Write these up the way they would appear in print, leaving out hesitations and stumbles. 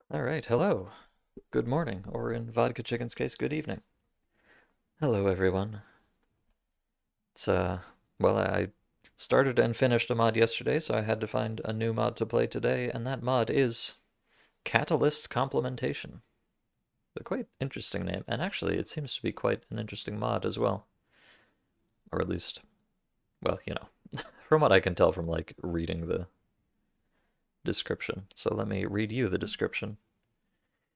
All right, hello. Good morning, or in Vodka Chicken's case, good evening. Hello, everyone. It's, well, I started and finished a mod yesterday, so I had to find a new mod to play today, and that mod is Catalyst Complementation. A quite interesting name, and actually, it seems to be quite an interesting mod as well. Or at least, well, from what I can tell from, like, reading the description. So let me read you the description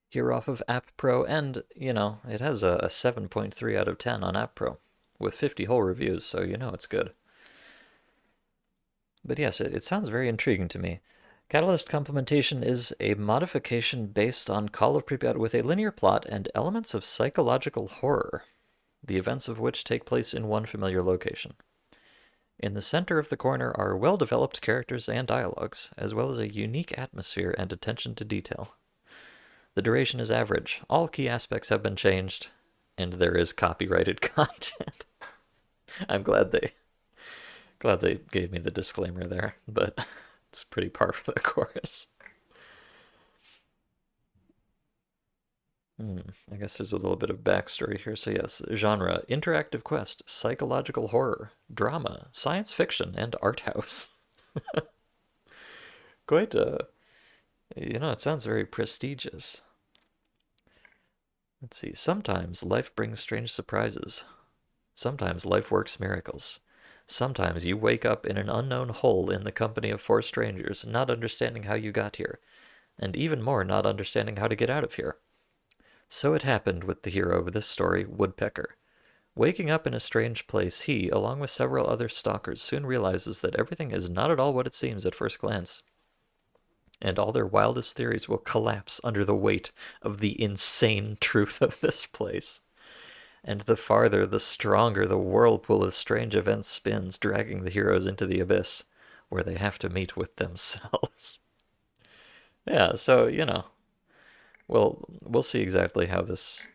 here off of App Pro, and it has a 7.3 out of 10 on App Pro with 50 whole reviews, so it's good. But yes, it sounds very intriguing to me. Catalyst Complementation is a modification based on Call of Pripyat with a linear plot and elements of psychological horror, the events of which take place in one familiar location. In the center of the corner are well developed characters and dialogues, as well as a unique atmosphere and attention to detail. The duration is average. All key aspects have been changed, and there is copyrighted content. I'm glad they gave me the disclaimer there, but it's pretty par for the course. I guess there's a little bit of backstory here. So yes, genre: interactive quest, psychological horror, drama, science fiction, and art house. Quite it sounds very prestigious. Let's see. Sometimes life brings strange surprises. Sometimes life works miracles. Sometimes you wake up in an unknown hole in the company of four strangers, not understanding how you got here, and even more not understanding how to get out of here. So it happened with the hero of this story, Woodpecker. Waking up in a strange place, he, along with several other stalkers, soon realizes that everything is not at all what it seems at first glance, and all their wildest theories will collapse under the weight of the insane truth of this place. And the farther, the stronger the whirlpool of strange events spins, dragging the heroes into the abyss, where they have to meet with themselves. Yeah, so, we'll see exactly how this,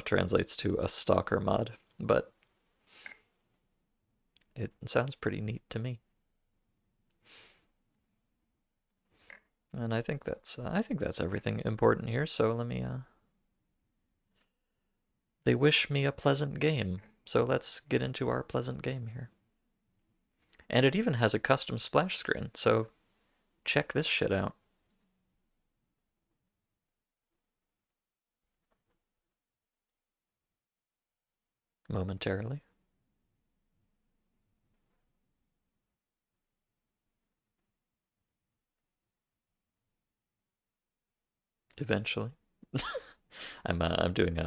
translates to a stalker mod, but it sounds pretty neat to me. And I think that's everything important here, so let me they wish me a pleasant game. So let's get into our pleasant game here. And it even has a custom splash screen, so check this shit out. Momentarily. Eventually. I'm doing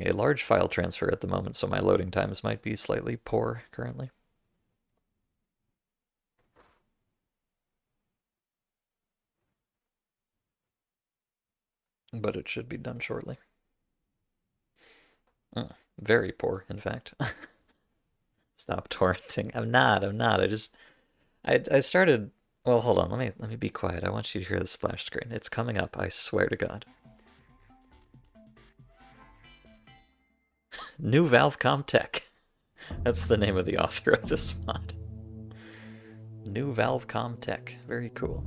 a large file transfer at the moment, so my loading times might be slightly poor currently. But it should be done shortly. Very poor, in fact. Stop torrenting. I'm not. I started. Well, hold on. Let me be quiet. I want you to hear the splash screen. It's coming up. I swear to God. New Valvecom Tech. That's the name of the author of this mod. New Valvecom Tech. Very cool.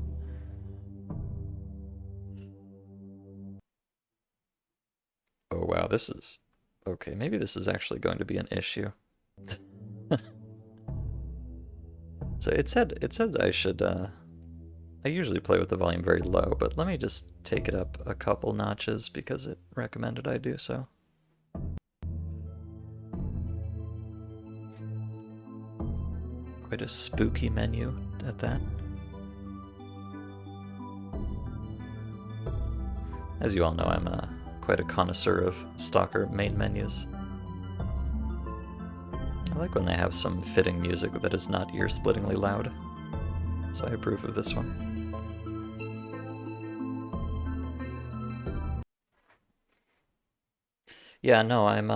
Oh wow, this is okay. Maybe this is actually going to be an issue. So it said I should I usually play with the volume very low, but let me just take it up a couple notches because it recommended I do so. Quite a spooky menu at that. As you all know, I'm quite a connoisseur of Stalker main menus. I like when they have some fitting music that is not ear-splittingly loud, so I approve of this one. Yeah, no, I'm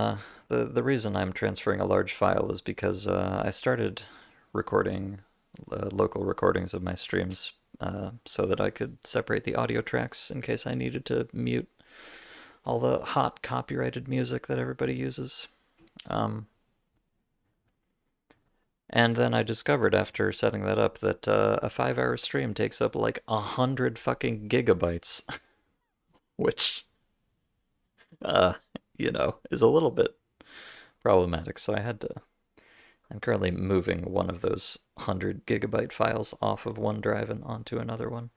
the reason I'm transferring a large file is because I started recording local recordings of my streams so that I could separate the audio tracks in case I needed to mute all the hot copyrighted music that everybody uses. Um, And then I discovered after setting that up that a 5 hour stream takes up like 100 fucking gigabytes, which, uh, is a little bit problematic. So I had to. I'm currently moving one of those 100 gigabyte files off of one drive and onto another one.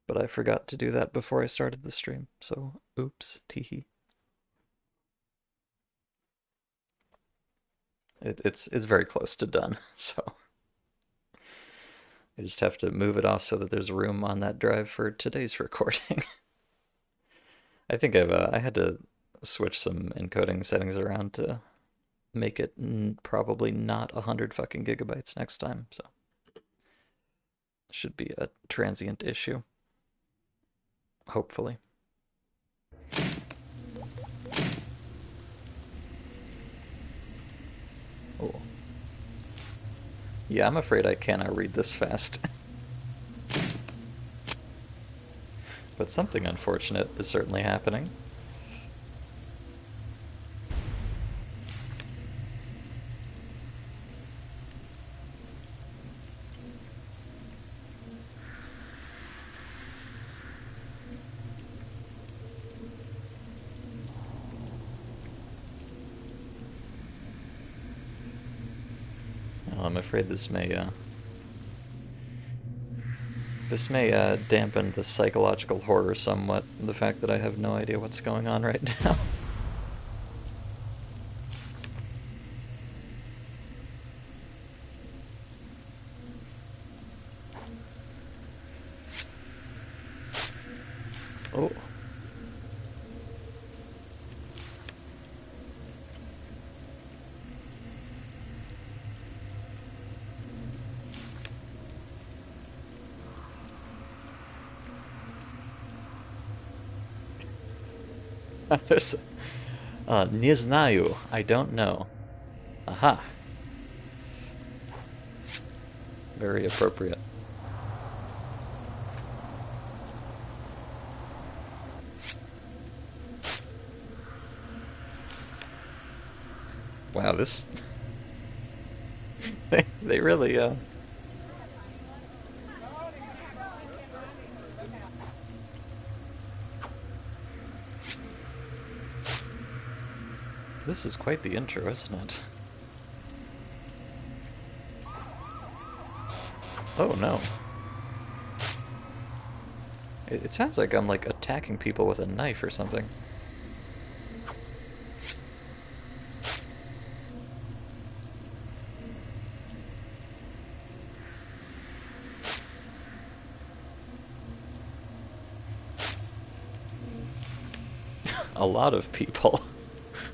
But I forgot to do that before I started the stream, so oops, teehee. It's very close to done, so I just have to move it off so that there's room on that drive for today's recording. I think I had to switch some encoding settings around to make it probably not 100 fucking gigabytes next time, so should be a transient issue. Hopefully. Oh. Yeah, I'm afraid I cannot read this fast. But something unfortunate is certainly happening. Well, I'm afraid this may dampen the psychological horror somewhat, the fact that I have no idea what's going on right now. Oh. There's nie znаю, I don't know. Aha. Very appropriate. Wow, this they really this is quite the intro, isn't it? Oh no. It sounds like I'm like attacking people with a knife or something. A lot of people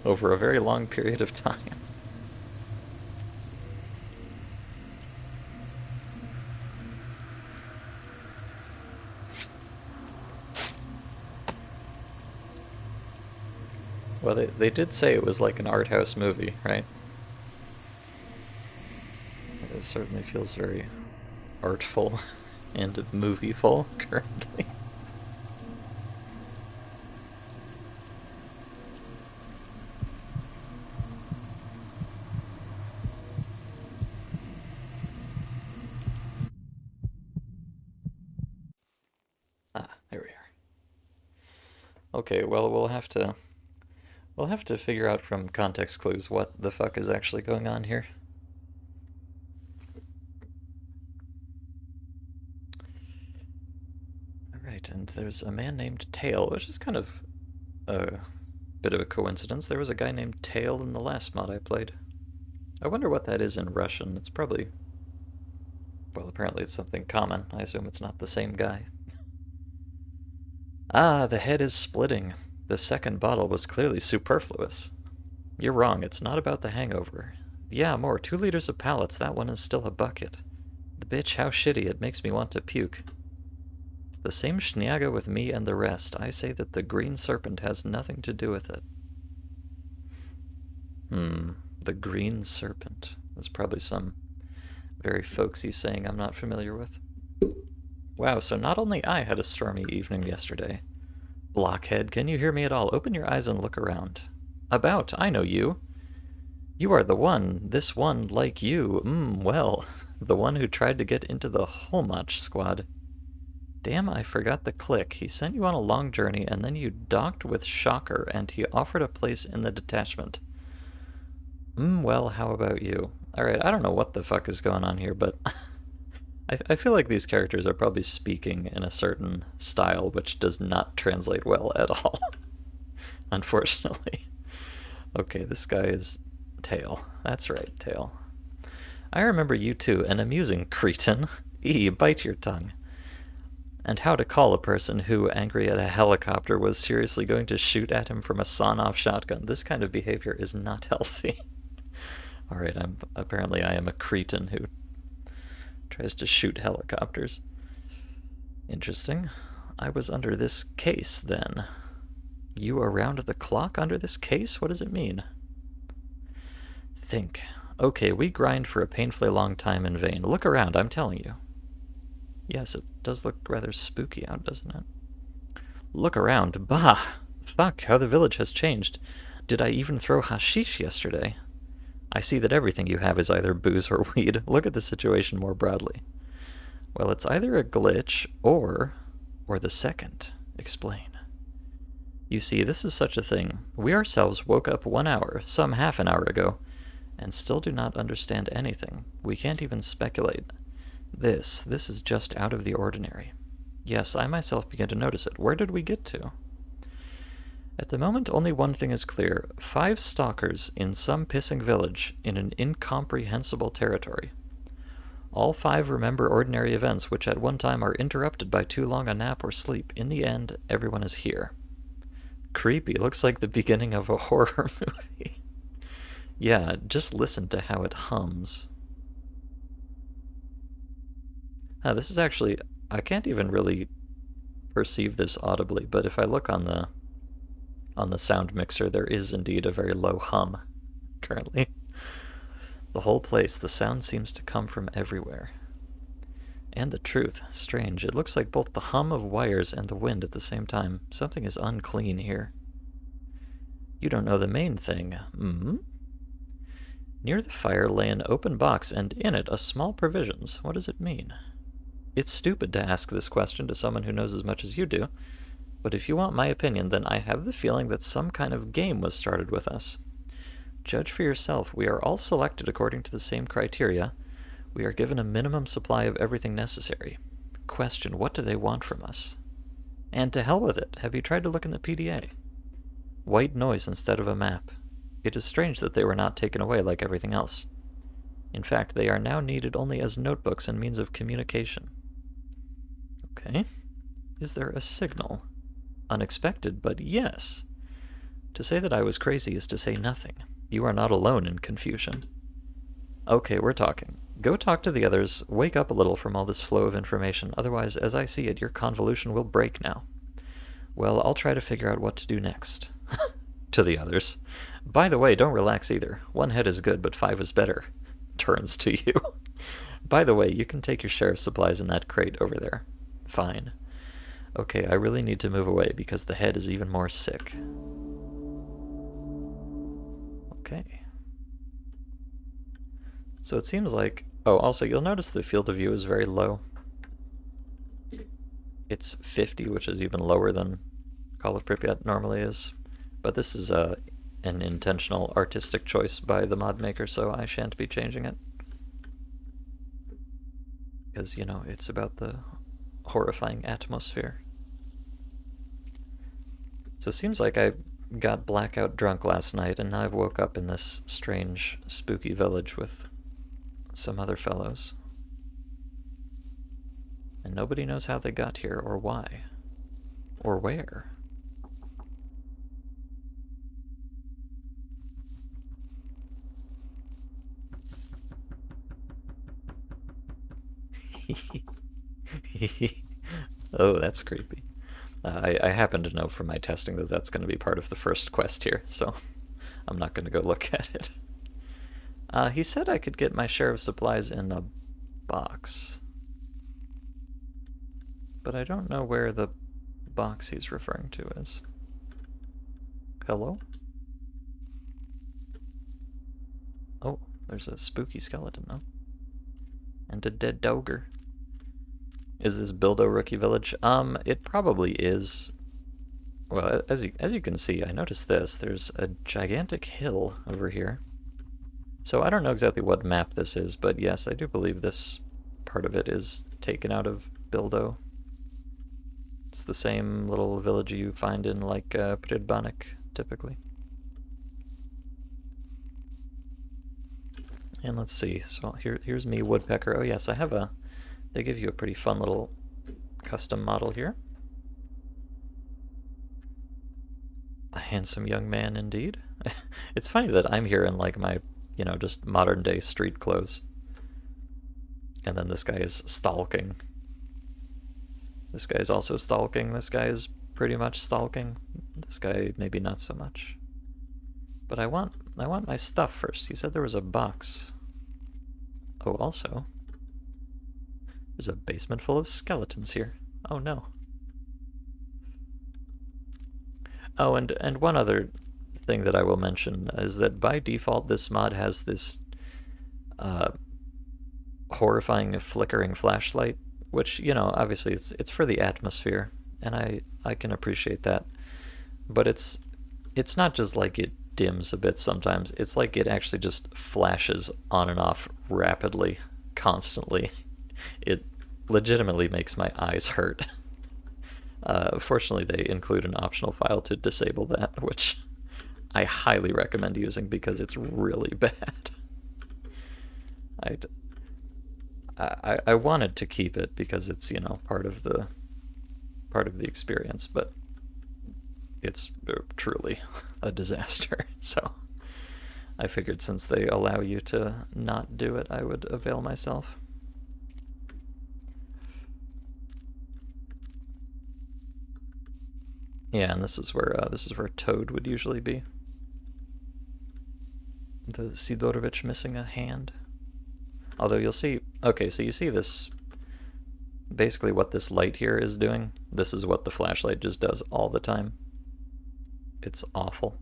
over a very long period of time. Well, they did say it was like an art house movie, right? It certainly feels very artful and movieful currently. Ah, there we are. Okay, well we'll have to figure out from context clues what the fuck is actually going on here. Alright, and there's a man named Tail, which is kind of a bit of a coincidence. There was a guy named Tail in the last mod I played. I wonder what that is in Russian. It's probably... well, apparently it's something common. I assume it's not the same guy. Ah, the head is splitting. The second bottle was clearly superfluous. You're wrong, it's not about the hangover. Yeah, more. 2 liters of pallets, that one is still a bucket. Bitch, how shitty, it makes me want to puke. The same schniaga with me and the rest. I say that the green serpent has nothing to do with it. The green serpent. That's probably some very folksy saying I'm not familiar with. Wow, so not only I had a stormy evening yesterday. Blockhead, can you hear me at all? Open your eyes and look around. About, I know you. You are the one, this one like you, well, the one who tried to get into the Holmach squad. Damn, I forgot the click. He sent you on a long journey, and then you docked with Shocker, and he offered a place in the detachment. Well, how about you? Alright, I don't know what the fuck is going on here, but I feel like these characters are probably speaking in a certain style, which does not translate well at all. Unfortunately. Okay, this guy is Tail. That's right, Tail. I remember you too, an amusing cretin. Bite your tongue. And how to call a person who, angry at a helicopter, was seriously going to shoot at him from a sawn-off shotgun. This kind of behavior is not healthy. Alright, apparently I am a cretin who tries to shoot helicopters. Interesting. I was under this case, then. You around the clock under this case? What does it mean? Think. Okay, we grind for a painfully long time in vain. Look around, I'm telling you. Yes, it does look rather spooky out, doesn't it? Look around. Bah! Fuck, how the village has changed. Did I even throw hashish yesterday? I see that everything you have is either booze or weed. Look at the situation more broadly. Well, it's either a glitch or the second. Explain. You see, this is such a thing. We ourselves woke up 1 hour, some half an hour ago, and still do not understand anything. We can't even speculate. This is just out of the ordinary. Yes, I myself begin to notice it. Where did we get to? At the moment, only one thing is clear. 5 stalkers in some pissing village in an incomprehensible territory. All 5 remember ordinary events which at one time are interrupted by too long a nap or sleep. In the end, everyone is here. Creepy. Looks like the beginning of a horror movie. Yeah, just listen to how it hums. This is actually... I can't even really perceive this audibly, but if I look on the sound mixer, there is indeed a very low hum currently. The whole place, the sound seems to come from everywhere. And the truth, strange. It looks like both the hum of wires and the wind at the same time. Something is unclean here. You don't know the main thing. Near the fire lay an open box, and in it a small provisions. What does it mean? It's stupid to ask this question to someone who knows as much as you do, but if you want my opinion, then I have the feeling that some kind of game was started with us. Judge for yourself. We are all selected according to the same criteria. We are given a minimum supply of everything necessary. Question, what do they want from us? And to hell with it. Have you tried to look in the PDA? White noise instead of a map. It is strange that they were not taken away like everything else. In fact, they are now needed only as notebooks and means of communication. Okay. Is there a signal? Unexpected, but yes. To say that I was crazy is to say nothing. You are not alone in confusion. Okay, we're talking. Go talk to the others, wake up a little from all this flow of information, otherwise, as I see it, your convolution will break now. Well, I'll try to figure out what to do next. To the others. By the way, don't relax either. 1 head is good, but 5 is better. Turns to you. By the way, you can take your share of supplies in that crate over there. Fine. Okay, I really need to move away because the head is even more sick. Okay. So it seems like... Oh, also, you'll notice the field of view is very low. It's 50, which is even lower than Call of Pripyat normally is. But this is an intentional artistic choice by the mod maker, so I shan't be changing it. Because, you know, it's about the horrifying atmosphere. So it seems like I got blackout drunk last night, and now I've woke up in this strange, spooky village with some other fellows. And nobody knows how they got here, or why. Or where. Oh, that's creepy. I happen to know from my testing that that's going to be part of the first quest here, so I'm not going to go look at it. He said I could get my share of supplies in a box. But I don't know where the box he's referring to is. Hello? there's a spooky skeleton, though. And a dead dogger. Is this Bildo Rookie Village? It probably is. Well, as you can see, I noticed this. There's a gigantic hill over here. So I don't know exactly what map this is, but yes, I do believe this part of it is taken out of Bildo. It's the same little village you find in, like, Pripyat, typically. And let's see, so here's me, Woodpecker. Oh yes, I have they give you a pretty fun little custom model here. A handsome young man indeed. It's funny that I'm here in, like, my, just modern day street clothes. And then this guy is stalking. This guy is also stalking. This guy is pretty much stalking. This guy maybe not so much. But I want my stuff first. He said there was a box. Oh, also, there's a basement full of skeletons here. Oh no. Oh, and one other thing that I will mention is that by default this mod has this horrifying flickering flashlight, which, obviously it's for the atmosphere, and I can appreciate that. But it's not just like it dims a bit sometimes. It's like it actually just flashes on and off rapidly, constantly. It legitimately makes my eyes hurt. Fortunately, they include an optional file to disable that, which I highly recommend using because it's really bad. I wanted to keep it because it's, part of the experience, but it's truly a disaster. So I figured since they allow you to not do it, I would avail myself. Yeah, and this is where Toad would usually be. The Sidorovich missing a hand. Although you'll see, okay, so you see this, basically what this light here is doing. This is what the flashlight just does all the time. It's awful.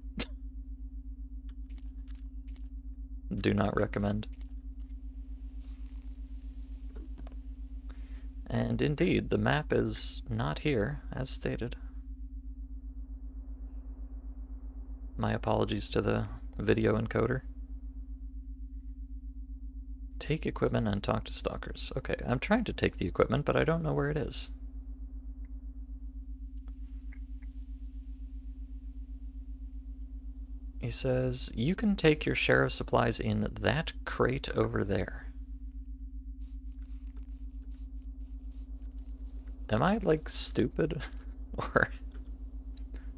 Do not recommend. And indeed, the map is not here, as stated. My apologies to the video encoder. Take equipment and talk to stalkers. Okay, I'm trying to take the equipment, but I don't know where it is. He says, you can take your share of supplies in that crate over there. Am I, like, stupid? Or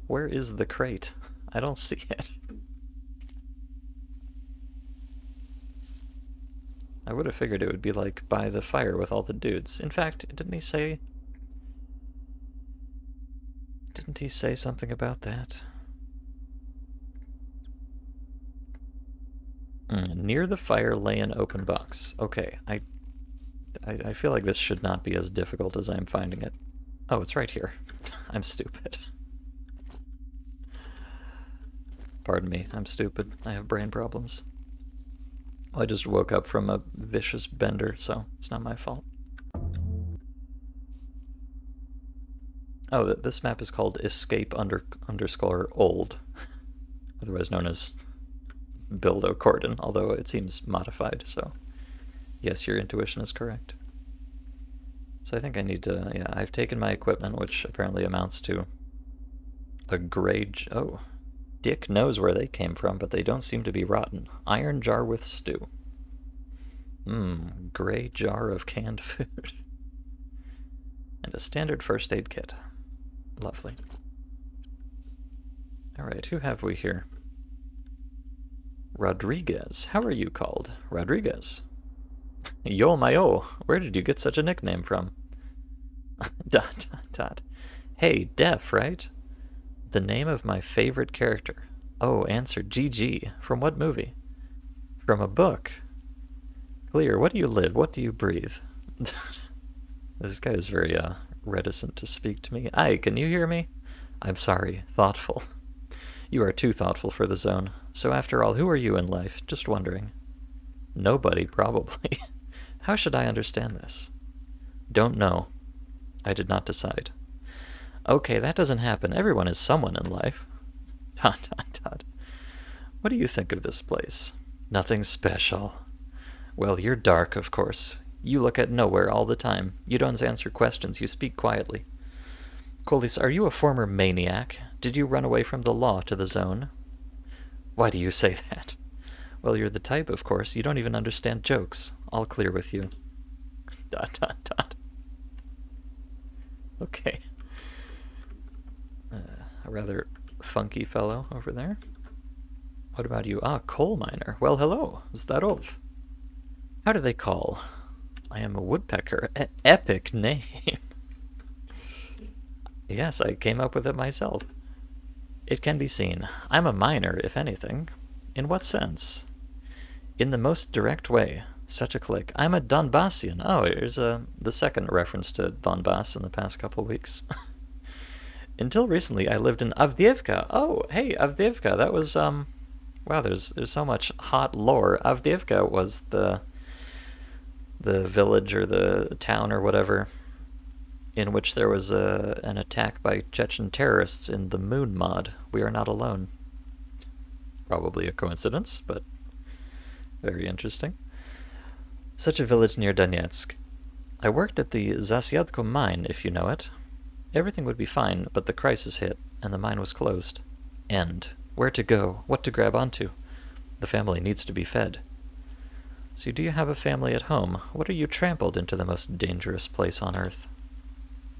where is the crate? I don't see it. I would have figured it would be, like, by the fire with all the dudes. In fact, didn't he say something about that? Near the fire lay an open box. Okay, I feel like this should not be as difficult as I'm finding it. Oh, it's right here. I'm stupid. Pardon me, I'm stupid. I have brain problems. Well, I just woke up from a vicious bender, so it's not my fault. Oh, this map is called Escape underscore old, otherwise known as Bildo Cordon, although it seems modified, so yes, your intuition is correct. So I think I need to, yeah, I've taken my equipment, which apparently amounts to a gray, oh, Dick knows where they came from, but they don't seem to be rotten. Iron jar with stew. Gray jar of canned food. And a standard first aid kit. Lovely. Alright, who have we here? Rodriguez. How are you called? Rodriguez. Yo mayo, where did you get such a nickname from? Dot, dot, dot. Hey, Def, right? The name of my favorite character. Oh, answer GG. From what movie? From a book. Clear, what do you live? What do you breathe? This guy is very reticent to speak to me. Aye, can you hear me? I'm sorry, thoughtful. You are too thoughtful for the zone. So after all, who are you in life? Just wondering. Nobody, probably. How should I understand this? Don't know. I did not decide. Okay, that doesn't happen. Everyone is someone in life. Dot, dot, dot. What do you think of this place? Nothing special. Well, you're dark, of course. You look at nowhere all the time. You don't answer questions. You speak quietly. Colis, are you a former maniac? Did you run away from the law to the zone? Why do you say that? Well, you're the type, of course. You don't even understand jokes. All clear with you. Dot, dot, dot. Okay. A rather funky fellow over there. What about you? Ah, coal miner. Well, hello. Zdarov. How do they call? I am a woodpecker. Epic name. Yes, I came up with it myself. It can be seen. I'm a miner, if anything. In what sense? In the most direct way. Such a click. I'm a Donbassian. Oh, here's the second reference to Donbass in the past couple weeks. Until recently, I lived in Avdiivka. Oh, hey, Avdiivka. That was, wow, there's so much hot lore. Avdiivka was the village or the town or whatever in which there was an attack by Chechen terrorists in the Moon mod. We are not alone. Probably a coincidence, but very interesting. Such a village near Donetsk. I worked at the Zasyadko mine, if you know it. Everything would be fine, but the crisis hit, and the mine was closed. End. Where to go? What to grab onto? The family needs to be fed. So do you have a family at home? What are you trampled into the most dangerous place on earth?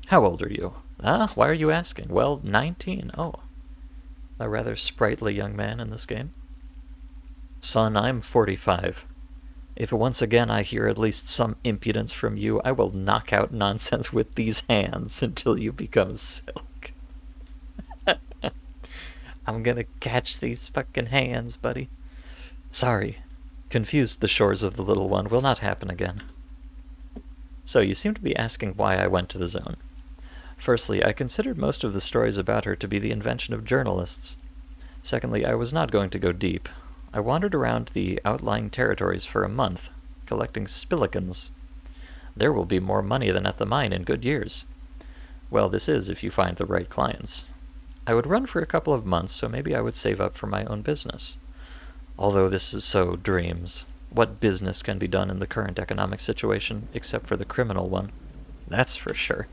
How old are you? Ah, why are you asking? Well, 19. Oh. A rather sprightly young man in this game. Son, I'm 45. If once again I hear at least some impudence from you, I will knock out nonsense with these hands until you become silk. I'm gonna catch these fucking hands, buddy. Sorry. Confused the shores of the little one. Will not happen again. So, you seem to be asking why I went to the zone. Firstly, I considered most of the stories about her to be the invention of journalists. Secondly, I was not going to go deep. I wandered around the outlying territories for a month, collecting spillikins. There will be more money than at the mine in good years. Well, this is if you find the right clients. I would run for a couple of months, so maybe I would save up for my own business. Although this is so dreams. What business can be done in the current economic situation, except for the criminal one? That's for sure.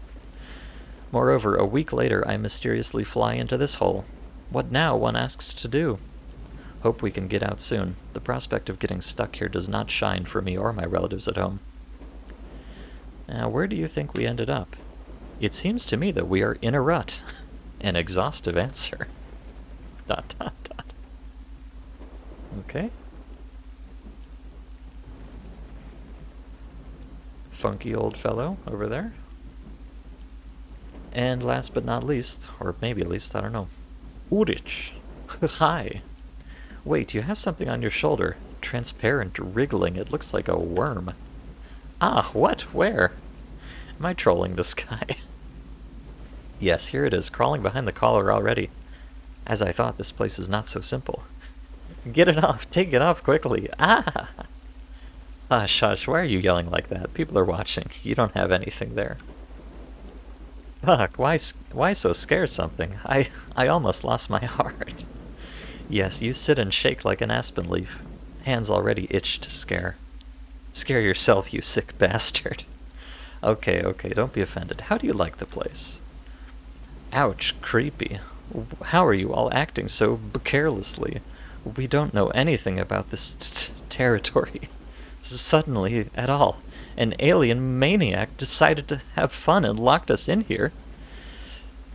Moreover, a week later I mysteriously fly into this hole. What now, one asks to do? Hope we can get out soon. The prospect of getting stuck here does not shine for me or my relatives at home. Now, where do you think we ended up? It seems to me that we are in a rut. An exhaustive answer. ... Okay. Funky old fellow over there. And last but not least, or maybe least, I don't know. Urich. Hi. Wait, you have something on your shoulder. Transparent, wriggling. It looks like a worm. Ah, what? Where? Am I trolling this guy? Yes, here it is, crawling behind the collar already. As I thought, this place is not so simple. Get it off! Take it off quickly! Ah! Hush, hush, why are you yelling like that? People are watching. You don't have anything there. Fuck, why so scared something? I almost lost my heart. Yes, you sit and shake like an aspen leaf. Hands already itch to scare. Scare yourself, you sick bastard. Okay, don't be offended. How do you like the place? Ouch, creepy. How are you all acting so carelessly? We don't know anything about this territory. Suddenly, at all. An alien maniac decided to have fun and locked us in here.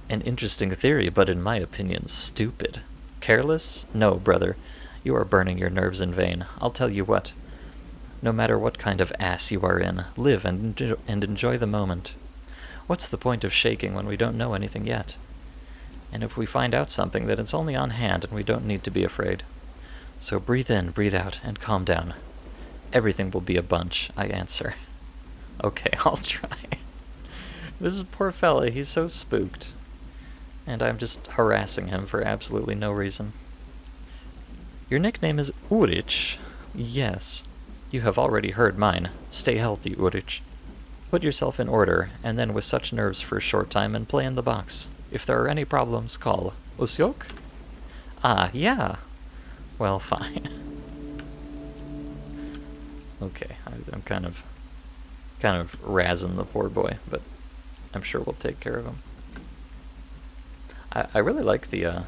An interesting theory, but in my opinion, stupid. Careless? No, brother. You are burning your nerves in vain. I'll tell you what. No matter what kind of ass you are in, live and enjoy the moment. What's the point of shaking when we don't know anything yet? And if we find out something, then it's only on hand and we don't need to be afraid. So breathe in, breathe out, and calm down. Everything will be a bunch, I answer. Okay, I'll try. This poor fella, he's so spooked. And I'm just harassing him for absolutely no reason. Your nickname is Urich? Yes. You have already heard mine. Stay healthy, Urich. Put yourself in order, and then with such nerves for a short time and play in the box. If there are any problems, call. Usyok? Ah, yeah. Well, fine. Okay, I'm kind of razzing the poor boy, but I'm sure we'll take care of him. I really like the,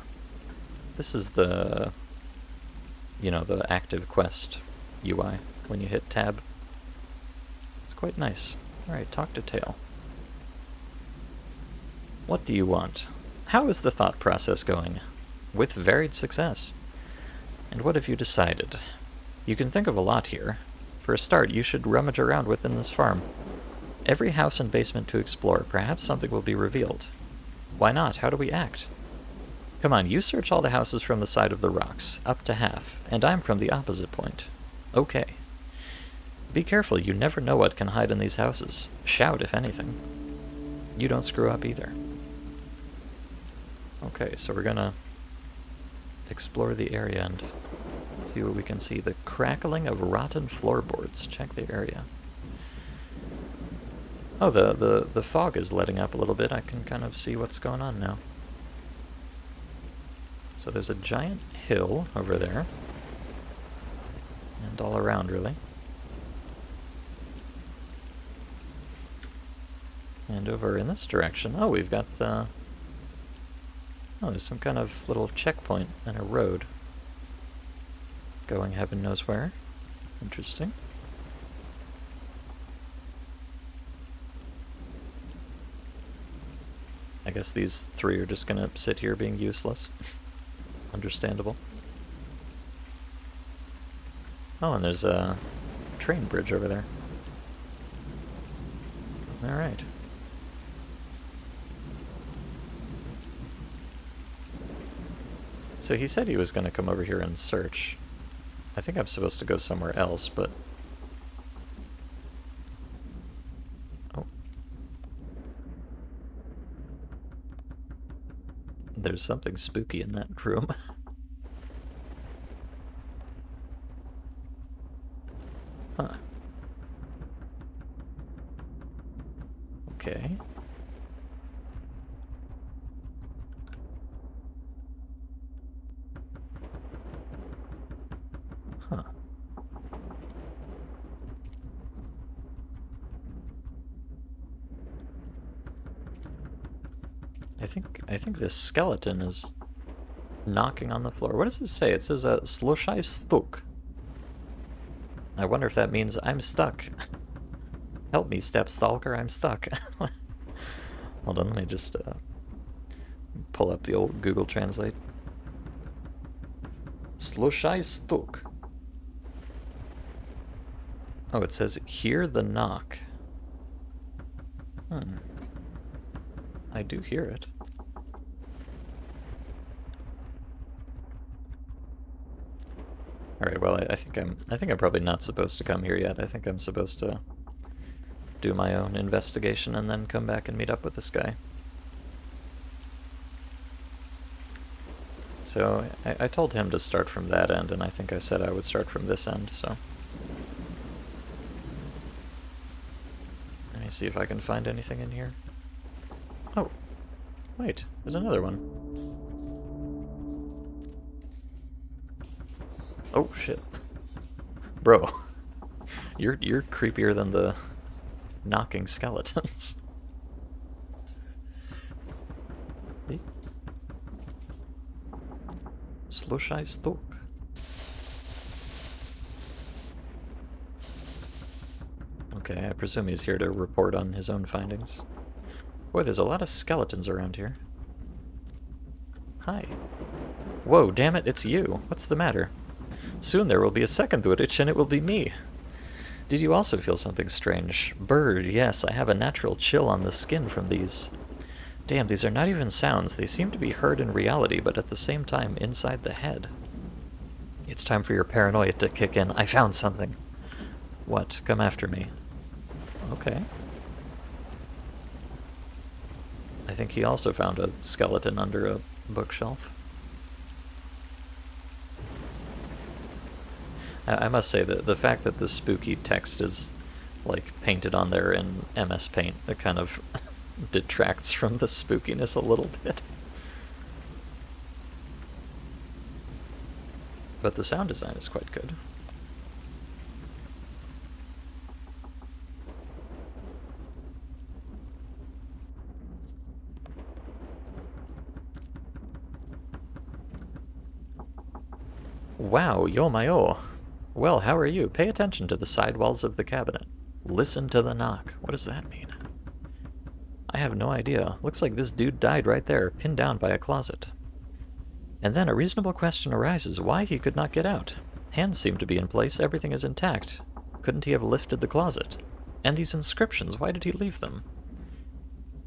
this is the, the active quest UI when you hit tab. It's quite nice. Alright, talk to Tail. What do you want? How is the thought process going? With varied success. And what have you decided? You can think of a lot here. For a start, you should rummage around within this farm. Every house and basement to explore. Perhaps something will be revealed. Why not? How do we act? Come on, you search all the houses from the side of the rocks, up to half, and I'm from the opposite point. Okay. Be careful, you never know what can hide in these houses. Shout, if anything. You don't screw up either. Okay, so we're gonna explore the area and see what we can see. The crackling of rotten floorboards. Check the area. Oh, the fog is letting up a little bit. I can kind of see what's going on now. So there's a giant hill over there. And all around, really. And over in this direction, oh, we've got, oh, there's some kind of little checkpoint and a road. Going heaven knows where. Interesting. I guess these three are just gonna sit here being useless. Understandable. Oh, and there's a train bridge over there. Alright. So he said he was going to come over here and search. I think I'm supposed to go somewhere else, but... Oh. There's something spooky in that room. Huh. Okay. Huh. I think this skeleton is knocking on the floor. What does it say? It says "Sloshai stuk." I wonder if that means I'm stuck. Help me, step stalker, I'm stuck. Hold on, let me just pull up the old Google Translate. Sloshai stuk. Oh, it says, hear the knock. I do hear it. Alright, well, I think I'm probably not supposed to come here yet. I think I'm supposed to do my own investigation and then come back and meet up with this guy. So, I told him to start from that end, and I think I said I would start from this end, so... Let me see if I can find anything in here. Oh, wait, there's another one. Oh, shit. Bro, you're creepier than the knocking skeletons. Sloshai stuk. Okay, I presume he's here to report on his own findings. Boy, there's a lot of skeletons around here. Hi. Whoa, damn it, it's you. What's the matter? Soon there will be a second Durich, and it will be me. Did you also feel something strange? Bird, yes, I have a natural chill on the skin from these. Damn, these are not even sounds. They seem to be heard in reality, but at the same time inside the head. It's time for your paranoia to kick in. I found something. What? Come after me. Okay. I think he also found a skeleton under a bookshelf. I must say that the fact that the spooky text is, like, painted on there in MS Paint, it kind of detracts from the spookiness a little bit. But the sound design is quite good. Wow, yo-my-oh. Well, how are you? Pay attention to the side walls of the cabinet. Listen to the knock. What does that mean? I have no idea. Looks like this dude died right there, pinned down by a closet. And then a reasonable question arises why he could not get out. Hands seem to be in place, everything is intact. Couldn't he have lifted the closet? And these inscriptions, why did he leave them?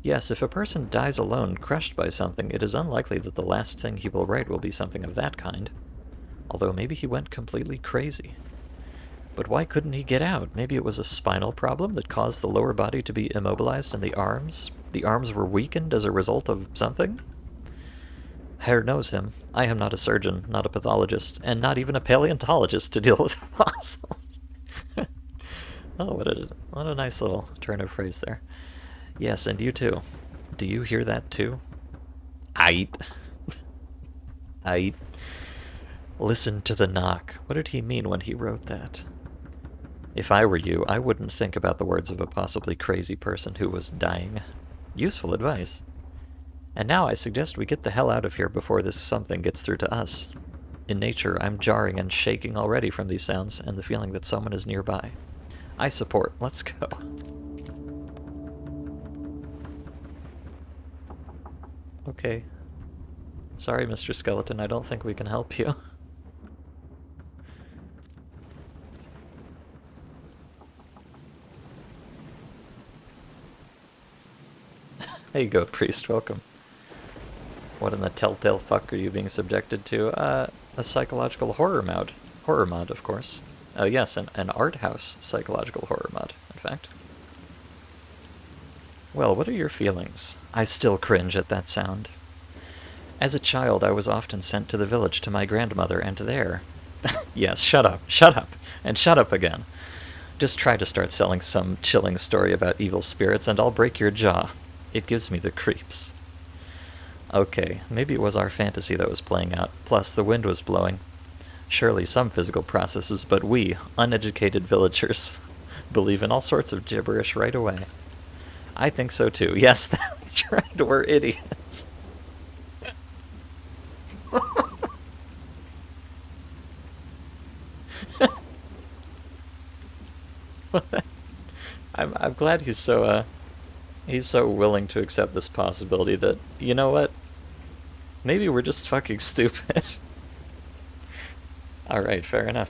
Yes, if a person dies alone, crushed by something, it is unlikely that the last thing he will write will be something of that kind. Although maybe he went completely crazy. But why couldn't he get out? Maybe it was a spinal problem that caused the lower body to be immobilized and the arms were weakened as a result of something? Herr knows him. I am not a surgeon, not a pathologist, and not even a paleontologist to deal with fossils. Oh, what a nice little turn of phrase there. Yes, and you too. Do you hear that too? Aight. Aight. Listen to the knock. What did he mean when he wrote that? If I were you, I wouldn't think about the words of a possibly crazy person who was dying. Useful advice. And now I suggest we get the hell out of here before this something gets through to us. In nature, I'm jarring and shaking already from these sounds and the feeling that someone is nearby. I support. Let's go. Okay. Sorry, Mr. Skeleton, I don't think we can help you. Hey, Goat Priest, welcome. What in the telltale fuck are you being subjected to? A psychological horror mod. Horror mod, of course. Yes, an arthouse psychological horror mod, in fact. Well, what are your feelings? I still cringe at that sound. As a child, I was often sent to the village to my grandmother, and there... Yes, shut up, and shut up again. Just try to start selling some chilling story about evil spirits, and I'll break your jaw. It gives me the creeps. Okay, maybe it was our fantasy that was playing out, plus the wind was blowing. Surely some physical processes, but we, uneducated villagers, believe in all sorts of gibberish right away. I think so too. Yes, that's right, we're idiots. I'm glad he's so willing to accept this possibility that, you know what? Maybe we're just fucking stupid. Alright, fair enough.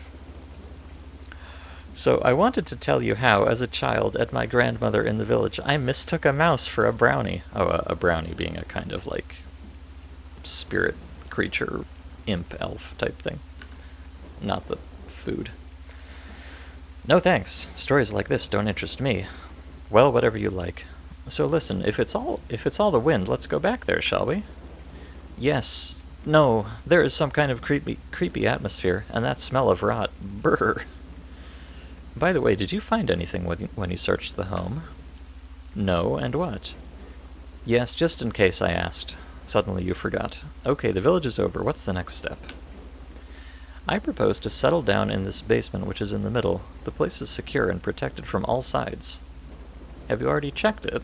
So, I wanted to tell you how, as a child, at my grandmother in the village, I mistook a mouse for a brownie. Oh, a brownie being a kind of, like, spirit creature, imp, elf type thing. Not the food. No thanks. Stories like this don't interest me. Well, whatever you like. So listen, if it's all the wind, let's go back there, shall we? Yes. No, there is some kind of creepy atmosphere, and that smell of rot. Brr. By the way, did you find anything when you searched the home? No, and what? Yes, just in case I asked. Suddenly you forgot. Okay, the village is over. What's the next step? I propose to settle down in this basement which is in the middle. The place is secure and protected from all sides. Have you already checked it?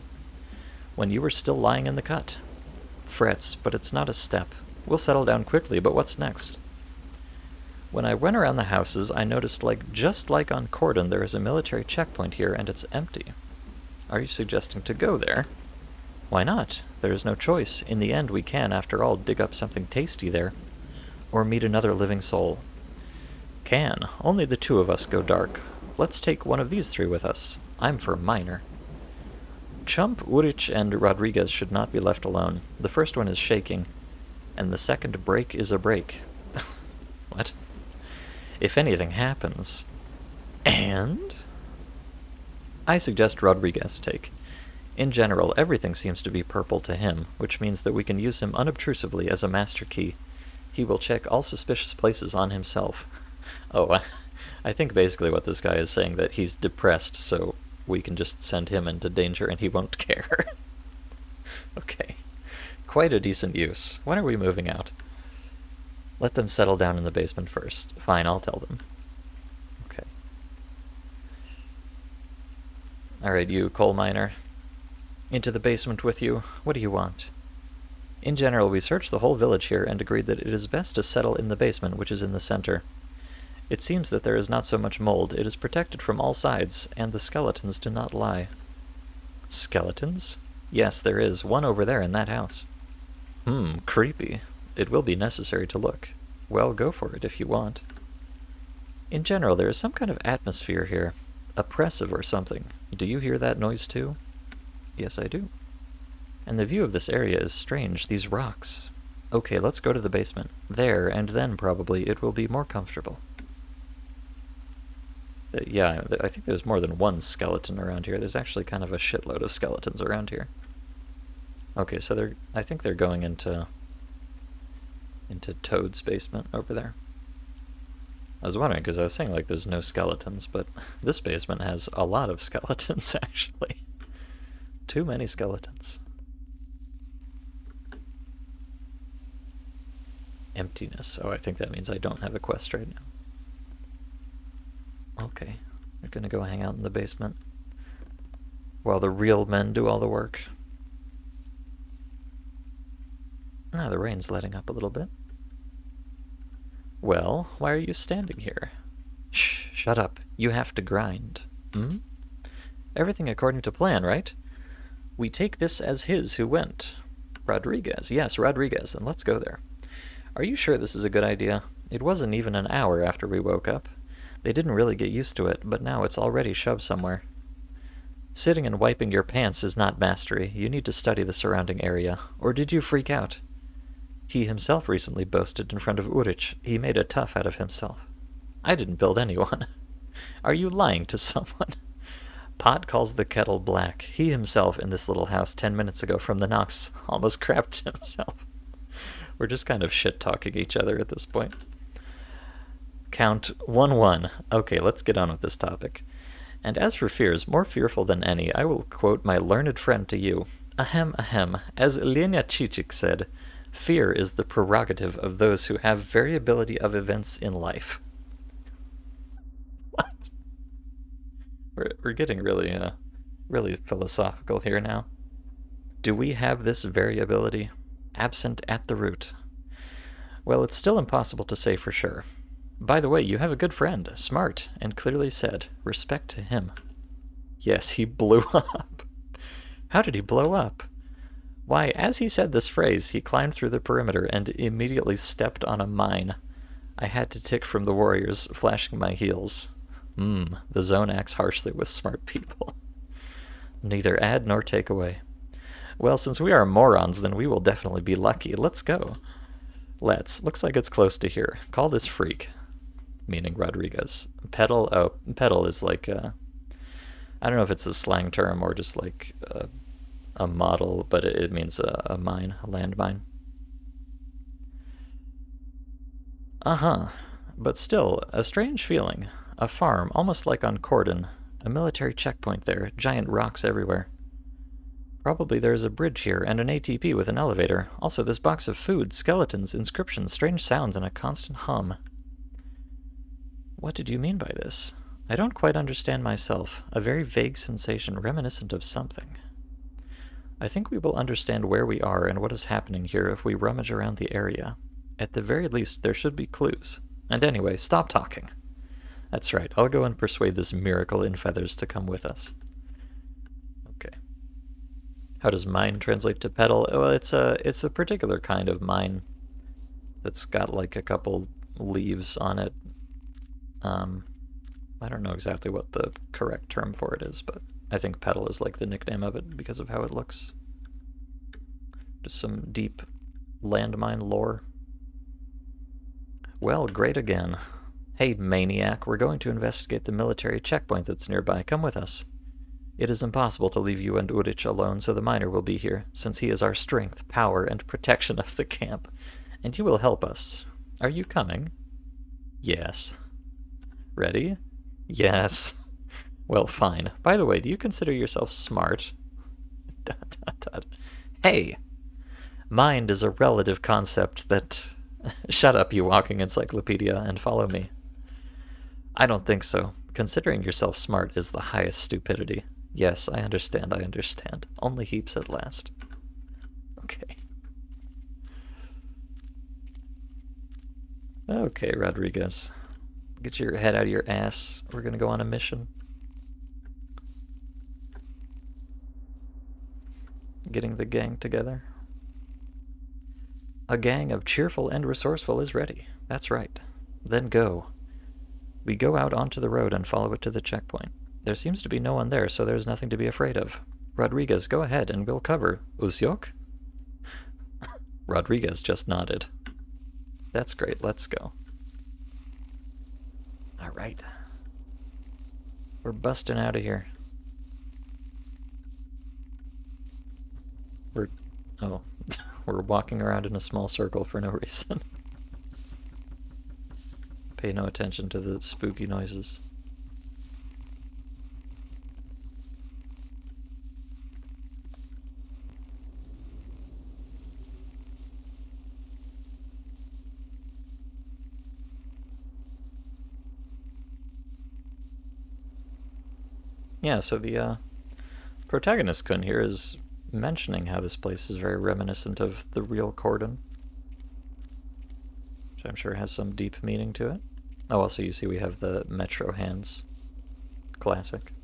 When you were still lying in the cut. Frets, but it's not a step. We'll settle down quickly, but what's next? When I went around the houses, I noticed just like on Cordon, there is a military checkpoint here, and it's empty. Are you suggesting to go there? Why not? There is no choice. In the end, we can, after all, dig up something tasty there. Or meet another living soul. Can. Only the two of us go dark. Let's take one of these three with us. I'm for minor. Chump, Urich, and Rodriguez should not be left alone. The first one is shaking, and the second break is a break. What? If anything happens. And? I suggest Rodriguez take. In general, everything seems to be purple to him, which means that we can use him unobtrusively as a master key. He will check all suspicious places on himself. Oh, I think basically what this guy is saying that he's depressed, so we can just send him into danger and he won't care. Okay. Quite a decent use. When are we moving out? Let them settle down in the basement first. Fine, I'll tell them. Okay. Alright, you coal miner. Into the basement with you. What do you want? In general, we searched the whole village here and agreed that it is best to settle in the basement, which is in the center. It seems that there is not so much mold. It is protected from all sides, and the skeletons do not lie. Skeletons? Yes, there is. One over there in that house. Creepy. It will be necessary to look. Well, go for it if you want. In general, there is some kind of atmosphere here. Oppressive or something. Do you hear that noise too? Yes, I do. And the view of this area is strange. These rocks. Okay, let's go to the basement. There, and then probably it will be more comfortable. Yeah, I think there's more than one skeleton around here. There's actually kind of a shitload of skeletons around here. Okay, so I think they're going into Toad's basement over there. I was wondering, because I was saying, like, there's no skeletons, but this basement has a lot of skeletons, actually. Too many skeletons. Emptiness. Oh, I think that means I don't have a quest right now. Okay, we're gonna go hang out in the basement while the real men do all the work. Ah, the rain's letting up a little bit. Well, why are you standing here? Shh, shut up. You have to grind. Everything according to plan, right? We take this as his who went. Rodriguez. Yes, Rodriguez, and let's go there. Are you sure this is a good idea? It wasn't even an hour after we woke up. They didn't really get used to it, but now it's already shoved somewhere. Sitting and wiping your pants is not mastery. You need to study the surrounding area. Or did you freak out? He himself recently boasted in front of Urich. He made a tough out of himself. I didn't build anyone. Are you lying to someone? Pot calls the kettle black. He himself in this little house 10 minutes ago from the Nox almost crapped himself. We're just kind of shit-talking each other at this point. Count 1-1. Okay, let's get on with this topic. And as for fears, more fearful than any, I will quote my learned friend to you. Ahem, ahem. As Lenya Chichik said, fear is the prerogative of those who have variability of events in life. What? We're getting really philosophical here now. Do we have this variability? Absent at the root. Well, it's still impossible to say for sure. By the way, you have a good friend, smart, and clearly said, respect to him. Yes, he blew up. How did he blow up? Why, as he said this phrase, he climbed through the perimeter and immediately stepped on a mine. I had to tick from the warriors, flashing my heels. The zone acts harshly with smart people. Neither add nor take away. Well, since we are morons, then we will definitely be lucky. Let's go. Let's. Looks like it's close to here. Call this freak. Meaning Rodriguez. Pedal? Oh, pedal is like, I don't know if it's a slang term or just like a model, but it means a mine, a landmine. But still, a strange feeling. A farm, almost like on Cordon. A military checkpoint there, giant rocks everywhere. Probably there's a bridge here, and an ATP with an elevator. Also this box of food, skeletons, inscriptions, strange sounds, and a constant hum. What did you mean by this? I don't quite understand myself. A very vague sensation reminiscent of something. I think we will understand where we are and what is happening here if we rummage around the area. At the very least, there should be clues. And anyway, stop talking. That's right, I'll go and persuade this miracle in feathers to come with us. Okay. How does mine translate to pedal? Well, it's a particular kind of mine that's got like a couple leaves on it. I don't know exactly what the correct term for it is, but I think pedal is like the nickname of it because of how it looks. Just some deep landmine lore. Well, great again. Hey, maniac, we're going to investigate the military checkpoint that's nearby. Come with us. It is impossible to leave you and Urich alone, so the miner will be here, since he is our strength, power, and protection of the camp. And you will help us. Are you coming? Yes. Ready? Yes. Well, fine. By the way, do you consider yourself smart? Dot, dot, dot. Hey, mind is a relative concept that. Shut up, you walking encyclopedia, and follow me. I don't think so. Considering yourself smart is the highest stupidity. Yes, I understand, I understand. Only heaps at last. Okay. Okay, Rodriguez. Get your head out of your ass. We're gonna go on a mission. Getting the gang together. A gang of cheerful and resourceful is ready. That's right. Then go. We go out onto the road and follow it to the checkpoint. There seems to be no one there, so there's nothing to be afraid of. Rodriguez, go ahead and we'll cover. Usyok? Rodriguez just nodded. That's great, let's go. Alright. We're busting out of here. Oh, we're walking around in a small circle for no reason. Pay no attention to the spooky noises. Yeah, so the protagonist Kun here is mentioning how this place is very reminiscent of the real Cordon, which I'm sure has some deep meaning to it. Oh, also you see we have the Metro hands. Classic.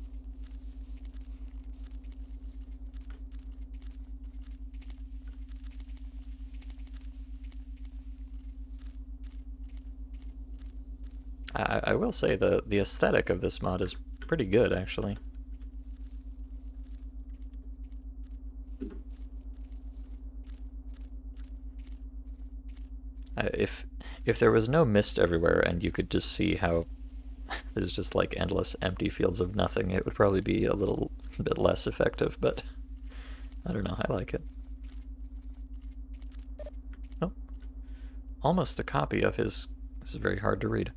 I will say the aesthetic of this mod is pretty good, actually. If there was no mist everywhere and you could just see how there's just like endless empty fields of nothing, it would probably be a little bit less effective, but I don't know, I like it. Oh, almost a copy of his... This is very hard to read.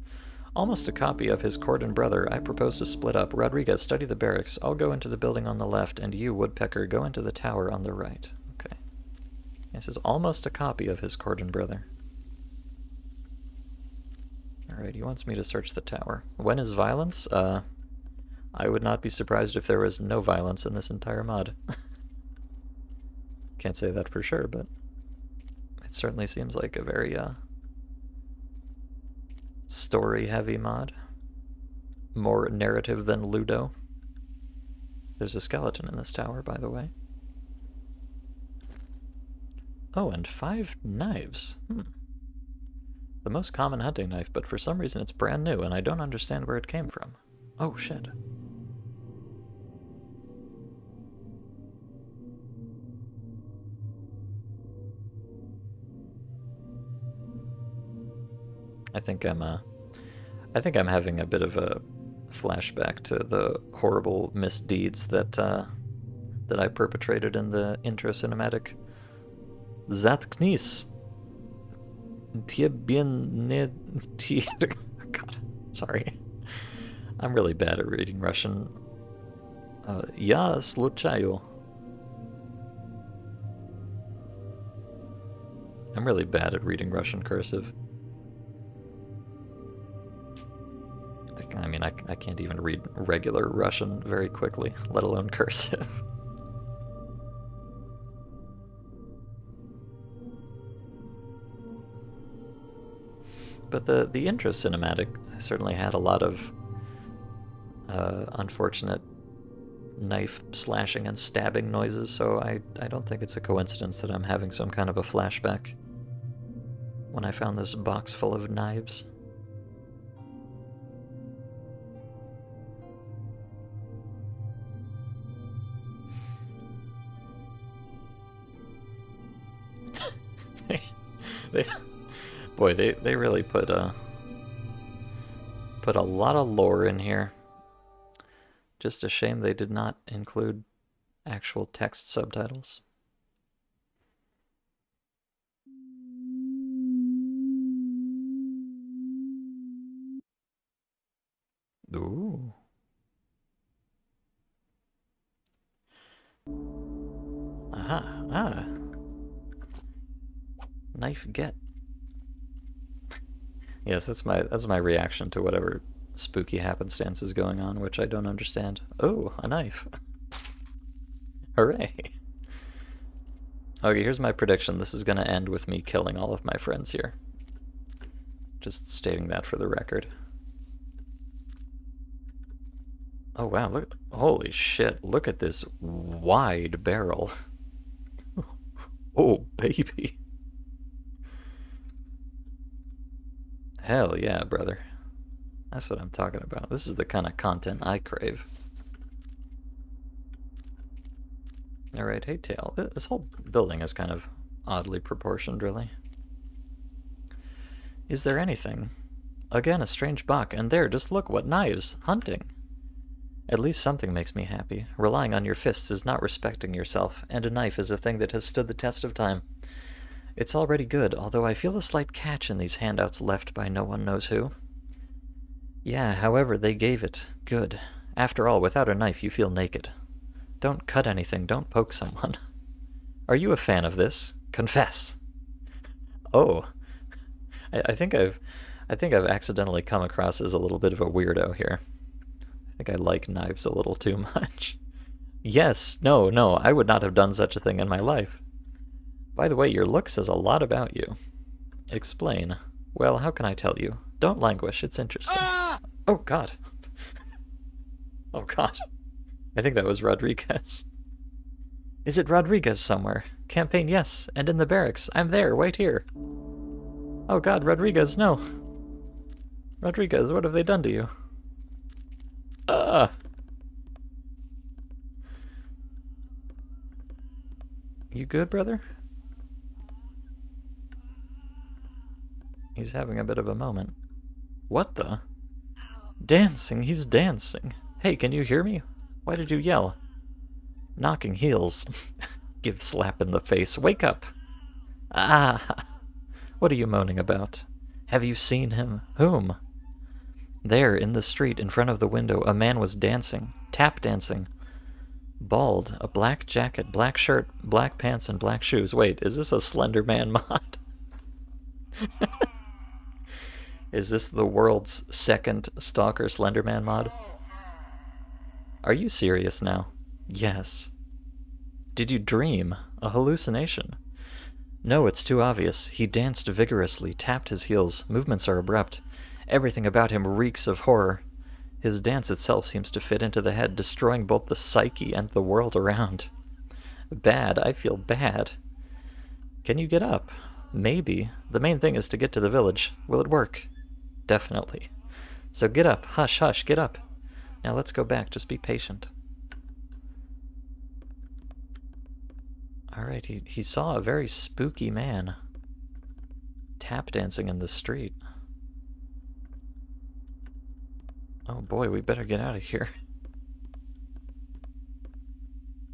Almost a copy of his Cordon brother. I propose to split up. Rodriguez, study the barracks. I'll go into the building on the left, and you, Woodpecker, go into the tower on the right. Okay. This is almost a copy of his Cordon brother. Alright, he wants me to search the tower. When is violence? I would not be surprised if there was no violence in this entire mod. Can't say that for sure, but it certainly seems like a very, story-heavy mod. More narrative than Ludo. There's a skeleton in this tower, by the way. Oh, and 5 knives. The most common hunting knife, but for some reason it's brand new, and I don't understand where it came from. Oh, shit. I think I'm having a bit of a flashback to the horrible misdeeds that I perpetrated in the intro cinematic. Zatknis. God, sorry. I'm really bad at reading Russian. Я случаю. I'm really bad at reading Russian cursive. I mean, I can't even read regular Russian very quickly, let alone cursive. But the intro cinematic certainly had a lot of unfortunate knife slashing and stabbing noises, so I don't think it's a coincidence that I'm having some kind of a flashback when I found this box full of knives. Boy, they really put a lot of lore in here. Just a shame they did not include actual text subtitles. Ooh. Aha. Ah. Knife get. Yes, that's my reaction to whatever spooky happenstance is going on, which I don't understand. Oh, a knife. Hooray. Okay, here's my prediction. This is gonna end with me killing all of my friends here. Just stating that for the record. Oh wow, look, holy shit, look at this wide barrel. Oh, baby. Hell yeah, brother. That's what I'm talking about. This is the kind of content I crave. Alright, hey Tail. This whole building is kind of oddly proportioned, really. Is there anything? Again, a strange buck, and there, just look, what knives! Hunting! At least something makes me happy. Relying on your fists is not respecting yourself, and a knife is a thing that has stood the test of time. It's already good, although I feel a slight catch in these handouts left by no one knows who. Yeah, however, they gave it. Good. After all, without a knife you feel naked. Don't cut anything, don't poke someone. Are you a fan of this? Confess! Oh. I think I've accidentally come across as a little bit of a weirdo here. I think I like knives a little too much. Yes, no, I would not have done such a thing in my life. By the way, your look says a lot about you. Explain. Well, how can I tell you? Don't languish, it's interesting. Ah! Oh god. Oh god. I think that was Rodriguez. Is it Rodriguez somewhere? Campaign, yes, and in the barracks. I'm there, wait here. Oh god, Rodriguez, no. Rodriguez, what have they done to you? You good, brother? He's having a bit of a moment. What the? Dancing, he's dancing. Hey, can you hear me? Why did you yell? Knocking heels. Give slap in the face. Wake up. Ah. What are you moaning about? Have you seen him? Whom? There, in the street, in front of the window, a man was dancing. Tap dancing. Bald, a black jacket, black shirt, black pants, and black shoes. Wait, is this a Slender Man mod? Is this the world's second Stalker Slenderman mod? Are you serious now? Yes. Did you dream? A hallucination? No, it's too obvious. He danced vigorously, tapped his heels. Movements are abrupt. Everything about him reeks of horror. His dance itself seems to fit into the head, destroying both the psyche and the world around. Bad. I feel bad. Can you get up? Maybe. The main thing is to get to the village. Will it work? Definitely. So get up. Hush, hush, get up. Now let's go back. Just be patient. Alright, he saw a very spooky man tap dancing in the street. Oh boy, we better get out of here.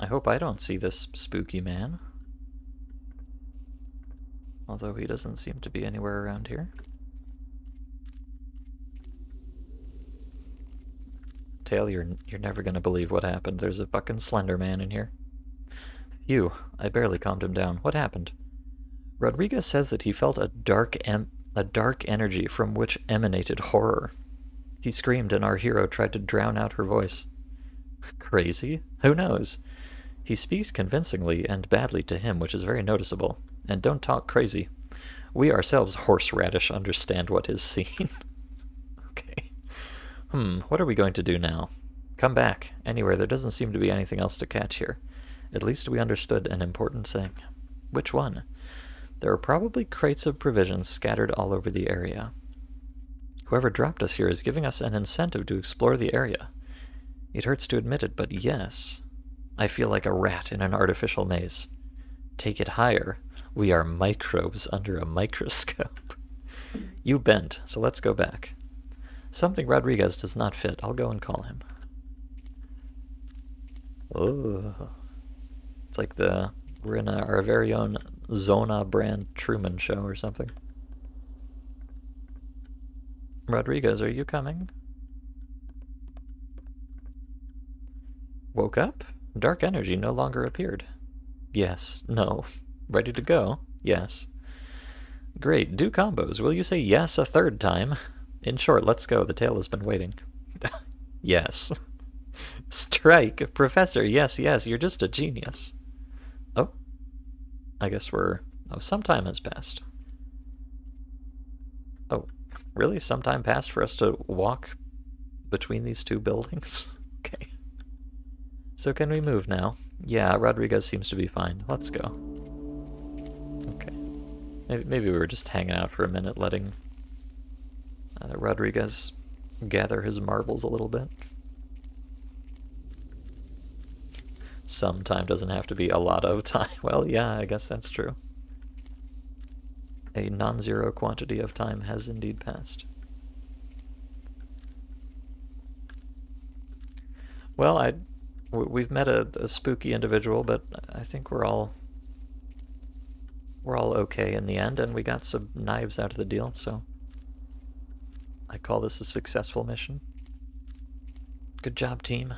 I hope I don't see this spooky man. Although he doesn't seem to be anywhere around here. Tail, you're never gonna believe what happened. There's a fucking Slender Man in here. Phew, I barely calmed him down. What happened? Rodriguez says that he felt a dark energy from which emanated horror. He screamed and our hero tried to drown out her voice. Crazy? Who knows? He speaks convincingly and badly to him, which is very noticeable. And don't talk crazy. We ourselves, horseradish, understand what is seen. Okay. What are we going to do now? Come back. Anywhere, there doesn't seem to be anything else to catch here. At least we understood an important thing. Which one? There are probably crates of provisions scattered all over the area. Whoever dropped us here is giving us an incentive to explore the area. It hurts to admit it, but yes. I feel like a rat in an artificial maze. Take it higher. We are microbes under a microscope. You bent, so let's go back. Something Rodriguez does not fit. I'll go and call him. Oh. It's like we're in our very own Zona brand Truman Show or something. Rodriguez, are you coming? Woke up? Dark energy no longer appeared. Yes. No. Ready to go? Yes. Great. Do combos. Will you say yes a third time? In short, let's go. The tail has been waiting. Yes. Strike. Professor, yes, yes, you're just a genius. Oh. I guess we're... Oh, some time has passed. Oh, really? Some time passed for us to walk between these two buildings? Okay. So can we move now? Yeah, Rodriguez seems to be fine. Let's go. Okay. Maybe we were just hanging out for a minute, letting Rodriguez gather his marbles a little bit. Some time doesn't have to be a lot of time. Well, yeah, I guess that's true. A non-zero quantity of time has indeed passed. Well, we've met a spooky individual, but I think we're all okay in the end, and we got some knives out of the deal, so I call this a successful mission. Good job, team.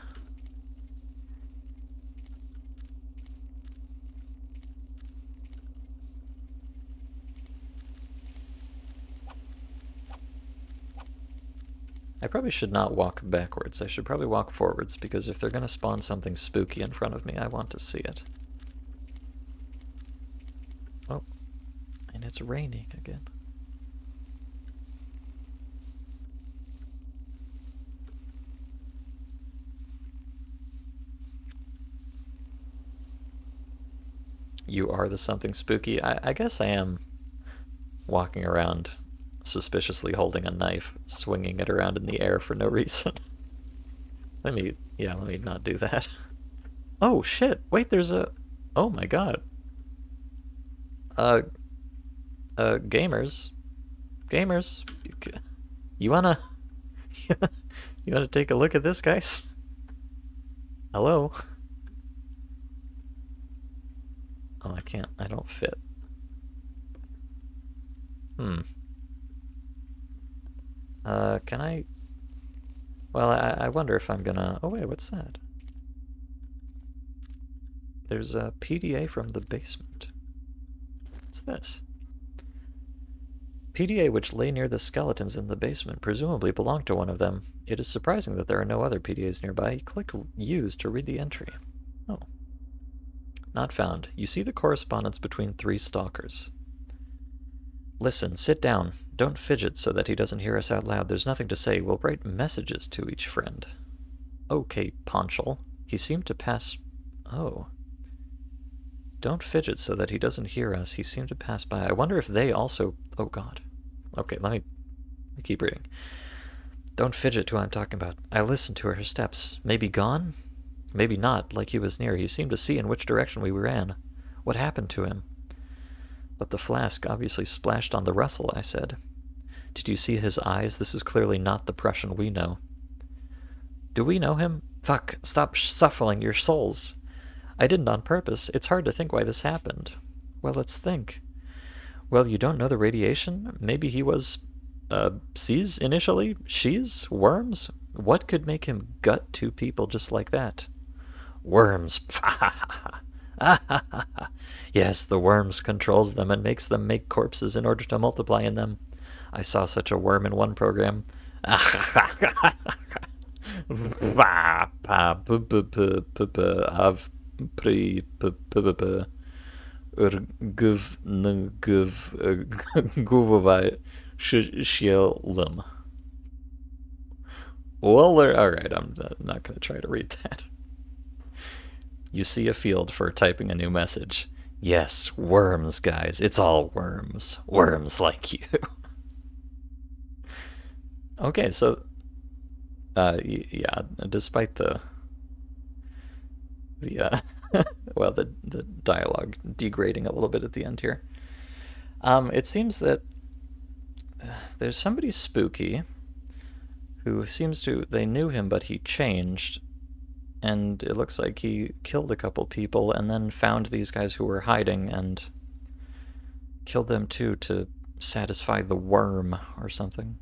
I probably should not walk backwards. I should probably walk forwards, because if they're going to spawn something spooky in front of me, I want to see it. Oh, and it's raining again. You are the something spooky. I guess I am walking around suspiciously holding a knife, swinging it around in the air for no reason. let me not do that. Oh shit, wait, there's a... Oh my god. Gamers. Gamers. You wanna... you wanna take a look at this, guys? Hello? Oh, I can't. I don't fit. Can I... Well, I wonder if I'm gonna... Oh wait, what's that? There's a PDA from the basement. What's this? PDA which lay near the skeletons in the basement presumably belonged to one of them. It is surprising that there are no other PDAs nearby. Click Use to read the entry. Oh. Not found. You see the correspondence between 3 stalkers. Listen, sit down. Don't fidget so that he doesn't hear us out loud. There's nothing to say. We'll write messages to each friend. Okay, Ponchel. He seemed to pass... Oh. Don't fidget so that he doesn't hear us. He seemed to pass by. I wonder if they also... Oh, God. Okay, let me keep reading. Don't fidget to who I'm talking about. I listened to her steps. Maybe gone? Maybe not, like he was near. He seemed to see in which direction we ran. What happened to him? But the flask obviously splashed on the Russell, I said. Did you see his eyes? This is clearly not the Prussian we know. Do we know him? Fuck, stop shuffling your souls. I didn't on purpose. It's hard to think why this happened. Well, let's think. Well, you don't know the radiation? Maybe he was, C's initially? She's? Worms? What could make him gut 2 people just like that? Worms. Yes, the worms controls them and makes them make corpses in order to multiply in them. I saw such a worm in one program. Well, alright, I'm not going to try to read that. You see a field for typing a new message. Yes, worms, guys. It's all worms. Worms like you. Okay, so... yeah, despite the well, the dialogue degrading a little bit at the end here. It seems that there's somebody spooky who seems to... They knew him, but he changed. And it looks like he killed a couple people and then found these guys who were hiding and killed them too to satisfy the worm or something.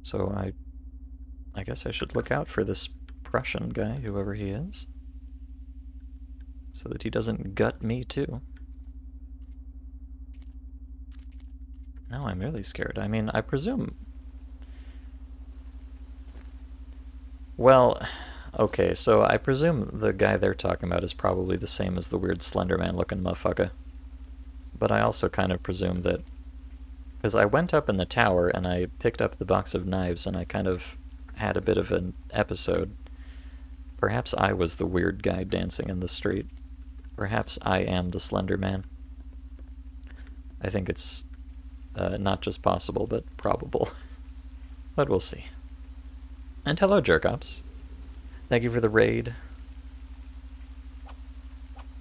So I guess I should look out for this Prussian guy, whoever he is, so that he doesn't gut me too. Now I'm really scared. I mean, I presume... Well, okay, so I presume the guy they're talking about is probably the same as the weird Slenderman looking motherfucker. But I also kind of presume that... Because I went up in the tower and I picked up the box of knives and I kind of had a bit of an episode. Perhaps I was the weird guy dancing in the street. Perhaps I am the Slender Man. I think it's not just possible, but probable. But we'll see. And hello, Jerkops. Thank you for the raid.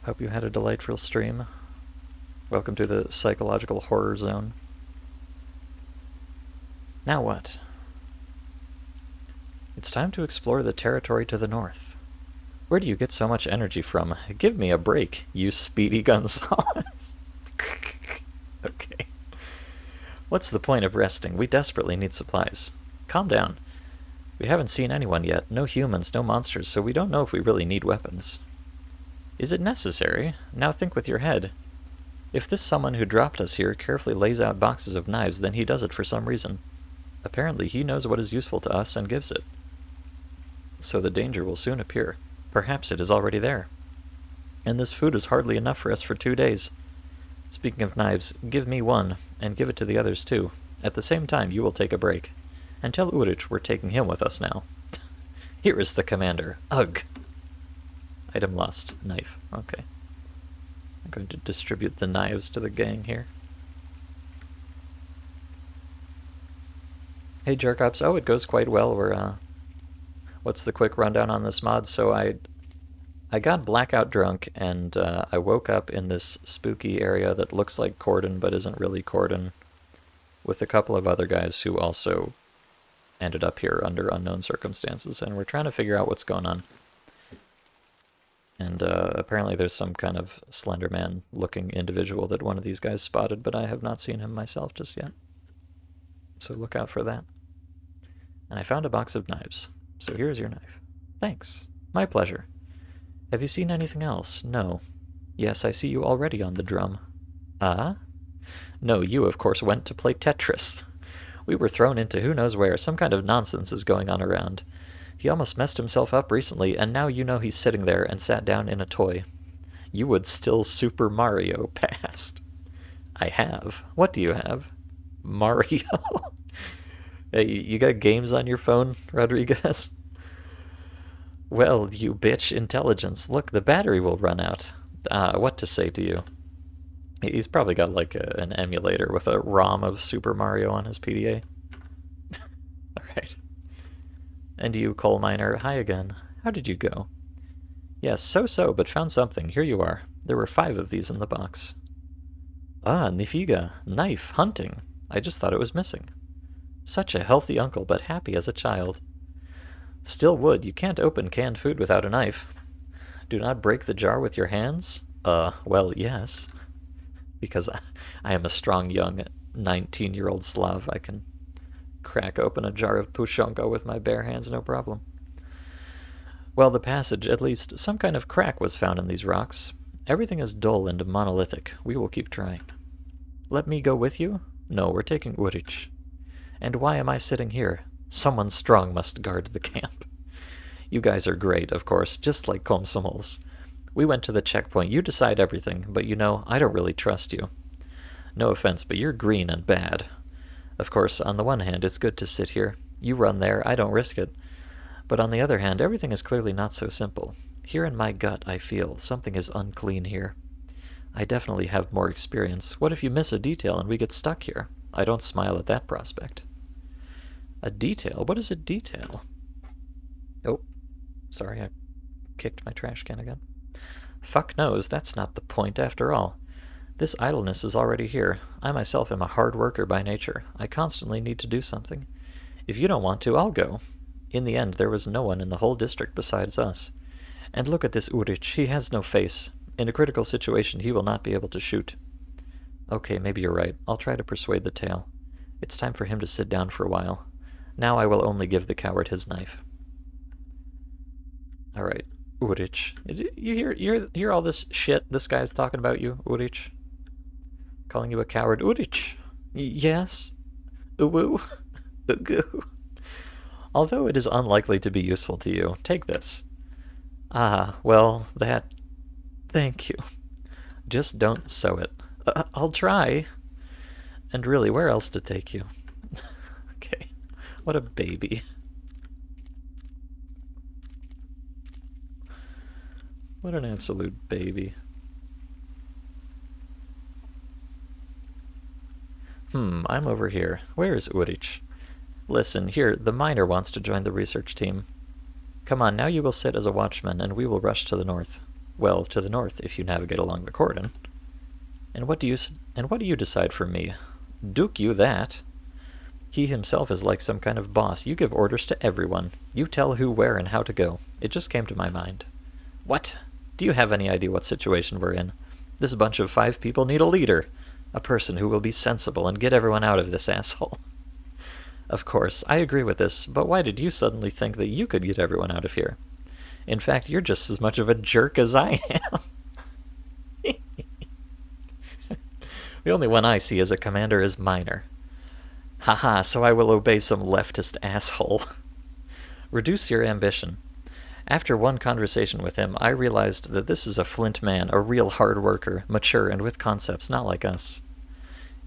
Hope you had a delightful stream. Welcome to the psychological horror zone. Now what? It's time to explore the territory to the north. Where do you get so much energy from? Give me a break, you Speedy Gonzales. Okay. What's the point of resting? We desperately need supplies. Calm down. We haven't seen anyone yet. No humans, no monsters, so we don't know if we really need weapons. Is it necessary? Now think with your head. If this someone who dropped us here carefully lays out boxes of knives, then he does it for some reason. Apparently he knows what is useful to us and gives it. So the danger will soon appear. Perhaps it is already there. And this food is hardly enough for us for 2 days. Speaking of knives, give me one, and give it to the others too. At the same time, you will take a break. And tell Urich we're taking him with us now. Here is the commander. Ugh. Item lost. Knife. Okay. I'm going to distribute the knives to the gang here. Hey, Jerkops. Oh, it goes quite well. We're, what's the quick rundown on this mod? So I got blackout drunk, and I woke up in this spooky area that looks like Cordon, but isn't really Cordon, with a couple of other guys who also ended up here under unknown circumstances, and we're trying to figure out what's going on. And apparently there's some kind of Slenderman-looking individual that one of these guys spotted, but I have not seen him myself just yet. So look out for that. And I found a box of knives. So here's your knife. Thanks. My pleasure. Have you seen anything else? No. Yes, I see you already on the drum. Ah? No, you, of course, went to play Tetris. We were thrown into who knows where. Some kind of nonsense is going on around. He almost messed himself up recently, and now you know he's sitting there and sat down in a toy. You would still Super Mario past. I have. What do you have? Mario? Hey, you got games on your phone, Rodriguez? Well, you bitch, intelligence. Look, the battery will run out. What to say to you? He's probably got like an emulator with a ROM of Super Mario on his PDA. Alright. And you, coal miner, hi again. How did you go? Yes, so, but found something. Here you are. There were 5 of these in the box. Ah, Nifiga. Knife. Hunting. I just thought it was missing. Such a healthy uncle, but happy as a child. Still wood. You can't open canned food without a knife. Do not break the jar with your hands? Well, yes. Because I am a strong, young, 19-year-old Slav. I can crack open a jar of pushonka with my bare hands, no problem. Well, the passage, at least some kind of crack was found in these rocks. Everything is dull and monolithic. We will keep trying. Let me go with you? No, we're taking Urich. And why am I sitting here? Someone strong must guard the camp. You guys are great, of course, just like Komsomols. We went to the checkpoint. You decide everything, but you know, I don't really trust you. No offense, but you're green and bad. Of course, on the one hand, it's good to sit here. You run there, I don't risk it. But on the other hand, everything is clearly not so simple. Here in my gut, I feel something is unclean here. I definitely have more experience. What if you miss a detail and we get stuck here? I don't smile at that prospect. A detail? What is a detail? Oh, sorry, I kicked my trash can again. Fuck knows, that's not the point after all. This idleness is already here. I myself am a hard worker by nature. I constantly need to do something. If you don't want to, I'll go. In the end, there was no one in the whole district besides us. And look at this Urich. He has no face. In a critical situation, he will not be able to shoot. Okay, maybe you're right. I'll try to persuade the tail. It's time for him to sit down for a while. Now I will only give the coward his knife. Alright, Urich. You hear all this shit this guy's talking about you, Urich? Calling you a coward. Urich! Yes? Uwu? Ugu. Although it is unlikely to be useful to you, take this. Ah, well, that... Thank you. Just don't sew it. I'll try. And really, where else to take you? Okay. What a baby. What an absolute baby. I'm over here. Where is Urich? Listen, here, the miner wants to join the research team. Come on, now you will sit as a watchman, and we will rush to the north. Well, to the north, if you navigate along the cordon. And what do you decide for me? Duke you that. He himself is like some kind of boss. You give orders to everyone. You tell who, where, and how to go. It just came to my mind. What? Do you have any idea what situation we're in? This bunch of 5 people need a leader. A person who will be sensible and get everyone out of this asshole. Of course, I agree with this, but why did you suddenly think that you could get everyone out of here? In fact, you're just as much of a jerk as I am. The only one I see as a commander is Miner. Haha, so I will obey some leftist asshole. Reduce your ambition. After one conversation with him, I realized that this is a flint man, a real hard worker, mature and with concepts not like us.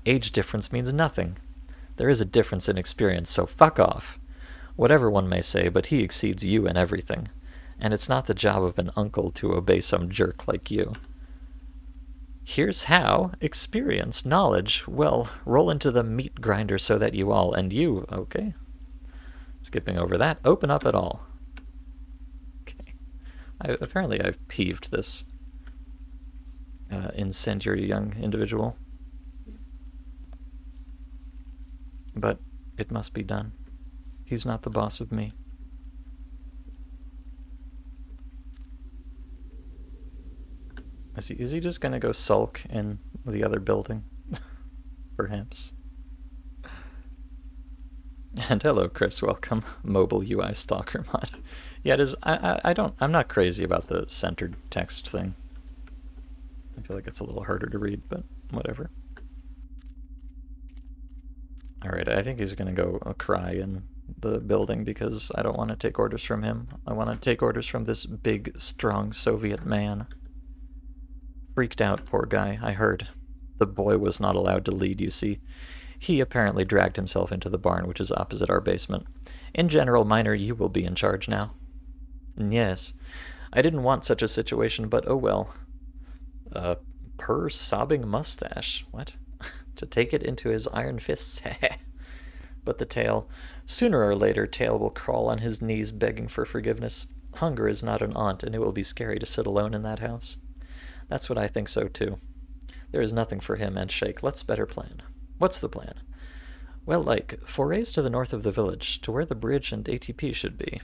Age difference means nothing. There is a difference in experience, so fuck off. Whatever one may say, but he exceeds you in everything. And it's not the job of an uncle to obey some jerk like you. Here's how. Experience, knowledge. Well, roll into the meat grinder so that you all, and you, okay. Skipping over that, open up at all. Okay. Apparently I've peeved this incendiary young individual. But it must be done. He's not the boss of me. Is he just gonna go sulk in the other building? Perhaps. And hello, Chris. Welcome. Mobile UI Stalker mod. Yeah, it is. I'm not crazy about the centered text thing. I feel like it's a little harder to read, but whatever. Alright, I think he's gonna go cry in the building because I don't want to take orders from him. I want to take orders from this big, strong Soviet man. Freaked out, poor guy, I heard. The boy was not allowed to lead, you see. He apparently dragged himself into the barn, which is opposite our basement. In general, Miner, you will be in charge now. Yes. I didn't want such a situation, but oh well. Per sobbing mustache. What? To take it into his iron fists. But the tail. Sooner or later, Tail will crawl on his knees begging for forgiveness. Hunger is not an aunt, and it will be scary to sit alone in that house. That's what I think so, too. There is nothing for him and Shake. Let's better plan. What's the plan? Well, like, forays to the north of the village, to where the bridge and ATP should be.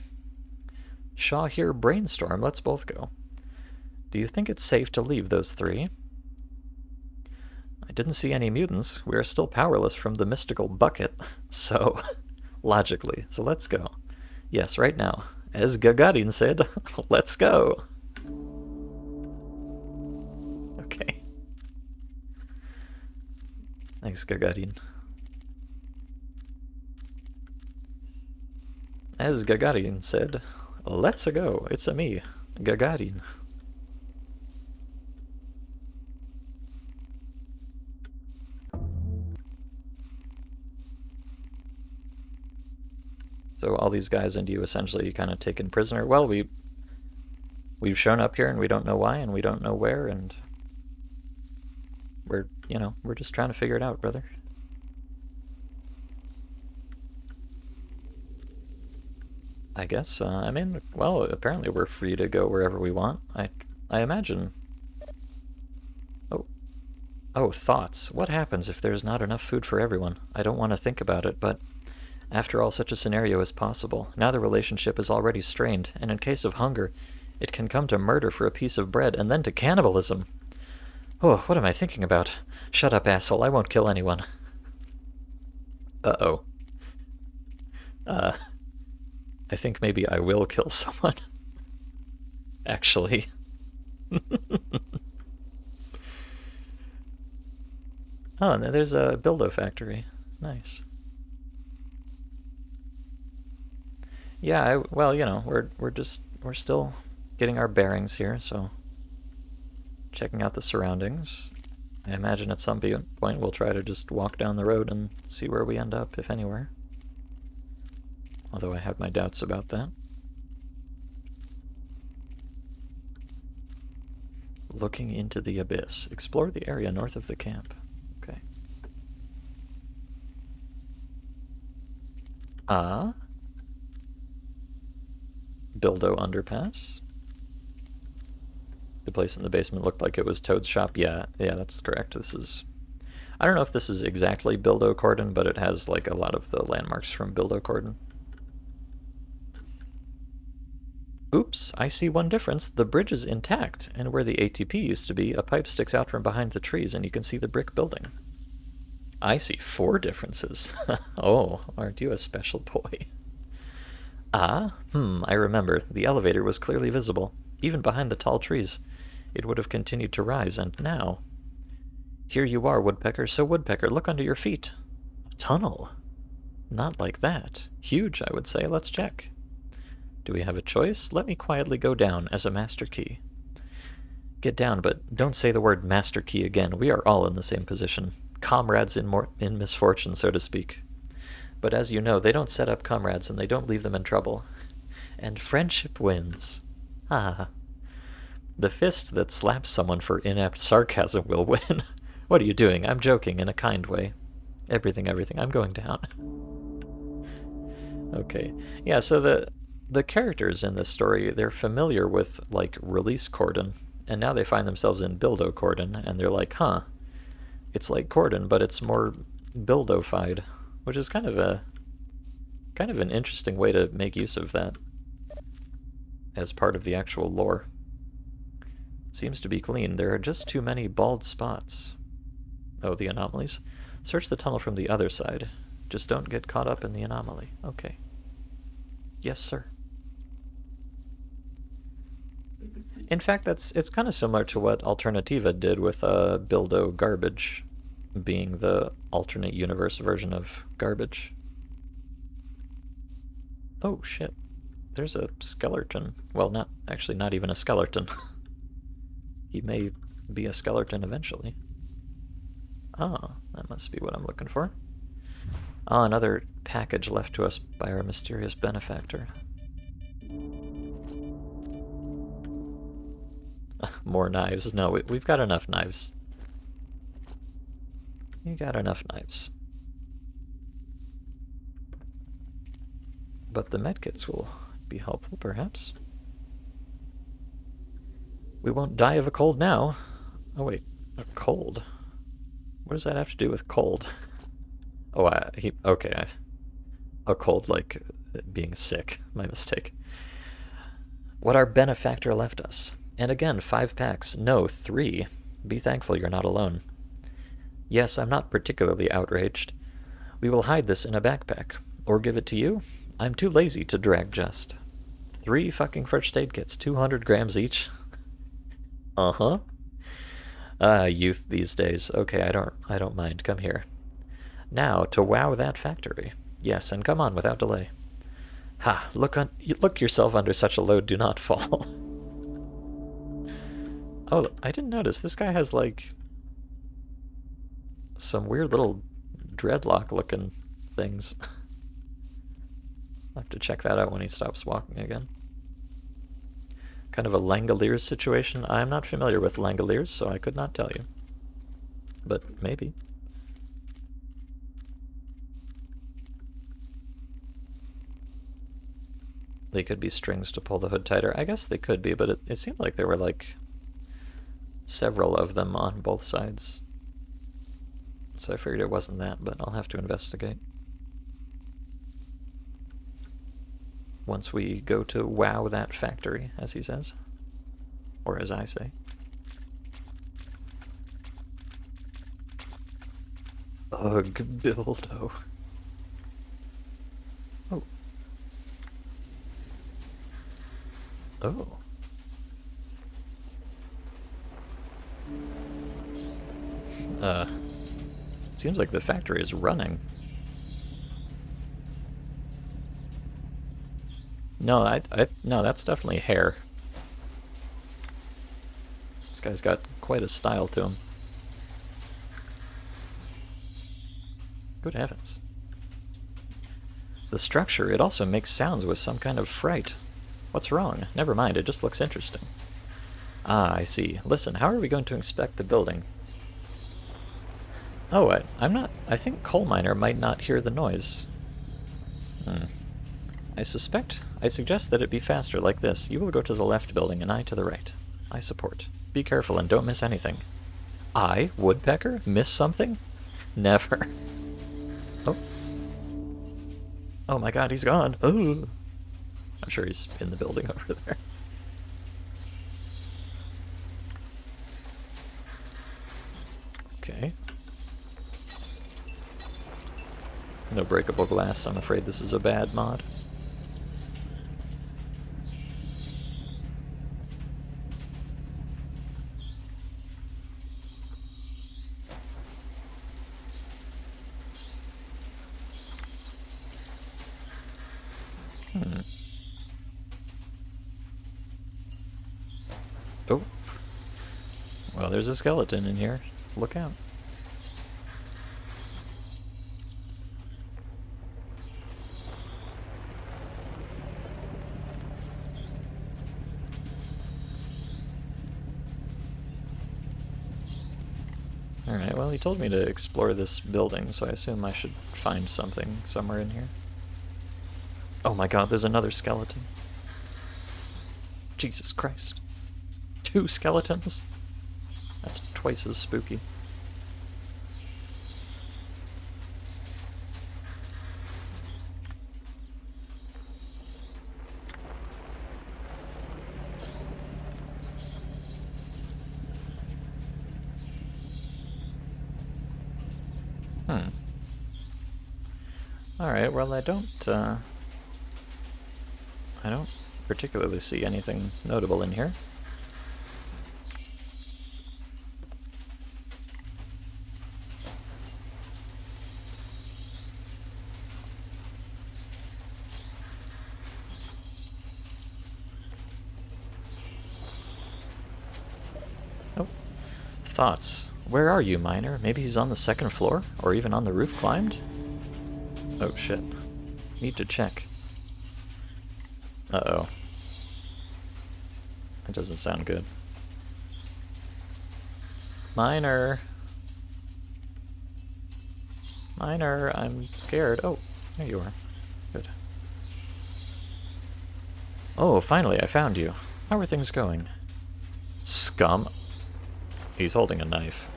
Shaw here, brainstorm. Let's both go. Do you think it's safe to leave those 3? I didn't see any mutants. We are still powerless from the mystical bucket. So, logically. So let's go. Yes, right now. As Gagarin said, let's go. Okay. Thanks, Gagarin. As Gagarin said, let's go. It's a me, Gagarin. So all these guys and you essentially kind of taken prisoner. Well, we've shown up here and we don't know why and we don't know where, and we're just trying to figure it out, brother. I guess. I mean, well, apparently we're free to go wherever we want. I imagine. Oh, thoughts. What happens if there's not enough food for everyone? I don't want to think about it, but after all, such a scenario is possible. Now the relationship is already strained, and in case of hunger, it can come to murder for a piece of bread, and then to cannibalism. Oh, what am I thinking about? Shut up, asshole. I won't kill anyone. Uh-oh. I think maybe I will kill someone. actually. Oh, and there's a Buildo factory. Nice. Yeah, well, you know, we're still getting our bearings here, so checking out the surroundings. I imagine at some point we'll try to just walk down the road and see where we end up, if anywhere. Although I have my doubts about that. Looking into the abyss. Explore the area north of the camp. Okay. Ah. Buildo underpass. The place in the basement looked like it was Toad's shop. Yeah, that's correct. This is... I don't know if this is exactly Buildo Cordon, but it has like a lot of the landmarks from Buildo Cordon. Oops, I see one difference. The bridge is intact, and where the ATP used to be, a pipe sticks out from behind the trees, and you can see the brick building. I see 4 differences. Oh, aren't you a special boy? Ah, I remember. The elevator was clearly visible, even behind the tall trees. It would have continued to rise, and now... Here you are, Woodpecker. So, Woodpecker, look under your feet. A tunnel. Not like that. Huge, I would say. Let's check. Do we have a choice? Let me quietly go down as a master key. Get down, but don't say the word master key again. We are all in the same position. Comrades in misfortune, so to speak. But as you know, they don't set up comrades and they don't leave them in trouble. And friendship wins. Ah. The fist that slaps someone for inept sarcasm will win. What are you doing? I'm joking in a kind way. Everything. I'm going down. Okay. Yeah, so the characters in this story, they're familiar with, like, Release Cordon, and now they find themselves in Buildo Cordon, and they're like, huh, it's like Cordon, but it's more Buildo-fied, which is kind of an interesting way to make use of that as part of the actual lore. Seems to be clean. There are just too many bald spots. Oh, the anomalies? Search the tunnel from the other side. Just don't get caught up in the anomaly. Okay. Yes, sir. In fact, it's kind of similar to what Alternativa did with Buildo Garbage, being the alternate universe version of Garbage. Oh, shit. There's a skeleton. Well, not even a skeleton. He may be a skeleton eventually. Ah, that must be what I'm looking for. Ah, another package left to us by our mysterious benefactor. More knives. No, we've got enough knives. You got enough knives. But the medkits will be helpful, perhaps. We won't die of a cold now. Oh, wait. A cold? What does that have to do with cold? Oh, okay. A cold, like being sick. My mistake. What our benefactor left us. And again, 5 packs. No, 3. Be thankful you're not alone. Yes, I'm not particularly outraged. We will hide this in a backpack. Or give it to you. I'm too lazy to drag just. 3 fucking first aid kits, 200 grams each. Uh-huh. Youth these days. Okay, I don't mind. Come here. Now, to wow that factory. Yes, and come on without delay. Ha, look yourself under such a load, do not fall. Oh, I didn't notice. This guy has, like, some weird little dreadlock-looking things. I'll have to check that out when he stops walking again. Kind of a Langoliers situation. I'm not familiar with Langoliers, so I could not tell you. But maybe. They could be strings to pull the hood tighter. I guess they could be, but it seemed like there were, like, several of them on both sides. So I figured it wasn't that, but I'll have to investigate. Once we go to wow that factory, as he says. Or as I say. Ugh, Bildo. Oh. Oh. Seems like the factory is running. No, no, that's definitely hair. This guy's got quite a style to him. Good heavens. The structure, it also makes sounds with some kind of fright. What's wrong? Never mind, it just looks interesting. Ah, I see. Listen, how are we going to inspect the building? Oh, I think coal miner might not hear the noise. I suggest that it be faster like this. You will go to the left building and I to the right. I support. Be careful and don't miss anything. I, woodpecker, miss something? Never. Oh. Oh my god, he's gone. Oh. I'm sure he's in the building over there. Okay. No breakable glass. I'm afraid this is a bad mod. Oh. Well, there's a skeleton in here. Look out. Alright, well, he told me to explore this building, so I assume I should find something somewhere in here. Oh my god, there's another skeleton. Jesus Christ. 2 skeletons? That's twice as spooky. Alright, well, I don't particularly see anything notable in here. Oh. Thoughts. Where are you, miner? Maybe he's on the 2nd floor? Or even on the roof climbed? Oh shit. Need to check. Uh-oh. That doesn't sound good. Miner! Miner, I'm scared. Oh, there you are. Good. Oh, finally, I found you. How are things going? Scum. He's holding a knife.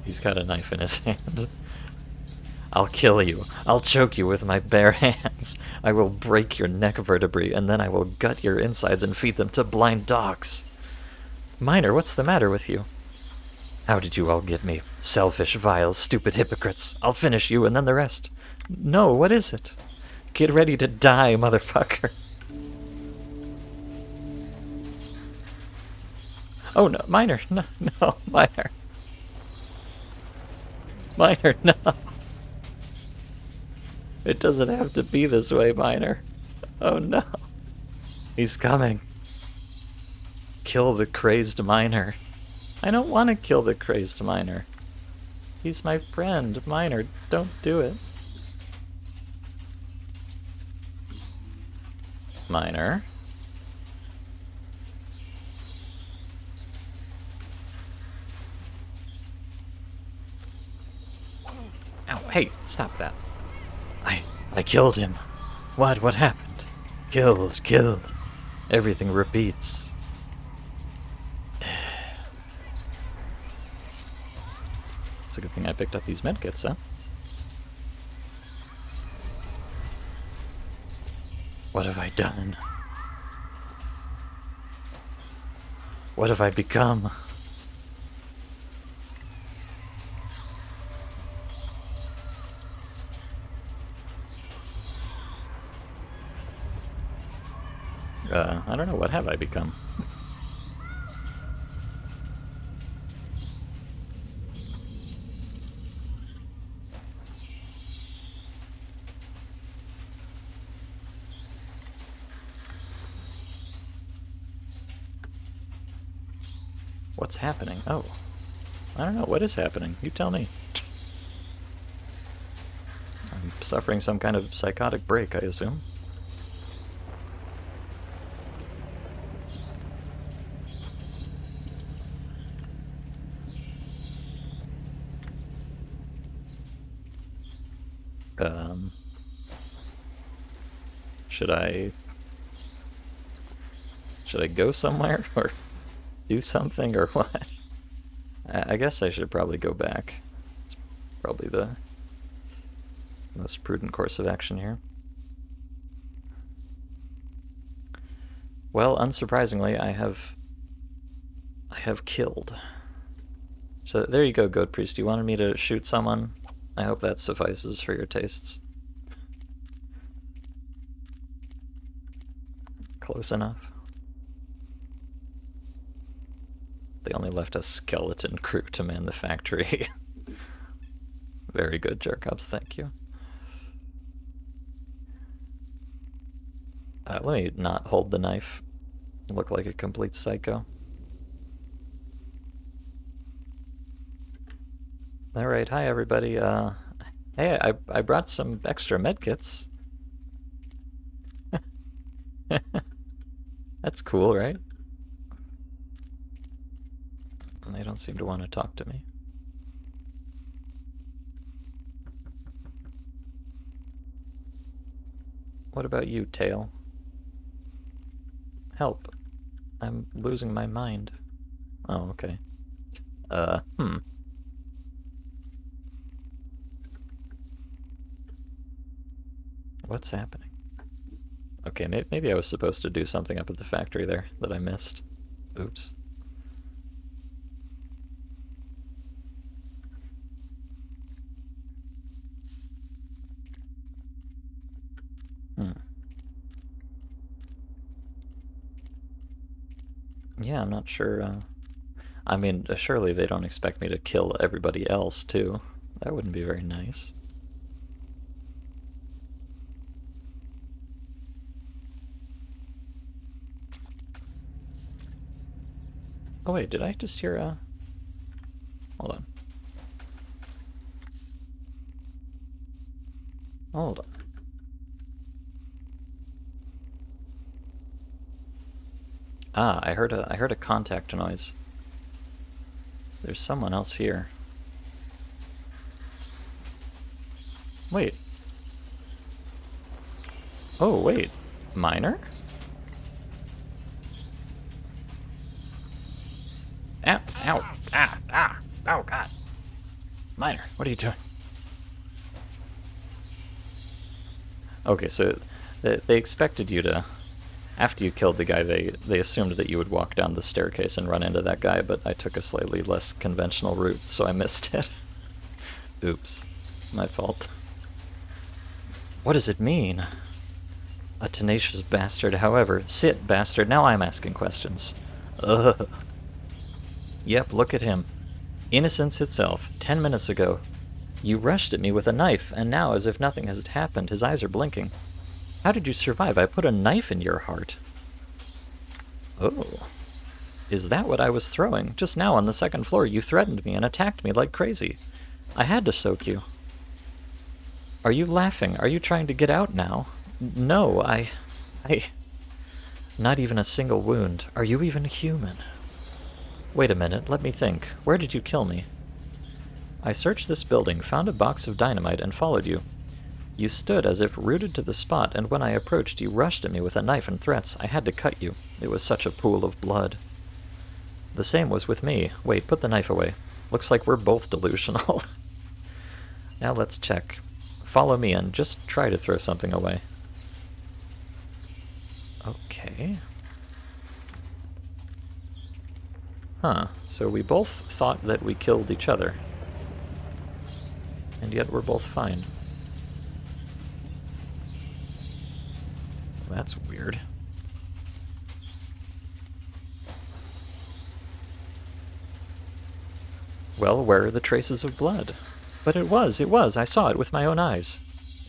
He's got a knife in his hand. I'll kill you. I'll choke you with my bare hands. I will break your neck vertebrae, and then I will gut your insides and feed them to blind dogs. Miner, what's the matter with you? How did you all get me? Selfish, vile, stupid hypocrites. I'll finish you and then the rest. No, what is it? Get ready to die, motherfucker. Oh no, Miner, no, Miner. Miner, no. It doesn't have to be this way, Miner. Oh no. He's coming. Kill the crazed miner. I don't want to kill the crazed miner. He's my friend. Miner, don't do it. Miner. Ow, hey, stop that. I killed him. What happened? Killed. Everything repeats. It's a good thing I picked up these medkits, huh? What have I done? What have I become? I don't know, what have I become? What's happening? Oh. I don't know. What is happening? You tell me. I'm suffering some kind of psychotic break, I assume. Should I go somewhere or do something or what? I guess I should probably go back. It's probably the most prudent course of action here. Well, unsurprisingly, I have killed. So there you go, Goat Priest. You wanted me to shoot someone? I hope that suffices for your tastes. Close enough. They only left a skeleton crew to man the factory. Very good, Jerkops, thank you. Let me not hold the knife. Look like a complete psycho. Alright, hi everybody. Hey, I brought some extra medkits. That's cool, right? They don't seem to want to talk to me. What about you, Tail? Help. I'm losing my mind. Oh, okay. What's happening? Okay, maybe I was supposed to do something up at the factory there that I missed. Oops. Yeah, I'm not sure. I mean, surely they don't expect me to kill everybody else, too. That wouldn't be very nice. Oh wait, did I just hear a... Hold on. Hold on. Ah, I heard a contact noise. There's someone else here. Wait. Oh, wait. Miner? Ow, ow, oh god. Miner, what are you doing? Okay, so they expected you to... After you killed the guy, they assumed that you would walk down the staircase and run into that guy, but I took a slightly less conventional route, so I missed it. Oops. My fault. What does it mean? A tenacious bastard, however. Sit, bastard. Now I'm asking questions. Ugh. Yep, look at him. Innocence itself. 10 minutes ago. You rushed at me with a knife, and now, as if nothing has happened, his eyes are blinking. How did you survive? I put a knife in your heart. Oh. Is that what I was throwing? Just now on the second floor you threatened me and attacked me like crazy. I had to soak you. Are you laughing? Are you trying to get out now? No, I... Not even a single wound. Are you even human? Wait a minute, let me think. Where did you kill me? I searched this building, found a box of dynamite, and followed you. You stood as if rooted to the spot, and when I approached, you rushed at me with a knife and threats. I had to cut you. It was such a pool of blood. The same was with me. Wait, put the knife away. Looks like we're both delusional. Now let's check. Follow me and just try to throw something away. Okay. Huh, so we both thought that we killed each other. And yet we're both fine. That's weird. Well, where are the traces of blood? But it was, I saw it with my own eyes.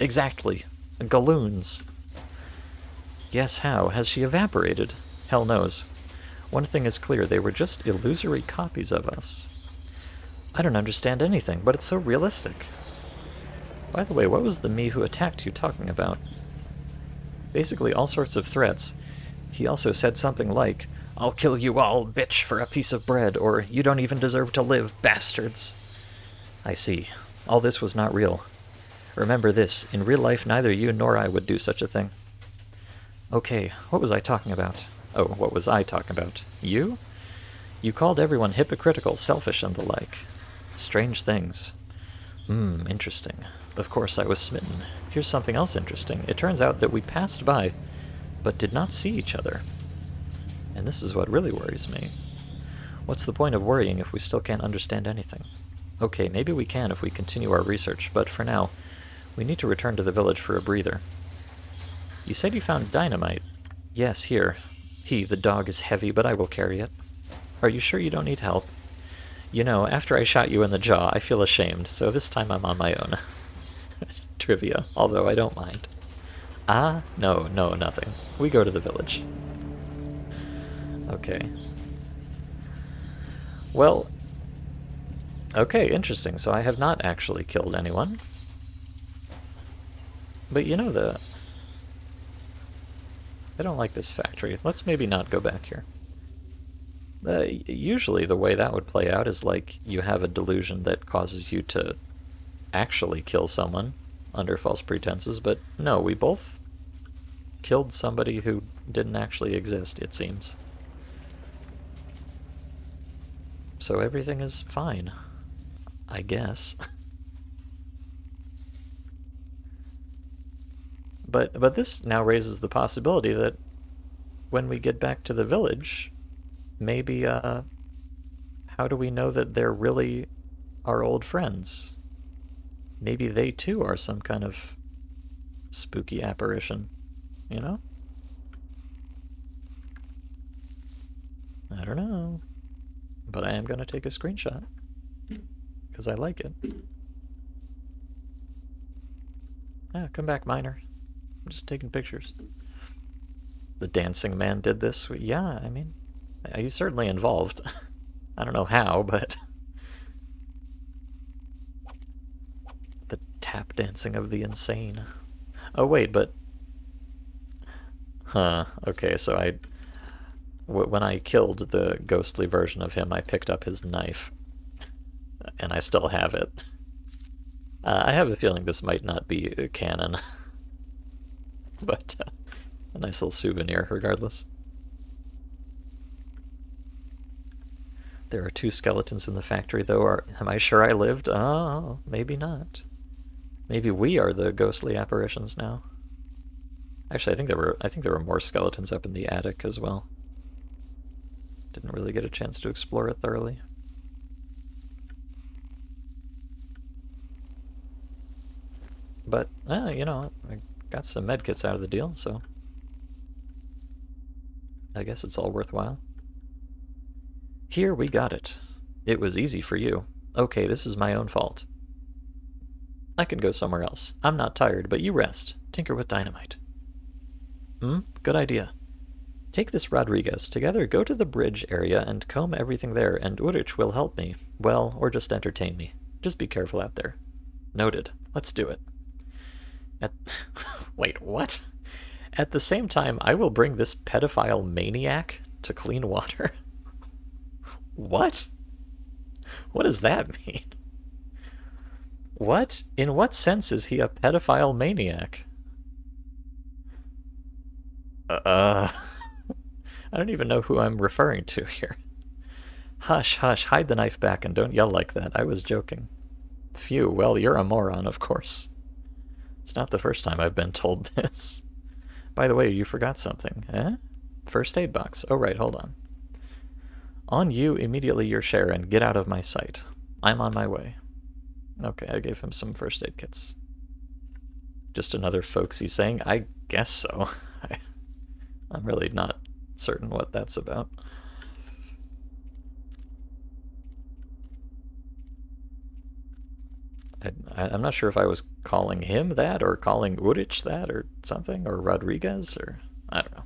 Exactly. Galloons. Yes, how? Has she evaporated? Hell knows. One thing is clear, they were just illusory copies of us. I don't understand anything, but it's so realistic. By the way, what was the me who attacked you talking about? Basically all sorts of threats. He also said something like, "I'll kill you all, bitch, for a piece of bread," or "You don't even deserve to live, bastards." I see. All this was not real. Remember this, in real life neither you nor I would do such a thing. Okay, what was I talking about? Oh, what was I talking about? You? You called everyone hypocritical, selfish, and the like. Strange things. Interesting. Of course I was smitten. Here's something else interesting. It turns out that we passed by, but did not see each other. And this is what really worries me. What's the point of worrying if we still can't understand anything? Okay, maybe we can if we continue our research, but for now, we need to return to the village for a breather. You said you found dynamite. Yes, here. The dog, is heavy, but I will carry it. Are you sure you don't need help? You know, after I shot you in the jaw, I feel ashamed, so this time I'm on my own. Trivia, although I don't mind. No, nothing. We go to the village. Okay. Well, okay, interesting. So I have not actually killed anyone. But you know, I don't like this factory. Let's maybe not go back here. Usually the way that would play out is like you have a delusion that causes you to actually kill someone under false pretenses, but no, we both killed somebody who didn't actually exist, it seems. So everything is fine, I guess. But this now raises the possibility that when we get back to the village, maybe, how do we know that they're really our old friends? Maybe they too are some kind of spooky apparition, you know? I don't know. But I am going to take a screenshot, because I like it. Come back, miner. I'm just taking pictures. The dancing man did this. Yeah, I mean, he's certainly involved. I don't know how, but... The tap dancing of the insane. Oh, wait, but... Okay, so when I killed the ghostly version of him, I picked up his knife. And I still have it. I have a feeling this might not be canon. But a nice little souvenir, regardless. There are 2 skeletons in the factory, though. Am I sure I lived? Oh, maybe not. Maybe we are the ghostly apparitions now. Actually, I think there were more skeletons up in the attic as well. Didn't really get a chance to explore it thoroughly. But, you know, I got some medkits out of the deal, so I guess it's all worthwhile. Here, we got it. It was easy for you. Okay, this is my own fault. I can go somewhere else. I'm not tired, but you rest. Tinker with dynamite. Good idea. Take this Rodriguez. Together, go to the bridge area and comb everything there, and Urich will help me. Well, or just entertain me. Just be careful out there. Noted. Let's do it. Wait, what? At the same time, I will bring this pedophile maniac to clean water. What? What does that mean? What? In what sense is he a pedophile maniac? I don't even know who I'm referring to here. Hush, hush, hide the knife back and don't yell like that. I was joking. Phew, well, you're a moron, of course. It's not the first time I've been told this. By the way, you forgot something, eh? First aid box. Oh, right, hold on. On you, immediately your share, and get out of my sight. I'm on my way. Okay, I gave him some first aid kits. Just another folksy saying? I guess so. I'm really not certain what that's about. I'm not sure if I was calling him that, or calling Urich that, or something, or Rodriguez, or... I don't know.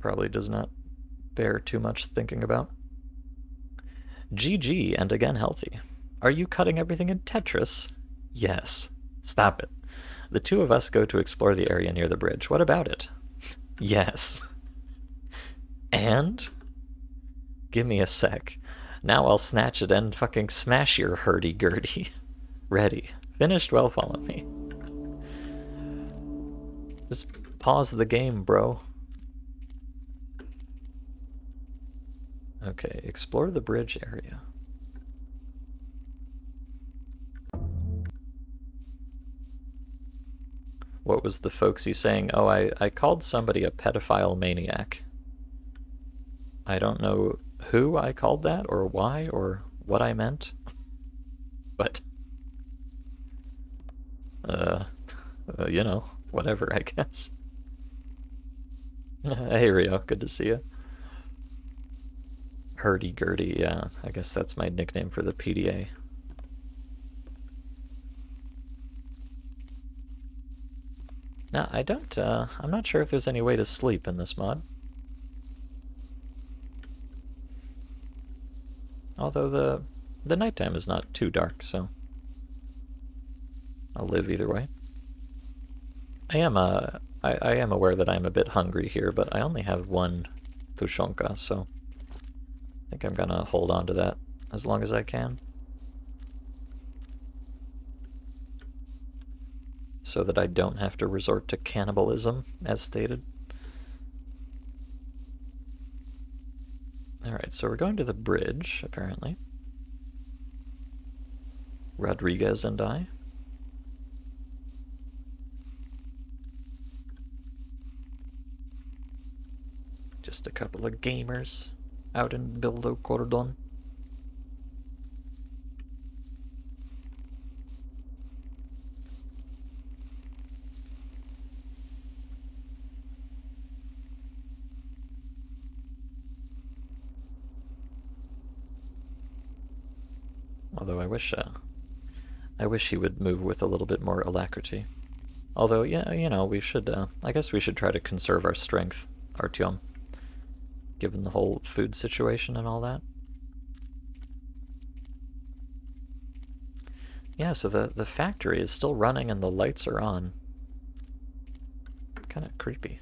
probably does not bear too much thinking about. GG and again healthy. Are you cutting everything in Tetris? Yes. Stop it. The two of us go to explore the area near the bridge. What about it? Yes. And? Give me a sec. Now I'll snatch it and fucking smash your hurdy-gurdy. Ready. Finished? Well, follow me. Just pause the game, bro. Okay, explore the bridge area. What was the folksy saying? Oh, I called somebody a pedophile maniac. I don't know who I called that, or why, or what I meant. But, you know, whatever, I guess. Hey, Rio, good to see you. Hurdy-gurdy, yeah, I guess that's my nickname for the PDA. Now, I'm not sure if there's any way to sleep in this mod. Although the nighttime is not too dark, so I'll live either way. I am aware that I'm a bit hungry here, but I only have one tushonka, so I think I'm gonna hold on to that as long as I can. So that I don't have to resort to cannibalism, as stated. Alright, so we're going to the bridge, apparently. Rodriguez and I. Just a couple of gamers out in Bildo Cordon. Although I wish he would move with a little bit more alacrity. Although, yeah, you know, we should, I guess we should try to conserve our strength, Artyom, given the whole food situation and all that. Yeah, so the factory is still running and the lights are on. Kind of creepy.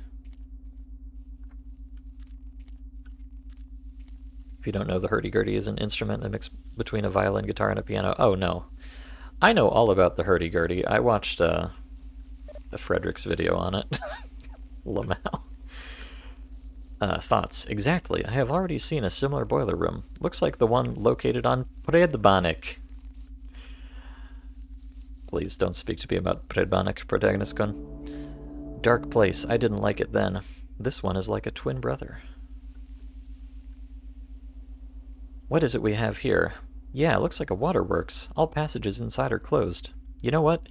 If you don't know, the hurdy-gurdy is an instrument, a mix between a violin, guitar, and a piano. Oh, no. I know all about the hurdy-gurdy. I watched a Frederick's video on it. Lamau. Thoughts. Exactly. I have already seen a similar boiler room. Looks like the one located on Predbanek. Please don't speak to me about Predbanek, Protagoniskon. Dark place. I didn't like it then. This one is like a twin brother. What is it we have here? Yeah, it looks like a waterworks. All passages inside are closed. You know what?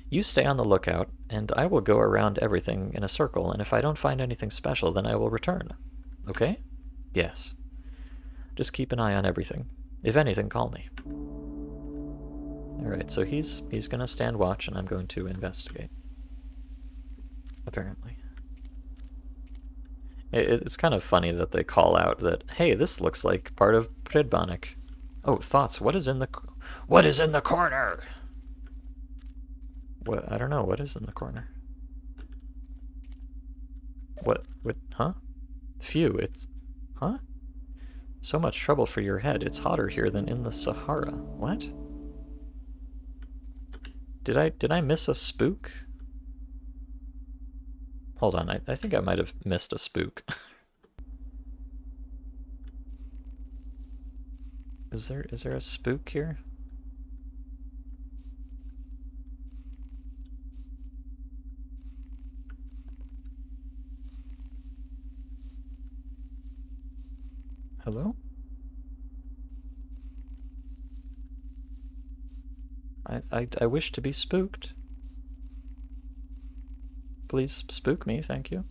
You stay on the lookout, and I will go around everything in a circle, and if I don't find anything special, then I will return. Okay? Yes. Just keep an eye on everything. If anything, call me. Alright, so he's gonna stand watch, and I'm going to investigate. Apparently. It's kind of funny that they call out that, hey, this looks like part of Predbanek. Oh, thoughts. What is in the corner? What? I don't know. What is in the corner? What, huh? Phew, it's, huh? So much trouble for your head. It's hotter here than in the Sahara. What? Did I miss a spook? Hold on, I think I might have missed a spook. Is there a spook here? Hello? I wish to be spooked. Please spook me, thank you.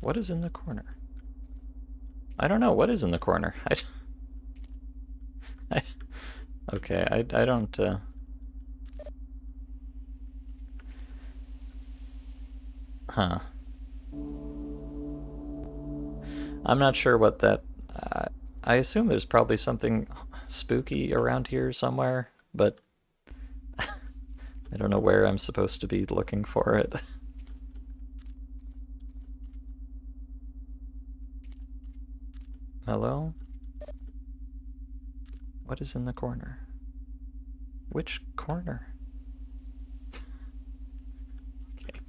What is in the corner? I don't know. What is in the corner? I, okay, I don't, Huh. I'm not sure what that... I assume there's probably something spooky around here somewhere, but I don't know where I'm supposed to be looking for it. Hello? What is in the corner? Which corner? Okay.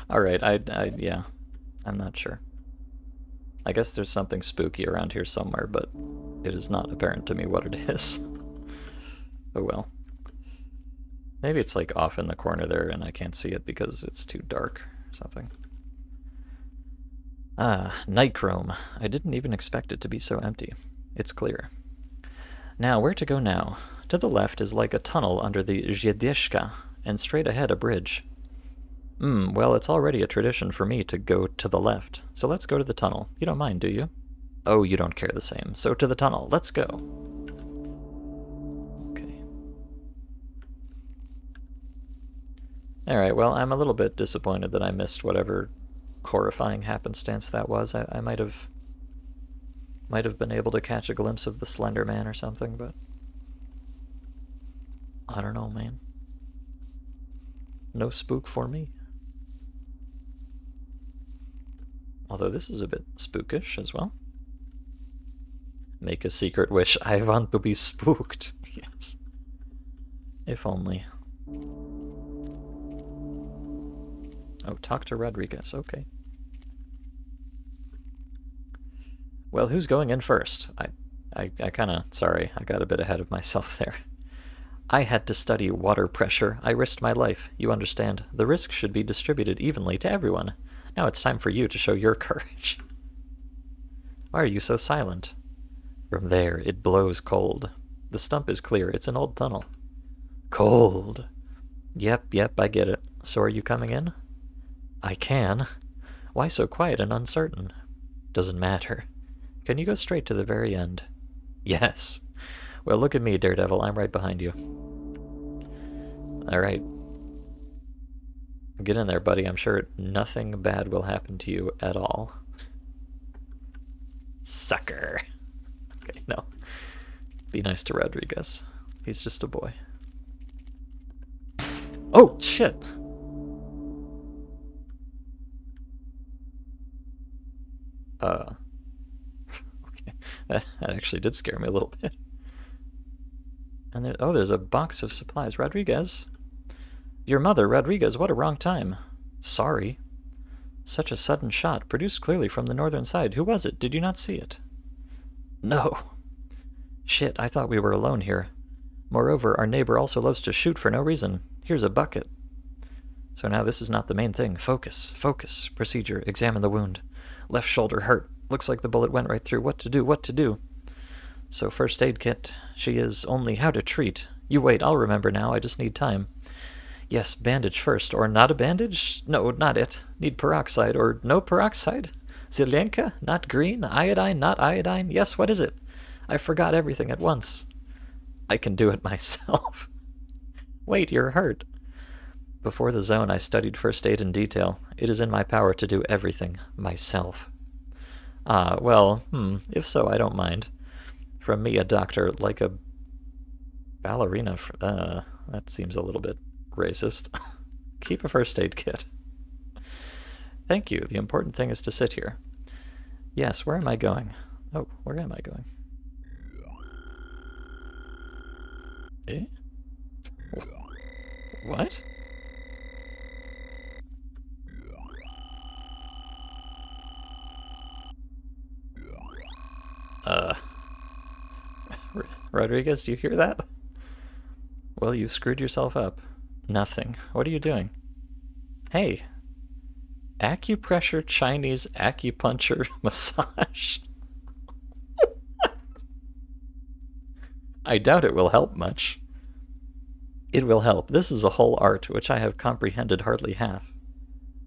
Alright, yeah. I'm not sure. I guess there's something spooky around here somewhere, but it is not apparent to me what it is. Oh well. Maybe it's like off in the corner there and I can't see it because it's too dark or something. Ah, Nightchrome. I didn't even expect it to be so empty. It's clear. Now, where to go now? To the left is like a tunnel under the Zhyedeshka, and straight ahead a bridge. Well, it's already a tradition for me to go to the left, so let's go to the tunnel. You don't mind, do you? Oh, you don't care the same. So to the tunnel. Let's go. Okay. Alright, well, I'm a little bit disappointed that I missed whatever horrifying happenstance that was. I might have been able to catch a glimpse of the Slender Man or something, but I don't know, man. No spook for me. Although this is a bit spookish as well. Make a secret wish. I want to be spooked. Yes. If only. Oh, talk to Rodriguez. Okay. Well, who's going in first? I kind of... Sorry, I got a bit ahead of myself there. I had to study water pressure. I risked my life. You understand. The risk should be distributed evenly to everyone. Now it's time for you to show your courage. Why are you so silent? From there, it blows cold. The stump is clear. It's an old tunnel. Cold. Yep, I get it. So are you coming in? I can. Why so quiet and uncertain? Doesn't matter. Can you go straight to the very end? Yes. Well, look at me, Daredevil. I'm right behind you. Alright. Get in there, buddy. I'm sure nothing bad will happen to you at all. Sucker. Okay, no. Be nice to Rodriguez. He's just a boy. Oh, shit! Okay. That actually did scare me a little bit. And there's a box of supplies. Rodriguez? Your mother, Rodriguez, what a wrong time. Sorry. Such a sudden shot, produced clearly from the northern side. Who was it? Did you not see it? No. Shit, I thought we were alone here. Moreover, our neighbor also loves to shoot for no reason. Here's a bucket. So now this is not the main thing. Focus. Procedure. Examine the wound. Left shoulder hurt. Looks like the bullet went right through. What to do? So first aid kit. She is only how to treat. You wait, I'll remember now. I just need time. Yes, bandage first. Or not a bandage? No, not it. Need peroxide. Or no peroxide? Zelenka? Not green? Iodine? Not iodine? Yes, what is it? I forgot everything at once. I can do it myself. Wait, you're hurt. Before the zone, I studied first aid in detail. It is in my power to do everything myself. Ah, well, if so, I don't mind. From me, a doctor, like a ballerina, that seems a little bit racist. Keep a first aid kit. Thank you. The important thing is to sit here. Yes, where am I going? Oh, where am I going? Eh? What? Rodriguez, do you hear that? Well, you screwed yourself up. Nothing. What are you doing? Hey. Acupressure Chinese acupuncture massage. I doubt it will help much. It will help. This is a whole art, which I have comprehended hardly half.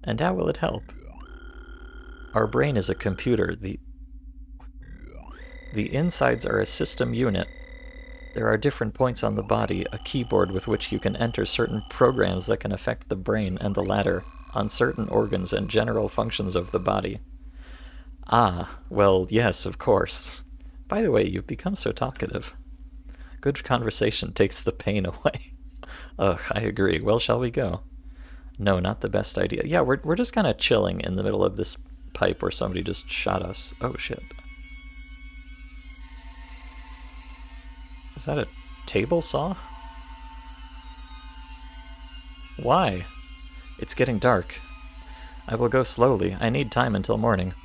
And how will it help? Our brain is a computer. The insides are a system unit. There are different points on the body, a keyboard with which you can enter certain programs that can affect the brain and the latter on certain organs and general functions of the body. Ah, well, yes, of course. By the way, you've become so talkative. Good conversation takes the pain away. Ugh, I agree. Well, shall we go? No, not the best idea. Yeah, we're just kind of chilling in the middle of this pipe where somebody just shot us. Oh, shit. Is that a table saw? Why? It's getting dark. I will go slowly. I need time until morning.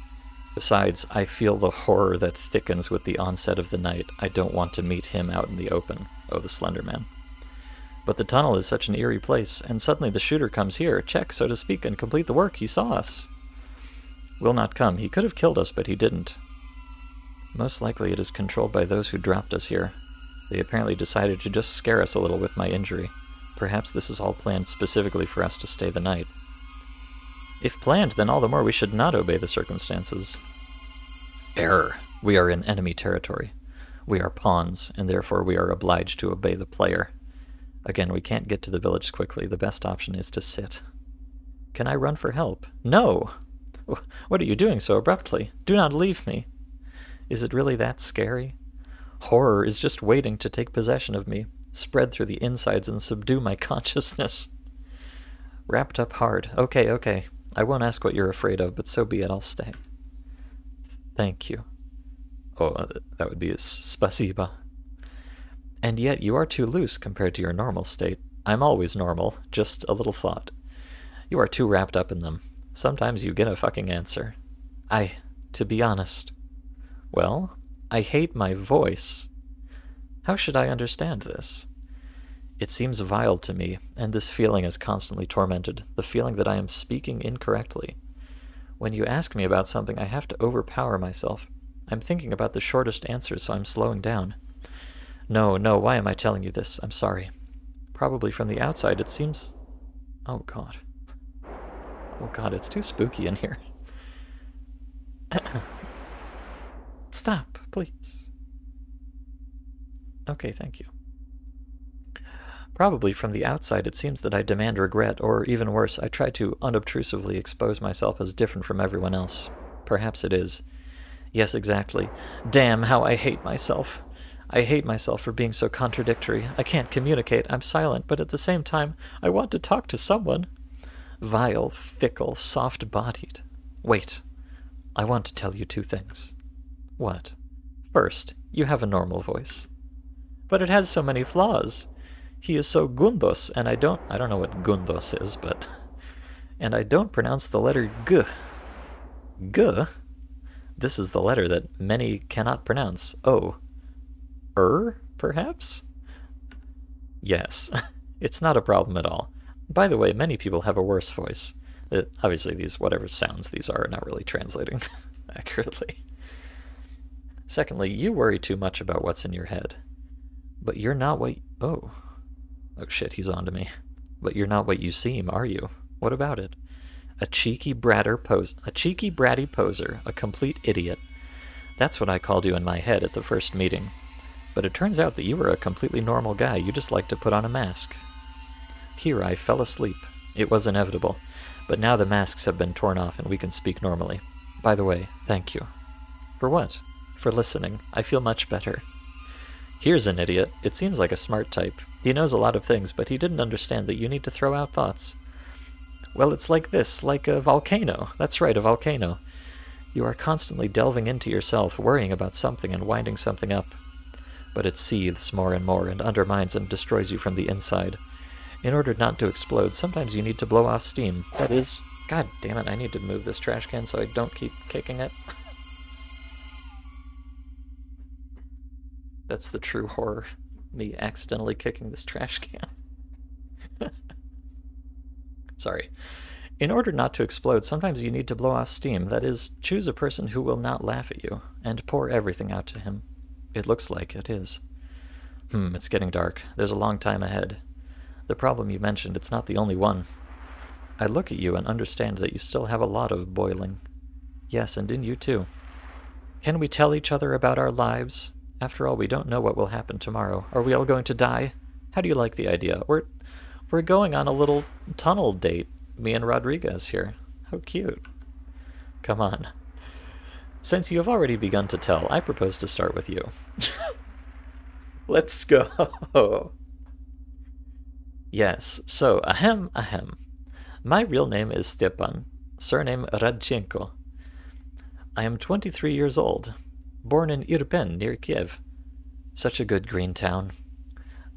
Besides, I feel the horror that thickens with the onset of the night. I don't want to meet him out in the open. Oh, the Slender Man. But the tunnel is such an eerie place, and suddenly the shooter comes here, check, so to speak, and complete the work. He saw us. Will not come. He could have killed us, but he didn't. Most likely it is controlled by those who dropped us here. They apparently decided to just scare us a little with my injury. Perhaps this is all planned specifically for us to stay the night. If planned, then all the more we should not obey the circumstances. Error. We are in enemy territory. We are pawns, and therefore we are obliged to obey the player. Again, we can't get to the village quickly. The best option is to sit. Can I run for help? No! What are you doing so abruptly? Do not leave me. Is it really that scary? Horror is just waiting to take possession of me, spread through the insides and subdue my consciousness. Wrapped up hard. Okay. I won't ask what you're afraid of, but so be it. I'll stay. Thank you. Oh, that would be a spasiba. And yet you are too loose compared to your normal state. I'm always normal, just a little thought. You are too wrapped up in them. Sometimes you get a fucking answer. To be honest. Well, I hate my voice. How should I understand this? It seems vile to me, and this feeling is constantly tormented, the feeling that I am speaking incorrectly. When you ask me about something, I have to overpower myself. I'm thinking about the shortest answer, so I'm slowing down. No, why am I telling you this? I'm sorry. Probably from the outside it seems... Oh god, it's too spooky in here. Stop, please. Okay, thank you. Probably from the outside it seems that I demand regret, or even worse, I try to unobtrusively expose myself as different from everyone else. Perhaps it is. Yes, exactly. Damn, how I hate myself. I hate myself for being so contradictory. I can't communicate. I'm silent, but at the same time, I want to talk to someone. Vile, fickle, soft-bodied. Wait. I want to tell you two things. What? First, you have a normal voice. But it has so many flaws. He is so gundos, and I don't know what gundos is, but... And I don't pronounce the letter G. G? This is the letter that many cannot pronounce. O. Perhaps? Yes. It's not a problem at all. By the way, many people have a worse voice. Obviously, these whatever sounds these are not really translating accurately. Secondly, you worry too much about what's in your head. But you're not what... Oh shit, he's on to me. But you're not what you seem, are you? What about it? A cheeky bratty poser, a complete idiot. That's what I called you in my head at the first meeting. But it turns out that you were a completely normal guy. You just like to put on a mask. Here I fell asleep. It was inevitable. But now the masks have been torn off and we can speak normally. By the way, thank you. For what? For listening. I feel much better. Here's an idiot. It seems like a smart type. He knows a lot of things, but he didn't understand that you need to throw out thoughts. Well, it's like this, like a volcano. That's right, a volcano. You are constantly delving into yourself, worrying about something and winding something up. But it seethes more and more and undermines and destroys you from the inside. In order not to explode, sometimes you need to blow off steam. That is... God damn it, I need to move this trash can so I don't keep kicking it. That's the true horror. Me accidentally kicking this trash can. Sorry. In order not to explode, sometimes you need to blow off steam. That is, choose a person who will not laugh at you, and pour everything out to him. It looks like it is. It's getting dark. There's a long time ahead. The problem you mentioned, it's not the only one. I look at you and understand that you still have a lot of boiling. Yes, and in you too. Can we tell each other about our lives? After all, we don't know what will happen tomorrow. Are we all going to die? How do you like the idea? We're going on a little tunnel date, me and Rodriguez here. How cute. Come on. Since you have already begun to tell, I propose to start with you. Let's go. Yes, so, ahem. My real name is Stepan, surname Radchenko. I am 23 years old, born in Irpen near Kiev. Such a good green town.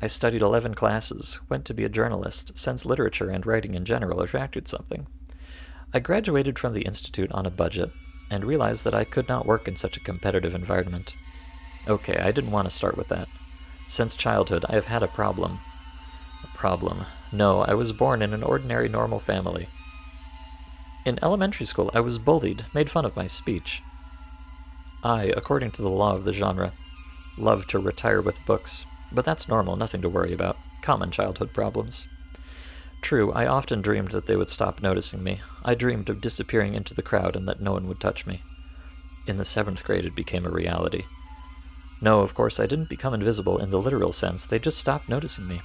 I studied 11 classes, went to be a journalist, since literature and writing in general attracted something. I graduated from the institute on a budget, and realized that I could not work in such a competitive environment. Okay, I didn't want to start with that. Since childhood, I have had a problem. A problem. No, I was born in an ordinary, normal family. In elementary school, I was bullied, made fun of my speech. I, according to the law of the genre, love to retire with books, but that's normal, nothing to worry about. Common childhood problems. True, I often dreamed that they would stop noticing me. I dreamed of disappearing into the crowd and that no one would touch me. In the 7th grade, it became a reality. No, of course, I didn't become invisible in the literal sense, they just stopped noticing me.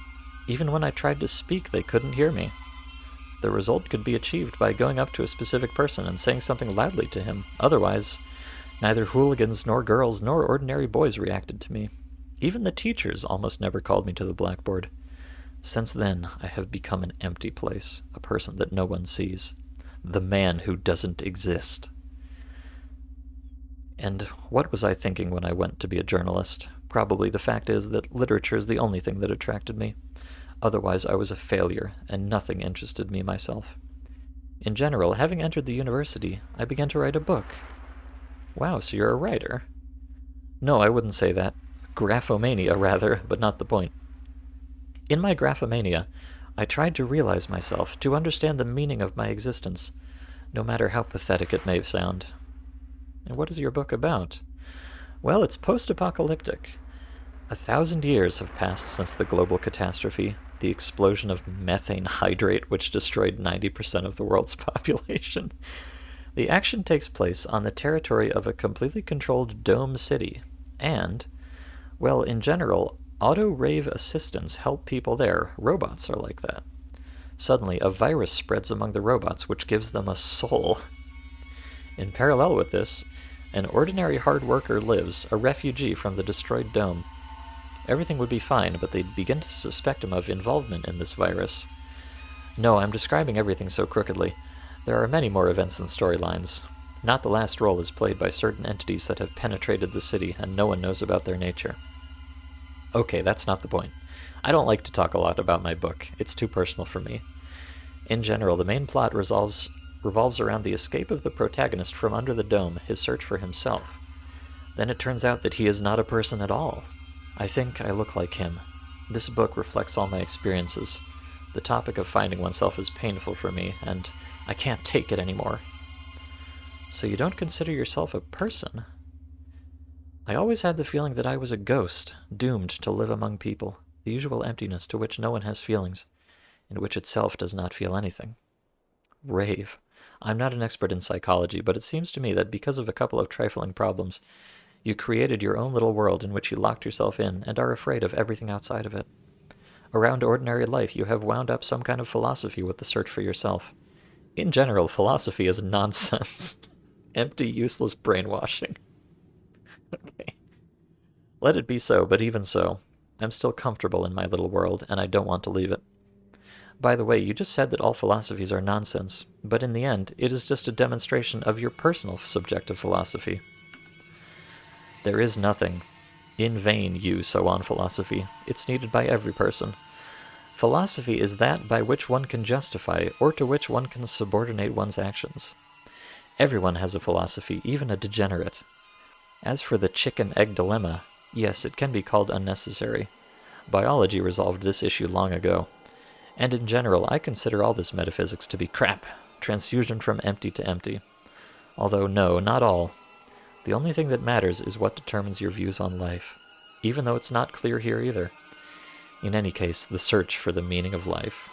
Even when I tried to speak, they couldn't hear me. The result could be achieved by going up to a specific person and saying something loudly to him. Otherwise, neither hooligans nor girls nor ordinary boys reacted to me. Even the teachers almost never called me to the blackboard. Since then, I have become an empty place, a person that no one sees. The man who doesn't exist. And what was I thinking when I went to be a journalist? Probably the fact is that literature is the only thing that attracted me. Otherwise, I was a failure, and nothing interested me myself. In general, having entered the university, I began to write a book. Wow, so you're a writer? No, I wouldn't say that. Graphomania, rather, but not the point. In my graphomania, I tried to realize myself, to understand the meaning of my existence, no matter how pathetic it may sound. And what is your book about? Well, it's post-apocalyptic. 1,000 years have passed since the global catastrophe, the explosion of methane hydrate which destroyed 90% of the world's population. The action takes place on the territory of a completely controlled dome city, and, well, in general, auto-rave assistants help people there. Robots are like that. Suddenly, a virus spreads among the robots which gives them a soul. In parallel with this, an ordinary hard worker lives, a refugee from the destroyed dome. Everything would be fine, but they'd begin to suspect him of involvement in this virus. No, I'm describing everything so crookedly. There are many more events and storylines. Not the last role is played by certain entities that have penetrated the city, and no one knows about their nature. Okay, that's not the point. I don't like to talk a lot about my book. It's too personal for me. In general, the main plot revolves around the escape of the protagonist from under the dome, his search for himself. Then it turns out that he is not a person at all. I think I look like him. This book reflects all my experiences. The topic of finding oneself is painful for me, and I can't take it anymore. So you don't consider yourself a person? I always had the feeling that I was a ghost, doomed to live among people, the usual emptiness to which no one has feelings, in which itself does not feel anything. Rave. I'm not an expert in psychology, but it seems to me that because of a couple of trifling problems, you created your own little world in which you locked yourself in and are afraid of everything outside of it. Around ordinary life, you have wound up some kind of philosophy with the search for yourself. In general, philosophy is nonsense. Empty, useless brainwashing. Okay. Let it be so, but even so, I'm still comfortable in my little world, and I don't want to leave it. By the way, you just said that all philosophies are nonsense, but in the end, it is just a demonstration of your personal subjective philosophy. There is nothing. In vain you sow on philosophy. It's needed by every person. Philosophy is that by which one can justify, or to which one can subordinate one's actions. Everyone has a philosophy, even a degenerate. As for the chicken-egg dilemma, yes, it can be called unnecessary. Biology resolved this issue long ago. And in general, I consider all this metaphysics to be crap, transfusion from empty to empty. Although no, not all. The only thing that matters is what determines your views on life, even though it's not clear here either. In any case, the search for the meaning of life.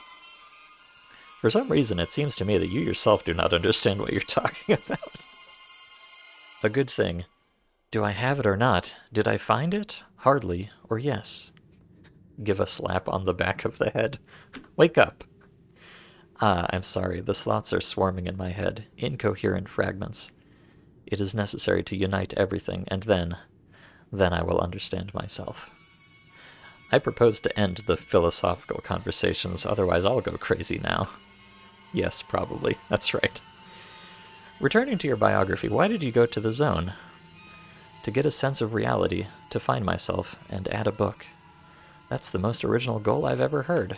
For some reason, it seems to me that you yourself do not understand what you're talking about. A good thing. Do I have it or not? Did I find it? Hardly, or yes. Give a slap on the back of the head. Wake up! Ah, I'm sorry, the thoughts are swarming in my head, incoherent fragments. It is necessary to unite everything, and then I will understand myself. I propose to end the philosophical conversations, otherwise I'll go crazy now. Yes, probably. That's right. Returning to your biography, why did you go to the zone? To get a sense of reality, to find myself, and add a book. That's the most original goal I've ever heard.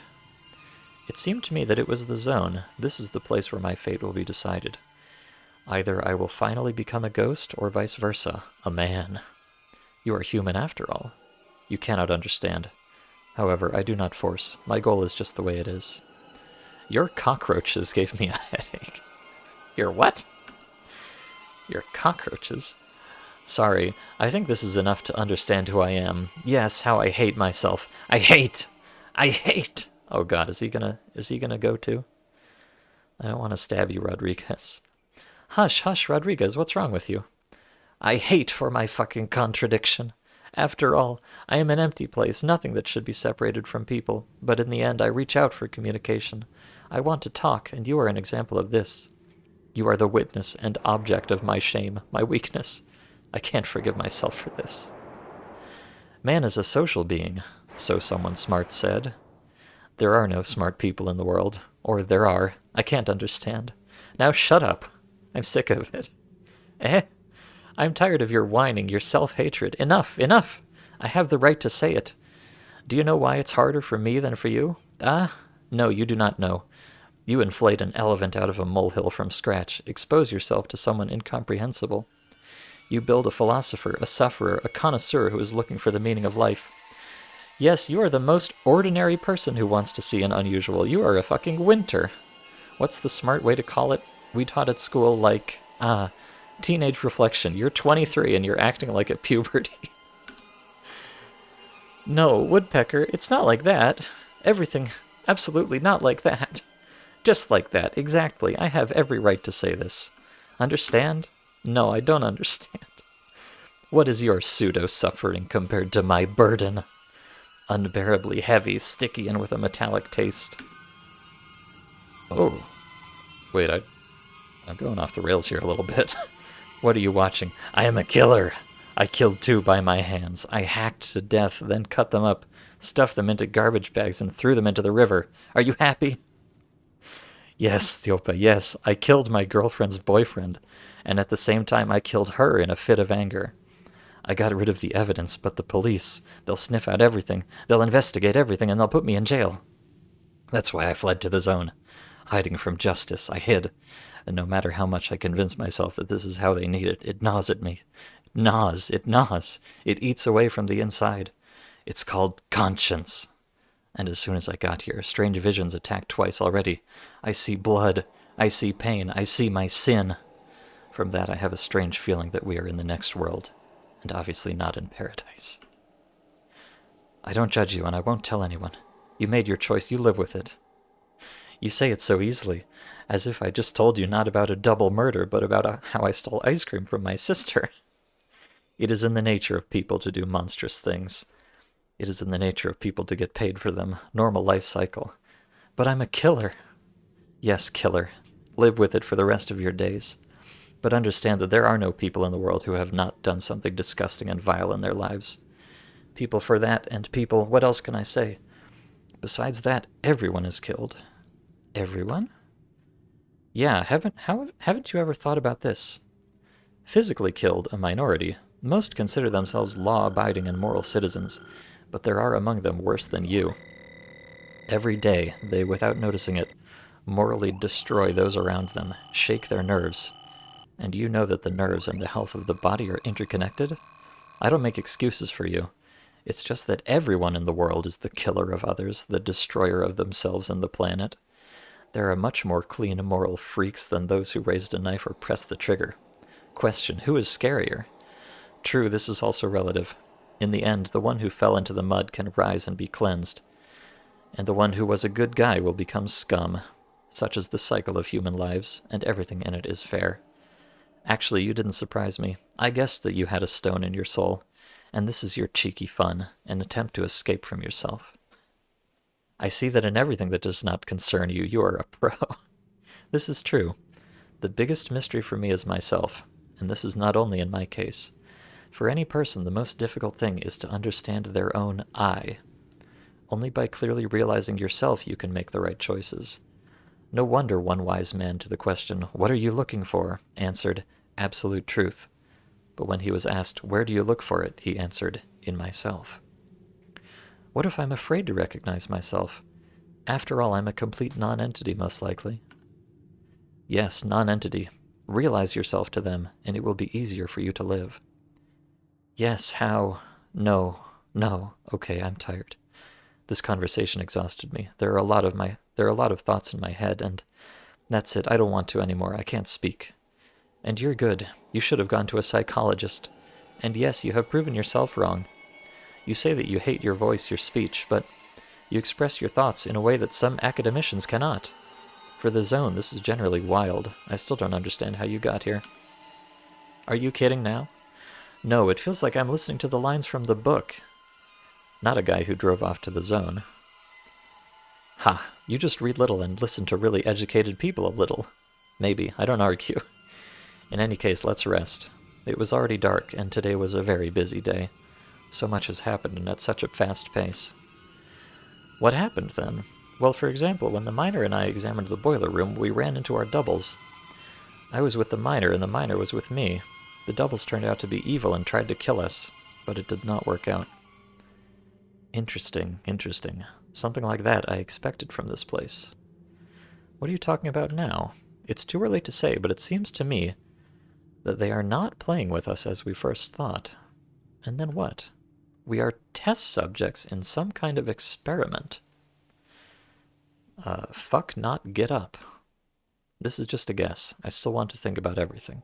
It seemed to me that it was the zone. This is the place where my fate will be decided. Either I will finally become a ghost, or vice versa, a man. You are human after all. You cannot understand. However, I do not force. My goal is just the way it is. Your cockroaches gave me a headache. Your what? Your cockroaches? Sorry, I think this is enough to understand who I am. Yes, how I hate myself. I hate! Oh god, is he gonna go too? I don't want to stab you, Rodriguez. Hush, hush, Rodriguez, what's wrong with you? I hate for my fucking contradiction. After all, I am an empty place, nothing that should be separated from people, but in the end I reach out for communication. I want to talk, and you are an example of this. You are the witness and object of my shame, my weakness. I can't forgive myself for this. Man is a social being, so someone smart said. There are no smart people in the world, or there are. I can't understand. Now shut up. I'm sick of it. I'm tired of your whining, your self-hatred. Enough, enough! I have the right to say it. Do you know why it's harder for me than for you? Ah? No, you do not know. You inflate an elephant out of a molehill from scratch. Expose yourself to someone incomprehensible. You build a philosopher, a sufferer, a connoisseur who is looking for the meaning of life. Yes, you are the most ordinary person who wants to see an unusual. You are a fucking winter. What's the smart way to call it? We taught at school like, teenage reflection. You're 23 and you're acting like a puberty. No, Woodpecker, it's not like that. Everything, absolutely not like that. Just like that, exactly. I have every right to say this. Understand? No, I don't understand. What is your pseudo-suffering compared to my burden? Unbearably heavy, sticky, and with a metallic taste. Oh. Wait, I'm going off the rails here a little bit. What are you watching? I am a killer. I killed 2 by my hands. I hacked to death, then cut them up, stuffed them into garbage bags, and threw them into the river. Are you happy? Yes, Thiopa, yes. I killed my girlfriend's boyfriend, and at the same time I killed her in a fit of anger. I got rid of the evidence, but the police, they'll sniff out everything, they'll investigate everything, and they'll put me in jail. That's why I fled to the zone. Hiding from justice, I hid. And no matter how much I convince myself that this is how they need it, it gnaws at me. It gnaws, it gnaws. It eats away from the inside. It's called conscience. And as soon as I got here, strange visions attacked twice already. I see blood. I see pain. I see my sin. From that I have a strange feeling that we are in the next world. And obviously not in paradise. I don't judge you, and I won't tell anyone. You made your choice, you live with it. You say it so easily, as if I just told you not about a double murder, but about how I stole ice cream from my sister. It is in the nature of people to do monstrous things. It is in the nature of people to get paid for them. Normal life cycle. But I'm a killer. Yes, killer. Live with it for the rest of your days. But understand that there are no people in the world who have not done something disgusting and vile in their lives. People for that, and people, what else can I say? Besides that, everyone is killed. Everyone? Yeah, haven't you ever thought about this? Physically killed, a minority. Most consider themselves law-abiding and moral citizens, but there are among them worse than you. Every day, they, without noticing it, morally destroy those around them, shake their nerves. And you know that the nerves and the health of the body are interconnected? I don't make excuses for you. It's just that everyone in the world is the killer of others, the destroyer of themselves and the planet. There are much more clean moral freaks than those who raised a knife or pressed the trigger. Question, who is scarier? True, this is also relative. In the end, the one who fell into the mud can rise and be cleansed. And the one who was a good guy will become scum. Such is the cycle of human lives, and everything in it is fair. Actually, you didn't surprise me. I guessed that you had a stone in your soul, and this is your cheeky fun, an attempt to escape from yourself. I see that in everything that does not concern you, you are a pro. This is true. The biggest mystery for me is myself, and this is not only in my case. For any person, the most difficult thing is to understand their own I. Only by clearly realizing yourself you can make the right choices. No wonder one wise man to the question, "What are you looking for?" answered, "Absolute truth." But when he was asked, "Where do you look for it?" he answered, "In myself." What if I'm afraid to recognize myself? After all, I'm a complete non-entity, most likely. Yes, non-entity. Realize yourself to them, and it will be easier for you to live. Yes, how? No. Okay, I'm tired. This conversation exhausted me. There are a lot of thoughts in my head, and that's it. I don't want to anymore. I can't speak. And you're good. You should have gone to a psychologist. And yes, you have proven yourself wrong. You say that you hate your voice, your speech, but you express your thoughts in a way that some academicians cannot. For the zone, this is generally wild. I still don't understand how you got here. Are you kidding now? No, it feels like I'm listening to the lines from the book. Not a guy who drove off to the zone. Ha, you just read little and listen to really educated people a little. Maybe, I don't argue. In any case, let's rest. It was already dark, and today was a very busy day. So much has happened and at such a fast pace. What happened then? Well, for example, when the miner and I examined the boiler room, we ran into our doubles. I was with the miner, and the miner was with me. The doubles turned out to be evil and tried to kill us, but it did not work out. Interesting. Something like that I expected from this place. What are you talking about now? It's too early to say, but it seems to me that they are not playing with us as we first thought. And then what? We are test subjects in some kind of experiment. Fuck not get up. This is just a guess. I still want to think about everything.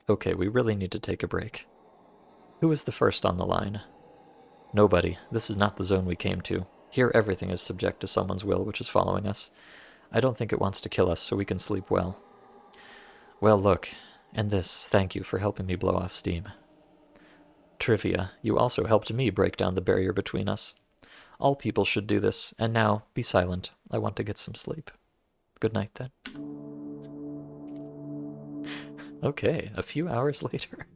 Okay, we really need to take a break. Who is the first on the line? Nobody. This is not the zone we came to. Here everything is subject to someone's will which is following us. I don't think it wants to kill us, so we can sleep well. Well, look. And this, thank you for helping me blow off steam. Trivia, you also helped me break down the barrier between us. All people should do this, and now, be silent. I want to get some sleep. Good night, then. Okay, a few hours later.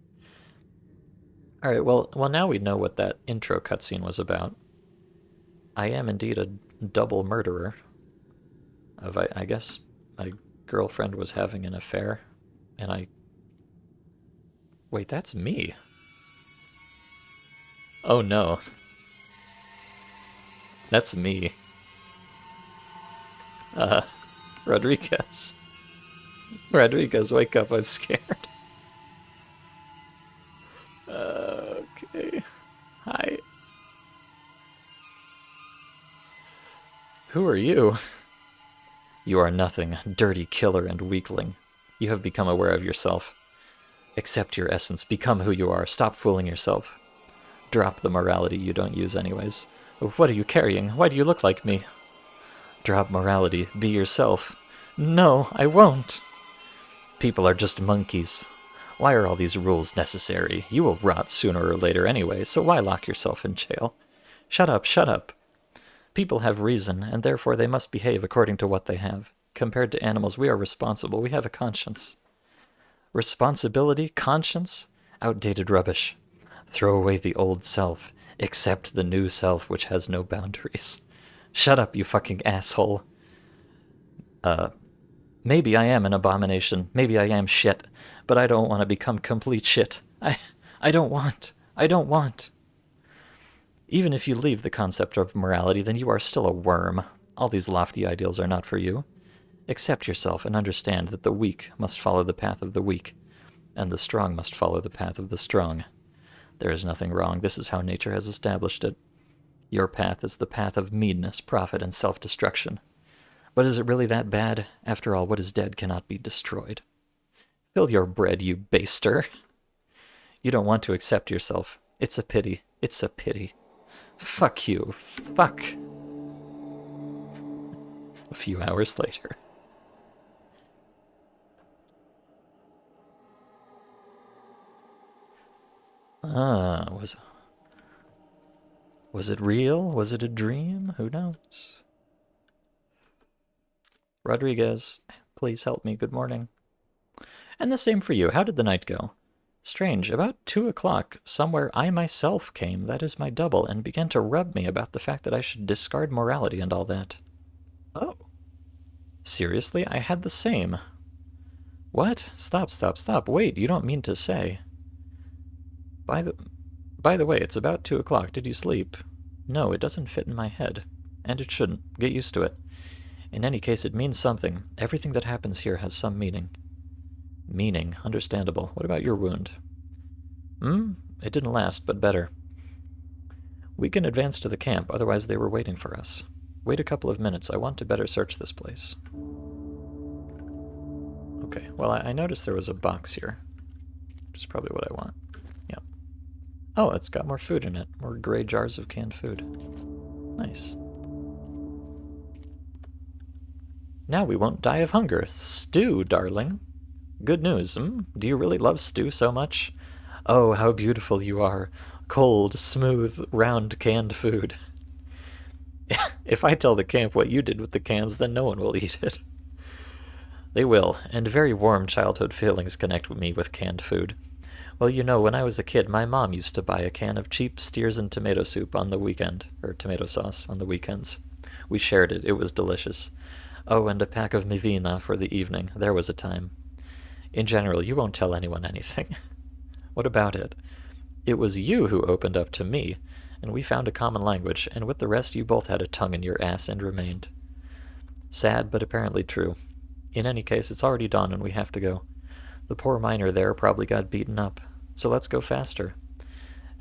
Alright, well, now we know what that intro cutscene was about. I am indeed a double murderer. I guess my girlfriend was having an affair, and I... Wait, that's me. Oh no. That's me. Rodriguez. Rodriguez, wake up, I'm scared. Okay. Hi. Who are you? You are nothing, dirty killer and weakling. You have become aware of yourself. Accept your essence, become who you are, stop fooling yourself. Drop the morality you don't use anyways. What are you carrying? Why do you look like me? Drop morality, be yourself. No, I won't. People are just monkeys. Why are all these rules necessary? You will rot sooner or later anyway, so why lock yourself in jail? Shut up. People have reason, and therefore they must behave according to what they have. Compared to animals, we are responsible. We have a conscience. Responsibility? Conscience? Outdated rubbish. Throw away the old self. Accept the new self, which has no boundaries. Shut up, you fucking asshole. Maybe I am an abomination. Maybe I am shit. But I don't want to become complete shit. I don't want. Even if you leave the concept of morality, then you are still a worm. All these lofty ideals are not for you. Accept yourself and understand that the weak must follow the path of the weak, and the strong must follow the path of the strong. There is nothing wrong. This is how nature has established it. Your path is the path of meanness, profit, and self-destruction. But is it really that bad? After all, what is dead cannot be destroyed. Fill your bread, you baster. You don't want to accept yourself. It's a pity. Fuck you. Fuck. A few hours later. Ah, was it real? Was it a dream? Who knows? Rodriguez, please help me. Good morning. And the same for you. How did the night go? Strange. About 2 o'clock, somewhere I myself came, that is my double, and began to rub me about the fact that I should discard morality and all that. Oh. Seriously? I had the same. What? Stop, stop, stop. Wait, you don't mean to say. By the way, it's about 2 o'clock. Did you sleep? No, it doesn't fit in my head. And it shouldn't. Get used to it. In any case, it means something. Everything that happens here has some meaning. Meaning. Understandable. What about your wound? It didn't last, but better. We can advance to the camp, otherwise they were waiting for us. Wait a couple of minutes. I want to better search this place. Okay, well, I noticed there was a box here, which is probably what I want. Yep. Oh, it's got more food in it. More gray jars of canned food. Nice. Now we won't die of hunger. Stew, darling. Good news, Do you really love stew so much? Oh, how beautiful you are. Cold, smooth, round canned food. If I tell the camp what you did with the cans, then no one will eat it. They will, and very warm childhood feelings connect with me with canned food. Well, you know, when I was a kid, my mom used to buy a can of cheap steers and tomato soup on the weekend, or tomato sauce on the weekends. We shared it. It was delicious. Oh, and a pack of Mivina for the evening. There was a time. In general, you won't tell anyone anything. What about it? It was you who opened up to me, and we found a common language, and with the rest you both had a tongue in your ass and remained. Sad, but apparently true. In any case, it's already dawn and we have to go. The poor miner there probably got beaten up, so let's go faster.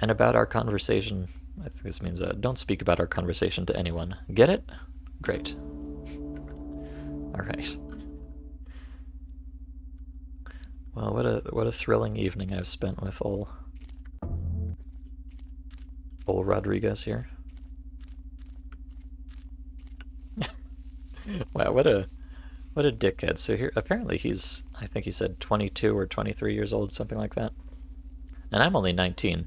And about our conversation, I think this means don't speak about our conversation to anyone. Get it? Great. Alright. Well, what a thrilling evening I've spent with old Rodriguez here. Wow, what a dickhead. So here, apparently he's, I think he said 22 or 23 years old, something like that. And I'm only 19.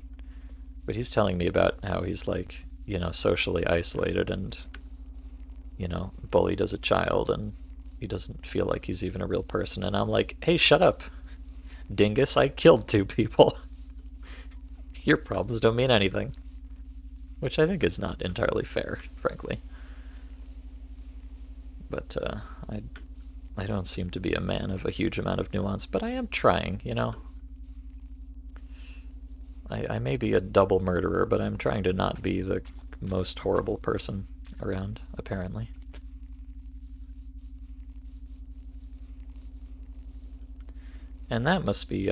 But he's telling me about how he's like, you know, socially isolated and, you know, bullied as a child, and he doesn't feel like he's even a real person. And I'm like, hey, shut up, dingus, I killed 2 people. Your problems don't mean anything. Which I think is not entirely fair, frankly. But I don't seem to be a man of a huge amount of nuance, but I am trying, you know. I may be a double murderer, but I'm trying to not be the most horrible person around, apparently. And that must be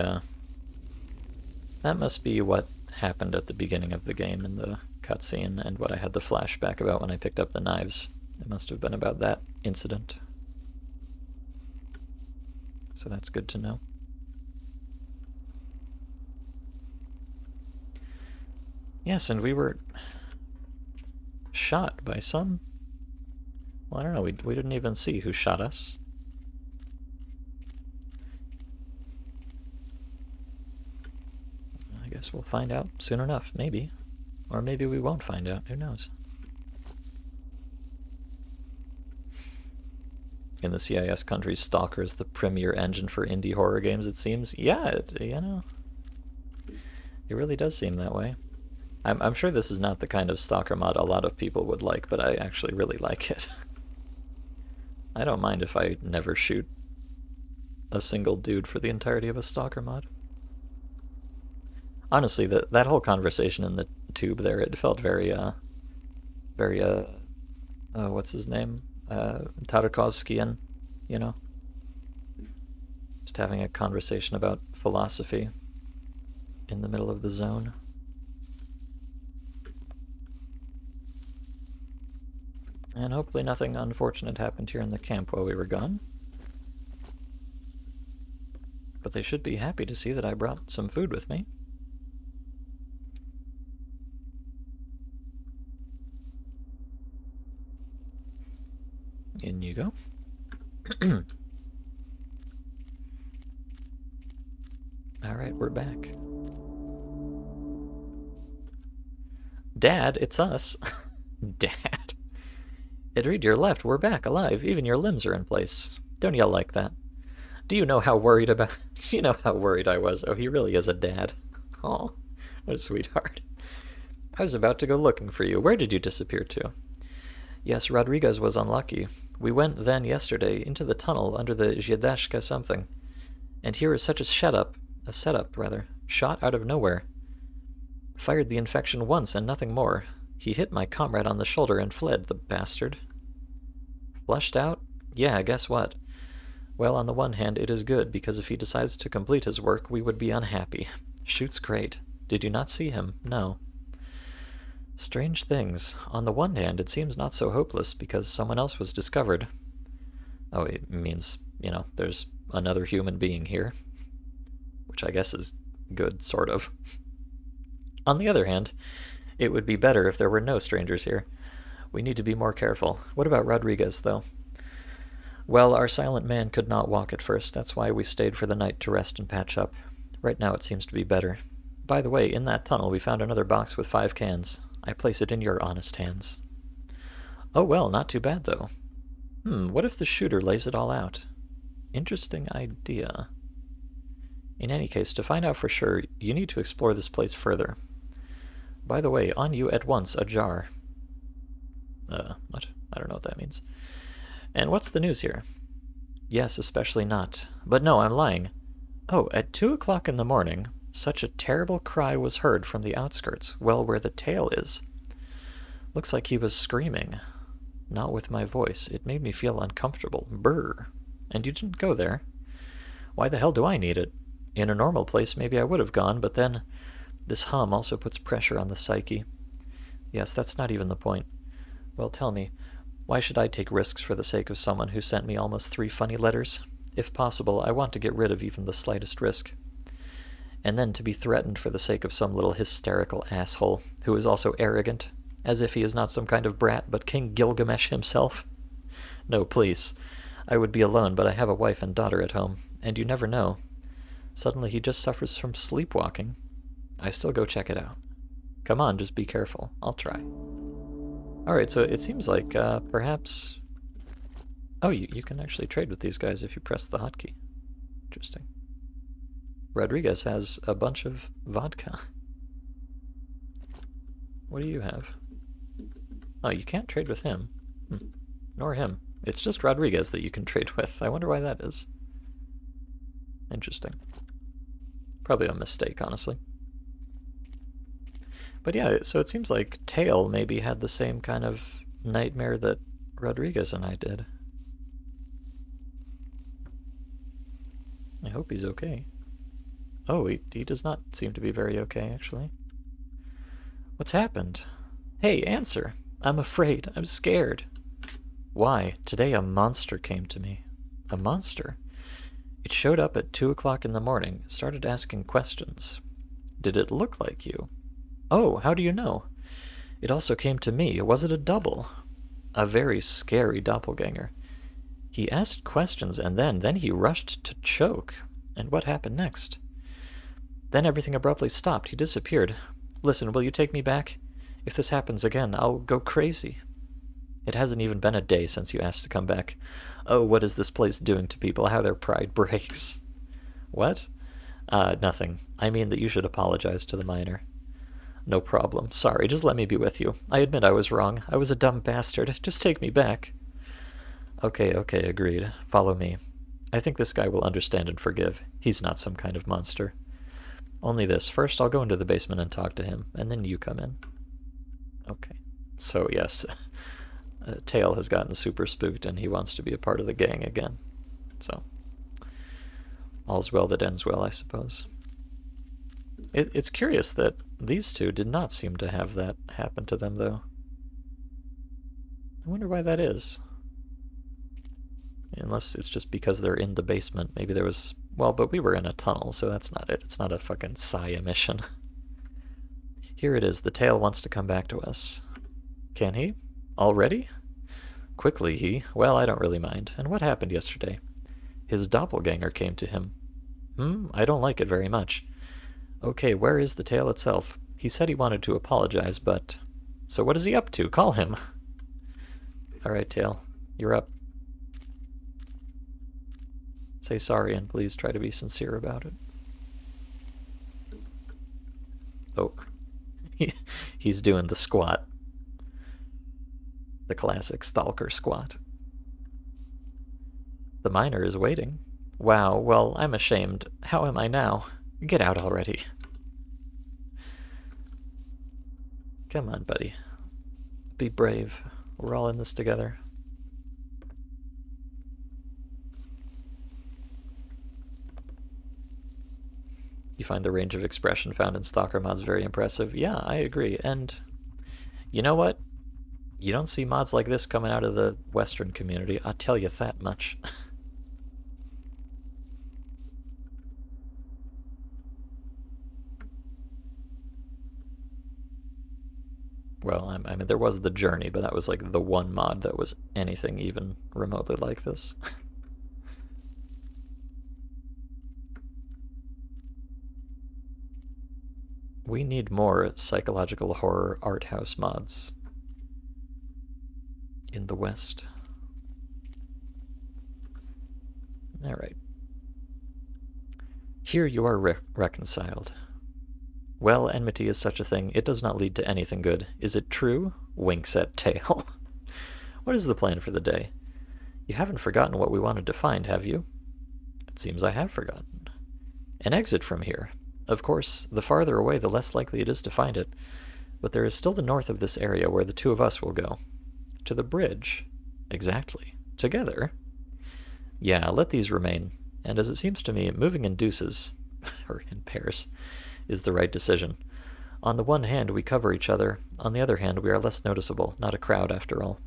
what happened at the beginning of the game in the cutscene, and what I had the flashback about when I picked up the knives. It must have been about that incident. So that's good to know. Yes, and we were shot by some... Well, I don't know, we didn't even see who shot us. I guess we'll find out soon enough, maybe. Or maybe we won't find out, who knows. In the CIS countries, Stalker is the premier engine for indie horror games, it seems. Yeah, you know, it really does seem that way. I'm sure this is not the kind of Stalker mod a lot of people would like, but I actually really like it. I don't mind if I never shoot a single dude for the entirety of a Stalker mod. Honestly, that whole conversation in the tube there, it felt very, what's his name? Tarkovskian, you know? Just having a conversation about philosophy in the middle of the zone. And hopefully nothing unfortunate happened here in the camp while we were gone. But they should be happy to see that I brought some food with me. In you go. Alright, we're back. Dad, it's us. Dad. Idri, you're left. We're back, alive. Even your limbs are in place. Don't yell like that. Do you know how worried about... Do you know how worried I was? Oh, he really is a dad. Oh, what a sweetheart. I was about to go looking for you. Where did you disappear to? Yes, Rodriguez was unlucky. We went then yesterday into the tunnel under the Zjedashka something. And here is such a setup, shot out of nowhere. Fired the infection once and nothing more. He hit my comrade on the shoulder and fled, the bastard. Flushed out? Yeah, guess what? Well, on the one hand, it is good, because if he decides to complete his work, we would be unhappy. Shoots great. Did you not see him? No. Strange things. On the one hand, it seems not so hopeless, because someone else was discovered. Oh, it means, there's another human being here. Which I guess is good, sort of. On the other hand, it would be better if there were no strangers here. We need to be more careful. What about Rodriguez, though? Well, our silent man could not walk at first. That's why we stayed for the night to rest and patch up. Right now it seems to be better. By the way, in that tunnel we found another box with 5 cans. I place it in your honest hands. Oh well, not too bad, though. What if the shooter lays it all out? Interesting idea. In any case, to find out for sure, you need to explore this place further. By the way, on you at once, a jar. What? I don't know what that means. And what's the news here? Yes, especially not. But no, I'm lying. Oh, at 2 o'clock in the morning, such a terrible cry was heard from the outskirts, well, where the tail is. Looks like he was screaming. Not with my voice. It made me feel uncomfortable. Brr. And you didn't go there? Why the hell do I need it? In a normal place, maybe I would have gone, but then this hum also puts pressure on the psyche. Yes, that's not even the point. Well, tell me, why should I take risks for the sake of someone who sent me almost 3 funny letters? If possible, I want to get rid of even the slightest risk. And then to be threatened for the sake of some little hysterical asshole, who is also arrogant, as if he is not some kind of brat, but King Gilgamesh himself. No, please. I would be alone, but I have a wife and daughter at home, and you never know. Suddenly he just suffers from sleepwalking. I still go check it out. Come on, just be careful. I'll try. Alright, so it seems like, perhaps... Oh, you can actually trade with these guys if you press the hotkey. Interesting. Rodriguez has a bunch of vodka. What do you have? Oh, you can't trade with him. Nor him. It's just Rodriguez that you can trade with. I wonder why that is. Interesting. Probably a mistake, honestly. But yeah, so it seems like Tail maybe had the same kind of nightmare that Rodriguez and I did. I hope he's okay. Oh, he does not seem to be very okay, actually. What's happened? Hey, answer! I'm afraid. I'm scared. Why? Today a monster came to me. A monster? It showed up at 2 o'clock in the morning, started asking questions. Did it look like you? Oh, how do you know? It also came to me. Was it a double? A very scary doppelganger. He asked questions and then he rushed to choke. And what happened next? Then everything abruptly stopped. He disappeared. Listen, will you take me back? If this happens again, I'll go crazy. It hasn't even been a day since you asked to come back. Oh, what is this place doing to people? How their pride breaks. What? Nothing. I mean that you should apologize to the miner. No problem. Sorry, just let me be with you. I admit I was wrong. I was a dumb bastard. Just take me back. Okay, agreed. Follow me. I think this guy will understand and forgive. He's not some kind of monster. Only this. First, I'll go into the basement and talk to him, and then you come in. Okay. So, yes, Tail has gotten super spooked, and he wants to be a part of the gang again. So, all's well that ends well, I suppose. It's curious that these two did not seem to have that happen to them, though. I wonder why that is. Unless it's just because they're in the basement. Maybe there was... Well, but we were in a tunnel, so that's not it. It's not a fucking Saya mission. Here it is. The Tail wants to come back to us. Can he? Already? Quickly, he. Well, I don't really mind. And what happened yesterday? His doppelganger came to him. I don't like it very much. Okay, where is the Tail itself? He said he wanted to apologize, but So what is he up to? Call him. Alright, Tail. You're up. Say sorry and please try to be sincere about it. Oh. He's doing the squat. The classic stalker squat. The miner is waiting. Wow, well, I'm ashamed. How am I now? Get out already. Come on, buddy. Be brave. We're all in this together. You find the range of expression found in stalker mods very impressive. Yeah, I agree. And you know what? You don't see mods like this coming out of the Western community, I'll tell you that much. Well, I mean, there was the Journey, but that was like the one mod that was anything even remotely like this. We need more psychological horror art house mods in the West. Alright. Here you are reconciled. Well, enmity is such a thing. It does not lead to anything good. Is it true? Winks at Tail. What is the plan for the day? You haven't forgotten what we wanted to find, have you? It seems I have forgotten. An exit from here. Of course, the farther away, the less likely it is to find it. But there is still the north of this area where the two of us will go. To the bridge. Exactly. Together. Yeah, let these remain. And as it seems to me, moving in deuces, or in pairs, is the right decision. On the one hand, we cover each other. On the other hand, we are less noticeable, not a crowd after all.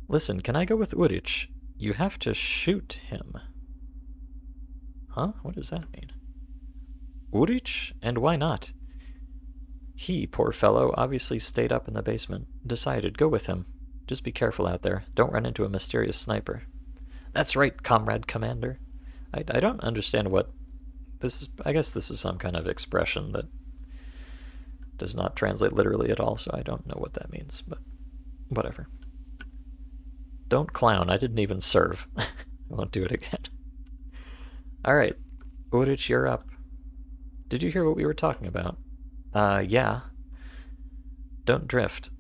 Listen, can I go with Urich? You have to shoot him. Huh? What does that mean? Urich? And why not? He, poor fellow, obviously stayed up in the basement. Decided, go with him. Just be careful out there. Don't run into a mysterious sniper. That's right, comrade commander. I don't understand what... This is, I guess this is some kind of expression that does not translate literally at all, so I don't know what that means, but whatever. Don't clown, I didn't even serve. I won't do it again. Alright, Urich, you're up. Did you hear what we were talking about? Yeah. Don't drift.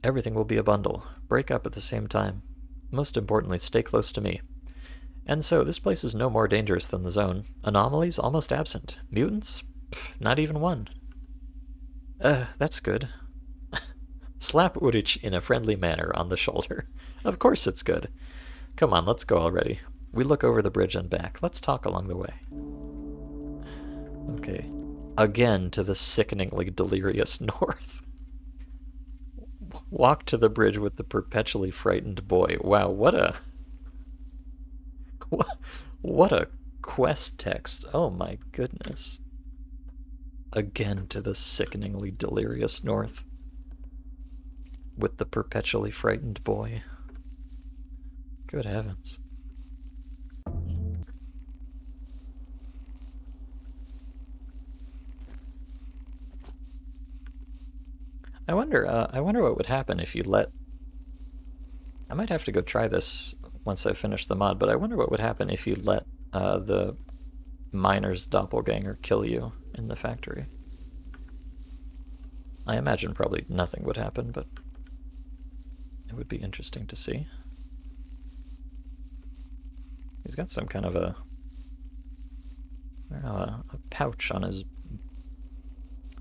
Everything will be a bundle. Break up at the same time. Most importantly, stay close to me. And so, this place is no more dangerous than the zone. Anomalies almost absent. Mutants? Pff, not even one. That's good. Slap Urich in a friendly manner on the shoulder. Of course it's good. Come on, let's go already. We look over the bridge and back. Let's talk along the way. Okay. Again to the sickeningly delirious north. Walk to the bridge with the perpetually frightened boy. Wow, what a quest text. Oh my goodness. Again to the sickeningly delirious north. With the perpetually frightened boy. Good heavens. I wonder what would happen if you let... I might have to go try this once I finish the mod, but I wonder what would happen if you let the miner's doppelganger kill you in the factory. I imagine probably nothing would happen, but it would be interesting to see. He's got some kind of a pouch on his...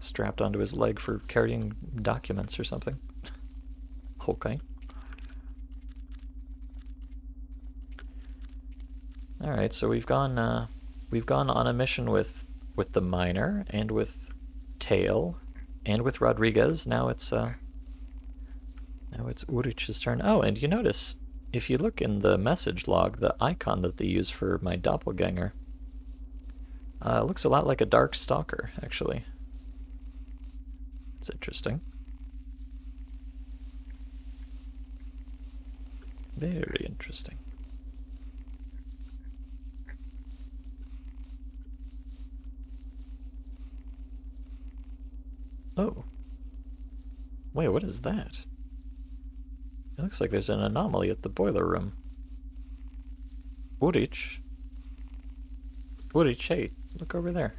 strapped onto his leg for carrying documents or something. Okay. Alright, so we've gone on a mission with the miner, and with Tail, and with Rodriguez. Now it's Urich's turn. Oh, and you notice, if you look in the message log, the icon that they use for my doppelganger looks a lot like a dark stalker, actually. It's interesting. Very interesting. Oh. Wait, what is that? It looks like there's an anomaly at the boiler room. Urich? Urich, hey, look over there.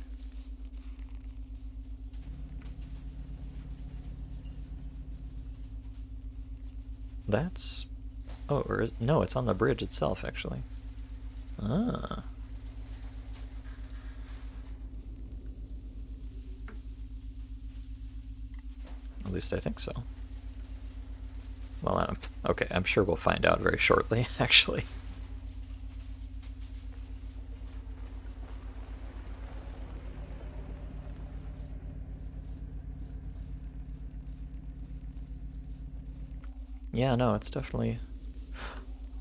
That's... Oh, or is... no, it's on the bridge itself, actually. Ah. At least I think so. Well, okay, I'm sure we'll find out very shortly, actually. Yeah, no, it's definitely...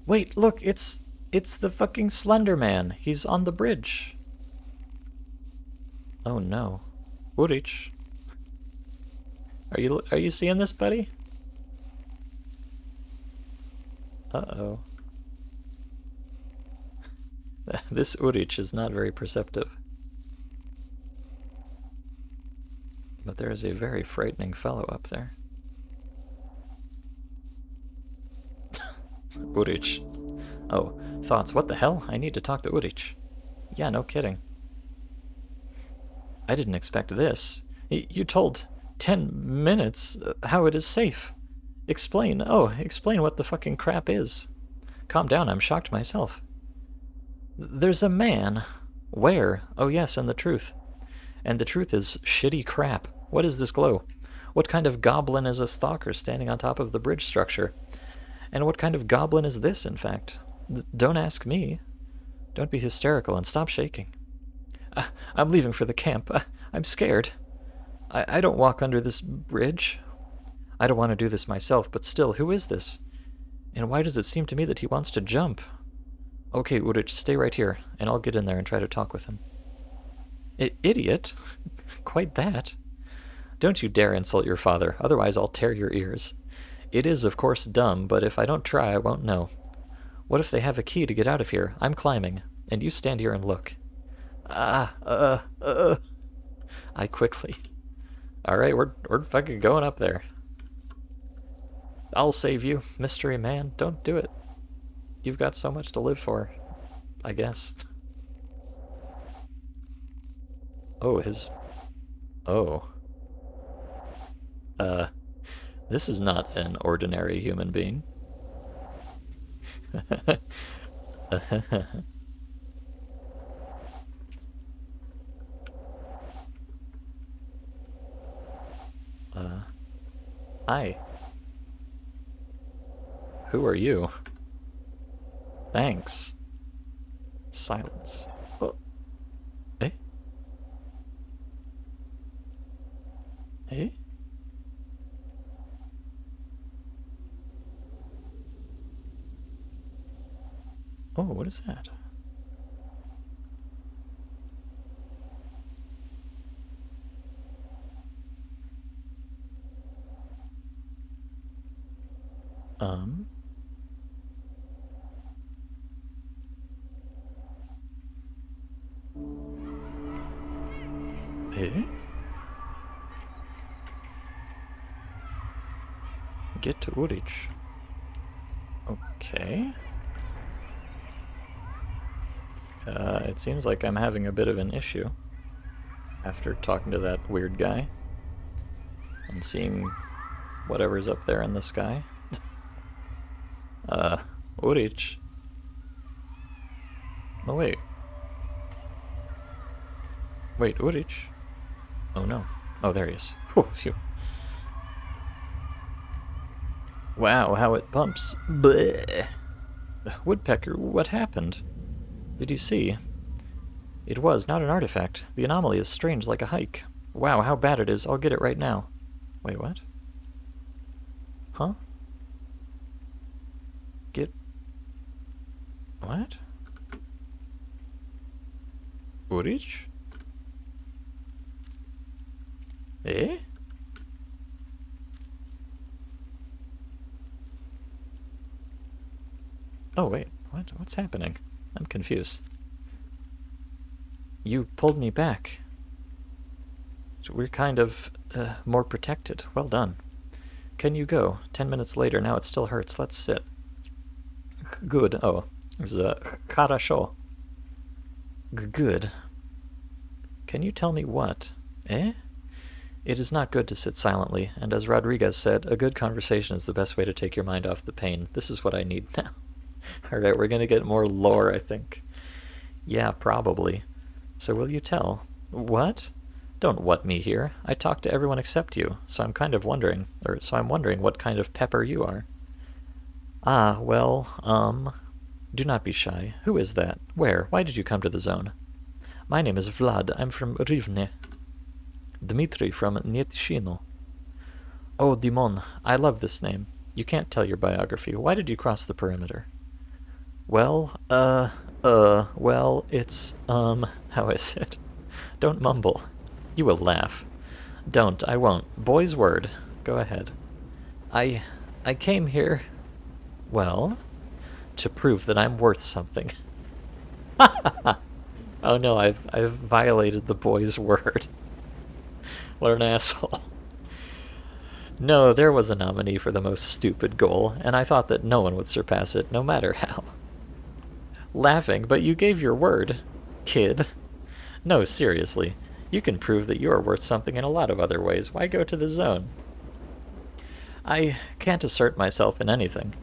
Wait, look, it's the fucking Slender Man. He's on the bridge. Oh no. Urich. Are you seeing this, buddy? Uh-oh. This Urich is not very perceptive. But there is a very frightening fellow up there. Urich. Oh, thoughts, what the hell? I need to talk to Urich. Yeah, no kidding. I didn't expect this. You told 10 minutes how it is safe. Explain what the fucking crap is. Calm down, I'm shocked myself. There's a man. Where? Oh yes, and the truth. And the truth is shitty crap. What is this glow? What kind of goblin is a stalker standing on top of the bridge structure? And what kind of goblin is this, in fact? Don't ask me. Don't be hysterical and stop shaking. I'm leaving for the camp. I'm scared. I don't walk under this bridge. I don't want to do this myself, but still, who is this? And why does it seem to me that he wants to jump? Okay, Urich, stay right here, and I'll get in there and try to talk with him. Idiot? Quite that. Don't you dare insult your father, otherwise I'll tear your ears. It is, of course, dumb, but if I don't try, I won't know. What if they have a key to get out of here? I'm climbing, and you stand here and look. I quickly... Alright, we're fucking going up there. I'll save you, mystery man. Don't do it. You've got so much to live for, I guess. Oh, his... Oh. This is not an ordinary human being. Hi. Who are you? Thanks. Silence. Oh. Eh? Eh? Oh, what is that? Eh? Get to Urich. Okay. It seems like I'm having a bit of an issue after talking to that weird guy and seeing whatever's up there in the sky. Urich. Oh, wait. Wait, Urich? Oh, no. Oh, there he is. Oh, phew. Wow, how it bumps. Bleh. Woodpecker, what happened? Did you see? It was not an artifact. The anomaly is strange like a hike. Wow, how bad it is. I'll get it right now. Wait, what? Huh? Get... What? Urich? Eh? Oh, wait. What? What's happening? I'm confused. You pulled me back. So we're kind of, more protected. Well done. Can you go? 10 minutes later, now it still hurts. Let's sit. Good. Oh. Хорошо. Good. Can you tell me what? Eh? It is not good to sit silently, and as Rodriguez said, a good conversation is the best way to take your mind off the pain. This is what I need now. Alright, we're gonna get more lore, I think. Yeah, probably. So will you tell? What? Don't what me here. I talk to everyone except you, so I'm wondering what kind of pepper you are. Ah, well, do not be shy. Who is that? Where? Why did you come to the zone? My name is Vlad. I'm from Rivne. Dmitri from Nyetishino. Oh, Dimon. I love this name. You can't tell your biography. Why did you cross the perimeter? Well, it's, how is it? Don't mumble. You will laugh. Don't, I won't. Boy's word. Go ahead. I came here, well, to prove that I'm worth something. Oh no, I've violated the boy's word. What an asshole. No, there was a nominee for the most stupid goal, and I thought that no one would surpass it, no matter how. Laughing, but you gave your word, kid. No, seriously. You can prove that you are worth something in a lot of other ways. Why go to the zone? I can't assert myself in anything.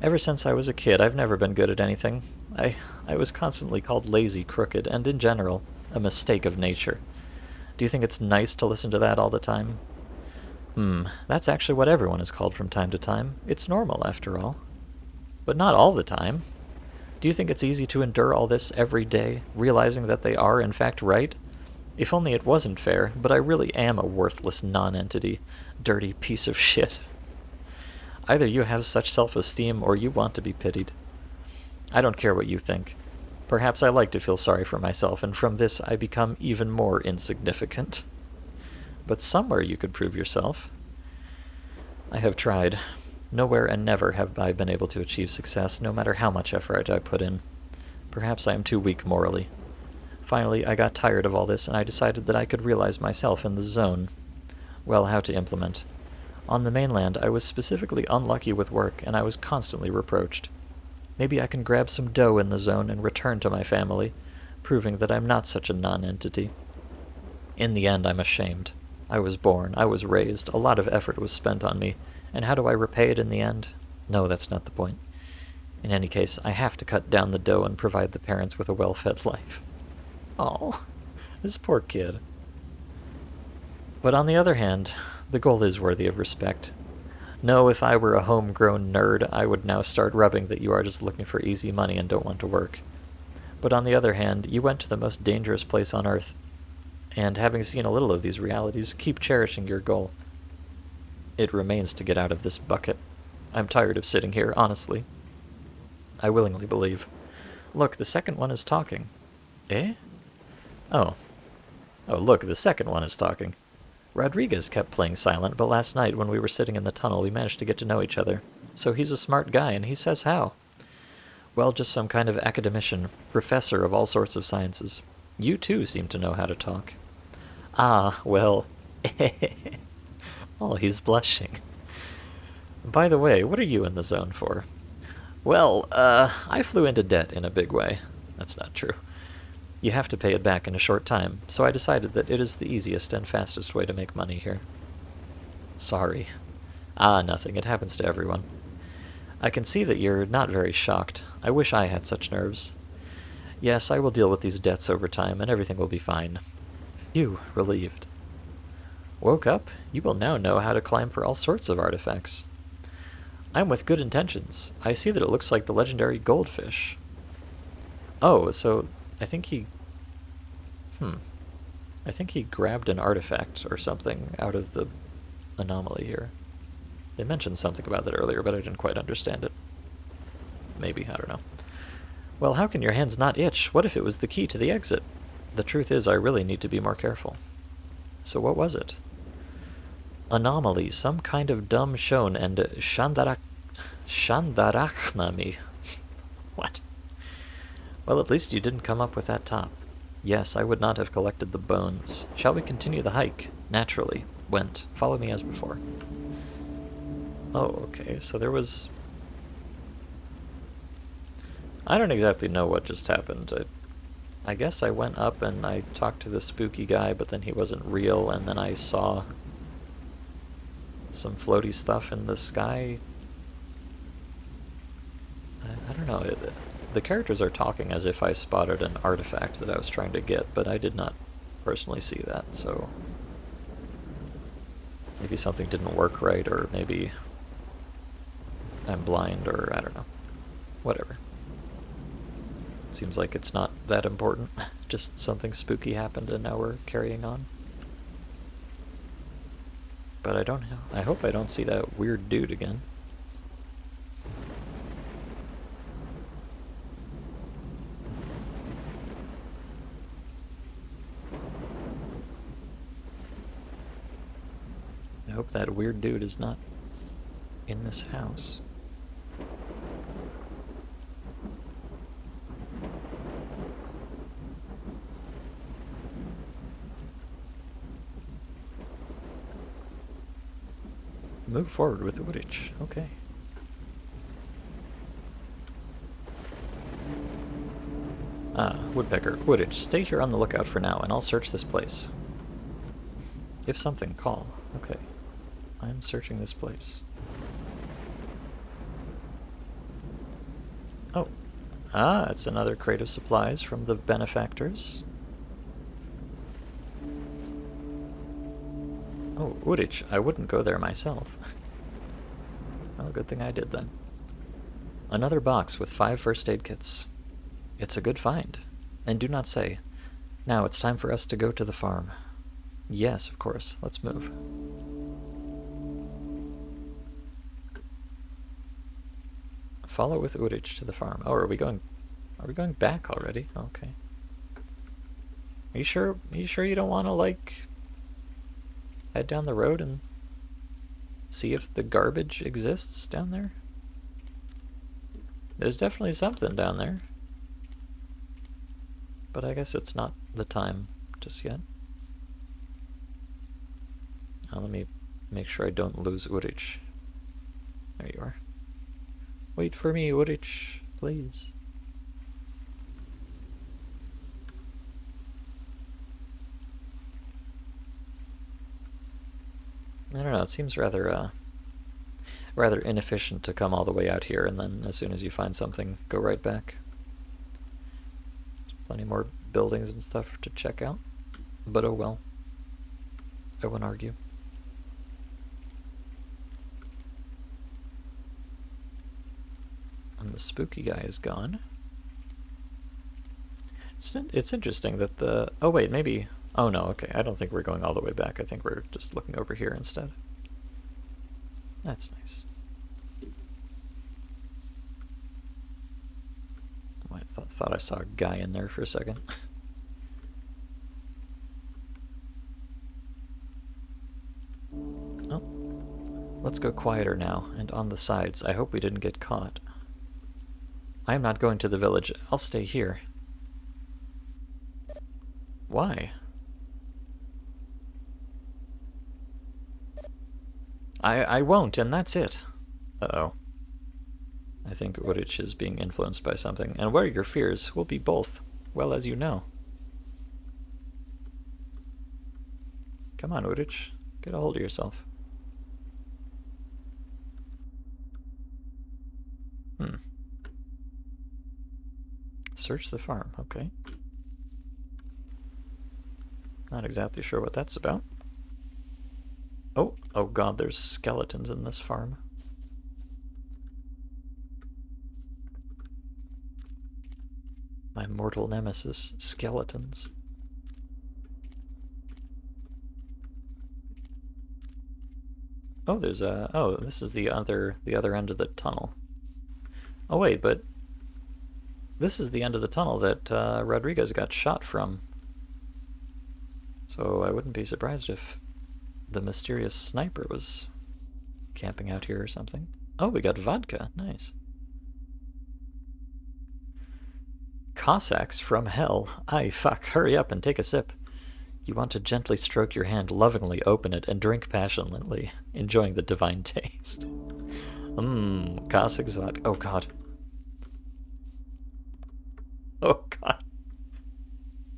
Ever since I was a kid, I've never been good at anything. I was constantly called lazy, crooked, and in general, a mistake of nature. Do you think it's nice to listen to that all the time? That's actually what everyone is called from time to time. It's normal, after all. But not all the time. Do you think it's easy to endure all this every day, realizing that they are in fact right? If only it wasn't fair, but I really am a worthless non-entity, dirty piece of shit. Either you have such self-esteem or you want to be pitied. I don't care what you think. Perhaps I like to feel sorry for myself, and from this I become even more insignificant. But somewhere you could prove yourself. I have tried. Nowhere and never have I been able to achieve success, no matter how much effort I put in. Perhaps I am too weak morally. Finally, I got tired of all this, and I decided that I could realize myself in the zone. Well, how to implement. On the mainland, I was specifically unlucky with work, and I was constantly reproached. Maybe I can grab some dough in the zone and return to my family, proving that I'm not such a non-entity. In the end, I'm ashamed. I was born, I was raised, a lot of effort was spent on me, and how do I repay it in the end? No, that's not the point. In any case, I have to cut down the dough and provide the parents with a well-fed life. Oh, this poor kid. But on the other hand, the goal is worthy of respect. No, if I were a homegrown nerd, I would now start rubbing that you are just looking for easy money and don't want to work. But on the other hand, you went to the most dangerous place on Earth, and having seen a little of these realities, keep cherishing your goal. It remains to get out of this bucket. I'm tired of sitting here, honestly. I willingly believe. Look, the second one is talking. Eh? Oh. Oh, look, the second one is talking. Rodriguez kept playing silent, but last night when we were sitting in the tunnel we managed to get to know each other. So he's a smart guy, and he says how. Well, just some kind of academician, professor of all sorts of sciences. You too seem to know how to talk. Ah, well... Oh, he's blushing. By the way, what are you in the zone for? Well, I flew into debt in a big way. That's not true. You have to pay it back in a short time, so I decided that it is the easiest and fastest way to make money here. Sorry. Ah, nothing. It happens to everyone. I can see that you're not very shocked. I wish I had such nerves. Yes, I will deal with these debts over time, and everything will be fine. Phew, relieved. Woke up? You will now know how to climb for all sorts of artifacts. I'm with good intentions. I see that it looks like the legendary goldfish. Oh, so I think he grabbed an artifact or something out of the anomaly here. They mentioned something about that earlier, but I didn't quite understand it. Maybe, I don't know. Well, how can your hands not itch? What if it was the key to the exit? The truth is, I really need to be more careful. So what was it? Anomaly, some kind of dumb shone, and Shandarachnami. What? Well, at least you didn't come up with that top. Yes, I would not have collected the bones. Shall we continue the hike? Naturally. Went. Follow me as before. Oh, okay, so there was... I don't exactly know what just happened. I guess I went up and I talked to the spooky guy, but then he wasn't real, and then I saw some floaty stuff in the sky. I don't know. The characters are talking as if I spotted an artifact that I was trying to get, but I did not personally see that, so maybe something didn't work right, or maybe I'm blind, or I don't know. Whatever. Seems like it's not that important. Just something spooky happened and now we're carrying on. But I don't know. I hope I don't see that weird dude again. I hope that weird dude is not in this house. Move forward with the woodage. Okay. Woodpecker. Woodage, stay here on the lookout for now, and I'll search this place. If something, call. Okay. I'm searching this place. Oh. Ah, it's another crate of supplies from the benefactors. Oh, woodage. I wouldn't go there myself. Well, good thing I did then. Another box with 5 first aid kits. It's a good find. And do not say. Now it's time for us to go to the farm. Yes, of course. Let's move. Follow with woodage to the farm. Oh, are we going back already? Okay. Are you sure you don't want to, like, head down the road and see if the garbage exists down there? There's definitely something down there. But I guess it's not the time just yet. Now let me make sure I don't lose woodage. There you are. Wait for me, woodage, please. I don't know, it seems rather inefficient to come all the way out here and then as soon as you find something, go right back. There's plenty more buildings and stuff to check out, but oh well. I won't argue. And the spooky guy is gone. It's interesting that the... Oh wait, maybe... Oh no, okay, I don't think we're going all the way back. I think we're just looking over here instead. That's nice. I thought I saw a guy in there for a second. Oh. Let's go quieter now, and on the sides. I hope we didn't get caught. I am not going to the village. I'll stay here. Why? I won't, and that's it. Uh-oh. I think Urich is being influenced by something. And what are your fears? We'll be both, well as you know. Come on, Urich. Get a hold of yourself. Search the farm, okay. Not exactly sure what that's about. Oh god, there's skeletons in this farm. My mortal nemesis, skeletons. Oh, there's a... Oh, this is the other end of the tunnel. Oh wait, but... This is the end of the tunnel that Rodriguez got shot from. So I wouldn't be surprised if the mysterious sniper was camping out here or something. Oh, we got vodka. Nice. Cossacks from hell. Aye, fuck. Hurry up and take a sip. You want to gently stroke your hand, lovingly open it, and drink passionately, enjoying the divine taste. Cossack vodka. Oh god. Oh god.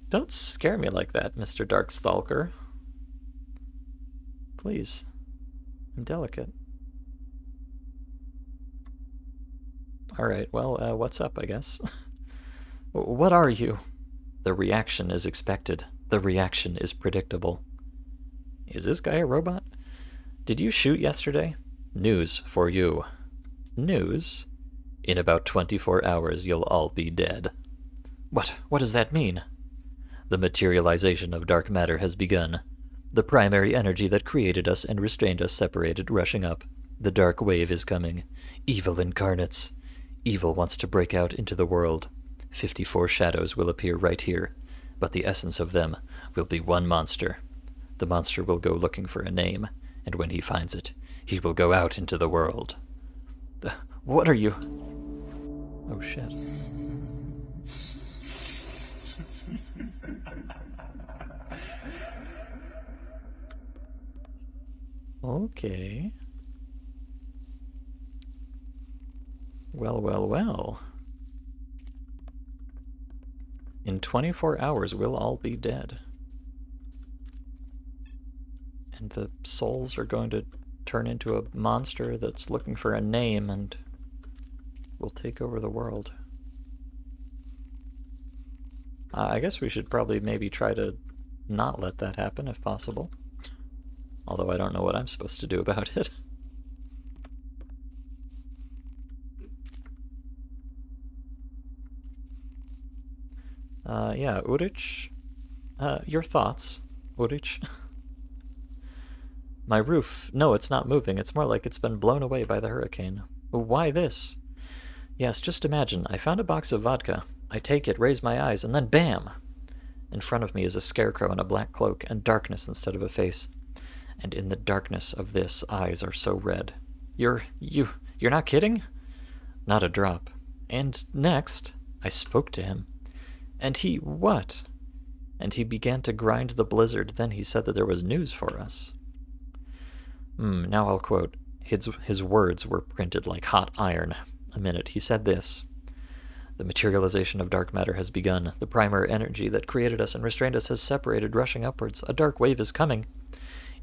Don't scare me like that, Mr. Darkstalker. Please. I'm delicate. Alright, well, what's up, I guess? What are you? The reaction is expected. The reaction is predictable. Is this guy a robot? Did you shoot yesterday? News for you. News? In about 24 hours you'll all be dead. What does that mean? The materialization of dark matter has begun. The primary energy that created us and restrained us separated, rushing up. The dark wave is coming. Evil incarnates. Evil wants to break out into the world. 54 shadows will appear right here, but the essence of them will be one monster. The monster will go looking for a name, and when he finds it, he will go out into the world. What are you? Oh shit. Okay. Well. In 24 hours, we'll all be dead. And the souls are going to turn into a monster that's looking for a name and will take over the world. I guess we should probably maybe try to not let that happen if possible. Although I don't know what I'm supposed to do about it. Yeah, Urich, your thoughts, Urich? My roof, no, it's not moving. It's more like it's been blown away by the hurricane. Why this? Yes, just imagine. I found a box of vodka. I take it, raise my eyes, and then BAM! In front of me is a scarecrow in a black cloak and darkness instead of a face. And in the darkness of this, eyes are so red. You're not kidding? Not a drop. And next, I spoke to him. And he, what? And he began to grind the blizzard. Then he said that there was news for us. Now I'll quote. His words were printed like hot iron. A minute. He said this. The materialization of dark matter has begun. The primary energy that created us and restrained us has separated, rushing upwards. A dark wave is coming.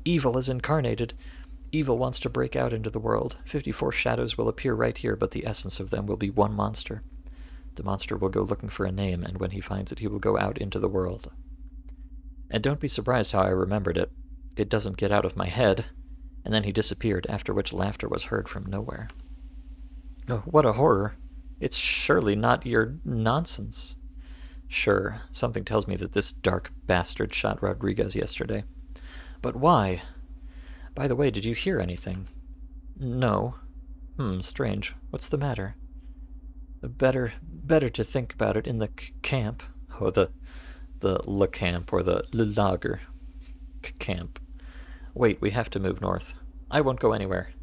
Evil is incarnated. Evil wants to break out into the world. 54 shadows will appear right here, but the essence of them will be one monster. The monster will go looking for a name, and when he finds it, he will go out into the world. And don't be surprised how I remembered it. It doesn't get out of my head. And then he disappeared, after which laughter was heard from nowhere. Oh, what a horror. It's surely not your nonsense. Sure, something tells me that this dark bastard shot Rodriguez yesterday. But why? By the way, did you hear anything? No. Strange. What's the matter? Better to think about it in the camp. Oh, the Le Camp, or the Le Lager camp. Wait, we have to move north. I won't go anywhere.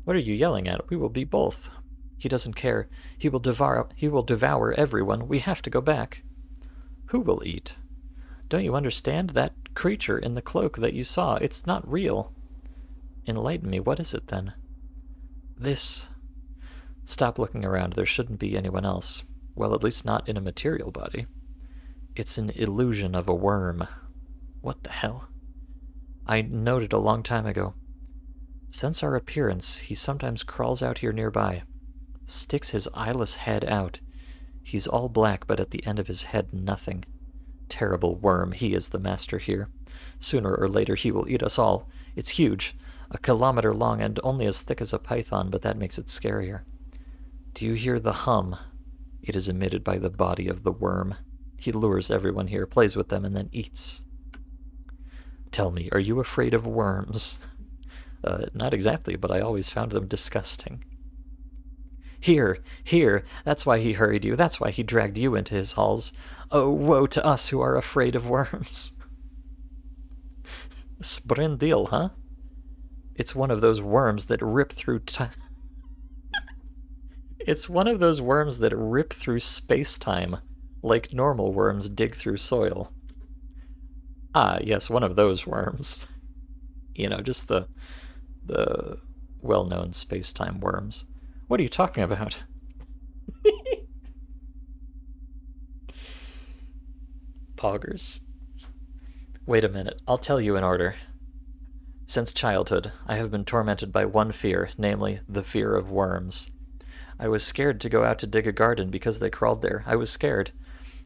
What are you yelling at? We will be both. He doesn't care. He will devour everyone. We have to go back. Who will eat? Don't you understand? That creature in the cloak that you saw, it's not real. Enlighten me, what is it then? This. Stop looking around, there shouldn't be anyone else. Well, at least not in a material body. It's an illusion of a worm. What the hell? I noted a long time ago. Since our appearance, he sometimes crawls out here nearby. Sticks his eyeless head out. He's all black, but at the end of his head, nothing. Terrible worm, he is the master here. Sooner or later he will eat us all. It's huge, 1 kilometer long and only as thick as a python, but that makes it scarier. Do you hear the hum? It is emitted by the body of the worm. He lures everyone here, plays with them, and then eats. Tell me, are you afraid of worms? Not exactly, but I always found them disgusting. Here, that's why he hurried you, that's why he dragged you into his halls. Oh, woe to us who are afraid of worms. Sprendil, huh? It's one of those worms that rip through It's one of those worms that rip through space-time, like normal worms dig through soil. Ah, yes, one of those worms. You know, just the well-known space-time worms. What are you talking about? Poggers. Wait a minute, I'll tell you in order. Since childhood, I have been tormented by one fear, namely, the fear of worms. I was scared to go out to dig a garden because they crawled there. I was scared.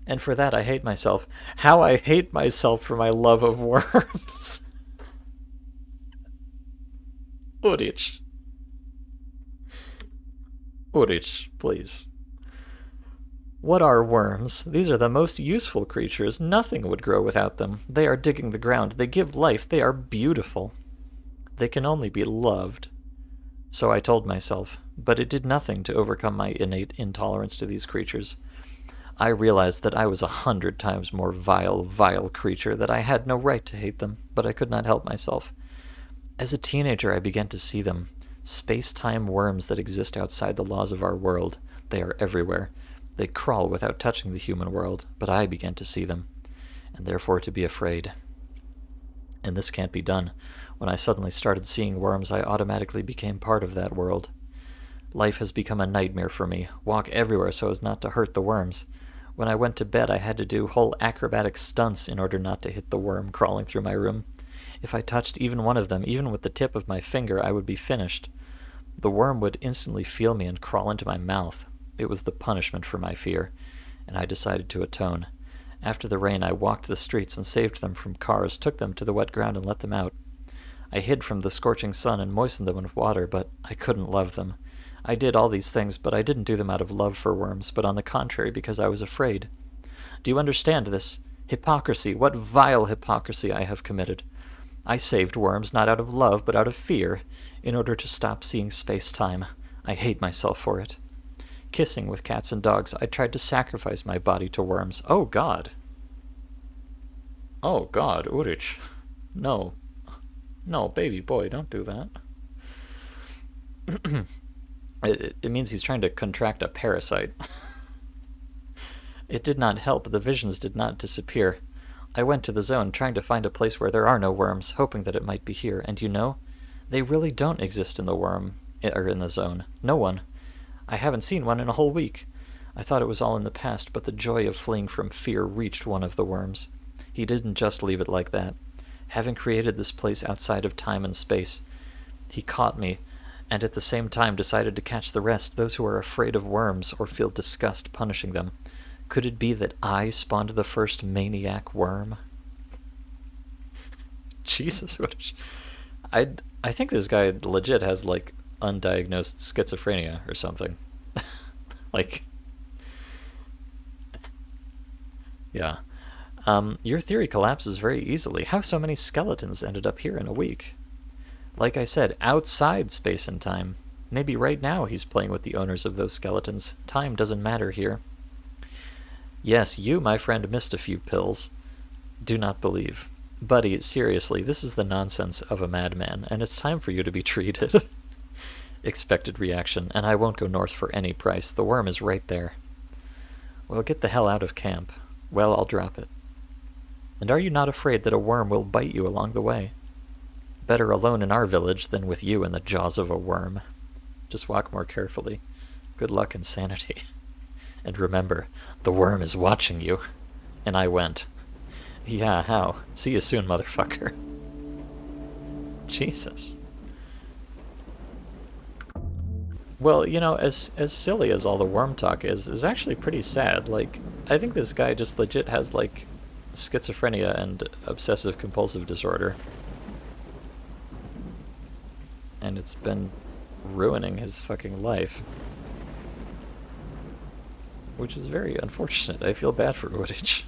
And for that I hate myself. How I hate myself for my love of worms. Urich. Urich, please. What are worms? These are the most useful creatures. Nothing would grow without them. They are digging the ground. They give life. They are beautiful. They can only be loved. So I told myself, but it did nothing to overcome my innate intolerance to these creatures. I realized that I was 100 times more vile creature, that I had no right to hate them, but I could not help myself. As a teenager, I began to see them. Space-time worms that exist outside the laws of our world. They are everywhere. They crawl without touching the human world, but I began to see them, and therefore to be afraid. And this can't be done. When I suddenly started seeing worms, I automatically became part of that world. Life has become a nightmare for me. Walk everywhere so as not to hurt the worms. When I went to bed, I had to do whole acrobatic stunts in order not to hit the worm crawling through my room. If I touched even one of them, even with the tip of my finger, I would be finished. The worm would instantly feel me and crawl into my mouth. It was the punishment for my fear, and I decided to atone. After the rain, I walked the streets and saved them from cars, took them to the wet ground and let them out. I hid from the scorching sun and moistened them with water, but I couldn't love them. I did all these things, but I didn't do them out of love for worms, but on the contrary, because I was afraid. Do you understand this? Hypocrisy, what vile hypocrisy I have committed. I saved worms not out of love, but out of fear, in order to stop seeing space-time. I hate myself for it. Kissing with cats and dogs, I tried to sacrifice my body to worms. Oh, God. Oh, God, Urich. No. No, baby boy, don't do that. It means he's trying to contract a parasite. It did not help. The visions did not disappear. I went to the zone, trying to find a place where there are no worms, hoping that it might be here. And you know, they really don't exist in the zone. No one. I haven't seen one in a whole week. I thought it was all in the past, but the joy of fleeing from fear reached one of the worms. He didn't just leave it like that. Having created this place outside of time and space, he caught me, and at the same time decided to catch the rest, those who are afraid of worms or feel disgust punishing them. Could it be that I spawned the first maniac worm? Jesus, I think this guy legit has, like, undiagnosed schizophrenia or something. Like, yeah. Your theory collapses very easily. How so many skeletons ended up here in a week? Like I said, outside space and time. Maybe right now he's playing with the owners of those skeletons. Time doesn't matter here. Yes, you, my friend, missed a few pills. Do not believe. Buddy, seriously, this is the nonsense of a madman, and it's time for you to be treated. Expected reaction, and I won't go north for any price. The worm is right there. Well, get the hell out of camp. Well, I'll drop it. And are you not afraid that a worm will bite you along the way? Better alone in our village than with you in the jaws of a worm. Just walk more carefully. Good luck and sanity. And remember, the worm is watching you. And I went. Yeah, how? See you soon, motherfucker. Jesus. Well, you know, as silly as all the worm talk is actually pretty sad. Like, I think this guy just legit has, like, schizophrenia and obsessive compulsive disorder. And it's been ruining his fucking life. Which is very unfortunate. I feel bad for Woodage.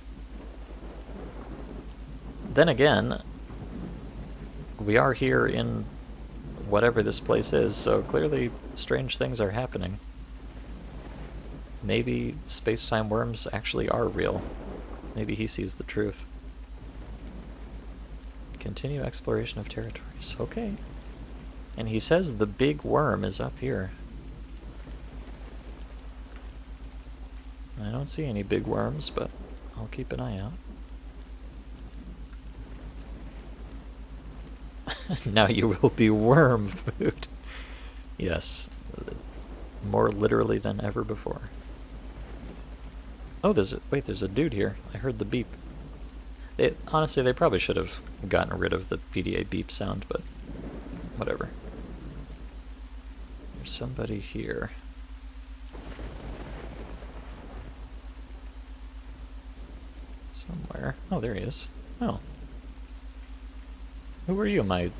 Then again, we are here in whatever this place is, so clearly strange things are happening. Maybe space-time worms actually are real. Maybe he sees the truth. Continue exploration of territories. Okay. And he says the big worm is up here. I don't see any big worms, but I'll keep an eye out. Now you will be worm food. Yes, more literally than ever before. Oh, there's a dude here. I heard the beep. Honestly, they probably should have gotten rid of the PDA beep sound, but whatever. There's somebody here. Somewhere. Oh, there he is. Oh. Who are you, my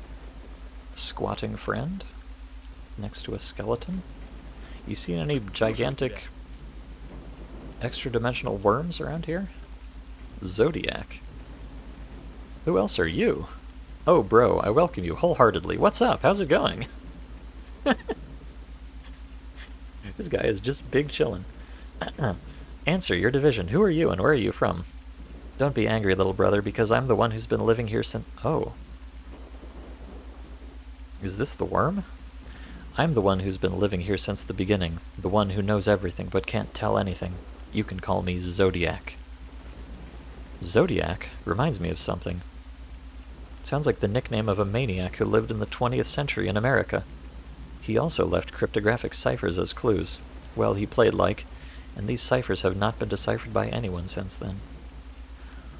squatting friend? Next to a skeleton? You seen any gigantic extra-dimensional worms around here? Zodiac. Who else are you? Oh, bro, I welcome you wholeheartedly. What's up? How's it going? This guy is just big chillin'. Answer your division. Who are you and where are you from? Don't be angry, little brother, because I'm the one who's been living here since... Oh. Is this the worm? I'm the one who's been living here since the beginning. The one who knows everything but can't tell anything. You can call me Zodiac. Zodiac reminds me of something. It sounds like the nickname of a maniac who lived in the 20th century in America. He also left cryptographic ciphers as clues. Well, he played like, and these ciphers have not been deciphered by anyone since then.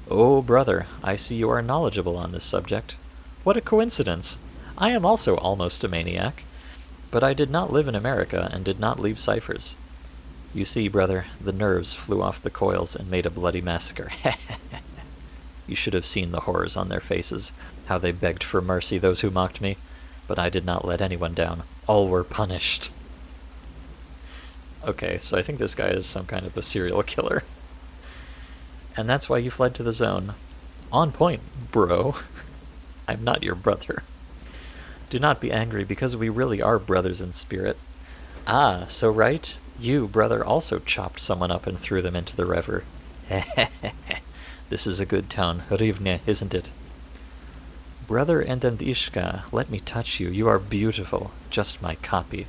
Oh, brother, I see you are knowledgeable on this subject. What a coincidence! I am also almost a maniac, but I did not live in America and did not leave ciphers. You see, brother, the nerves flew off the coils and made a bloody massacre. You should have seen the horrors on their faces, how they begged for mercy, those who mocked me. But I did not let anyone down. All were punished. Okay, so I think this guy is some kind of a serial killer. And that's why you fled to the zone. On point, bro. I'm not your brother. Do not be angry, because we really are brothers in spirit. Ah, so right? You, brother, also chopped someone up and threw them into the river. This is a good town, Rivne, isn't it? Brother Endendishka, let me touch you. You are beautiful. Just my copy.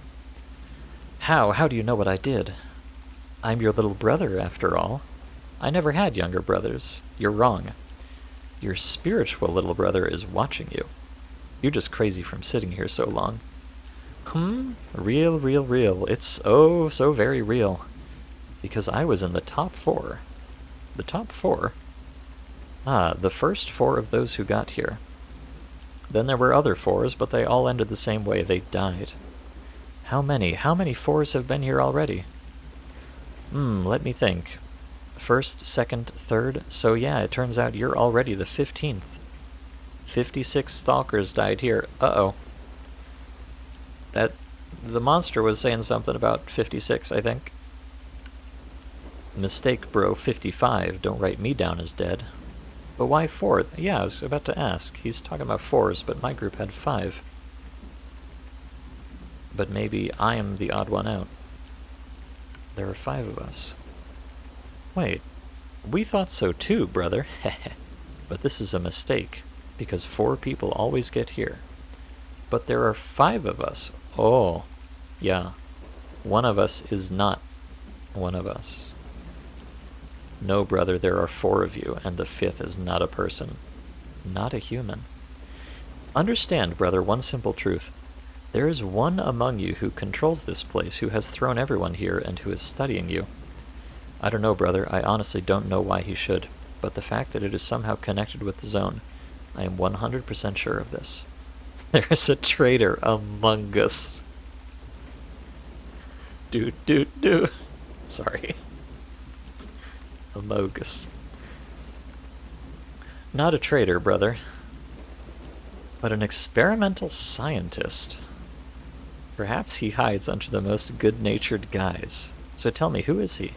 How? How do you know what I did? I'm your little brother, after all. I never had younger brothers. You're wrong. Your spiritual little brother is watching you. You're just crazy from sitting here so long. Real, real, real. It's oh so very real. Because I was in the top 4. The top 4? Ah, the first 4 of those who got here. Then there were other 4s, but they all ended the same way. They died. How many? How many 4s have been here already? Let me think. First, second, third. So yeah, it turns out you're already the 15th. 56 stalkers died here. Uh-oh. The monster was saying something about 56, I think. Mistake, bro. 55. Don't write me down as dead. But why 4? Yeah, I was about to ask. He's talking about 4s, but my group had 5. But maybe I am the odd one out. There are 5 of us. Wait. We thought so too, brother. But this is a mistake, because 4 people always get here. But there are 5 of us. Oh, yeah. One of us is not one of us. No, brother, there are 4 of you, and the 5th is not a person. Not a human. Understand, brother, one simple truth. There is one among you who controls this place, who has thrown everyone here, and who is studying you. I don't know, brother, I honestly don't know why he should, but the fact that it is somehow connected with the zone, I am 100% sure of this. There is a traitor among us. Do. Sorry. Amogus. Not a traitor, brother, but an experimental scientist. Perhaps he hides under the most good-natured guise. So tell me, who is he?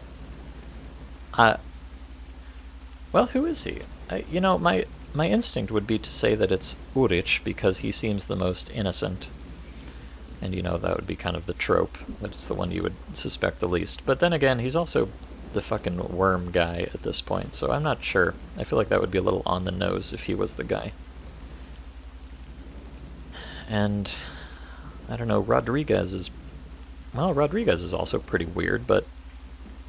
Well, who is he? You know, my instinct would be to say that it's Urich, because he seems the most innocent. And, you know, that would be kind of the trope, that it's the one you would suspect the least. But then again, he's also the fucking worm guy at this point, so I'm not sure. I feel like that would be a little on the nose if he was the guy. And, I don't know, Rodriguez is also pretty weird, but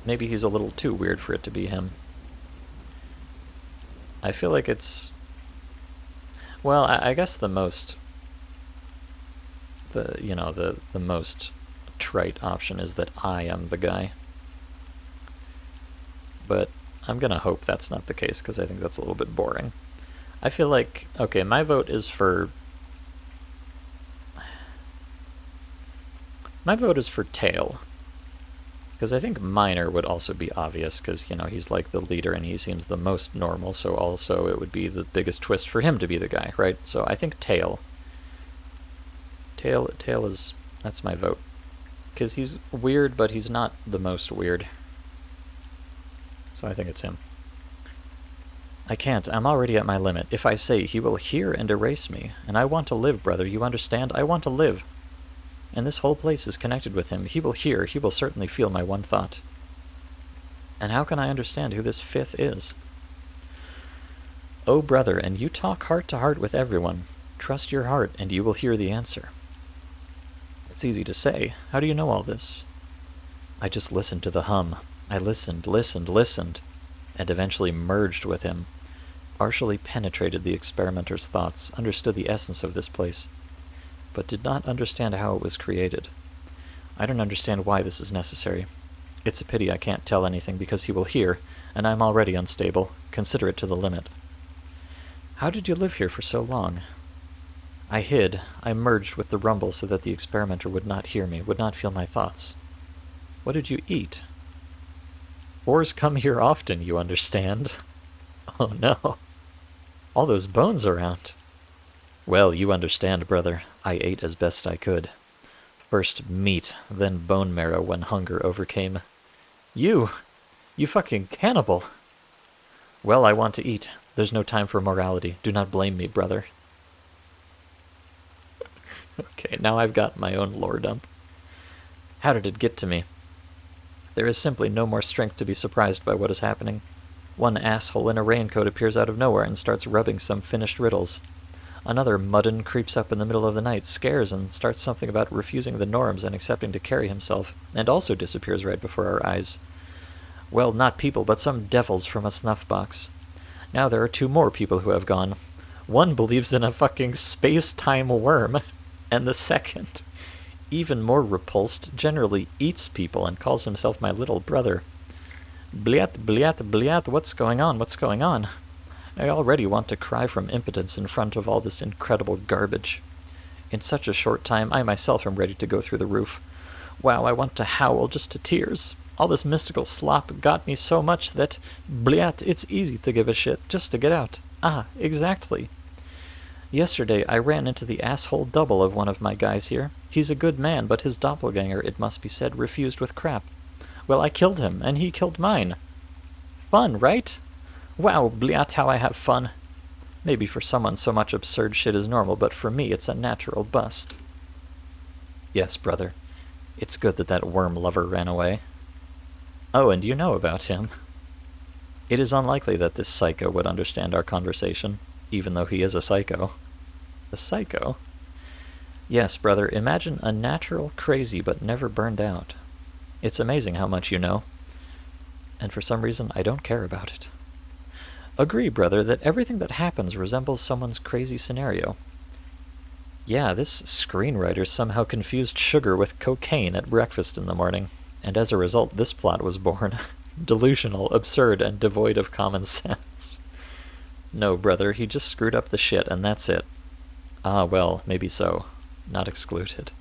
maybe he's a little too weird for it to be him. I feel like it's... Well, I guess the most the most trite option is that I am the guy. But I'm gonna hope that's not the case, because I think that's a little bit boring. I feel like, okay, my vote is for... My vote is for Tail. Because I think Minor would also be obvious, because, you know, he's like the leader and he seems the most normal, so also it would be the biggest twist for him to be the guy, right? So I think Tail. Tail is... that's my vote. Because he's weird, but he's not the most weird. So I think it's him. I can't. I'm already at my limit. If I say, he will hear and erase me. And I want to live, brother. You understand? I want to live. And this whole place is connected with him. He will hear. He will certainly feel my one thought. And how can I understand who this fifth is? Oh, brother, and you talk heart to heart with everyone. Trust your heart, and you will hear the answer. It's easy to say. How do you know all this? I just listened to the hum. I listened, and eventually merged with him, partially penetrated the experimenter's thoughts, understood the essence of this place, but did not understand how it was created. I don't understand why this is necessary. It's a pity I can't tell anything because he will hear, and I'm already unstable. Consider it to the limit. How did you live here for so long? I hid. I merged with the rumble so that the experimenter would not hear me, would not feel my thoughts. What did you eat? Boars come here often, you understand. Oh no. All those bones around. Well, you understand, brother. I ate as best I could. First meat, then bone marrow when hunger overcame. You fucking cannibal. Well, I want to eat. There's no time for morality. Do not blame me, brother. Okay, now I've got my own lore dump. How did it get to me? There is simply no more strength to be surprised by what is happening. One asshole in a raincoat appears out of nowhere and starts rubbing some finished riddles. Another muddin creeps up in the middle of the night, scares, and starts something about refusing the norms and accepting to carry himself, and also disappears right before our eyes. Well, not people, but some devils from a snuff box. Now there are two more people who have gone. One believes in a fucking space-time worm, and the second, even more repulsed, generally eats people and calls himself my little brother. Bliat, bliat, bliat, what's going on? What's going on? I already want to cry from impotence in front of all this incredible garbage. In such a short time, I myself am ready to go through the roof. Wow, I want to howl just to tears. All this mystical slop got me so much that, bliat, it's easy to give a shit, just to get out. Ah, exactly. Yesterday, I ran into the asshole double of one of my guys here. He's a good man, but his doppelganger, it must be said, refused with crap. Well, I killed him, and he killed mine. Fun, right? Wow, bliat, how I have fun. Maybe for someone so much absurd shit is normal, but for me it's a natural bust. Yes, brother. It's good that that worm lover ran away. Oh, and you know about him. It is unlikely that this psycho would understand our conversation, even though he is a psycho. A psycho? Yes, brother, imagine a natural crazy but never burned out. It's amazing how much you know. And for some reason, I don't care about it. Agree, brother, that everything that happens resembles someone's crazy scenario. Yeah, this screenwriter somehow confused sugar with cocaine at breakfast in the morning, and as a result, this plot was born. Delusional, absurd, and devoid of common sense. No, brother, he just screwed up the shit, and that's it. Ah, well, maybe so. Not excluded.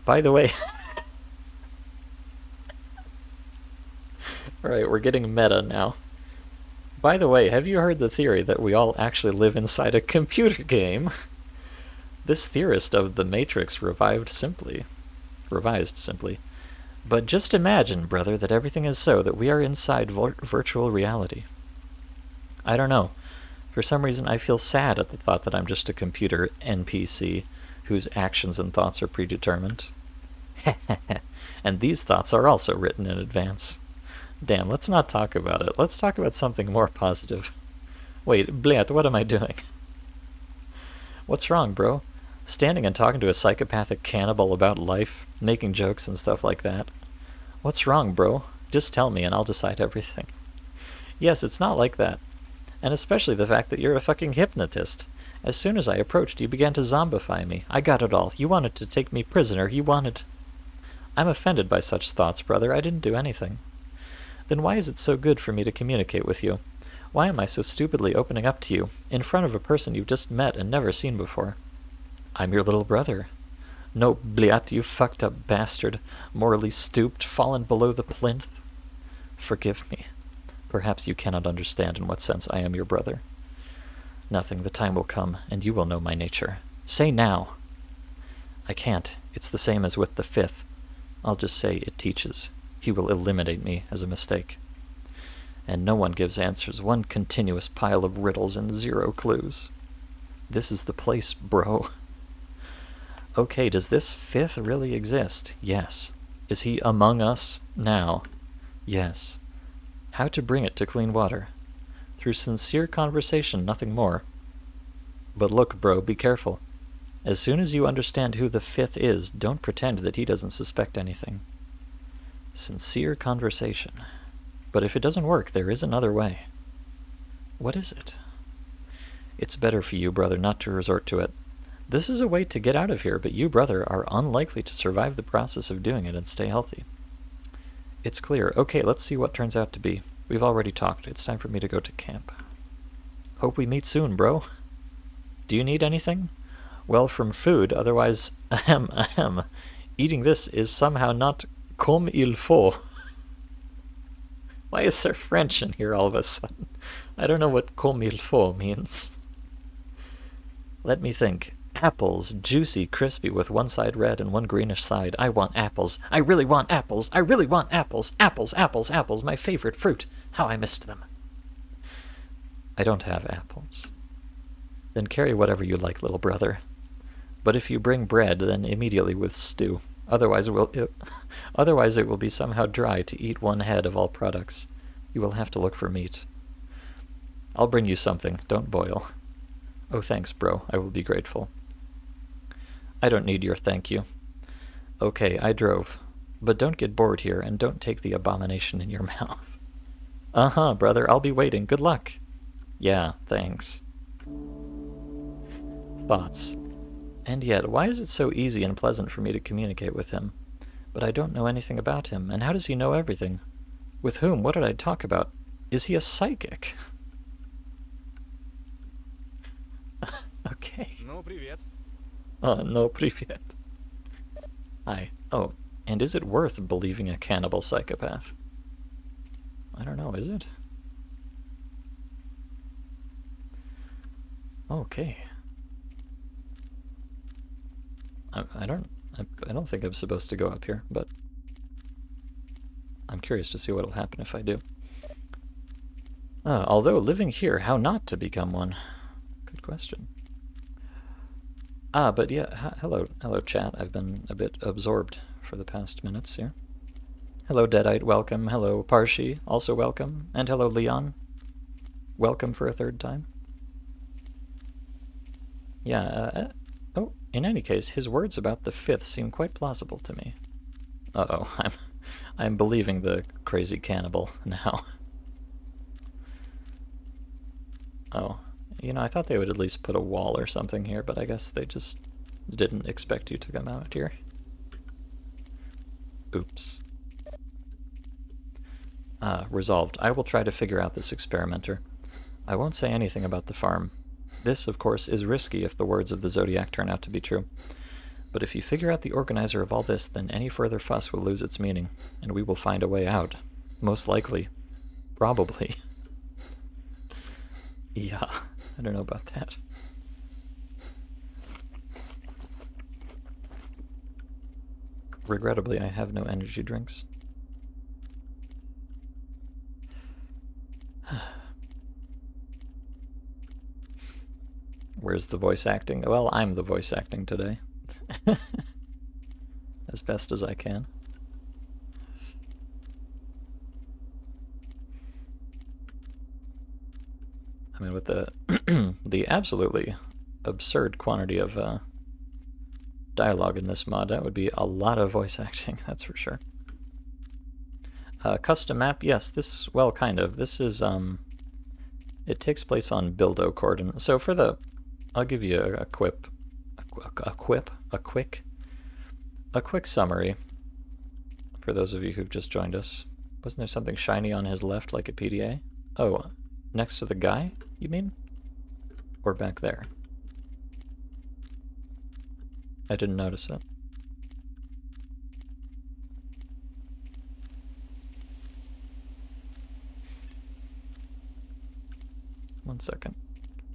By the way... Alright, we're getting meta now. By the way, have you heard the theory that we all actually live inside a computer game? This theorist of the Matrix revised simply. But just imagine, brother, that everything is so, that we are inside virtual reality. I don't know. For some reason, I feel sad at the thought that I'm just a computer NPC whose actions and thoughts are predetermined. And these thoughts are also written in advance. Damn, let's not talk about it. Let's talk about something more positive. Wait, Bliat, what am I doing? What's wrong, bro? Standing and talking to a psychopathic cannibal about life, making jokes and stuff like that. What's wrong, bro? Just tell me and I'll decide everything. Yes, it's not like that. And especially the fact that you're a fucking hypnotist. As soon as I approached, you began to zombify me. I got it all. You wanted to take me prisoner. You wanted... I'm offended by such thoughts, brother. I didn't do anything. Then why is it so good for me to communicate with you? Why am I so stupidly opening up to you, in front of a person you've just met and never seen before? I'm your little brother. No, bliat, you fucked up bastard, morally stooped, fallen below the plinth. Forgive me. Perhaps you cannot understand in what sense I am your brother. Nothing, the time will come, and you will know my nature. Say now. I can't. It's the same as with the fifth. I'll just say it teaches. He will eliminate me as a mistake. And no one gives answers, one continuous pile of riddles and 0 clues. This is the place, bro. Okay, does this fifth really exist? Yes. Is he among us now? Yes. How to bring it to clean water? Through sincere conversation, nothing more. But look, bro, be careful. As soon as you understand who the fifth is, don't pretend that he doesn't suspect anything. Sincere conversation. But if it doesn't work, there is another way. What is it? It's better for you, brother, not to resort to it. This is a way to get out of here, but you, brother, are unlikely to survive the process of doing it and stay healthy. It's clear. Okay, let's see what turns out to be. We've already talked. It's time for me to go to camp. Hope we meet soon, bro. Do you need anything? Well, from food, otherwise, ahem. Eating this is somehow not comme il faut. Why is there French in here all of a sudden? I don't know what comme il faut means. Let me think. Apples, juicy, crispy, with one side red and one greenish side. I want apples. I really want apples. I really want apples. Apples, apples, apples, my favorite fruit. How I missed them. I don't have apples. Then carry whatever you like, little brother. But if you bring bread, then immediately with stew. Otherwise it will be somehow dry to eat one head of all products. You will have to look for meat. I'll bring you something. Don't boil. Oh, thanks, bro. I will be grateful. I don't need your thank you. Okay, I drove. But don't get bored here, and don't take the abomination in your mouth. Uh-huh, brother. I'll be waiting. Good luck. Yeah, thanks. Thoughts. And yet, why is it so easy and pleasant for me to communicate with him? But I don't know anything about him, and how does he know everything? With whom? What did I talk about? Is he a psychic? Okay. No, Pripyat. No, Pripyat. Hi. Oh, and is it worth believing a cannibal psychopath? I don't know, is it? Okay. I don't think I'm supposed to go up here, but I'm curious to see what'll happen if I do. Although living here, how not to become one? Good question. But yeah, hello chat. I've been a bit absorbed for the past minutes here. Hello Deadite, welcome. Hello Parshi, also welcome. And hello Leon. Welcome for a third time. Yeah, oh, in any case, his words about the fifth seem quite plausible to me. Uh-oh, I'm believing the crazy cannibal now. Oh. You know, I thought they would at least put a wall or something here, but I guess they just didn't expect you to come out here. Oops. Resolved. I will try to figure out this experimenter. I won't say anything about the farm. This, of course, is risky if the words of the Zodiac turn out to be true. But if you figure out the organizer of all this, then any further fuss will lose its meaning, and we will find a way out. Most likely. Probably. Yeah. I don't know about that. Regrettably, I have no energy drinks. Where's the voice acting? Well, I'm the voice acting today. As best as I can. I mean, with the the absolutely absurd quantity of dialogue in this mod, that would be a lot of voice acting, that's for sure. Custom map, yes, this, well, kind of. This is, it takes place on Buildo Cordon. So for the I'll give you a quick summary for those of you who've just joined us. Wasn't there something shiny on his left like a PDA? Oh, next to the guy, you mean? Or back there? I didn't notice it. One second.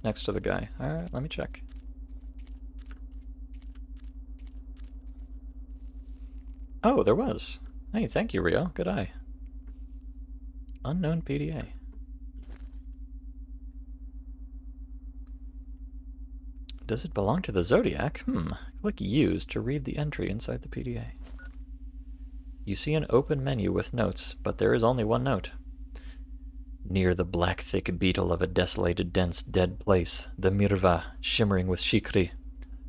Next to the guy. Alright, let me check. Oh, there was. Hey, thank you, Rio. Good eye. Unknown PDA. Does it belong to the Zodiac? Click Use to read the entry inside the PDA. You see an open menu with notes, but there is only one note. Near the black thick beetle of a desolated dense dead place, the Mirva, shimmering with shikri,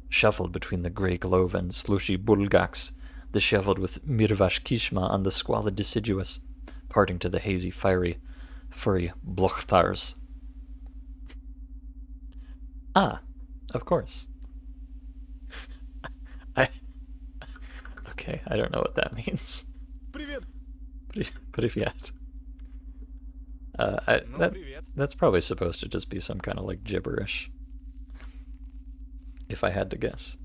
shuffled between the grey glove and slushy bulgaks, dishevelled with Mirvash kishma on the squalid deciduous, parting to the hazy furry blochtars. Ah, of course. Okay, I don't know what that means. Привет. Pripyat. That's probably supposed to just be some kind of like gibberish. If I had to guess.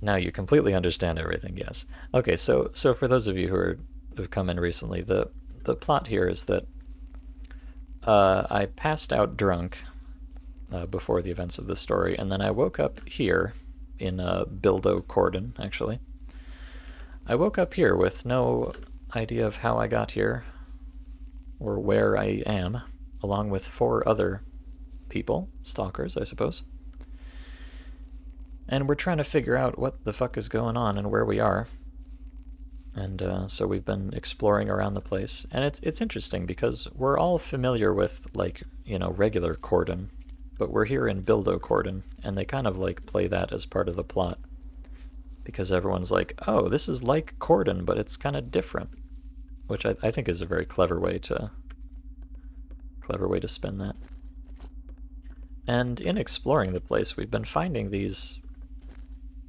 Now you completely understand everything, yes. Okay, so for those of you who've come in recently, the plot here is that I passed out drunk before the events of the story, and then I woke up here in Bildo Cordon, actually. I woke up here with no idea of how I got here or where I am, along with 4 other people, stalkers, I suppose. And we're trying to figure out what the fuck is going on and where we are. And so we've been exploring around the place. And it's interesting because we're all familiar with, like, you know, regular Cordon, but we're here in Bildo Cordon, and they kind of like play that as part of the plot. Because everyone's like, oh, this is like Cordon, but it's kind of different. Which I think is a very clever way to spin that. And in exploring the place, we've been finding these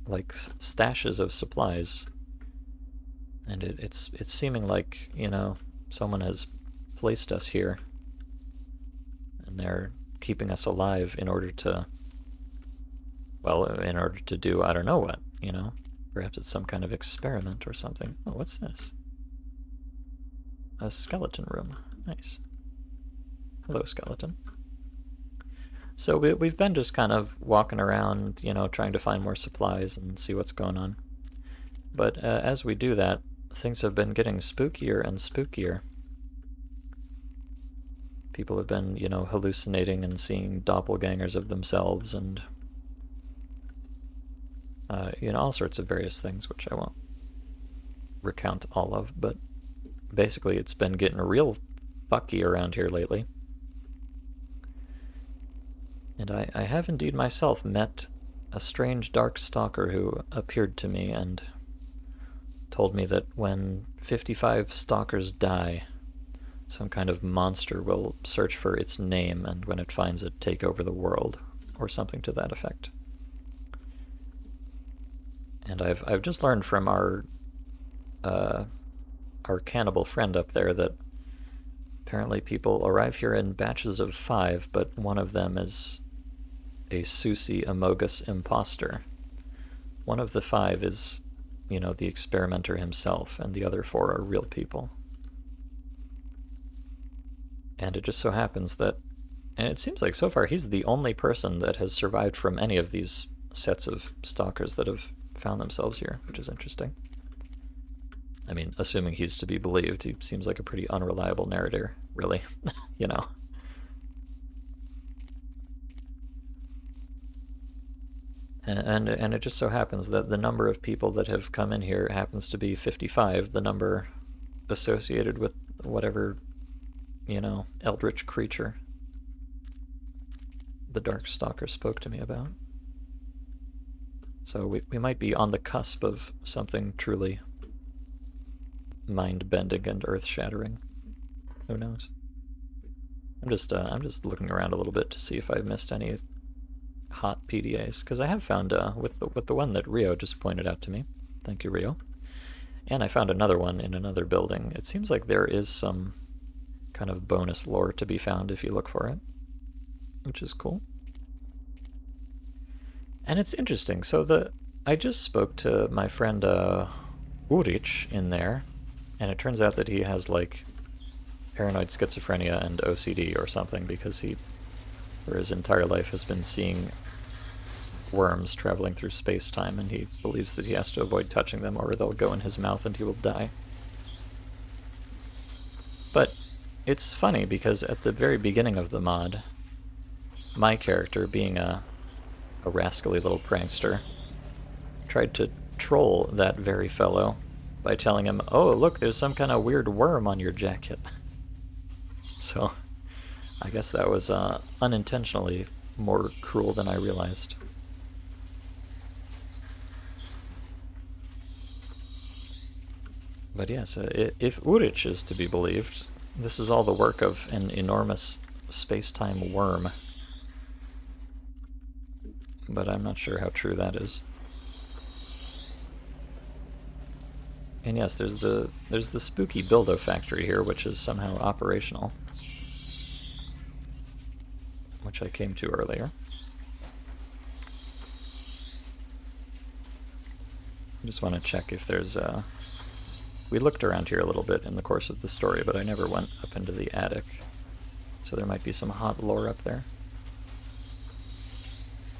like stashes of supplies, and it's seeming like, you know, someone has placed us here, and they're keeping us alive in order to, well, in order to do I don't know what, you know. Perhaps it's some kind of experiment or something. Oh, what's this? A skeleton room. Nice. Hello, skeleton. So we've been just kind of walking around, you know, trying to find more supplies and see what's going on. But as we do that, things have been getting spookier and spookier. People have been, you know, hallucinating and seeing doppelgangers of themselves and you know, all sorts of various things, which I won't recount all of, but basically it's been getting real fucky around here lately. And I have indeed myself met a strange dark stalker who appeared to me and told me that when 55 stalkers die, some kind of monster will search for its name, and when it finds it, take over the world, or something to that effect. And I've just learned from our cannibal friend up there that apparently people arrive here in batches of 5, but one of them is a Susi Amogus imposter. One of the 5 is, you know, the experimenter himself, and the other 4 are real people. And it just so happens that, and it seems like so far he's the only person that has survived from any of these sets of stalkers that have found themselves here, which is interesting. I mean, assuming he's to be believed, he seems like a pretty unreliable narrator, really, you know. And it just so happens that the number of people that have come in here happens to be 55, the number associated with whatever, you know, eldritch creature the Dark Stalker spoke to me about. So we might be on the cusp of something truly mind-bending and earth-shattering. Who knows? I'm just looking around a little bit to see if I missed any hot PDAs, because I have found with the one that Rio just pointed out to me. Thank you, Rio. And I found another one in another building. It seems like there is some kind of bonus lore to be found if you look for it, which is cool. And it's interesting. So I just spoke to my friend Uric in there, and it turns out that he has like paranoid schizophrenia and OCD or something, because he, for his entire life, has been seeing worms traveling through space-time, and he believes that he has to avoid touching them or they'll go in his mouth and he will die. But it's funny because at the very beginning of the mod, my character, being a rascally little prankster, tried to troll that very fellow by telling him, "Oh, look, there's some kind of weird worm on your jacket." So I guess that was unintentionally more cruel than I realized. But yes, if Uric is to be believed, this is all the work of an enormous space-time worm. But I'm not sure how true that is. And yes, there's the spooky Buildo factory here, which is somehow operational, which I came to earlier. I just want to check if there's we looked around here a little bit in the course of the story, but I never went up into the attic. So there might be some hot lore up there.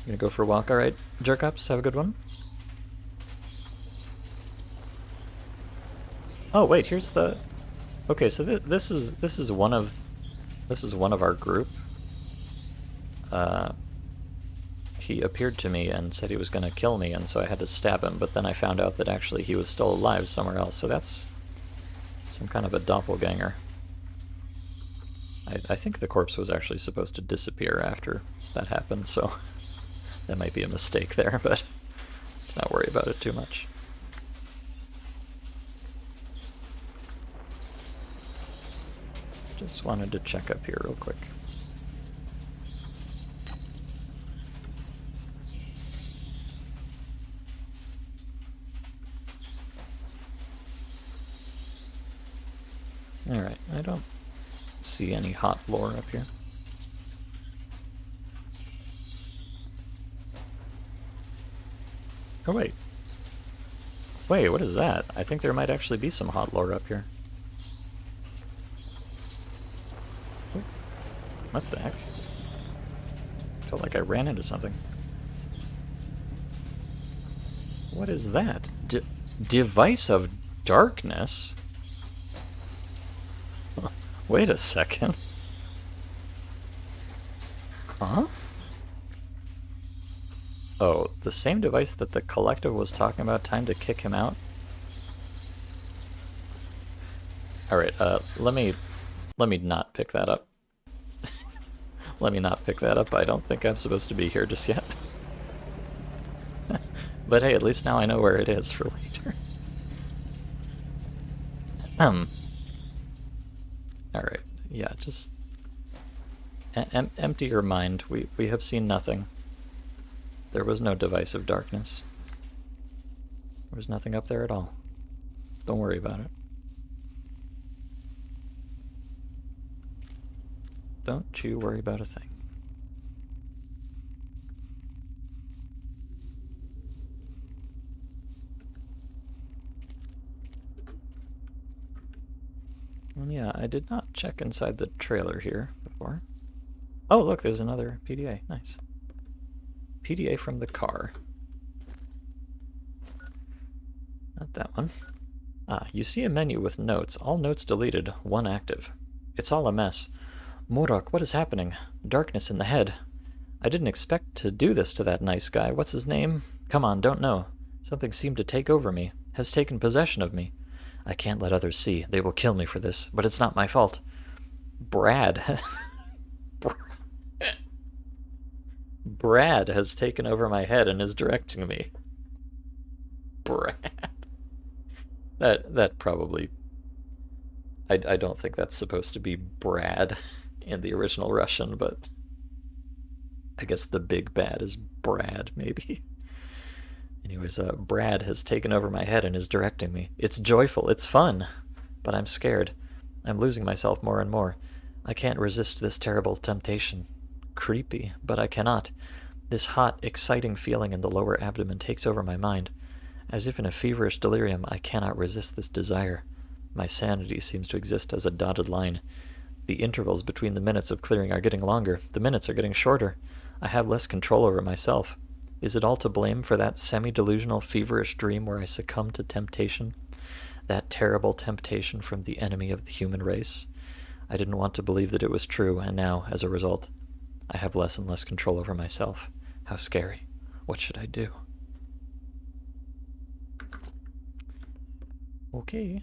You gonna go for a walk? Alright, jerk-ups, have a good one. Oh wait, here's the... Okay, so this is one of our group. He appeared to me and said he was going to kill me, and so I had to stab him, but then I found out that actually he was still alive somewhere else, so that's some kind of a doppelganger. I think the corpse was actually supposed to disappear after that happened, so that might be a mistake there, but let's not worry about it too much. Just wanted to check up here real quick. Alright, I don't see any hot lore up here. Oh wait. Wait, what is that? I think there might actually be some hot lore up here. What the heck? Felt like I ran into something. What is that? Device of darkness? Wait a second. Huh? Oh, the same device that the collective was talking about, time to kick him out? Alright, let me not pick that up. Let me not pick that up. I don't think I'm supposed to be here just yet. But hey, at least now I know where it is for later. Alright, yeah, just empty your mind. We have seen nothing. There was no device of darkness. There was nothing up there at all. Don't worry about it. Don't you worry about a thing. And yeah, I did not check inside the trailer here before. Oh, look, there's another PDA. Nice. PDA from the car. Not that one. Ah, you see a menu with notes. All notes deleted, one active. It's all a mess. Morok, what is happening? Darkness in the head. I didn't expect to do this to that nice guy. What's his name? Come on, don't know. Something seemed to take over me. Has taken possession of me. I can't let others see. They will kill me for this, but it's not my fault. Brad. Brad has taken over my head and is directing me. Brad. That probably... I don't think that's supposed to be Brad in the original Russian, but I guess the big bad is Brad, maybe. Anyways, Brad has taken over my head and is directing me. It's joyful, it's fun, but I'm scared. I'm losing myself more and more. I can't resist this terrible temptation. Creepy, but I cannot. This hot, exciting feeling in the lower abdomen takes over my mind. As if in a feverish delirium, I cannot resist this desire. My sanity seems to exist as a dotted line. The intervals between the minutes of clearing are getting longer. The minutes are getting shorter. I have less control over myself. Is it all to blame for that semi-delusional, feverish dream where I succumbed to temptation? That terrible temptation from the enemy of the human race? I didn't want to believe that it was true, and now, as a result, I have less and less control over myself. How scary. What should I do? Okay.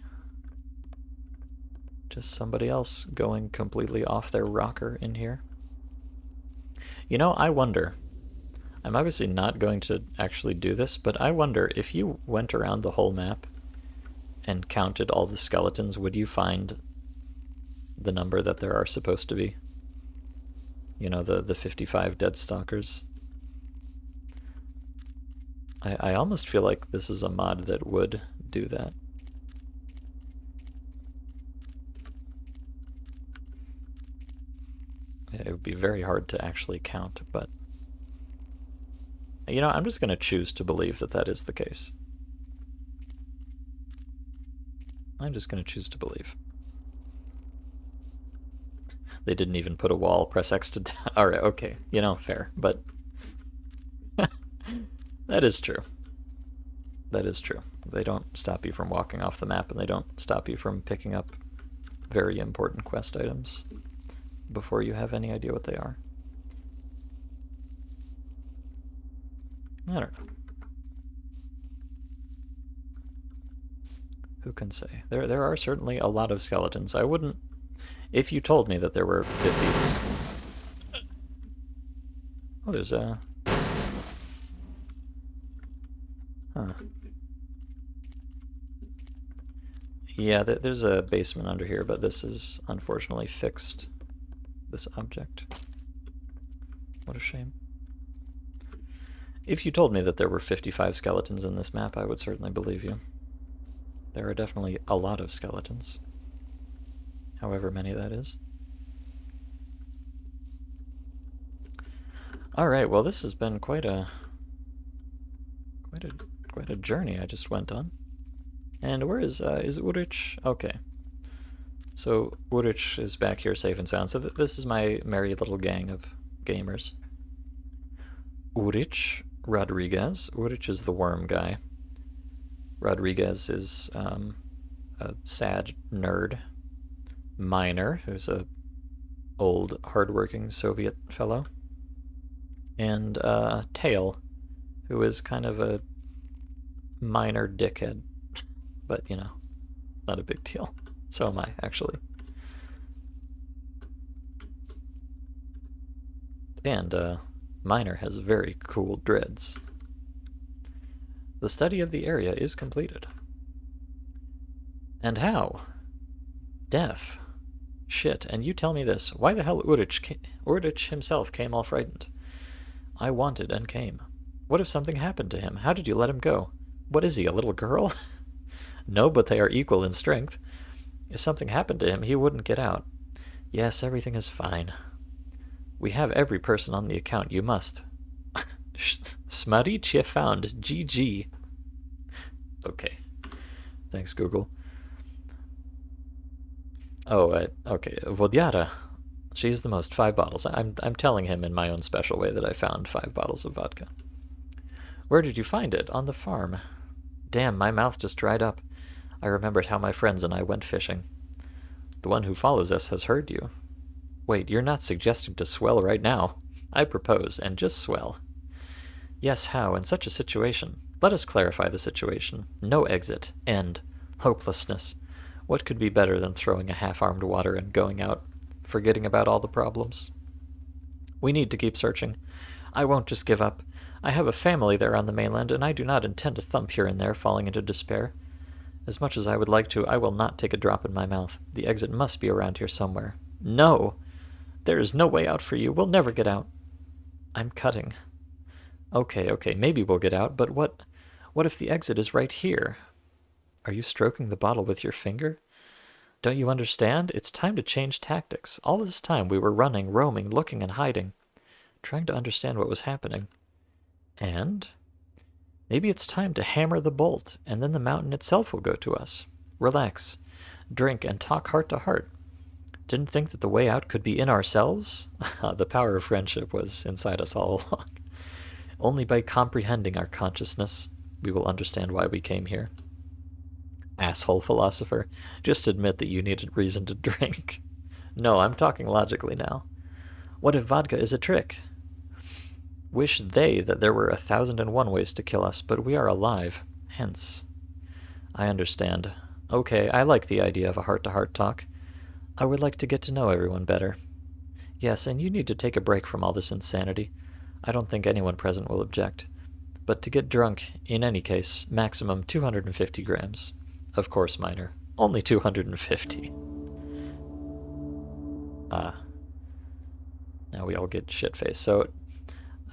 Just somebody else going completely off their rocker in here. You know, I wonder. I'm obviously not going to actually do this, but I wonder if you went around the whole map and counted all the skeletons, would you find the number that there are supposed to be? You know, the 55 dead stalkers. I almost feel like this is a mod that would do that. It would be very hard to actually count, but you know, I'm just going to choose to believe that that is the case. I'm just going to choose to believe. They didn't even put a wall, press X to... Alright, okay, you know, fair, but... that is true. That is true. They don't stop you from walking off the map, and they don't stop you from picking up very important quest items before you have any idea what they are. I don't know. Who can say? There are certainly a lot of skeletons. I wouldn't... If you told me that there were 50... Oh, there's a... Huh. Yeah, there's a basement under here, but this is unfortunately fixed. This object. What a shame. If you told me that there were 55 skeletons in this map, I would certainly believe you. There are definitely a lot of skeletons. However many that is. Alright, well this has been quite a journey I just went on. And where is Urich? Okay. So Urich is back here safe and sound. So this is my merry little gang of gamers. Urich Rodriguez. Urich is the worm guy. Rodriguez is a sad nerd. Miner, who's a old, hardworking Soviet fellow. And Tail, who is kind of a minor dickhead. But, you know, not a big deal. So am I, actually. And Miner has very cool dreads. The study of the area is completed. And how? Deaf. Shit, and you tell me this. Why the hell Urich himself came all frightened? I wanted and came. What if something happened to him? How did you let him go? What is he, a little girl? No, but they are equal in strength. If something happened to him, he wouldn't get out. Yes, everything is fine. We have every person on the account. You must. Smarich found. GG. Okay. Thanks, Google. Oh, okay. Vodyara. She's the most. 5 bottles. I'm telling him in my own special way that I found 5 bottles of vodka. Where did you find it? On the farm. Damn, my mouth just dried up. I remembered how my friends and I went fishing. The one who follows us has heard you. Wait, you're not suggesting to swell right now. I propose, and just swell. Yes, how? In such a situation. Let us clarify the situation. No exit. End. Hopelessness. What could be better than throwing a half-armed water and going out, forgetting about all the problems? We need to keep searching. I won't just give up. I have a family there on the mainland, and I do not intend to thump here and there, falling into despair. As much as I would like to, I will not take a drop in my mouth. The exit must be around here somewhere. No! There is no way out for you. We'll never get out. I'm cutting. Okay, maybe we'll get out, but what if the exit is right here? Are you stroking the bottle with your finger? Don't you understand? It's time to change tactics. All this time we were running, roaming, looking and hiding, trying to understand what was happening. And maybe it's time to hammer the bolt, and then the mountain itself will go to us. Relax, drink, and talk heart to heart. Didn't think that the way out could be in ourselves? The power of friendship was inside us all along. Only by comprehending our consciousness, we will understand why we came here. Asshole philosopher, just admit that you needed reason to drink. No, I'm talking logically now. What if vodka is a trick? Wish they that there were 1,001 ways to kill us, but we are alive. Hence. I understand. Okay, I like the idea of a heart-to-heart talk. I would like to get to know everyone better. Yes, and you need to take a break from all this insanity. I don't think anyone present will object. But to get drunk, in any case, maximum 250 grams. Of course, minor. Only 250. Now we all get shit-faced. So,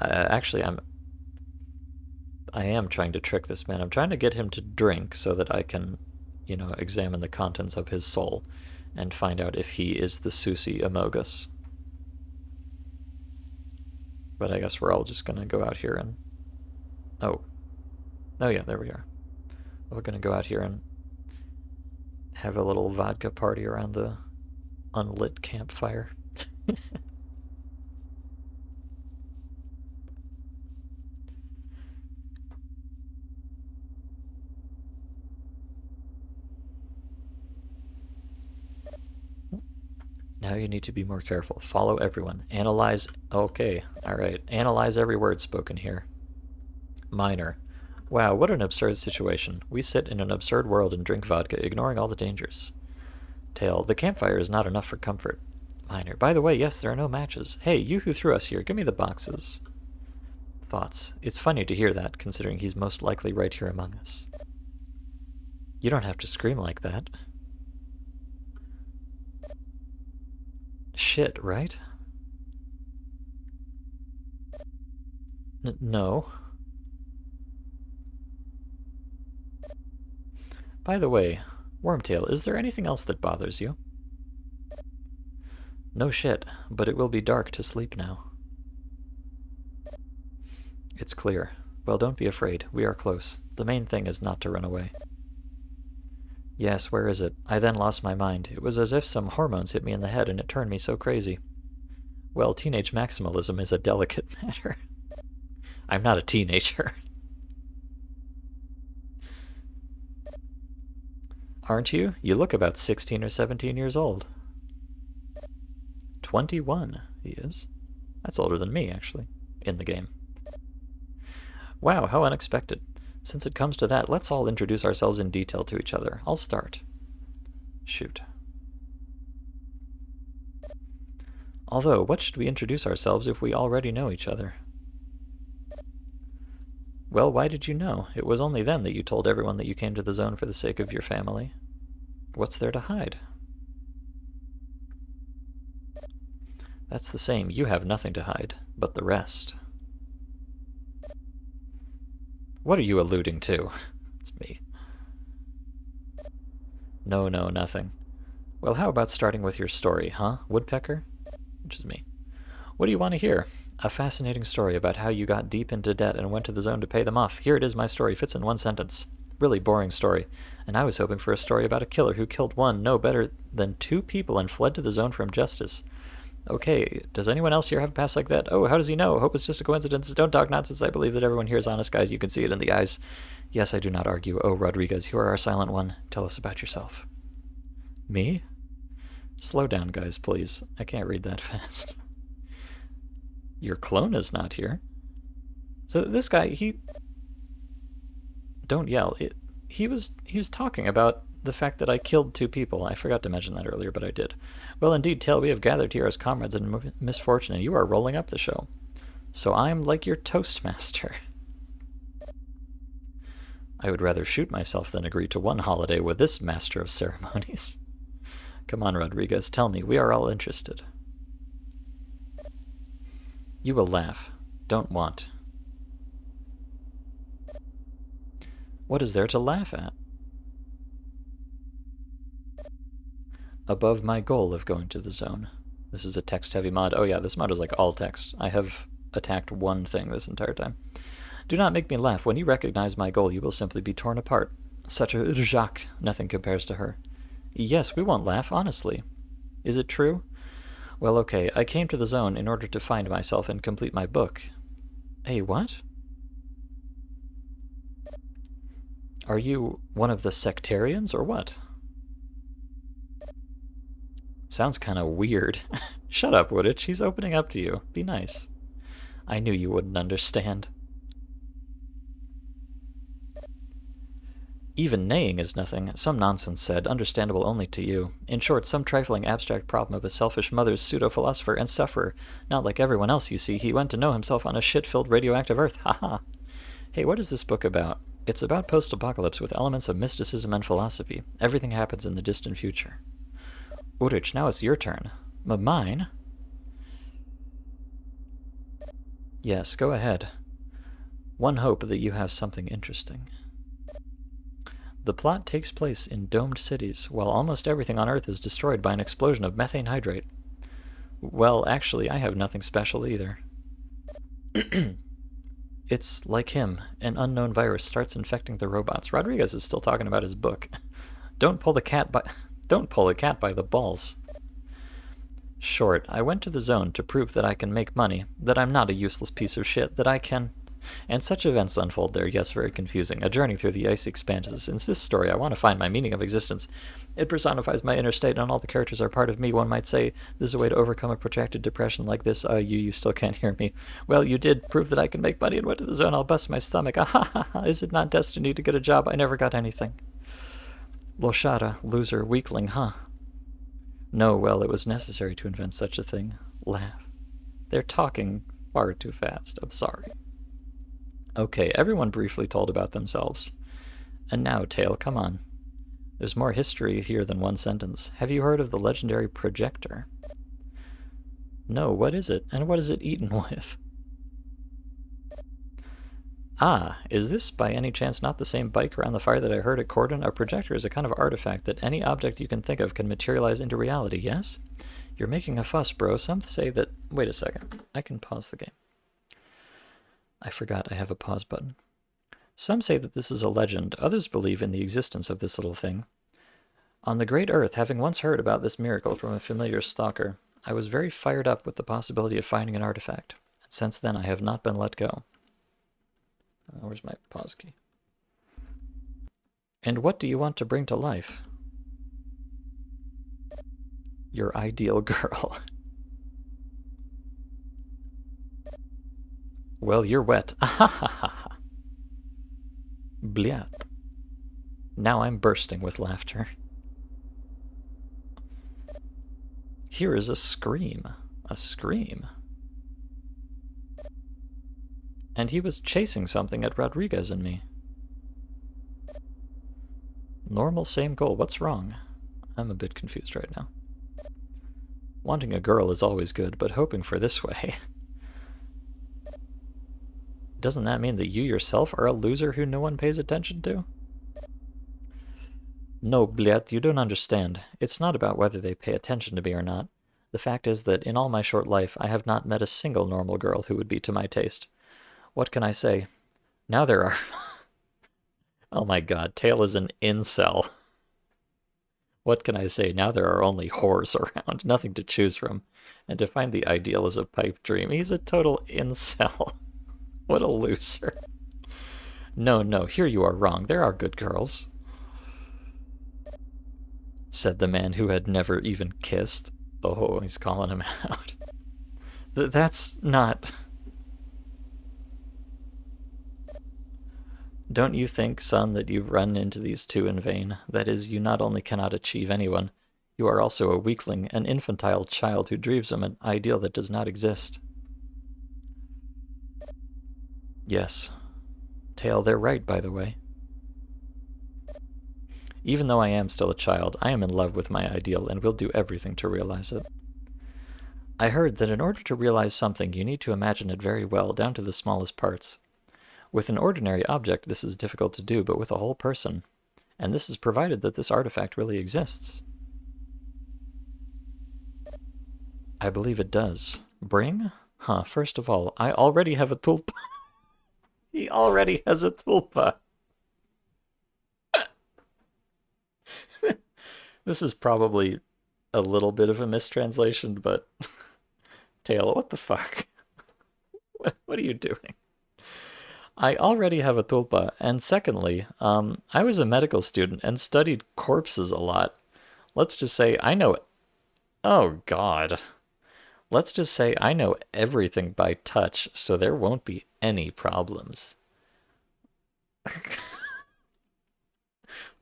actually, I am trying to trick this man. I'm trying to get him to drink so that I can, examine the contents of his soul and find out if he is the Susi Amogus. But I guess we're all just gonna go out here and... Oh yeah, there we are. We're gonna go out here and have a little vodka party around the unlit campfire. Now you need to be more careful. Follow everyone. Analyze... Okay, alright. Analyze every word spoken here. Minor. Wow, what an absurd situation. We sit in an absurd world and drink vodka, ignoring all the dangers. Tail. The campfire is not enough for comfort. Minor. By the way, yes, there are no matches. Hey, you who threw us here, give me the boxes. Thoughts. It's funny to hear that, considering he's most likely right here among us. You don't have to scream like that. Shit, right? No. By the way, Wormtail, is there anything else that bothers you? No shit, but it will be dark to sleep now. It's clear. Well, don't be afraid. We are close. The main thing is not to run away. Yes, where is it? I then lost my mind. It was as if some hormones hit me in the head and it turned me so crazy. Well, teenage maximalism is a delicate matter. I'm not a teenager. Aren't you? You look about 16 or 17 years old. 21, he is. That's older than me, actually, in the game. Wow, how unexpected. Since it comes to that, let's all introduce ourselves in detail to each other. I'll start. Shoot. Although, what should we introduce ourselves if we already know each other? Well, why did you know? It was only then that you told everyone that you came to the zone for the sake of your family. What's there to hide? That's the same. You have nothing to hide, but the rest. What are you alluding to? It's me. No, nothing. Well, how about starting with your story, huh, Woodpecker? Which is me. What do you want to hear? A fascinating story about how you got deep into debt and went to the zone to pay them off. Here it is, my story. Fits in one sentence. Really boring story. And I was hoping for a story about a killer who killed one, no, better than 2 people and fled to the zone for injustice. Okay, does anyone else here have a past like that? Oh, how does he know? Hope it's just a coincidence. Don't talk nonsense. I believe that everyone here is honest, guys. You can see it in the eyes. Yes, I do not argue. Oh, Rodriguez, you are our silent one. Tell us about yourself. Me? Slow down, guys, please. I can't read that fast. Your clone is not here. So this guy, Don't yell. He was talking about the fact that I killed 2 people. I forgot to mention that earlier, but I did. Well, indeed, Tail, we have gathered here as comrades in misfortune, and you are rolling up the show. So I'm like your toastmaster. I would rather shoot myself than agree to one holiday with this master of ceremonies. Come on, Rodriguez, tell me. We are all interested. You will laugh. Don't want. What is there to laugh at? Above my goal of going to the zone. This is a text-heavy mod. Oh yeah, this mod is like all text. I have attacked one thing this entire time. Do not make me laugh. When you recognize my goal, you will simply be torn apart. Such a Jacques. Nothing compares to her. Yes, we won't laugh, honestly. Is it true? Well, okay. I came to the zone in order to find myself and complete my book. Hey, what? Are you one of the sectarians, or what? Sounds kind of weird. Shut up, Wooditch. She's opening up to you. Be nice. I knew you wouldn't understand. Even neighing is nothing. Some nonsense said, understandable only to you. In short, some trifling abstract problem of a selfish mother's pseudo-philosopher and sufferer. Not like everyone else, you see. He went to know himself on a shit-filled radioactive Earth. Ha-ha. Hey, what is this book about? It's about post-apocalypse with elements of mysticism and philosophy. Everything happens in the distant future. Urich, now it's your turn. Mine? Yes, go ahead. One hope that you have something interesting. The plot takes place in domed cities, while almost everything on Earth is destroyed by an explosion of methane hydrate. Well, actually, I have nothing special either. It's like him. An unknown virus starts infecting the robots. Rodriguez is still talking about his book. Don't pull the cat by the balls. Short, I went to the zone to prove that I can make money, that I'm not a useless piece of shit, that I can... And such events unfold there, yes, very confusing. A journey through the icy expanses. In this story, I want to find my meaning of existence. It personifies my inner state, and all the characters are part of me. One might say, this is a way to overcome a protracted depression like this. You still can't hear me. Well, you did prove that I can make money and went to the zone. I'll bust my stomach. Ah ha ha ha. Is it not destiny to get a job? I never got anything. Loshada, loser, weakling, huh? No, well, it was necessary to invent such a thing. Laugh. They're talking far too fast. I'm sorry. Okay, everyone briefly told about themselves. And now, Tail, come on. There's more history here than one sentence. Have you heard of the legendary projector? No, what is it? And what is it eaten with? Ah, is this by any chance not the same bike around the fire that I heard at Cordon? A projector is a kind of artifact that any object you can think of can materialize into reality, yes? You're making a fuss, bro. Some say that... Wait a second. I can pause the game. I forgot I have a pause button. Some say that this is a legend. Others believe in the existence of this little thing. On the great Earth, having once heard about this miracle from a familiar stalker, I was very fired up with the possibility of finding an artifact. And since then, I have not been let go. Where's my pause key? And what do you want to bring to life? Your ideal girl. Well, you're wet. Ahahaha. Bliat. Now I'm bursting with laughter. Here is a scream. A scream. And he was chasing something at Rodriguez and me. Normal, same goal. What's wrong? I'm a bit confused right now. Wanting a girl is always good, but hoping for this way... Doesn't that mean that you yourself are a loser who no one pays attention to? No, Bliat, you don't understand. It's not about whether they pay attention to me or not. The fact is that in all my short life, I have not met a single normal girl who would be to my taste. What can I say? Now there are... Oh my god, Tail is an incel. What can I say? Now there are only whores around, nothing to choose from. And to find the ideal is a pipe dream. He's a total incel. What a loser. No, here you are wrong. There are good girls. Said the man who had never even kissed. Oh, he's calling him out. That's not... Don't you think, son, that you've run into these two in vain? That is, you not only cannot achieve anyone, you are also a weakling, an infantile child who dreams of an ideal that does not exist. Yes. Tail, they're right, by the way. Even though I am still a child, I am in love with my ideal and will do everything to realize it. I heard that in order to realize something, you need to imagine it very well, down to the smallest parts. With an ordinary object, this is difficult to do, but with a whole person. And this is provided that this artifact really exists. I believe it does. Bring? Huh, first of all, I already have a tulpa. He already has a tulpa. This is probably a little bit of a mistranslation, but Tail, what the fuck? What are you doing? I already have a tulpa, and secondly, I was a medical student and studied corpses a lot. Let's just say I know. Oh God. Let's just say I know everything by touch, so there won't be any problems.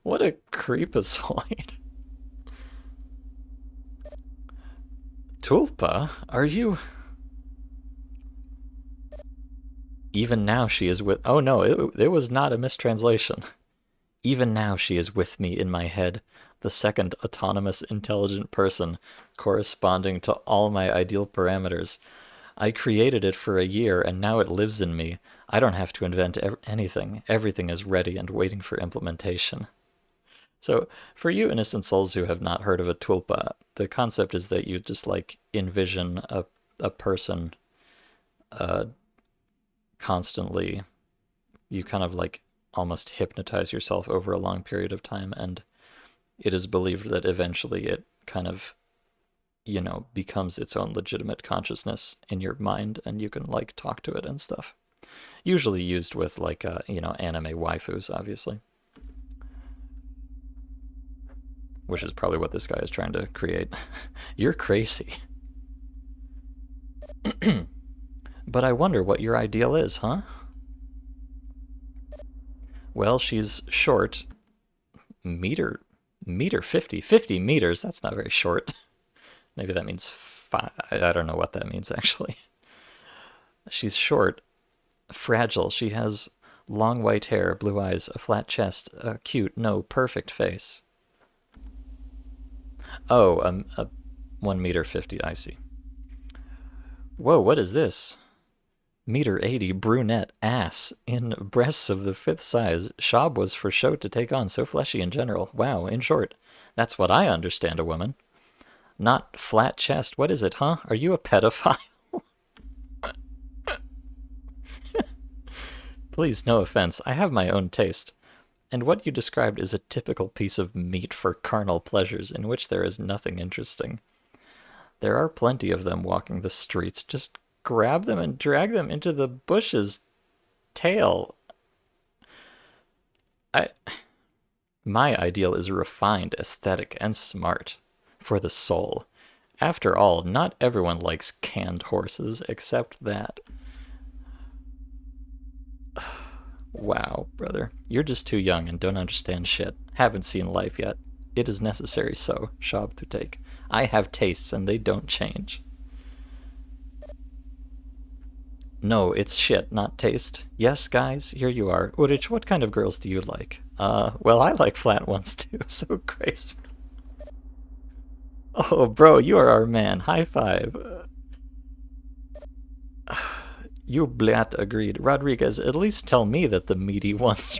What a creepazoid. Tulpa, are you? Even now she is with. Oh no, it was not a mistranslation. Even now she is with me in my head, the second autonomous intelligent person, corresponding to all my ideal parameters. I created it for a year, and now it lives in me. I don't have to invent anything. Everything is ready and waiting for implementation. So, for you innocent souls who have not heard of a tulpa, the concept is that you just like envision a person constantly. You kind of like almost hypnotize yourself over a long period of time, and it is believed that eventually it kind of, becomes its own legitimate consciousness in your mind, and you can like talk to it and stuff. Usually used with like, anime waifus, obviously. Which is probably what this guy is trying to create. You're crazy. But I wonder what your ideal is, huh? Well, she's short. Meter 50 meters. That's not very short. Maybe that means 5. I don't know what that means, actually. She's short, fragile. She has long white hair, blue eyes, a flat chest, a cute, no, perfect face. Oh, 1 meter 50, I see. Whoa, what is this? Meter 80, brunette, ass, in breasts of the 5th size. Shab was for show to take on, so fleshy in general. Wow, in short, that's what I understand a woman. Not flat chest, what is it, huh? Are you a pedophile? Please, no offense, I have my own taste. And what you described is a typical piece of meat for carnal pleasures in which there is nothing interesting. There are plenty of them walking the streets. Just grab them and drag them into the bushes. Tail. My ideal is refined, aesthetic, and smart. For the soul. After all, not everyone likes canned horses, except that. Wow, brother. You're just too young and don't understand shit. Haven't seen life yet. It is necessary so, Shab to take. I have tastes and they don't change. No, it's shit, not taste. Yes, guys, here you are. Urich, what kind of girls do you like? Well, I like flat ones too, so graceful. Oh, bro, you are our man. High five. You blat agreed. Rodriguez, at least tell me that the meaty ones.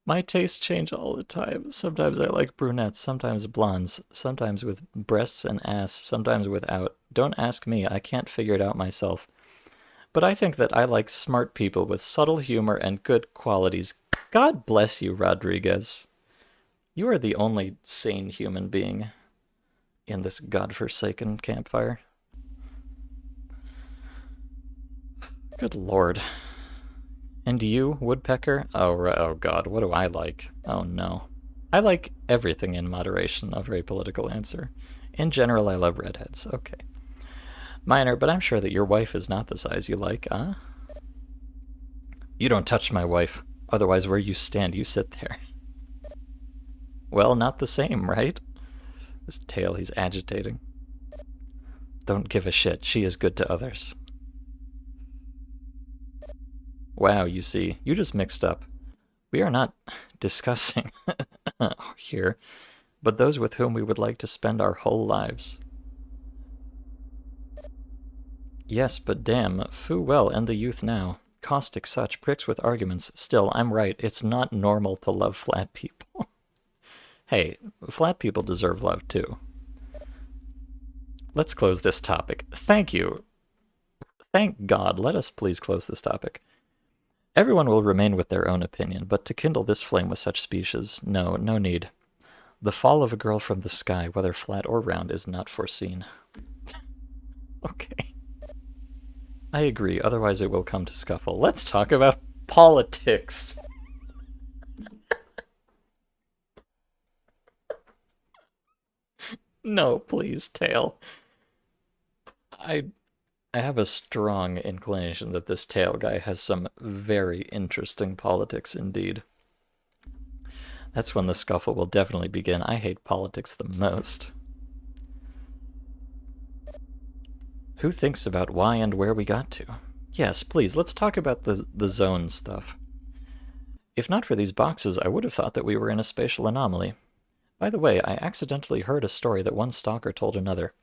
My tastes change all the time. Sometimes I like brunettes, sometimes blondes, sometimes with breasts and ass, sometimes without. Don't ask me, I can't figure it out myself. But I think that I like smart people with subtle humor and good qualities. God bless you, Rodriguez. You are the only sane human being in this godforsaken campfire. Good lord. And you, woodpecker? Oh god, what do I like? Oh no. I like everything in moderation, a very political answer. In general, I love redheads. Okay. Minor, but I'm sure that your wife is not the size you like, huh? You don't touch my wife. Otherwise, where you stand, you sit there. Well, not the same, right? This tail, he's agitating. Don't give a shit. She is good to others. Wow, you see, you just mixed up. We are not discussing here, but those with whom we would like to spend our whole lives. Yes, but damn, foo well and the youth now. Caustic such, pricks with arguments. Still, I'm right, it's not normal to love flat people. Hey, flat people deserve love too. Let's close this topic. Thank you. Thank God, let us please close this topic. Everyone will remain with their own opinion, but to kindle this flame with such speeches, no need. The fall of a girl from the sky, whether flat or round, is not foreseen. Okay. I agree, otherwise it will come to scuffle. Let's talk about politics. No, please, Tail. I have a strong inclination that this Tail guy has some very interesting politics indeed. That's when the scuffle will definitely begin. I hate politics the most. Who thinks about why and where we got to? Yes, please, let's talk about the zone stuff. If not for these boxes, I would have thought that we were in a spatial anomaly. By the way, I accidentally heard a story that one stalker told another.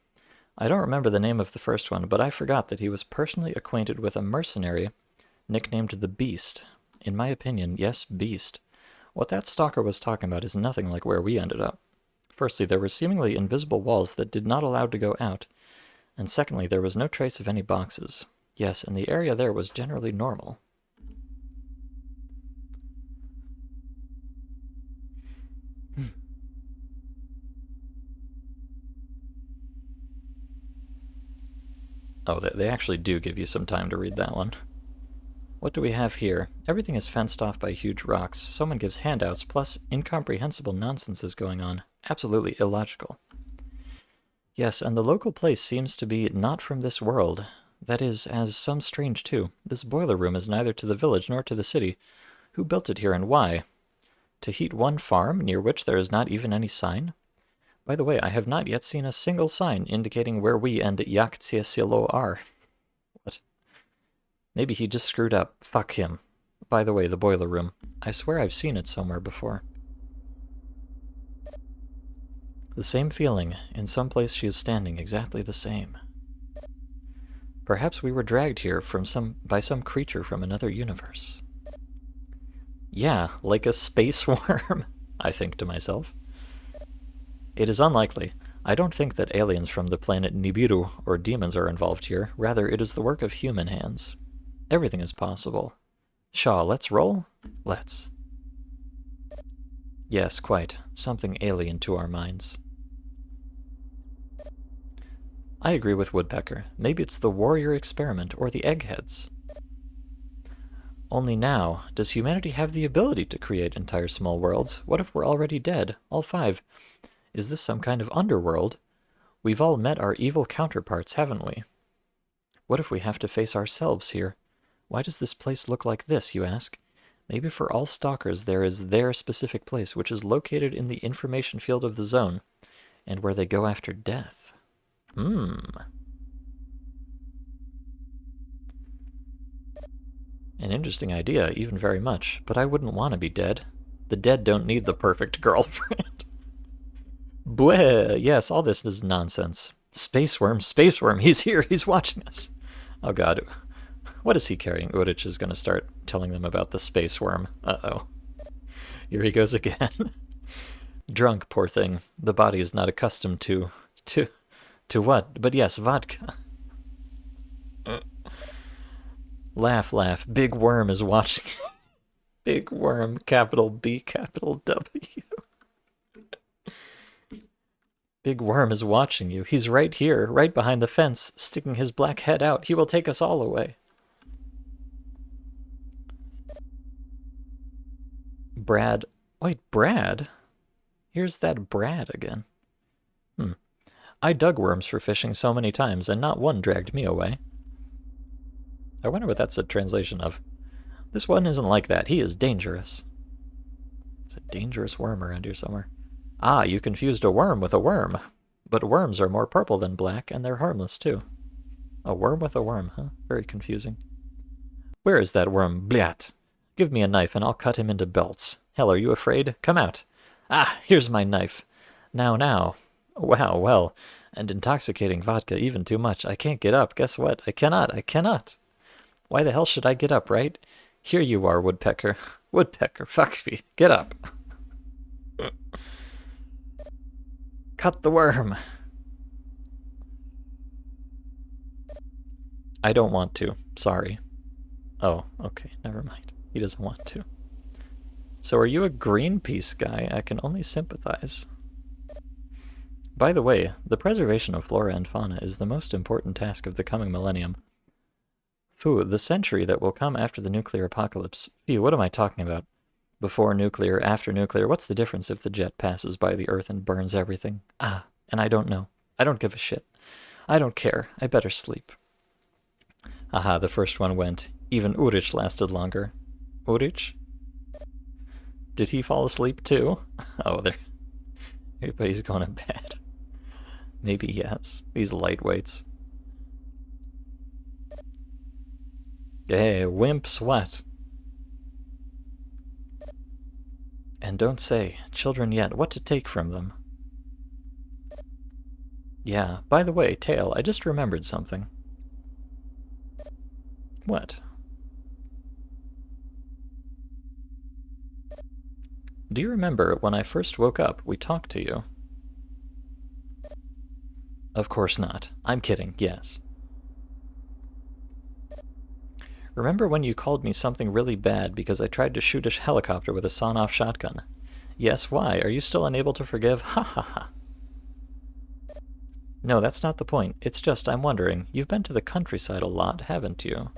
I don't remember the name of the first one, but I forgot that he was personally acquainted with a mercenary nicknamed the Beast. In my opinion, yes, Beast. What that stalker was talking about is nothing like where we ended up. Firstly, there were seemingly invisible walls that did not allow to go out, and secondly, there was no trace of any boxes. Yes, and the area there was generally normal. Oh, they actually do give you some time to read that one. What do we have here? Everything is fenced off by huge rocks. Someone gives handouts, plus incomprehensible nonsense is going on. Absolutely illogical. Yes, and the local place seems to be not from this world. That is, as some strange too. This boiler room is neither to the village nor to the city. Who built it here and why? To heat one farm, near which there is not even any sign? By the way, I have not yet seen a single sign indicating where we and Yaktsiasilo are. What? Maybe he just screwed up. Fuck him. By the way, the boiler room. I swear I've seen it somewhere before. The same feeling. In some place she is standing, exactly the same. Perhaps we were dragged here by some creature from another universe. Yeah, like a space worm, I think to myself. It is unlikely. I don't think that aliens from the planet Nibiru or demons are involved here. Rather, it is the work of human hands. Everything is possible. Shaw, let's roll? Let's. Yes, quite. Something alien to our minds. I agree with Woodpecker. Maybe it's the warrior experiment or the eggheads. Only now, does humanity have the ability to create entire small worlds? What if we're already dead? All five. Is this some kind of underworld? We've all met our evil counterparts, haven't we? What if we have to face ourselves here? Why does this place look like this, you ask? Maybe for all stalkers there is their specific place, which is located in the information field of the zone, and where they go after death. An interesting idea, even very much, but I wouldn't want to be dead. The dead don't need the perfect girlfriend. Bleh, yes, all this is nonsense. Space worm, he's here, he's watching us. Oh god, what is he carrying? Urich is going to start telling them about the space worm. Uh-oh. Here he goes again. Drunk, poor thing. The body is not accustomed to what? But yes, vodka. Laugh, laugh. Big worm is watching. Big worm, capital B, capital W. Big worm is watching you. He's right here, right behind the fence, sticking his black head out. He will take us all away. Brad. Wait, Brad? Here's that Brad again. I dug worms for fishing so many times, and not one dragged me away. I wonder what that's a translation of. This one isn't like that. He is dangerous. There's a dangerous worm around here somewhere. Ah, you confused a worm with a worm. But worms are more purple than black, and they're harmless, too. A worm with a worm, huh? Very confusing. Where is that worm? Blyat. Give me a knife, and I'll cut him into belts. Hell, are you afraid? Come out. Ah, here's my knife. Now. Wow, well, And intoxicating vodka even too much. I can't get up. Guess what? I cannot. Why the hell should I get up, right? Here you are, Woodpecker. Woodpecker, fuck me. Get up. Cut the worm. I don't want to. Sorry. Oh, okay. Never mind. He doesn't want to. So are you a Greenpeace guy? I can only sympathize. By the way, the preservation of flora and fauna is the most important task of the coming millennium. Phew, the century that will come after the nuclear apocalypse. Phew, what am I talking about? Before nuclear, after nuclear, what's the difference if the jet passes by the Earth and burns everything? Ah, and I don't know. I don't give a shit. I don't care. I better sleep. Aha, the first one went. Even Urich lasted longer. Urich? Did he fall asleep too? Oh, there. Everybody's going to bed. Maybe yes. These lightweights. Hey, wimps what? And don't say, children yet, what to take from them. Yeah, by the way, Tail, I just remembered something. What? Do you remember when I first woke up, we talked to you? Of course not. I'm kidding, yes. Remember when you called me something really bad because I tried to shoot a helicopter with a sawn-off shotgun? Yes, why? Are you still unable to forgive? Ha ha ha. No, that's not the point. It's just, I'm wondering, you've been to the countryside a lot, haven't you?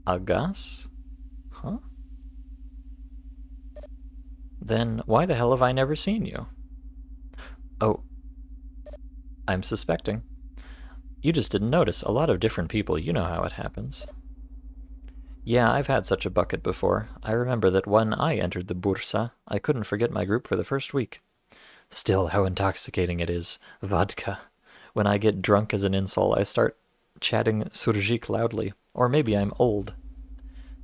Agas? Huh? Then why the hell have I never seen you? Oh. I'm suspecting. You just didn't notice. A lot of different people, you know how it happens. Yeah, I've had such a bucket before. I remember that when I entered the Bursa, I couldn't forget my group for the first week. Still, how intoxicating it is. Vodka. When I get drunk as an insult, I start chatting Surjik loudly. Or maybe I'm old.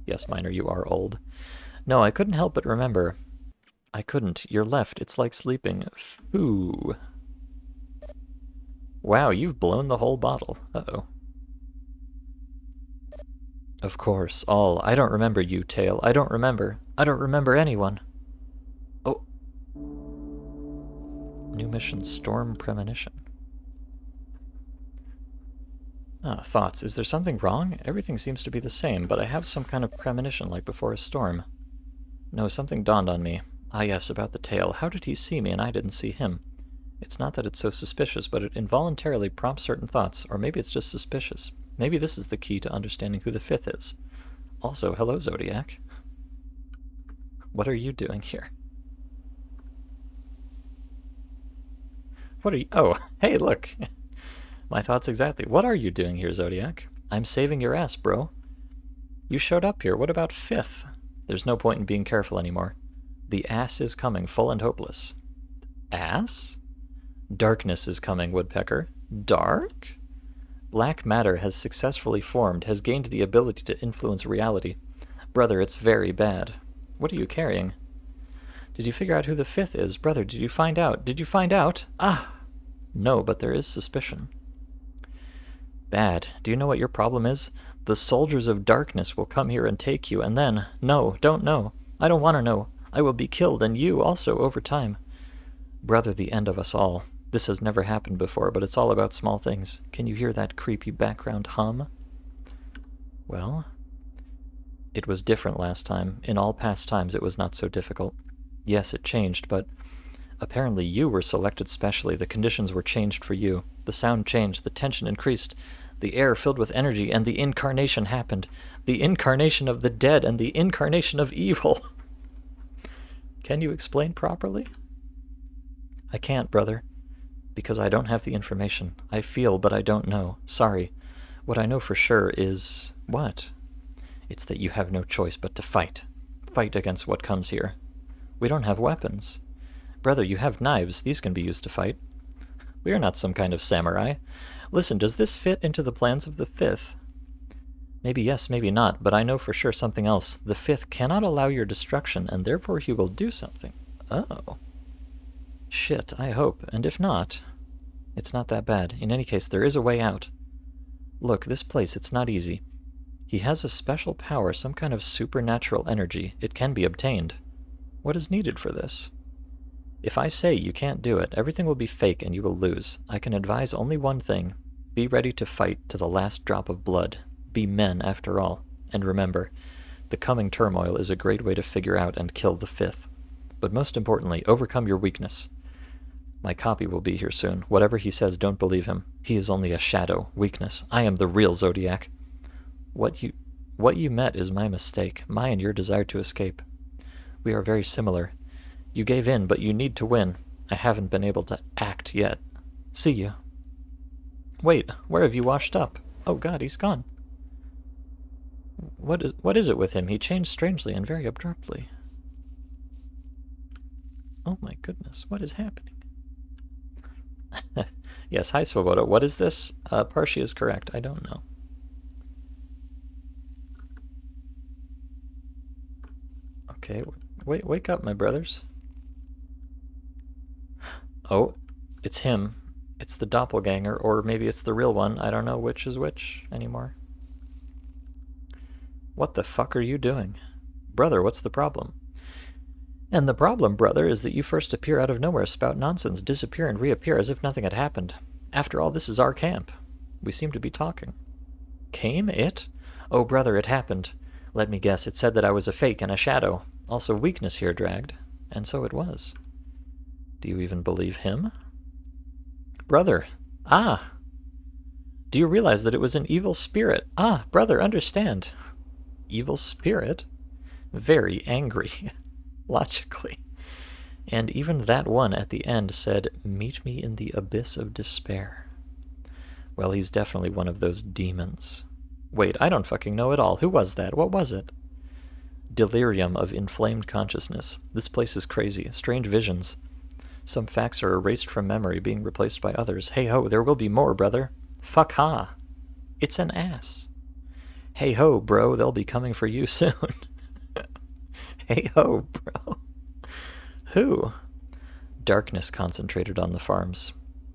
Yes, Miner, you are old. No, I couldn't help but remember. I couldn't. You're left. It's like sleeping. Foo. Wow, you've blown the whole bottle. Uh-oh. Of course, all. I don't remember you, Tail. I don't remember. I don't remember anyone. Oh. New mission, Storm Premonition. Ah, thoughts. Is there something wrong? Everything seems to be the same, but I have some kind of premonition like before a storm. No, something dawned on me. Ah yes, about the tail. How did he see me and I didn't see him? It's not that it's so suspicious, but it involuntarily prompts certain thoughts, or maybe it's just suspicious. Maybe this is the key to understanding who the fifth is. Also, hello, Zodiac. What are you doing here? What are you— oh, hey, look! My thoughts exactly. What are you doing here, Zodiac? I'm saving your ass, bro. You showed up here. What about fifth? There's no point in being careful anymore. The ass is coming, full and hopeless. Ass? Darkness is coming, Woodpecker. Dark? Black matter has successfully formed, has gained the ability to influence reality. Brother, it's very bad. What are you carrying? Did you figure out who the fifth is? Brother, did you find out? Did you find out? Ah! No, but there is suspicion. Bad. Do you know what your problem is? The soldiers of darkness will come here and take you, and then— no, don't know. I don't want to know. I will be killed, and you also, over time. Brother, the end of us all. This has never happened before, but it's all about small things. Can you hear that creepy background hum? Well, it was different last time. In all past times, it was not so difficult. Yes, it changed, but apparently you were selected specially. The conditions were changed for you. The sound changed. The tension increased. The air filled with energy, and the incarnation happened. The incarnation of the dead and the incarnation of evil. Can you explain properly? I can't, brother. Because I don't have the information. I feel, but I don't know. Sorry. What I know for sure is— what? It's that you have no choice but to fight. Fight against what comes here. We don't have weapons. Brother, you have knives. These can be used to fight. We are not some kind of samurai. Listen, does this fit into the plans of the fifth? Maybe yes, maybe not, but I know for sure something else. The fifth cannot allow your destruction, and therefore he will do something. Oh. Shit, I hope. And if not— It's not that bad. In any case, there is a way out. Look, this place, it's not easy. He has a special power, some kind of supernatural energy. It can be obtained. What is needed for this? If I say you can't do it, everything will be fake and you will lose. I can advise only one thing. Be ready to fight to the last drop of blood. Be men, after all. And remember, the coming turmoil is a great way to figure out and kill the fifth. But most importantly, overcome your weakness. My copy will be here soon. Whatever he says, don't believe him. He is only a shadow, weakness. I am the real Zodiac. What you met is my mistake, my and your desire to escape. We are very similar. You gave in, but you need to win. I haven't been able to act yet. See you. Wait, where have you washed up? Oh god, he's gone. What is it with him? He changed strangely and very abruptly. Oh my goodness, what is happening? Yes, hi Svoboda. What is this? Parshi is correct. I don't know. Okay, wake up, my brothers. Oh, it's him. It's the doppelganger, or maybe it's the real one. I don't know which is which anymore. What the fuck are you doing? Brother, what's the problem? And the problem, brother, is that you first appear out of nowhere, spout nonsense, disappear and reappear as if nothing had happened. After all, this is our camp. We seem to be talking. Came it? Oh, brother, it happened. Let me guess, it said that I was a fake and a shadow. Also weakness here dragged. And so it was. Do you even believe him? Brother. Ah! Do you realize that it was an evil spirit? Ah, brother, understand. Evil spirit? Very angry. Logically. And even that one at the end said, "Meet me in the abyss of despair." Well, he's definitely one of those demons. Wait, I don't fucking know at all. Who was that? What was it? Delirium of inflamed consciousness. This place is crazy. Strange visions. Some facts are erased from memory, being replaced by others. Hey ho, there will be more, brother. Fuck ha. It's an ass. Hey ho, bro, they'll be coming for you soon. Hey ho, bro. Who? Darkness concentrated on the farms.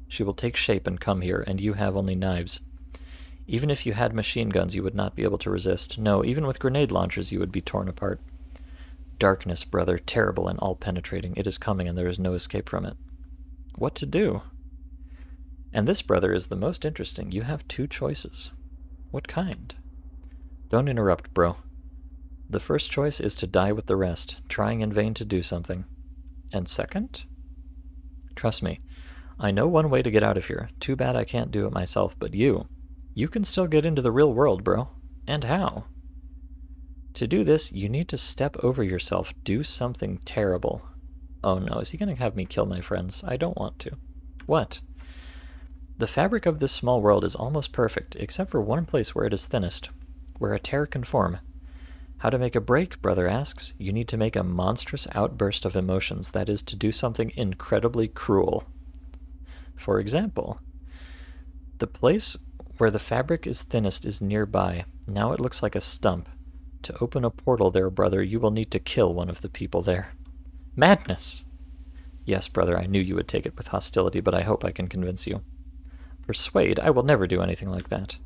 She will take shape and come here, and you have only knives. Even if you had machine guns, you would not be able to resist. No, even with grenade launchers, you would be torn apart. Darkness, brother, terrible and all-penetrating. It is coming, and there is no escape from it. What to do? And this, brother, is the most interesting. You have two choices. What kind? Don't interrupt, bro. The first choice is to die with the rest, trying in vain to do something. And second? Trust me, I know one way to get out of here. Too bad I can't do it myself, but you can still get into the real world, bro. And how? To do this, you need to step over yourself, do something terrible. Oh no, is he going to have me kill my friends? I don't want to. What? The fabric of this small world is almost perfect, except for one place where it is thinnest, where a tear can form. How to make a break, brother asks. You need to make a monstrous outburst of emotions, that is, to do something incredibly cruel. For example, the place where the fabric is thinnest is nearby. Now it looks like a stump. To open a portal there, brother, you will need to kill one of the people there. Madness! Yes, brother, I knew you would take it with hostility, but I hope I can convince you. Persuade? I will never do anything like that.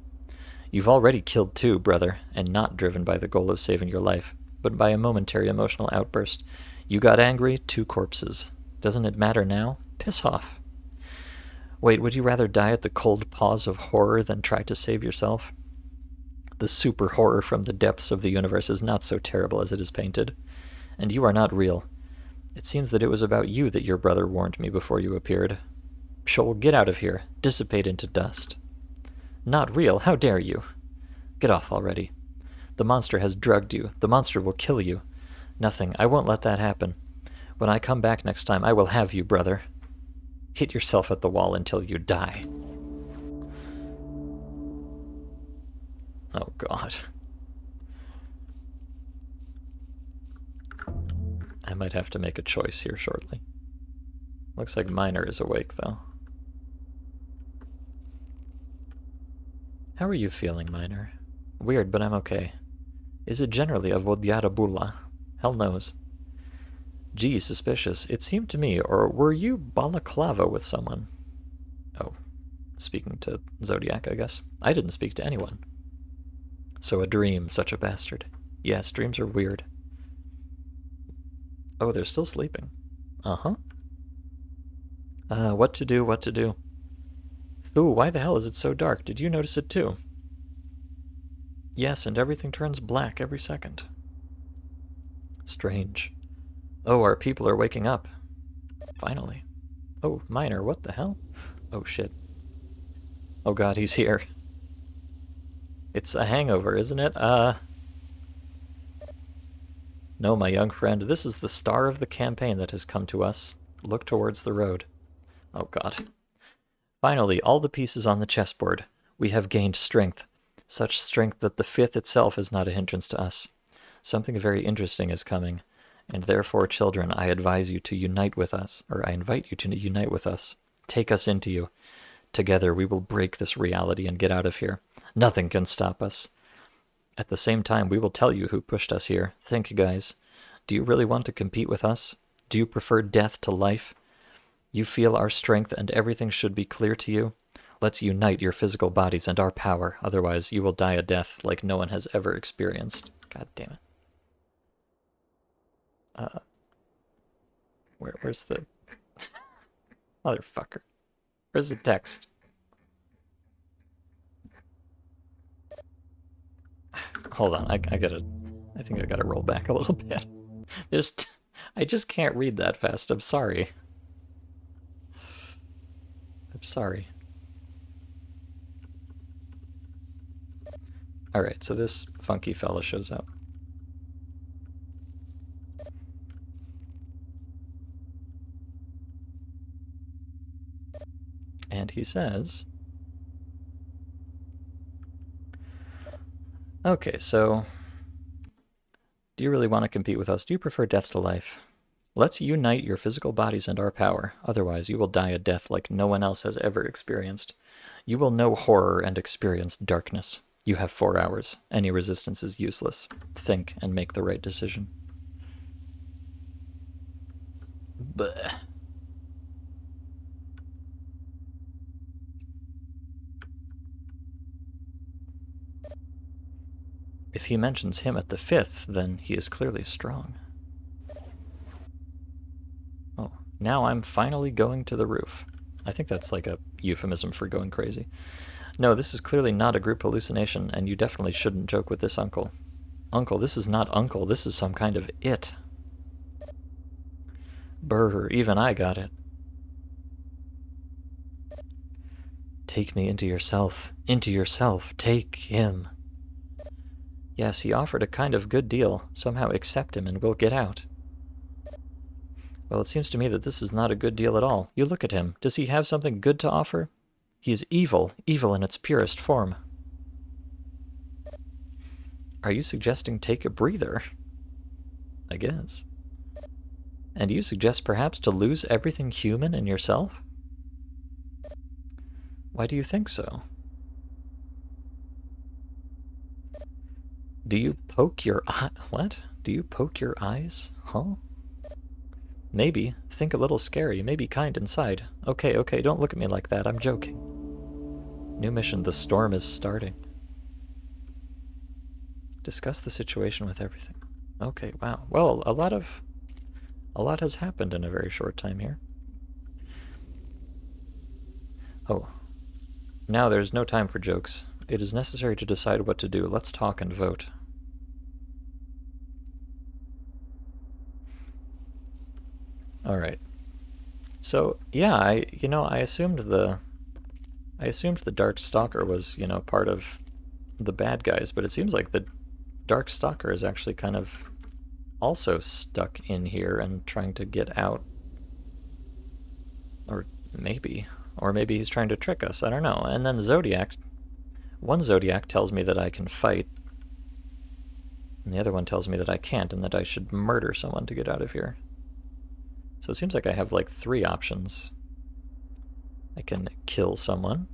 You've already killed two, brother, and not driven by the goal of saving your life, but by a momentary emotional outburst. You got angry, two corpses. Doesn't it matter now? Piss off. Wait, would you rather die at the cold paws of horror than try to save yourself? The super horror from the depths of the universe is not so terrible as it is painted. And you are not real. It seems that it was about you that your brother warned me before you appeared. Shoal, get out of here. Dissipate into dust. Not real? How dare you? Get off already. The monster has drugged you. The monster will kill you. Nothing. I won't let that happen. When I come back next time, I will have you, brother. Hit yourself at the wall until you die. Oh, God. I might have to make a choice here shortly. Looks like Miner is awake, though. How are you feeling, Miner? Weird, but I'm okay. Is it generally a Vodyarabula? Hell knows. Gee, suspicious. It seemed to me, or were you balaclava with someone? Oh, speaking to Zodiac, I guess. I didn't speak to anyone. So a dream, such a bastard. Yes, dreams are weird. Oh, they're still sleeping. Uh-huh. What to do, what to do. Ooh, why the hell is it so dark? Did you notice it too? Yes, and everything turns black every second. Strange. Oh, our people are waking up. Finally. Oh, Miner, what the hell? Oh, shit. Oh god, he's here. It's a hangover, isn't it? No, my young friend, this is the star of the campaign that has come to us. Look towards the road. Oh god. Finally, all the pieces on the chessboard. We have gained strength. Such strength that the fifth itself is not a hindrance to us. Something very interesting is coming, and therefore, children, I advise you to unite with us, or I invite you to unite with us. Take us into you. Together we will break this reality and get out of here. Nothing can stop us. At the same time, we will tell you who pushed us here. Think, guys. Do you really want to compete with us? Do you prefer death to life? You feel our strength and everything should be clear to you? Let's unite your physical bodies and our power. Otherwise, you will die a death like no one has ever experienced. God damn it. Where's the... Motherfucker. Where's the text? Hold on, I gotta... I think I gotta roll back a little bit. I just can't read that fast, I'm sorry. I'm sorry. Alright, so this funky fella shows up. And he says... Okay, so... Do you really want to compete with us? Do you prefer death to life? Let's unite your physical bodies and our power. Otherwise, you will die a death like no one else has ever experienced. You will know horror and experience darkness. You have 4 hours. Any resistance is useless. Think and make the right decision. Bleh. If he mentions him at the 5th, then he is clearly strong. Oh, now I'm finally going to the roof. I think that's like a euphemism for going crazy. No, this is clearly not a group hallucination, and you definitely shouldn't joke with this uncle. Uncle, this is not uncle, this is some kind of it. Brr, even I got it. Take me into yourself, take him. Yes, he offered a kind of good deal. Somehow accept him and we'll get out. Well, it seems to me that this is not a good deal at all. You look at him. Does he have something good to offer? He is evil, evil in its purest form. Are you suggesting take a breather? I guess. And you suggest perhaps to lose everything human in yourself? Why do you think so? Do you poke your eye? What? Do you poke your eyes? Huh? Maybe. Think a little scary. Maybe kind inside. Okay, okay, don't look at me like that. I'm joking. New mission. The storm is starting. Discuss the situation with everything. Okay, wow. Well, a lot has happened in a very short time here. Oh. Now there's no time for jokes. It is necessary to decide what to do. Let's talk and vote. Alright. So, yeah, I assumed the Dark Stalker was, part of the bad guys, but it seems like the Dark Stalker is actually kind of also stuck in here and trying to get out. Or maybe he's trying to trick us, I don't know. And then one Zodiac tells me that I can fight, and the other one tells me that I can't and that I should murder someone to get out of here. So it seems like I have like 3 options. I can kill someone.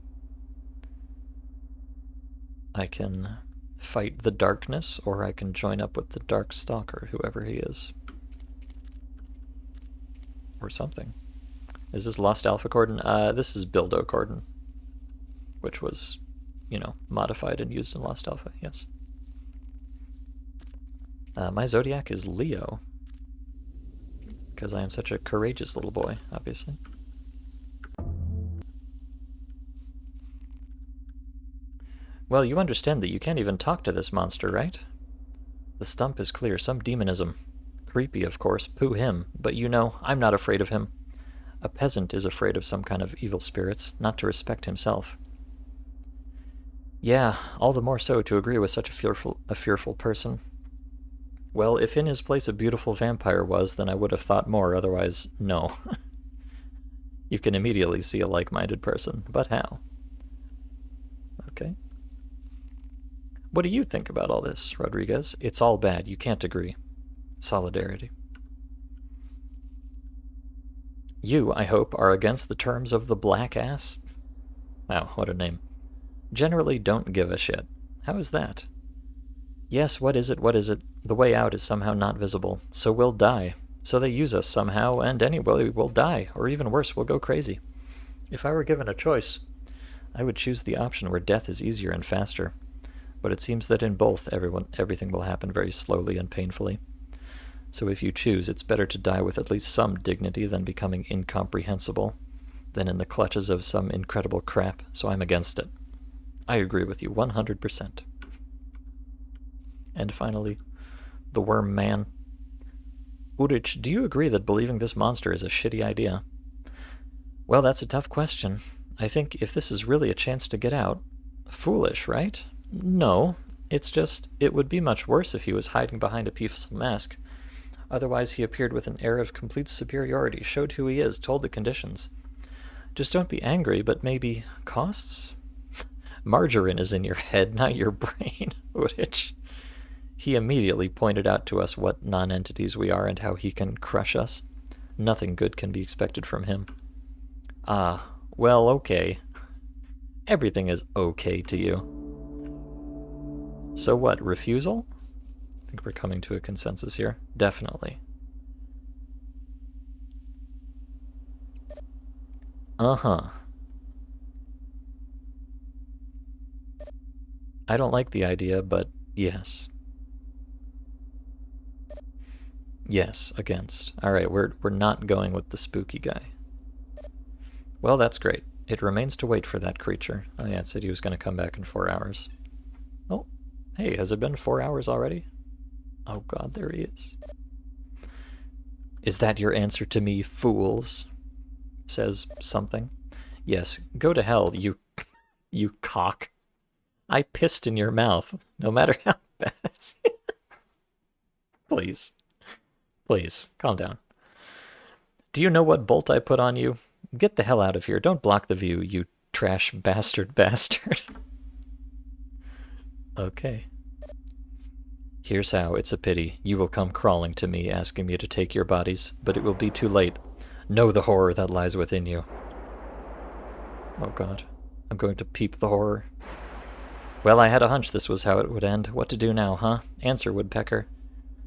I can fight the darkness, or I can join up with the Dark Stalker, whoever he is. Or something. Is this Lost Alpha Cordon? This is Bildo Cordon, which was, you know, modified and used in Lost Alpha, yes. My zodiac is Leo, because I am such a courageous little boy, obviously. Well, you understand that you can't even talk to this monster, right? The stump is clear, some demonism. Creepy, of course, pooh him, but you know, I'm not afraid of him. A peasant is afraid of some kind of evil spirits, not to respect himself. Yeah, all the more so to agree with such a fearful person. Well, if in his place a beautiful vampire was, then I would have thought more, otherwise, no. You can immediately see a like-minded person, but how? Okay. What do you think about all this, Rodriguez? It's all bad, you can't agree. Solidarity. You, I hope, are against the terms of the Black Ass? Wow, what a name. Generally don't give a shit. How is that? Yes, what is it, what is it? The way out is somehow not visible, so we'll die. So they use us somehow, and anyway, we'll die, or even worse, we'll go crazy. If I were given a choice, I would choose the option where death is easier and faster. But it seems that in both, everything will happen very slowly and painfully. So if you choose, it's better to die with at least some dignity than becoming incomprehensible, than in the clutches of some incredible crap, so I'm against it. I agree with you 100%. And finally, the Worm Man. Urich, do you agree that believing this monster is a shitty idea? Well, that's a tough question. I think if this is really a chance to get out... Foolish, right? No. It's just, it would be much worse if he was hiding behind a peaceful mask. Otherwise, he appeared with an air of complete superiority, showed who he is, told the conditions. Just don't be angry, but maybe costs? Margarine is in your head, not your brain, Urich. He immediately pointed out to us what non-entities we are and how he can crush us. Nothing good can be expected from him. Ah, well, okay. Everything is okay to you. So what, refusal? I think we're coming to a consensus here. Definitely. Uh-huh. I don't like the idea, but yes. Yes, against. Alright, we're not going with the spooky guy. Well, that's great. It remains to wait for that creature. Oh yeah, it said he was going to come back in 4 hours. Oh, hey, has it been 4 hours already? Oh god, there he is. Is that your answer to me, fools? Says something. Yes, go to hell, you cock. I pissed in your mouth, no matter how bad. Please. Please, calm down. Do you know what bolt I put on you? Get the hell out of here. Don't block the view, you trash bastard. Okay. Here's how. It's a pity. You will come crawling to me, asking me to take your bodies, but it will be too late. Know the horror that lies within you. Oh god. I'm going to peep the horror. Well, I had a hunch this was how it would end. What to do now, huh? Answer, woodpecker.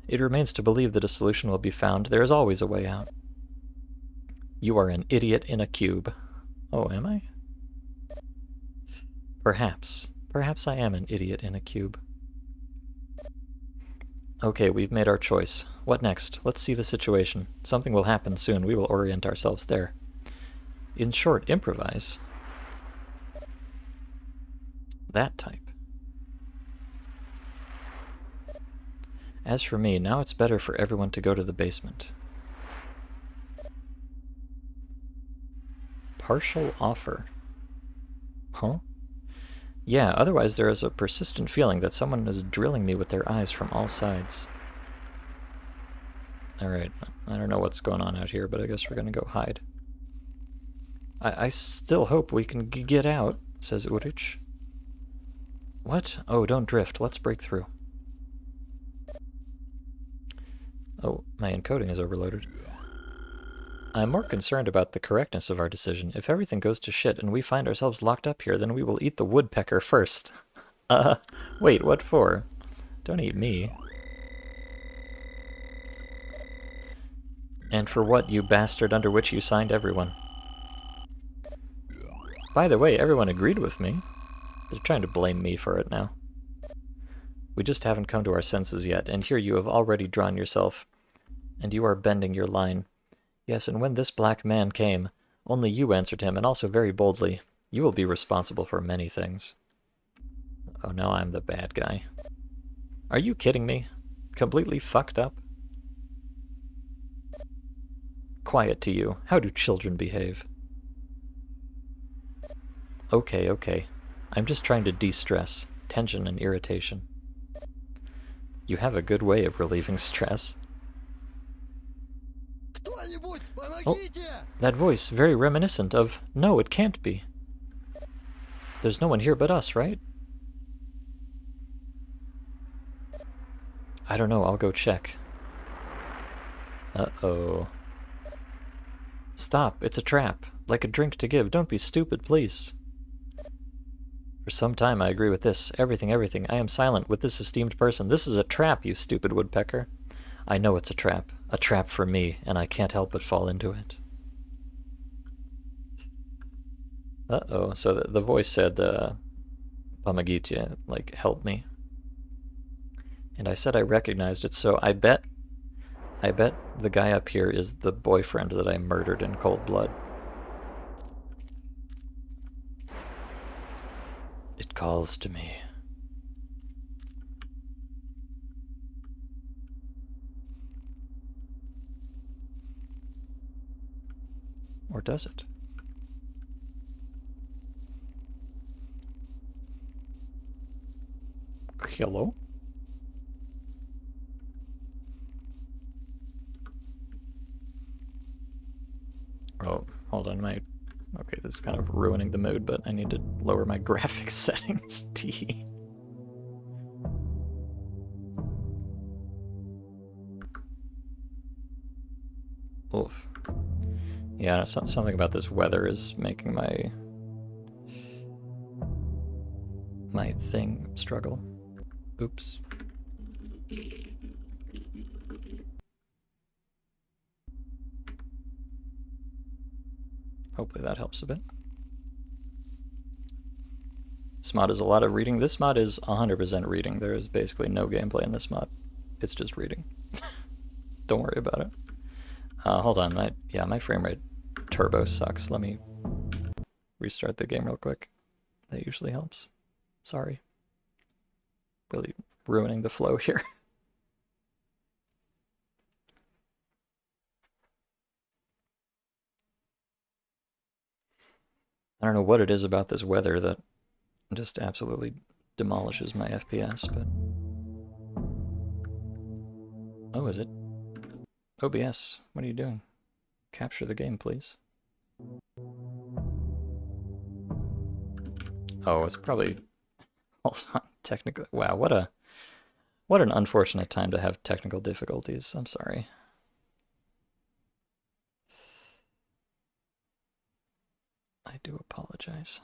It remains to believe that a solution will be found. There is always a way out. You are an idiot in a cube. Oh, am I? Perhaps. Perhaps I am an idiot in a cube. Okay, we've made our choice. What next? Let's see the situation. Something will happen soon. We will orient ourselves there. In short, improvise. That type. As for me, now it's better for everyone to go to the basement. Partial offer. Huh? Yeah, otherwise there is a persistent feeling that someone is drilling me with their eyes from all sides. Alright, I don't know what's going on out here, but I guess we're gonna go hide. I still hope we can get out, says Urich. What? Oh, don't drift. Let's break through. Oh, my encoding is overloaded. I'm more concerned about the correctness of our decision. If everything goes to shit and we find ourselves locked up here, then we will eat the woodpecker first. Wait, what for? Don't eat me. And for what, you bastard, under which you signed everyone? By the way, everyone agreed with me. They're trying to blame me for it now. We just haven't come to our senses yet, and here you have already drawn yourself, and you are bending your line. Yes, and when this black man came, only you answered him, and also very boldly. You will be responsible for many things. Oh, now I'm the bad guy. Are you kidding me? Completely fucked up? Quiet to you. How do children behave? Okay, okay. I'm just trying to de-stress tension and irritation. You have a good way of relieving stress. Oh, that voice, very reminiscent of... No, it can't be. There's no one here but us, right? I don't know, I'll go check. Uh-oh. Stop, it's a trap. Like a drink to give. Don't be stupid, please. For some time I agree with this. Everything, everything. I am silent with this esteemed person. This is a trap, you stupid woodpecker. I know it's a trap. A trap for me, and I can't help but fall into it. Uh-oh. So the voice said, Pamagitya, like, help me. And I said I recognized it, so I bet the guy up here is the boyfriend that I murdered in cold blood. It calls to me. Or does it? Hello? Oh, hold on, okay, this is kind of ruining the mood, but I need to lower my graphics settings. T. Oof. Yeah, something about this weather is making my thing struggle. Oops. Hopefully that helps a bit. This mod is a lot of reading. This mod is 100% reading. There is basically no gameplay in this mod. It's just reading. Don't worry about it. Hold on, my frame rate turbo sucks. Let me restart the game real quick. That usually helps. Sorry. Really ruining the flow here. I don't know what it is about this weather that just absolutely demolishes my FPS, but... Oh, is it? OBS, what are you doing? Capture the game, please. Oh, it's probably... Hold on, technical... Wow, what an unfortunate time to have technical difficulties. I'm sorry. I do apologize.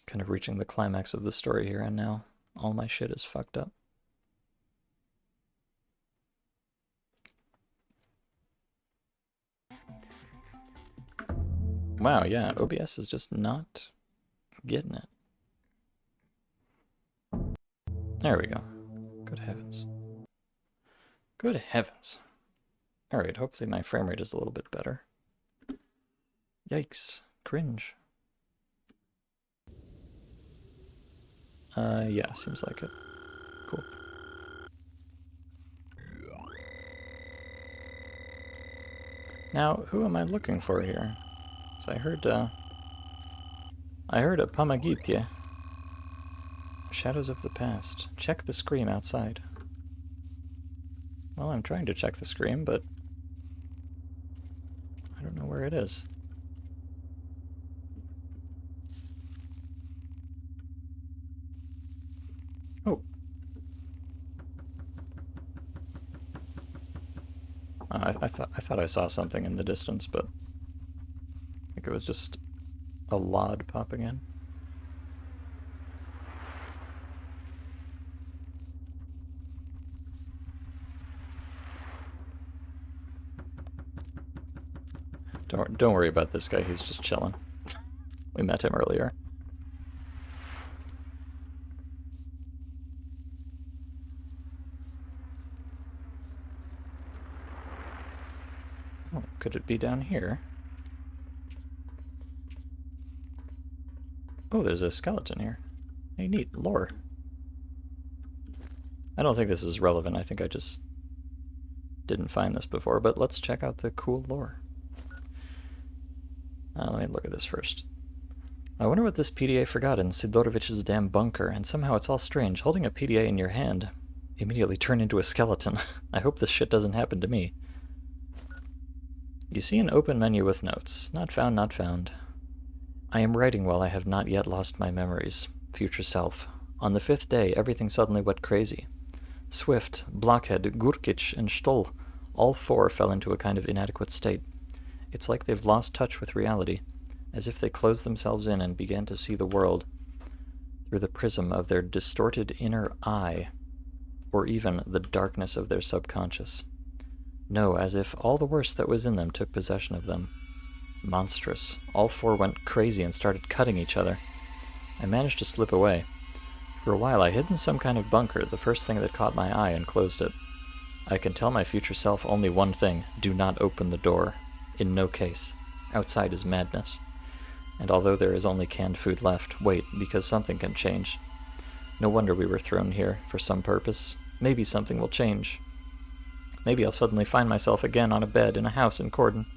Kind of reaching the climax of the story here, and now all my shit is fucked up. Wow, yeah, OBS is just not getting it. There we go. Good heavens. Good heavens. Alright, hopefully my frame rate is a little bit better. Yikes. Cringe. Yeah, seems like it. Cool. Now, who am I looking for here? So I heard a Pamagitya. Shadows of the past. Check the scream outside. Well, I'm trying to check the scream, but I don't know where it is. Oh. I thought I saw something in the distance, but I think it was just a lod popping in. Don't worry about this guy, he's just chilling. We met him earlier. Oh, could it be down here? Oh, there's a skeleton here. Hey, neat. Lore. I don't think this is relevant. I think I just didn't find this before, but let's check out the cool lore. Let me look at this first. I wonder what this PDA forgot in Sidorovich's damn bunker, and somehow it's all strange. Holding a PDA in your hand immediately turned into a skeleton. I hope this shit doesn't happen to me. You see an open menu with notes. Not found, not found. I am writing while I have not yet lost my memories. Future self. On the 5th day, everything suddenly went crazy. Swift, Blockhead, Gurkic, and Stoll, all 4 fell into a kind of inadequate state. It's like they've lost touch with reality, as if they closed themselves in and began to see the world through the prism of their distorted inner eye, or even the darkness of their subconscious. No, as if all the worst that was in them took possession of them. Monstrous. All 4 went crazy and started cutting each other. I managed to slip away. For a while I hid in some kind of bunker, the first thing that caught my eye, and closed it. I can tell my future self only one thing: do not open the door. In no case. Outside is madness. And although there is only canned food left, wait, because something can change. No wonder we were thrown here, for some purpose. Maybe something will change. Maybe I'll suddenly find myself again on a bed in a house in Cordon.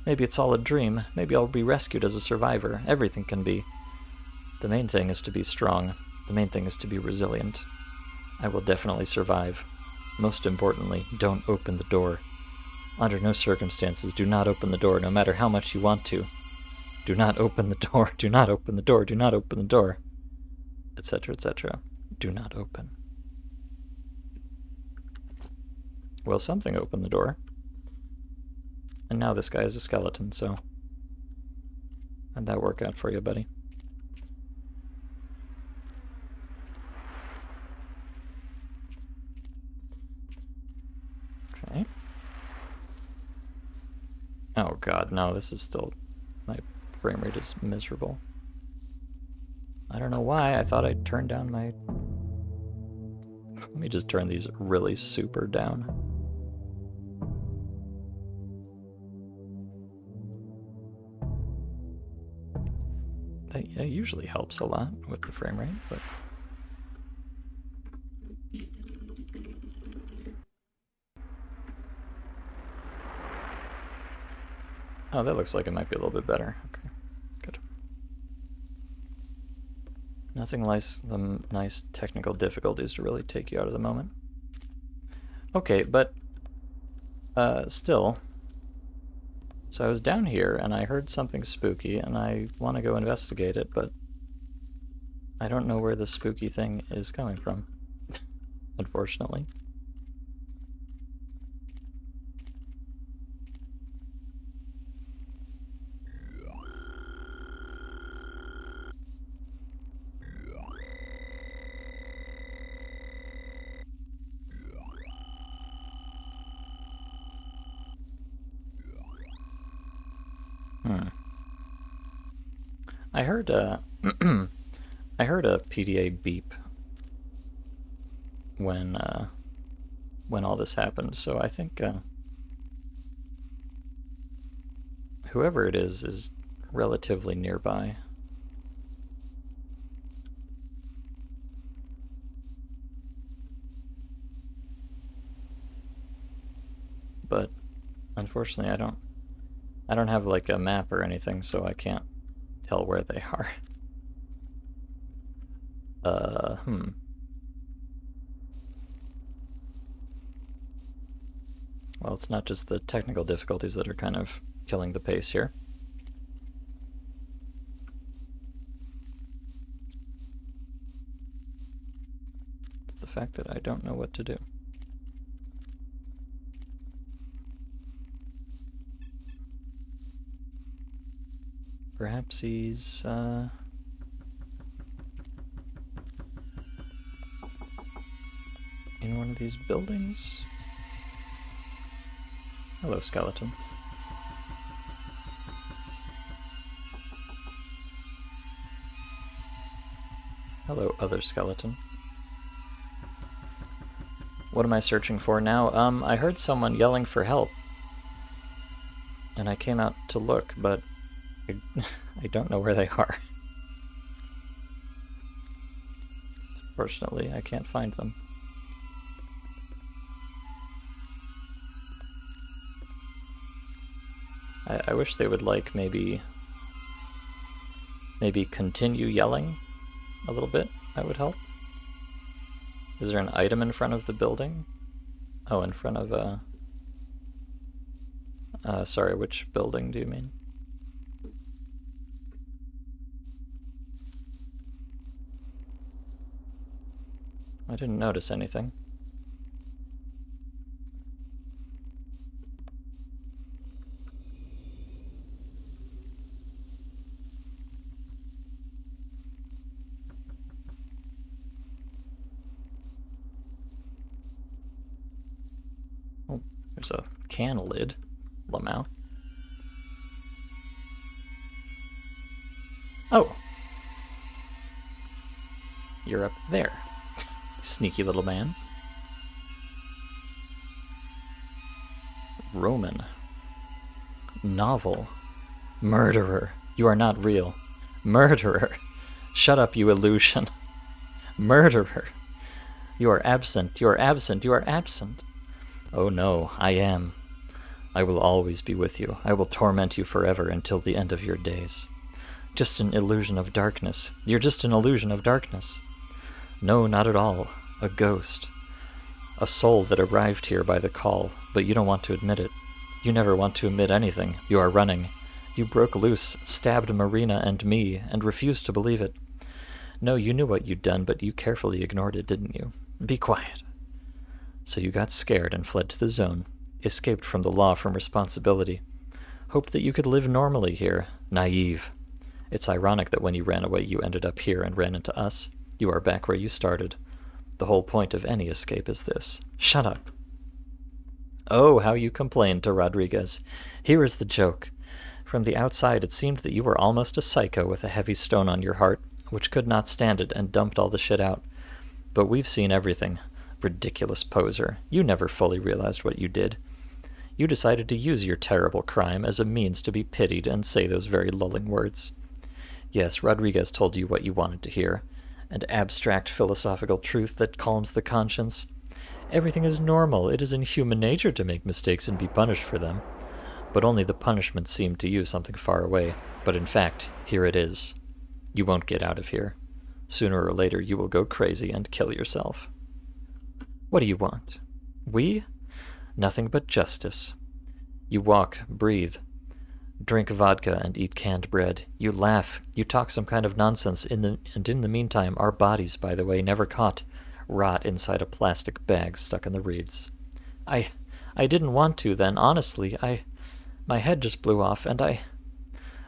Maybe it's all a dream. Maybe I'll be rescued as a survivor. Everything can be. The main thing is to be strong. The main thing is to be resilient. I will definitely survive. Most importantly, don't open the door. Under no circumstances, do not open the door, no matter how much you want to. Do not open the door. Do not open the door. Do not open the door. Etc., etc. Do not open. Well, something opened the door. And now this guy is a skeleton, so how'd that work out for you, buddy? Okay. Oh god, no, this is still... my frame rate is miserable. I don't know why, I thought I'd turn down my... Let me just turn these really super down. That usually helps a lot with the frame rate, but... Oh, that looks like it might be a little bit better. Okay, good. Nothing like the nice technical difficulties to really take you out of the moment. Okay, but still. So I was down here and I heard something spooky and I want to go investigate it, but I don't know where the spooky thing is coming from, unfortunately. I heard I heard a PDA beep when all this happened, so I think whoever it is relatively nearby. But unfortunately I don't have like a map or anything, so I can't tell where they are. Well, it's not just the technical difficulties that are kind of killing the pace here. It's the fact that I don't know what to do. Perhaps he's, in one of these buildings? Hello, skeleton. Hello, other skeleton. What am I searching for now? I heard someone yelling for help. And I came out to look, but I don't know where they are. Fortunately, I can't find them. I wish they would, like, maybe continue yelling a little bit. That would help. Is there an item in front of the building? Oh, in front of a... sorry, which building do you mean? I didn't notice anything. Oh, there's a can lid. Lamau. Oh! You're up there. Sneaky little man. Roman. Novel. Murderer. You are not real. Murderer. Shut up, you illusion. Murderer. You are absent. You are absent. You are absent. Oh no, I am. I will always be with you. I will torment you forever until the end of your days. Just an illusion of darkness. You're just an illusion of darkness. No, not at all. A ghost. A soul that arrived here by the call, but you don't want to admit it. You never want to admit anything. You are running. You broke loose, stabbed Marina and me, and refused to believe it. No, you knew what you'd done, but you carefully ignored it, didn't you? Be quiet. So you got scared and fled to the zone, escaped from the law, from responsibility. Hoped that you could live normally here. Naive. It's ironic that when you ran away, you ended up here and ran into us. You are back where you started. The whole point of any escape is this. Shut up. Oh, how you complained to Rodriguez. Here is the joke. From the outside, it seemed that you were almost a psycho with a heavy stone on your heart, which could not stand it and dumped all the shit out. But we've seen everything. Ridiculous poser. You never fully realized what you did. You decided to use your terrible crime as a means to be pitied and say those very lulling words. Yes, Rodriguez told you what you wanted to hear. An abstract philosophical truth that calms the conscience. Everything is normal. It is in human nature to make mistakes and be punished for them. But only the punishment seemed to you something far away. But in fact, here it is. You won't get out of here. Sooner or later you will go crazy and kill yourself. What do you want? We? Nothing but justice. You walk, breathe, drink vodka and eat canned bread. You laugh, you talk some kind of nonsense, and in the meantime, our bodies, by the way, never caught, rot inside a plastic bag stuck in the reeds. I didn't want to then, honestly. My head just blew off, and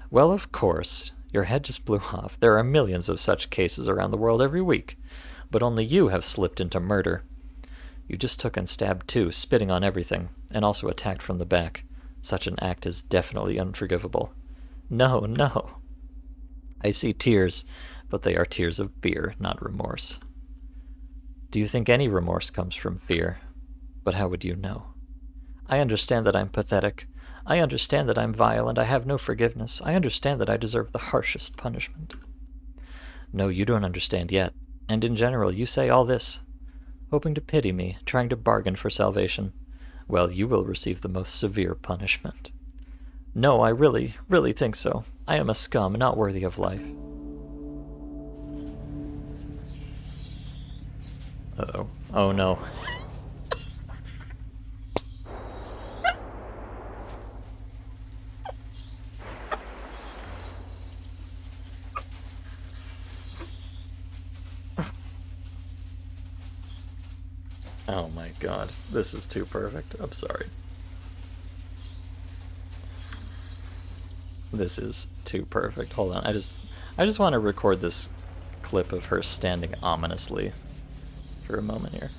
well, of course, your head just blew off. There are millions of such cases around the world every week, but only you have slipped into murder. You just took and stabbed two, spitting on everything, and also attacked from the back. Such an act is definitely unforgivable. No, no. I see tears, but they are tears of fear, not remorse. Do you think any remorse comes from fear? But how would you know? I understand that I'm pathetic. I understand that I'm vile, and I have no forgiveness. I understand that I deserve the harshest punishment. No, you don't understand yet. And in general, you say all this, hoping to pity me, trying to bargain for salvation. Well, you will receive the most severe punishment. No, I really, really think so. I am a scum, not worthy of life. Uh-oh. Oh no. Oh my god, this is too perfect. I'm sorry. This is too perfect. Hold on, I just want to record this clip of her standing ominously for a moment here.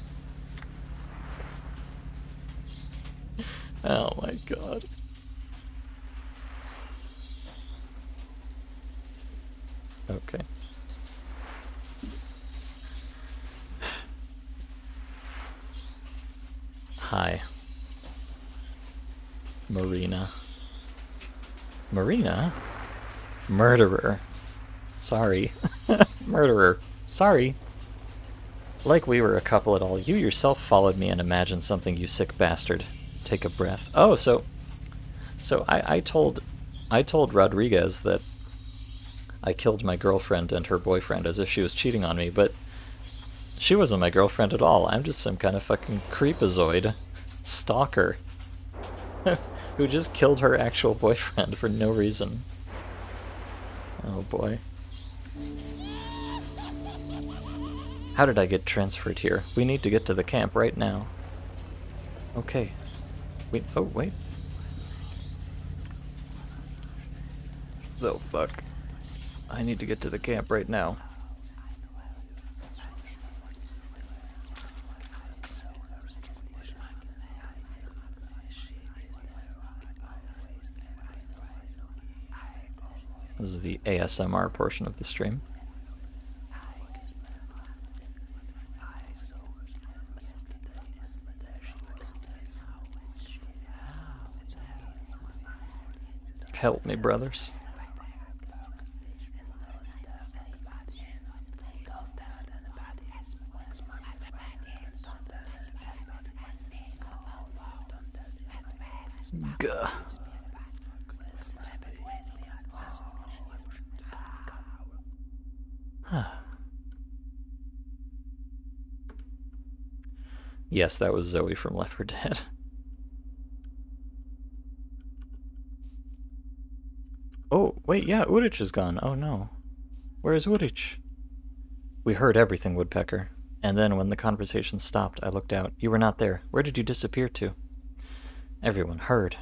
Oh my god. Okay. Hi. Marina. Marina? Murderer. Sorry. Murderer. Sorry. Like we were a couple at all. You yourself followed me and imagined something, you sick bastard. Take a breath. Oh, so I told Rodriguez that I killed my girlfriend and her boyfriend as if she was cheating on me, but she wasn't my girlfriend at all. I'm just some kind of fucking creepazoid stalker who just killed her actual boyfriend for no reason. Oh boy. How did I get transferred here? We need to get to the camp right now. Okay. Oh, wait. Oh, fuck. I need to get to the camp right now. This is the ASMR portion of the stream. Help me, brothers. Gah. Yes, that was Zoe from Left 4 Dead. Oh, wait, yeah, Urich is gone. Oh no. Where is Urich? We heard everything, Woodpecker. And then when the conversation stopped, I looked out. You were not there. Where did you disappear to? Everyone heard.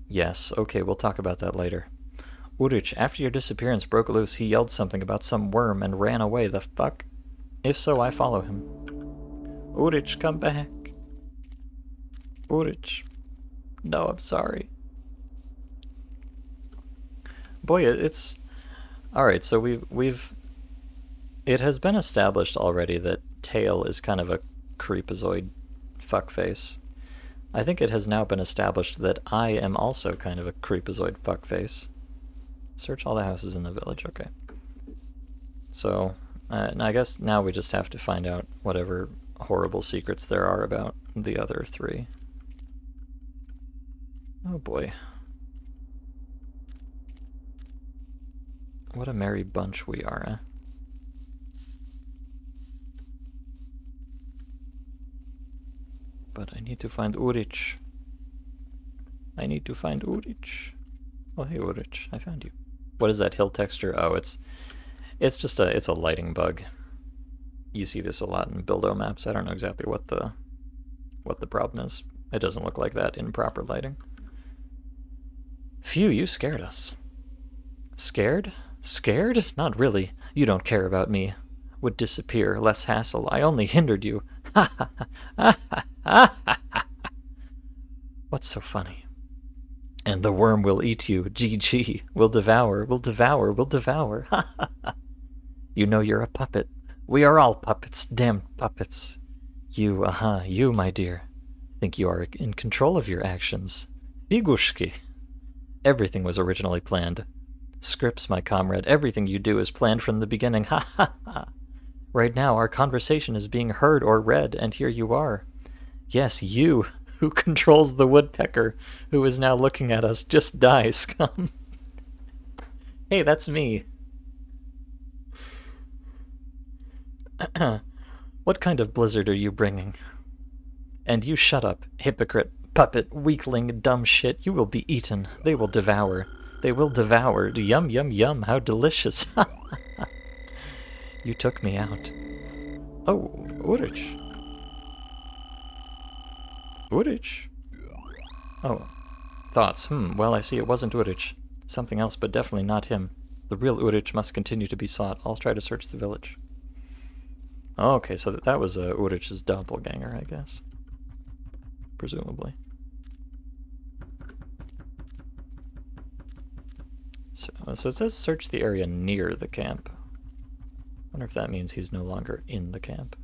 Yes, okay, we'll talk about that later. Urich, after your disappearance broke loose, he yelled something about some worm and ran away. The fuck? If so, I follow him. Urich, come back. Urich. No, I'm sorry. Boy, it's... Alright, so we've... It has been established already that Tail is kind of a creepazoid fuckface. I think it has now been established that I am also kind of a creepazoid fuckface. Search all the houses in the village, okay. So, I guess now we just have to find out whatever horrible secrets there are about the other three. Oh boy. What a merry bunch we are, eh? But I need to find Urich. I need to find Urich. Oh, hey Urich, I found you. What is that hill texture? Oh, it's just a lighting bug. You see this a lot in Buildo maps. I don't know exactly what the problem is. It doesn't look like that in proper lighting. Phew, you scared us. Scared? Scared? Not really. You don't care about me. Would disappear, less hassle. I only hindered you. Ha ha ha ha ha ha. What's so funny? And the worm will eat you. GG. Will devour, will devour, will devour. Ha ha ha. You know you're a puppet. We are all puppets, damn puppets. You, you, my dear, think you are in control of your actions. Figushki. Everything was originally planned. Scripts, my comrade, everything you do is planned from the beginning. Ha ha ha. Right now, our conversation is being heard or read, and here you are. Yes, you, who controls the woodpecker, who is now looking at us. Just die, scum. Hey, that's me. What kind of blizzard are you bringing? And you shut up, hypocrite, puppet, weakling, dumb shit. You will be eaten. They will devour. They will devour. Yum, yum, yum. How delicious. You took me out. Oh, Urich. Urich? Oh. Thoughts. Well, I see it wasn't Urich. Something else, but definitely not him. The real Urich must continue to be sought. I'll try to search the village. Oh, okay, so that was Urich's doppelganger, I guess. Presumably. So it says search the area near the camp. Wonder if that means he's no longer in the camp.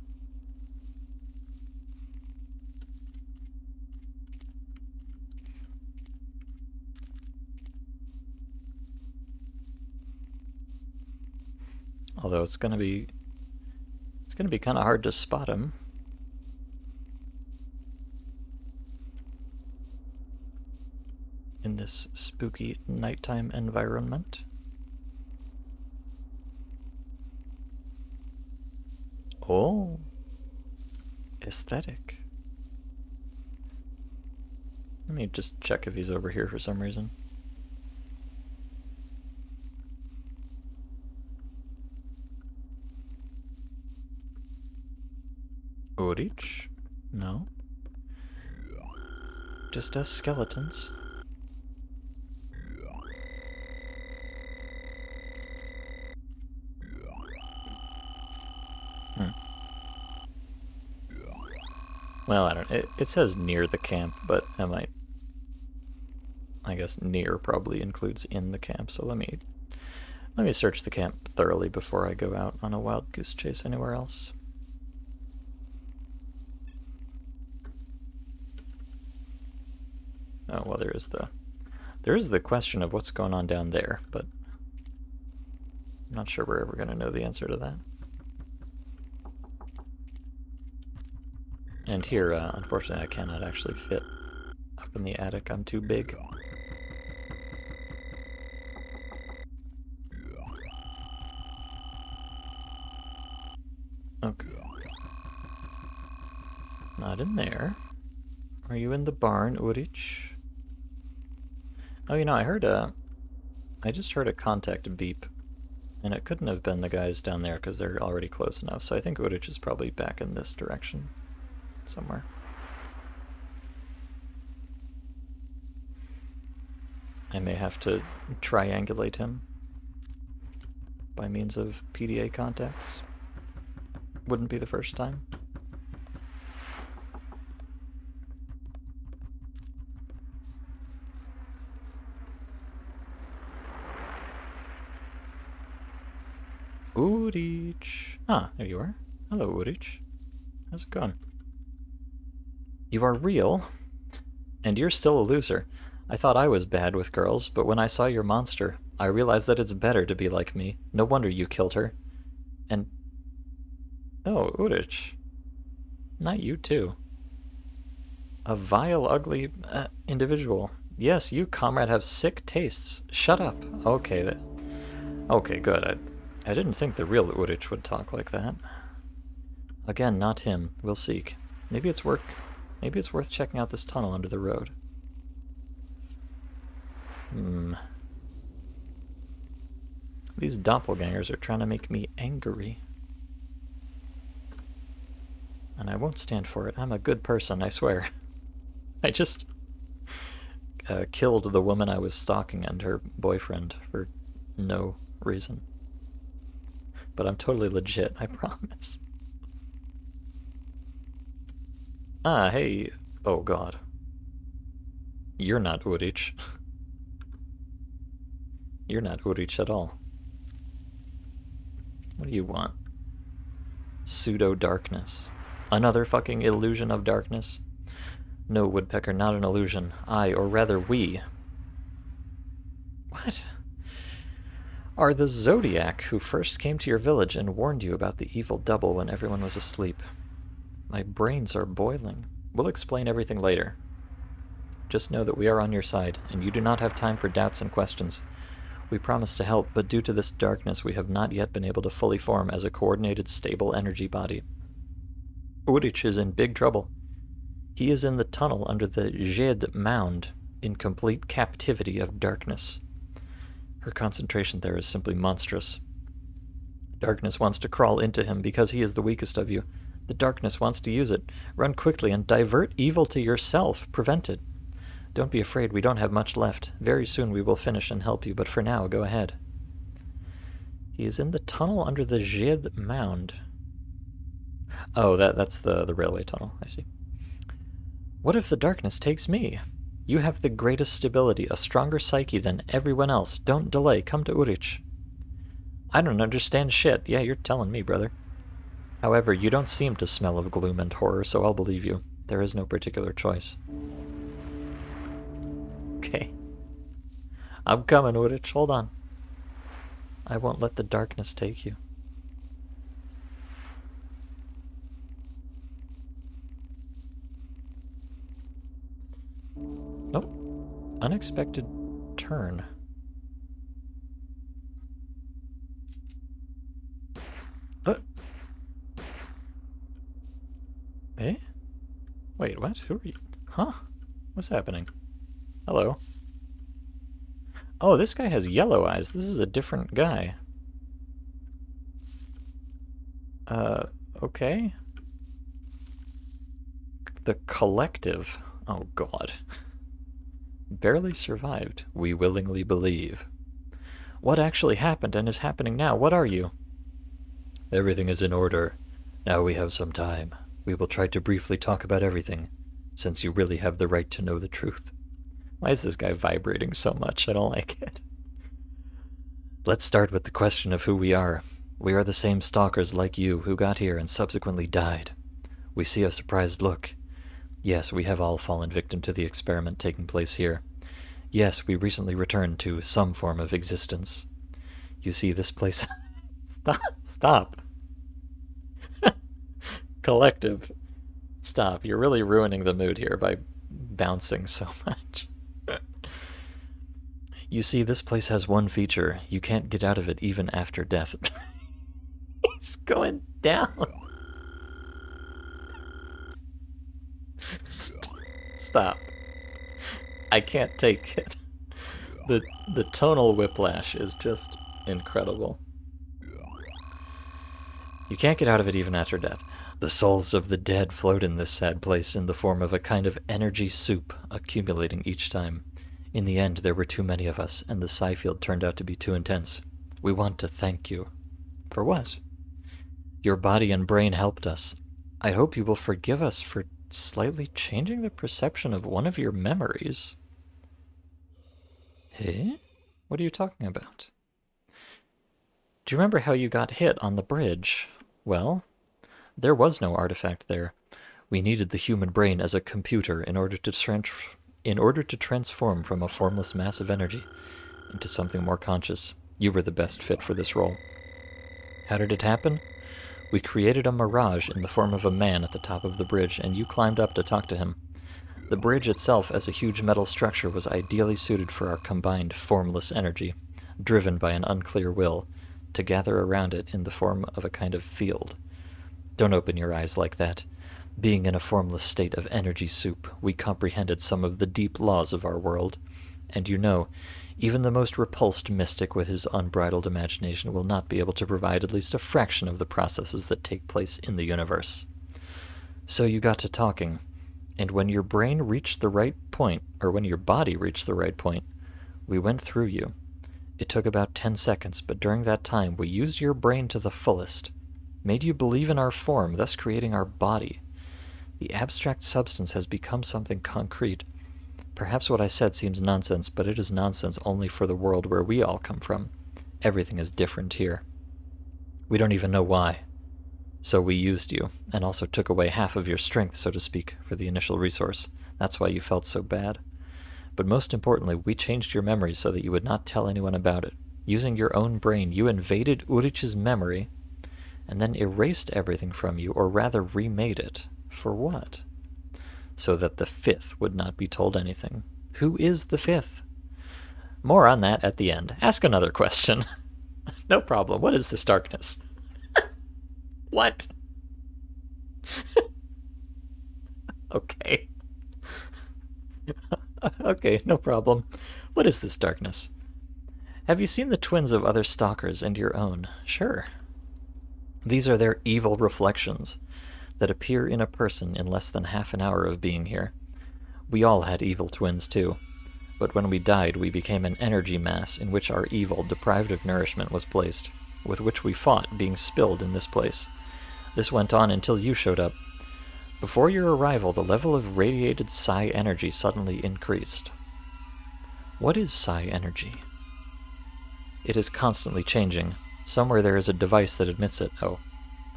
Although it's gonna be kind of hard to spot him. In this spooky nighttime environment. Oh, aesthetic. Let me just check if he's over here for some reason. Orich? No. Just as skeletons. Well, I don't know. It says near the camp, but I guess near probably includes in the camp, so let me search the camp thoroughly before I go out on a wild goose chase anywhere else. Oh, well, there is the question of what's going on down there, but I'm not sure we're ever going to know the answer to that. And here, unfortunately, I cannot actually fit up in the attic. I'm too big. Okay. Not in there. Are you in the barn, Urich? Oh, you know, I just heard a contact beep. And it couldn't have been the guys down there because they're already close enough. So I think Urich is probably back in this direction somewhere. I may have to triangulate him by means of PDA contacts. Wouldn't be the first time. Urich. Ah, there you are. Hello, Urich. How's it going? You are real, and you're still a loser. I thought I was bad with girls, but when I saw your monster, I realized that it's better to be like me. No wonder you killed her. And... oh, Urich. Not you, too. A vile, ugly individual. Yes, you, comrade, have sick tastes. Shut up. Okay, okay, good. I didn't think the real Urich would talk like that. Again, not him. We'll seek. Maybe it's worth checking out this tunnel under the road. These doppelgangers are trying to make me angry. And I won't stand for it. I'm a good person, I swear. I just killed the woman I was stalking and her boyfriend for no reason. But I'm totally legit, I promise. Ah, hey. Oh, God. You're not Urich. You're not Urich at all. What do you want? Pseudo-darkness. Another fucking illusion of darkness? No, Woodpecker, not an illusion. I, or rather we... What? Are the Zodiac who first came to your village and warned you about the evil double when everyone was asleep. My brains are boiling. We'll explain everything later. Just know that we are on your side, and you do not have time for doubts and questions. We promise to help, but due to this darkness we have not yet been able to fully form as a coordinated, stable energy body. Urich is in big trouble. He is in the tunnel under the Jed Mound, in complete captivity of darkness. Her concentration there is simply monstrous. Darkness wants to crawl into him because he is the weakest of you. The darkness wants to use it. Run quickly and divert evil to yourself. Prevent it. Don't be afraid, we don't have much left. Very soon we will finish and help you, but for now, go ahead. He is in the tunnel under the Jed Mound. Oh, that's the railway tunnel, I see. What if the darkness takes me? You have the greatest stability, a stronger psyche than everyone else. Don't delay, come to Urich. I don't understand shit. Yeah, you're telling me, brother. However, you don't seem to smell of gloom and horror, so I'll believe you. There is no particular choice. Okay. I'm coming, Urich. Hold on. I won't let the darkness take you. Unexpected turn. Eh? Wait, what? Who are you? Huh? What's happening? Hello. Oh, this guy has yellow eyes. This is a different guy. Okay. The collective. Oh, God. Barely survived. We willingly believe. What actually happened and is happening now? What are you? Everything is in order. Now we have some time. We will try to briefly talk about everything, since you really have the right to know the truth. Why is this guy vibrating so much? I don't like it. Let's start with the question of who we are. We are the same stalkers like you who got here and subsequently died. We see a surprised look. Yes, we have all fallen victim to the experiment taking place here. Yes, we recently returned to some form of existence. You see this place... Stop. Collective. Stop. You're really ruining the mood here by bouncing so much. You see, this place has one feature. You can't get out of it even after death. He's going down. Stop. I can't take it. The tonal whiplash is just incredible. You can't get out of it even after death. The souls of the dead float in this sad place in the form of a kind of energy soup, accumulating each time. In the end, there were too many of us, and the psi field turned out to be too intense. We want to thank you. For what? Your body and brain helped us. I hope you will forgive us for slightly changing the perception of one of your memories. Eh? What are you talking about? Do you remember how you got hit on the bridge? Well, there was no artifact there. We needed the human brain as a computer in order to transform from a formless mass of energy into something more conscious. You were the best fit for this role. How did it happen? We created a mirage in the form of a man at the top of the bridge, and you climbed up to talk to him. The bridge itself, as a huge metal structure, was ideally suited for our combined formless energy, driven by an unclear will, to gather around it in the form of a kind of field. Don't open your eyes like that. Being in a formless state of energy soup, we comprehended some of the deep laws of our world. And you know, even the most repulsed mystic with his unbridled imagination will not be able to provide at least a fraction of the processes that take place in the universe. So you got to talking, and when your brain reached the right point, or when your body reached the right point, we went through you. It took about 10 seconds, but during that time we used your brain to the fullest, made you believe in our form, thus creating our body. The abstract substance has become something concrete. Perhaps what I said seems nonsense, but it is nonsense only for the world where we all come from. Everything is different here. We don't even know why. So we used you, and also took away half of your strength, so to speak, for the initial resource. That's why you felt so bad. But most importantly, we changed your memory so that you would not tell anyone about it. Using your own brain, you invaded Urich's memory, and then erased everything from you, or rather remade it. For what? So that the fifth would not be told anything. Who is the fifth? More on that at the end. Ask another question. No problem. What is this darkness? What? Okay. Okay, no problem. What is this darkness? Have you seen the twins of other stalkers and your own? Sure. These are their evil reflections that appear in a person in less than half an hour of being here. We all had evil twins too, but when we died we became an energy mass in which our evil, deprived of nourishment, was placed, with which we fought, being spilled in this place. This went on until you showed up. Before your arrival, the level of radiated psi energy suddenly increased. What is psi energy? It is constantly changing. Somewhere there is a device that admits it. Oh,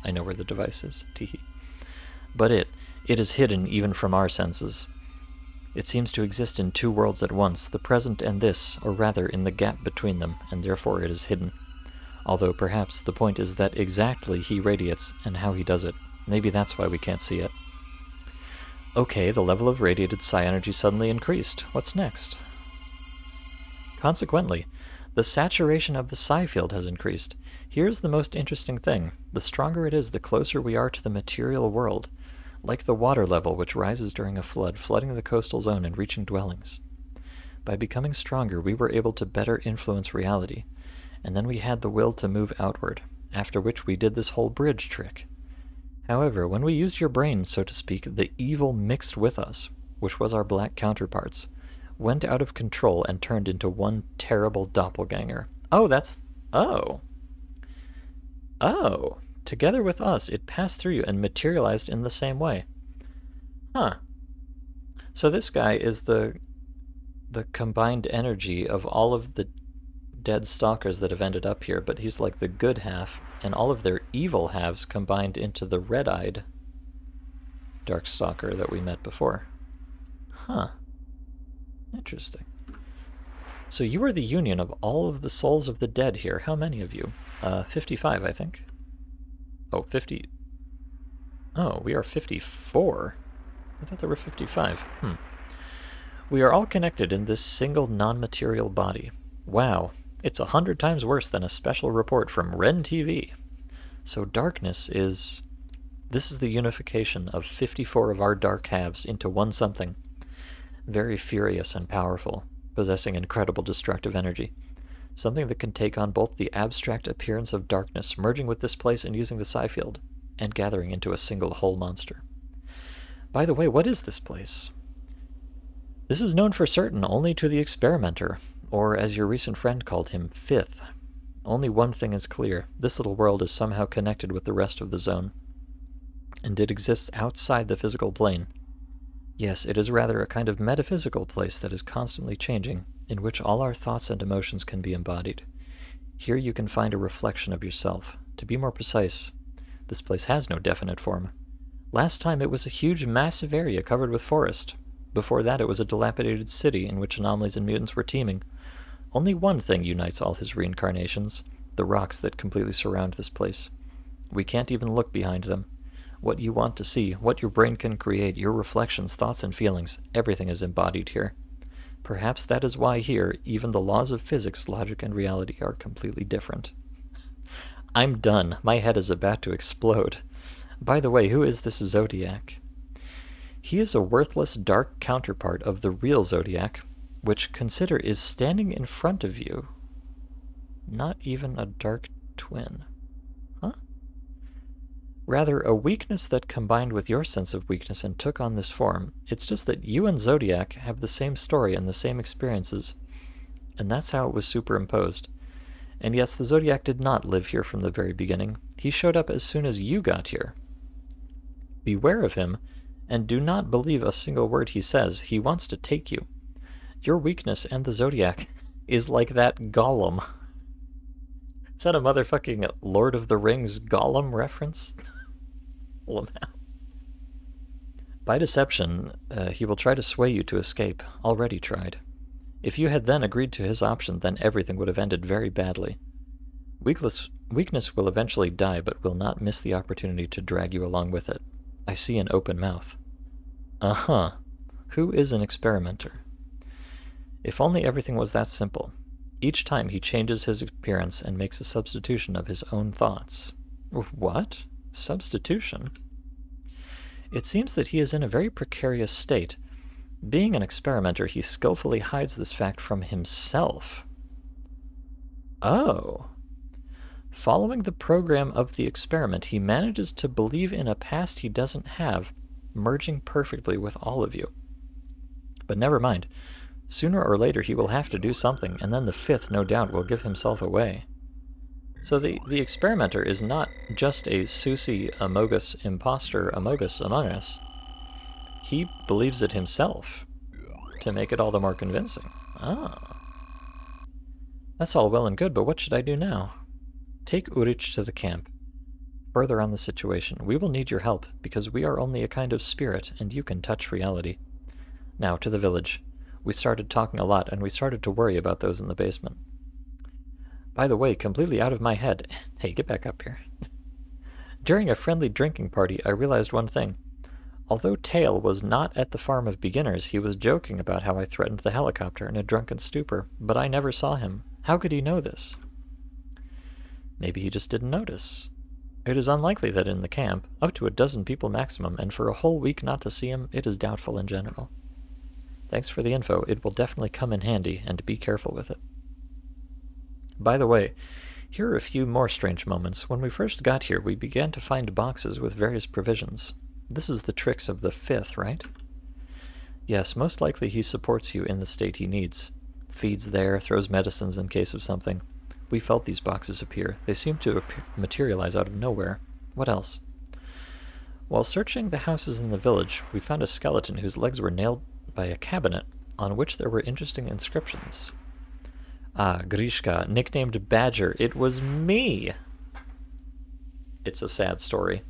I know where the device is. Teehee. But it is hidden even from our senses. It seems to exist in two worlds at once, the present and this, or rather in the gap between them, and therefore it is hidden. Although perhaps the point is that exactly he radiates and how he does it. Maybe that's why we can't see it. Okay, the level of radiated psi energy suddenly increased. What's next? Consequently, the saturation of the psi field has increased. Here's the most interesting thing. The stronger it is, the closer we are to the material world, like the water level which rises during a flood, flooding the coastal zone and reaching dwellings. By becoming stronger, we were able to better influence reality, and then we had the will to move outward, after which we did this whole bridge trick. However, when we used your brain, so to speak, the evil mixed with us, which was our black counterparts, went out of control and turned into one terrible doppelganger. Oh. Together with us, it passed through you and materialized in the same way. Huh. So this guy is the combined energy of all of the dead stalkers that have ended up here, but he's like the good half, and all of their evil halves combined into the red-eyed Darkstalker that we met before. Huh. Interesting. So you are the union of all of the souls of the dead here. How many of you? 55, I think. Oh, 50. Oh, we are 54. I thought there were 55. We are all connected in this single non-material body. Wow. It's 100 times worse than a special report from Ren TV. So darkness is... This is the unification of 54 of our dark halves into one something. Very furious and powerful, possessing incredible destructive energy. Something that can take on both the abstract appearance of darkness, merging with this place and using the psi field, and gathering into a single whole monster. By the way, what is this place? This is known for certain only to the experimenter, or as your recent friend called him, Fifth. Only one thing is clear. This little world is somehow connected with the rest of the zone, and it exists outside the physical plane. Yes, it is rather a kind of metaphysical place that is constantly changing, in which all our thoughts and emotions can be embodied. Here you can find a reflection of yourself. To be more precise, this place has no definite form. Last time it was a huge, massive area covered with forest. Before that it was a dilapidated city in which anomalies and mutants were teeming. Only one thing unites all his reincarnations, the rocks that completely surround this place. We can't even look behind them. What you want to see, what your brain can create, your reflections, thoughts, and feelings, everything is embodied here. Perhaps that is why here, even the laws of physics, logic, and reality are completely different. I'm done. My head is about to explode. By the way, who is this Zodiac? He is a worthless dark counterpart of the real Zodiac, which consider is standing in front of you. Not even a dark twin. Huh? Rather, a weakness that combined with your sense of weakness and took on this form. It's just that you and Zodiac have the same story and the same experiences, and that's how it was superimposed. And yes, the Zodiac did not live here from the very beginning. He showed up as soon as you got here. Beware of him, and do not believe a single word he says. He wants to take you. Your weakness and the Zodiac is like that Gollum. Is that a motherfucking Lord of the Rings Gollum reference? By deception, he will try to sway you to escape. Already tried. If you had then agreed to his option, then everything would have ended very badly. Weakness will eventually die, but will not miss the opportunity to drag you along with it. I see an open mouth. Uh-huh. Who is an experimenter? If only everything was that simple. Each time he changes his appearance and makes a substitution of his own thoughts. What? Substitution? It seems that he is in a very precarious state. Being an experimenter, he skillfully hides this fact from himself. Oh. Following the program of the experiment, he manages to believe in a past he doesn't have, merging perfectly with all of you. But never mind. Sooner or later he will have to do something, and then the Fifth, no doubt, will give himself away. So the experimenter is not just a Susi Amogus imposter Amogus among us. He believes it himself, to make it all the more convincing. Ah. That's all well and good, but what should I do now? Take Urich to the camp. Further on the situation, we will need your help, because we are only a kind of spirit, and you can touch reality. Now, to the village. We started talking a lot, and we started to worry about those in the basement. By the way, completely out of my head. Hey, get back up here. During a friendly drinking party, I realized one thing. Although Tail was not at the farm of beginners, he was joking about how I threatened the helicopter in a drunken stupor, but I never saw him. How could he know this? Maybe he just didn't notice. It is unlikely that in the camp, up to a dozen people maximum, and for a whole week not to see him, it is doubtful in general. Thanks for the info, it will definitely come in handy, and be careful with it. By the way, here are a few more strange moments. When we first got here, we began to find boxes with various provisions. This is the tricks of the fifth, right? Yes, most likely he supports you in the state he needs. Feeds there, throws medicines in case of something. We felt these boxes appear. They seem to materialize out of nowhere. What else? While searching the houses in the village, we found a skeleton whose legs were nailed by a cabinet, on which there were interesting inscriptions. Ah, Grishka, nicknamed Badger, it was me! It's a sad story.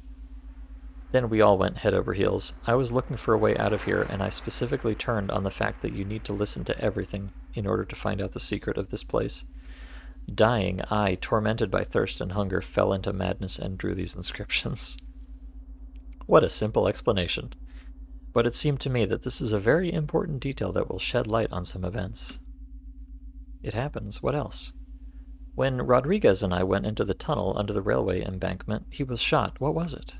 Then we all went head over heels. I was looking for a way out of here, and I specifically turned on the fact that you need to listen to everything in order to find out the secret of this place. Dying, I, tormented by thirst and hunger, fell into madness and drew these inscriptions. What a simple explanation. But it seemed to me that this is a very important detail that will shed light on some events. It happens. What else? When Rodriguez and I went into the tunnel under the railway embankment, he was shot. What was it?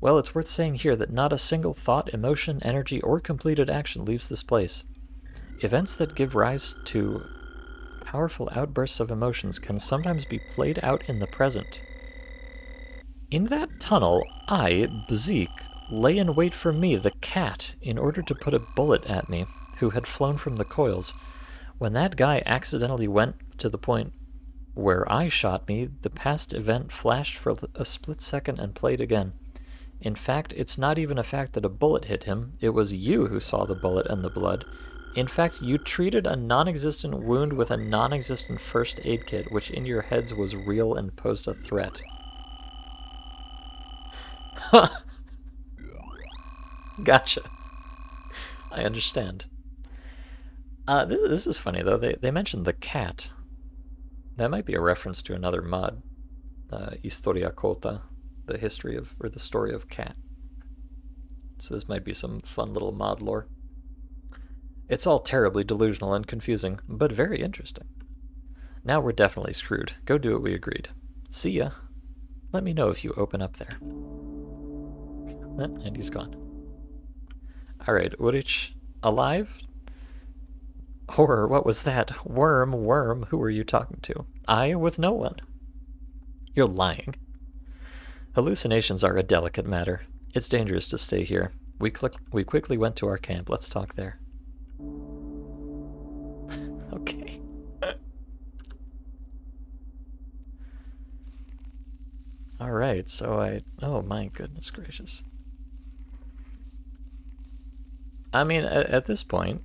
Well, it's worth saying here that not a single thought, emotion, energy, or completed action leaves this place. Events that give rise to powerful outbursts of emotions can sometimes be played out in the present. In that tunnel, I, Bzik, lay in wait for me, the cat, in order to put a bullet at me, who had flown from the coils. When that guy accidentally went to the point where I shot me, the past event flashed for a split second and played again. In fact, it's not even a fact that a bullet hit him. It was you who saw the bullet and the blood. In fact, you treated a non-existent wound with a non-existent first aid kit, which in your heads was real and posed a threat. Gotcha. I understand. This is funny, though. They mentioned the cat. That might be a reference to another mod. Historia Kota, the history of, or the story of cat. So this might be some fun little mod lore. It's all terribly delusional and confusing, but very interesting. Now we're definitely screwed. Go do what we agreed. See ya. Let me know if you open up there. And he's gone. Alright, Urich, alive? Horror, what was that? Worm, who are you talking to? I with no one. You're lying. Hallucinations are a delicate matter. It's dangerous to stay here. We quickly went to our camp. Let's talk there. Okay. Alright, so oh my goodness gracious. I mean, at this point,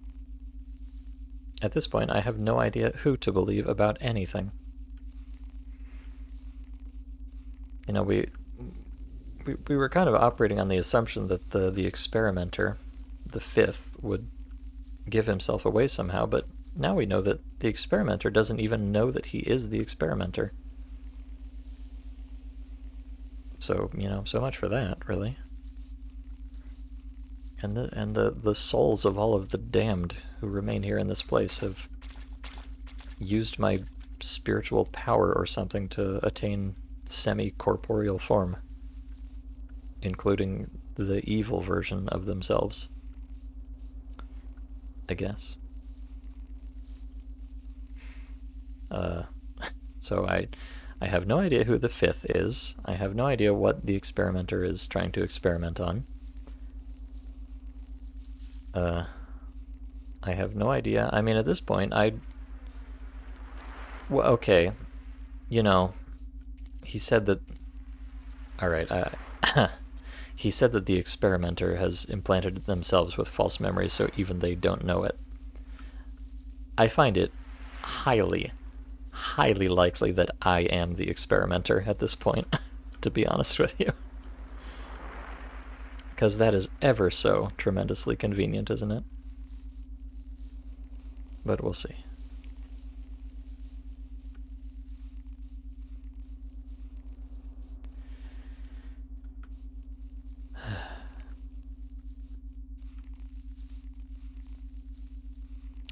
I have no idea who to believe about anything. You know, we were kind of operating on the assumption that the experimenter, the fifth, would give himself away somehow, but now we know that the experimenter doesn't even know that he is the experimenter. So, you know, so much for that, really. And the souls of all of the damned who remain here in this place have used my spiritual power or something to attain semi-corporeal form, including the evil version of themselves, I guess. So I have no idea who the fifth is. I have no idea what the experimenter is trying to experiment on. I have no idea. I mean, at this point, well, okay. You know, he said that... Alright, he said that the experimenter has implanted themselves with false memories, so even they don't know it. I find it highly likely that I am the experimenter at this point, to be honest with you. Because that is ever so tremendously convenient, isn't it? But we'll see.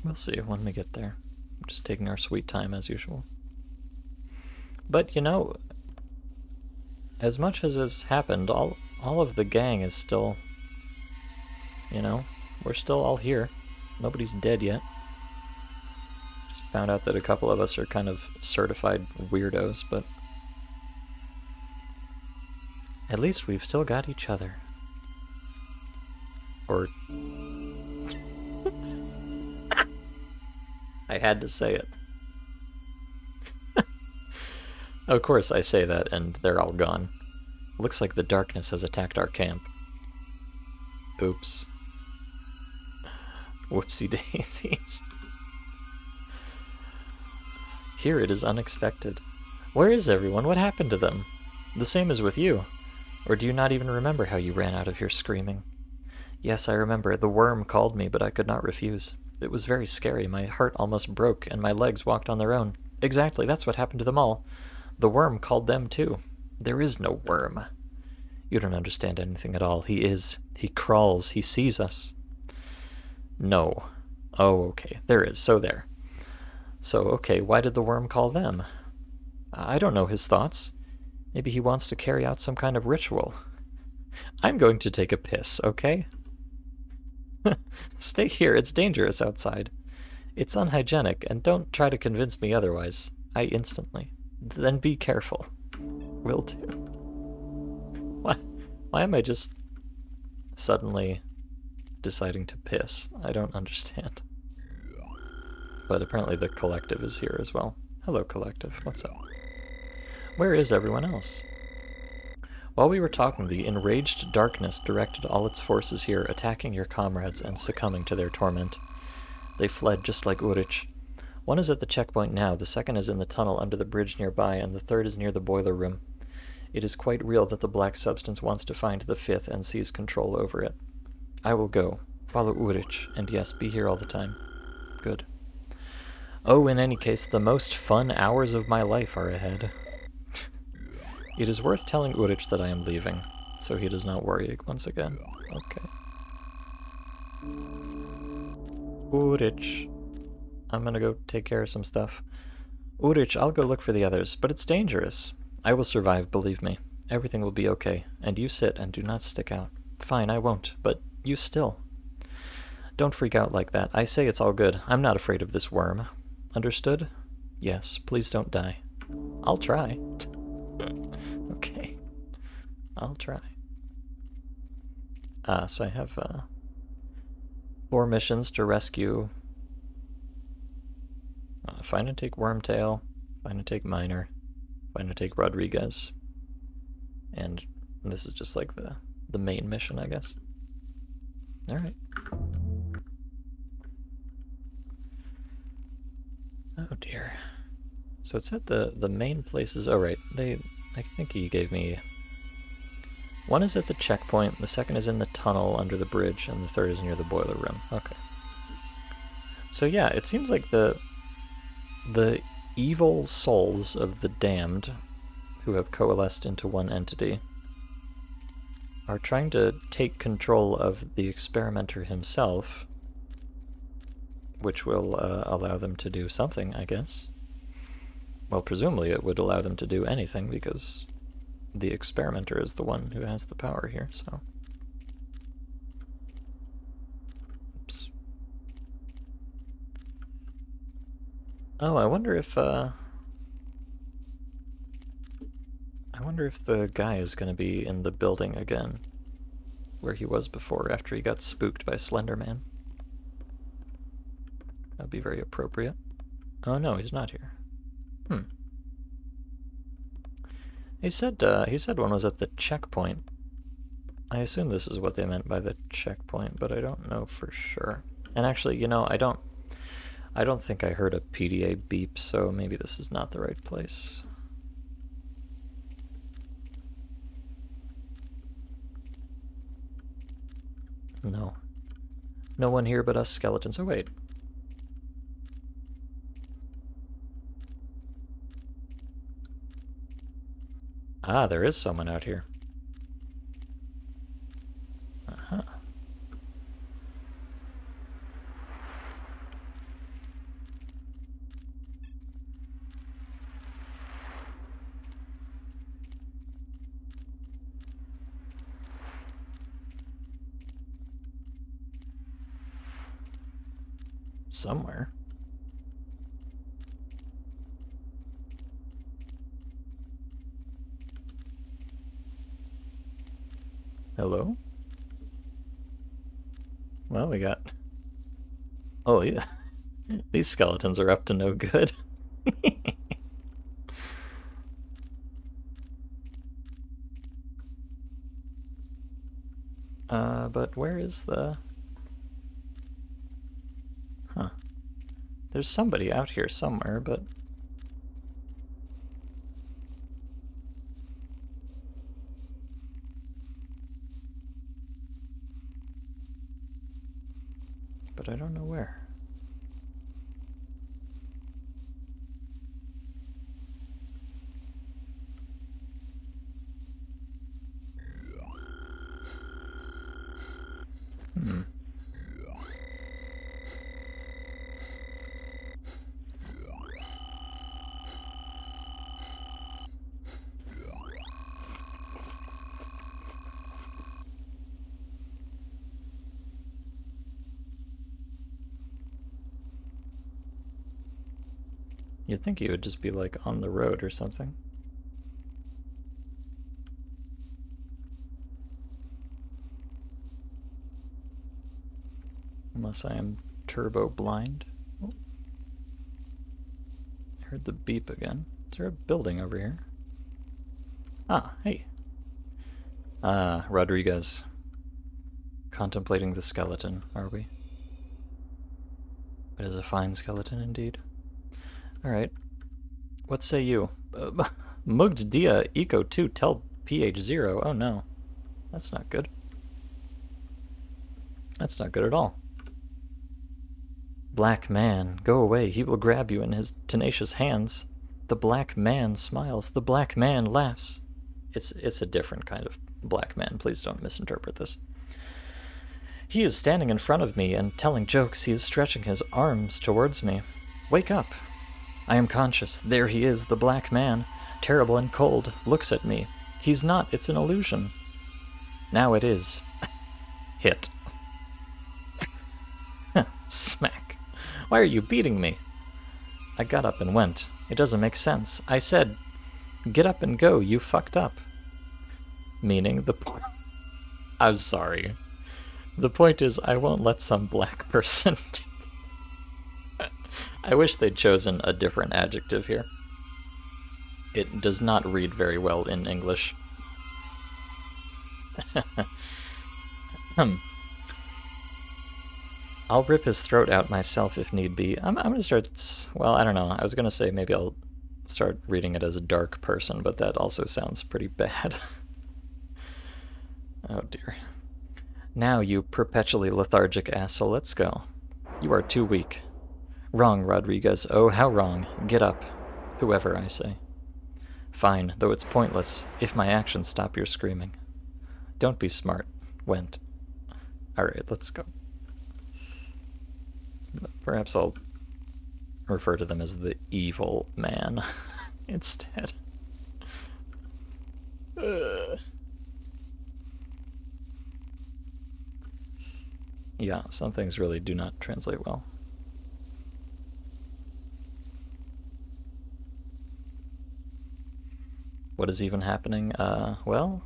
We'll see when we get there. I'm just taking our sweet time as usual. But, you know, as much as has happened, all of the gang is still, you know, we're still all here. Nobody's dead yet. Just found out that a couple of us are kind of certified weirdos, but at least we've still got each other. Or I had to say it. Of course I say that and they're all gone. Looks like the darkness has attacked our camp. Oops. Whoopsie daisies. Here it is unexpected. Where is everyone? What happened to them? The same as with you. Or do you not even remember how you ran out of here screaming? Yes, I remember. The worm called me, but I could not refuse. It was very scary. My heart almost broke, and my legs walked on their own. Exactly, that's what happened to them all. The worm called them too. There is no worm. You don't understand anything at all. He is. He crawls. He sees us. No. Oh, okay. There is. So there. So, okay, why did the worm call them? I don't know his thoughts. Maybe he wants to carry out some kind of ritual. I'm going to take a piss, okay? Stay here. It's dangerous outside. It's unhygienic, and don't try to convince me otherwise. I instantly. Then be careful. Will do. Why am I just suddenly deciding to piss? I don't understand. But apparently the collective is here as well. Hello, collective. What's up? Where is everyone else? While we were talking, the enraged darkness directed all its forces here, attacking your comrades and succumbing to their torment. They fled just like Urich. One is at the checkpoint now, the second is in the tunnel under the bridge nearby, and the third is near the boiler room. It is quite real that the black substance wants to find the fifth and seize control over it. I will go. Follow Urich, and yes, be here all the time. Good. Oh, in any case, the most fun hours of my life are ahead. It is worth telling Urich that I am leaving, so he does not worry once again. Okay. Urich. I'm gonna go take care of some stuff. Urich, I'll go look for the others, but it's dangerous. I will survive, believe me. Everything will be okay, and you sit and do not stick out. Fine, I won't, but you still. Don't freak out like that. I say it's all good. I'm not afraid of this worm. Understood? Yes, please don't die. I'll try. Okay. I'll try. So I have 4 missions to rescue. Find and take Wormtail, find and take Miner, find and take Rodriguez. And this is just like the main mission, I guess. Alright. Oh dear. So it's at the main places. Oh right, I think he gave me. One is at the checkpoint, the second is in the tunnel under the bridge, and the third is near the boiler room. Okay. So yeah, it seems like the evil souls of the damned, who have coalesced into one entity, are trying to take control of the experimenter himself, which will allow them to do something, I guess. Well, presumably it would allow them to do anything, because the experimenter is the one who has the power here, so. Oops. Oh, I wonder if the guy is going to be in the building again, where he was before, after he got spooked by Slender Man. That'd be very appropriate. Oh no, he's not here. He said one was at the checkpoint. I assume this is what they meant by the checkpoint, but I don't know for sure. And actually, you know, I don't think I heard a PDA beep, so maybe this is not the right place. No. No one here but us skeletons. Oh, wait. Ah, there is someone out here. Uh-huh. Somewhere. Hello? Well, we got... Oh, yeah. These skeletons are up to no good. But where is the... Huh. There's somebody out here somewhere, but... But I don't know where. Hmm. You'd think he would just be, like, on the road or something. Unless I am turbo blind. Oh. I heard the beep again. Is there a building over here? Ah, hey. Rodriguez. Contemplating the skeleton, are we? It is a fine skeleton indeed. Alright. What say you? Mugged dia eco 2 tel pH 0. Oh no. That's not good. That's not good at all. Black man, go away. He will grab you in his tenacious hands. The black man smiles. The black man laughs. It's a different kind of black man. Please don't misinterpret this. He is standing in front of me and telling jokes. He is stretching his arms towards me. Wake up. I am conscious. There he is, the black man, terrible and cold, looks at me. He's not. It's an illusion. Now it is. Hit. Smack. Why are you beating me? I got up and went. It doesn't make sense. I said, get up and go. You fucked up. Meaning the... I'm sorry. The point is, I won't let some black person... I wish they'd chosen a different adjective here. It does not read very well in English. I'll rip his throat out myself if need be. I'm gonna start... Well, I don't know. I was gonna say maybe I'll start reading it as a dark person, but that also sounds pretty bad. Oh dear. Now, you perpetually lethargic asshole, let's go. You are too weak. Wrong, Rodriguez. Oh, how wrong. Get up. Whoever, I say. Fine, though it's pointless, if my actions stop your screaming. Don't be smart. Went. Alright, let's go. Perhaps I'll refer to them as the evil man instead. Yeah, some things really do not translate well. What is even happening? Well,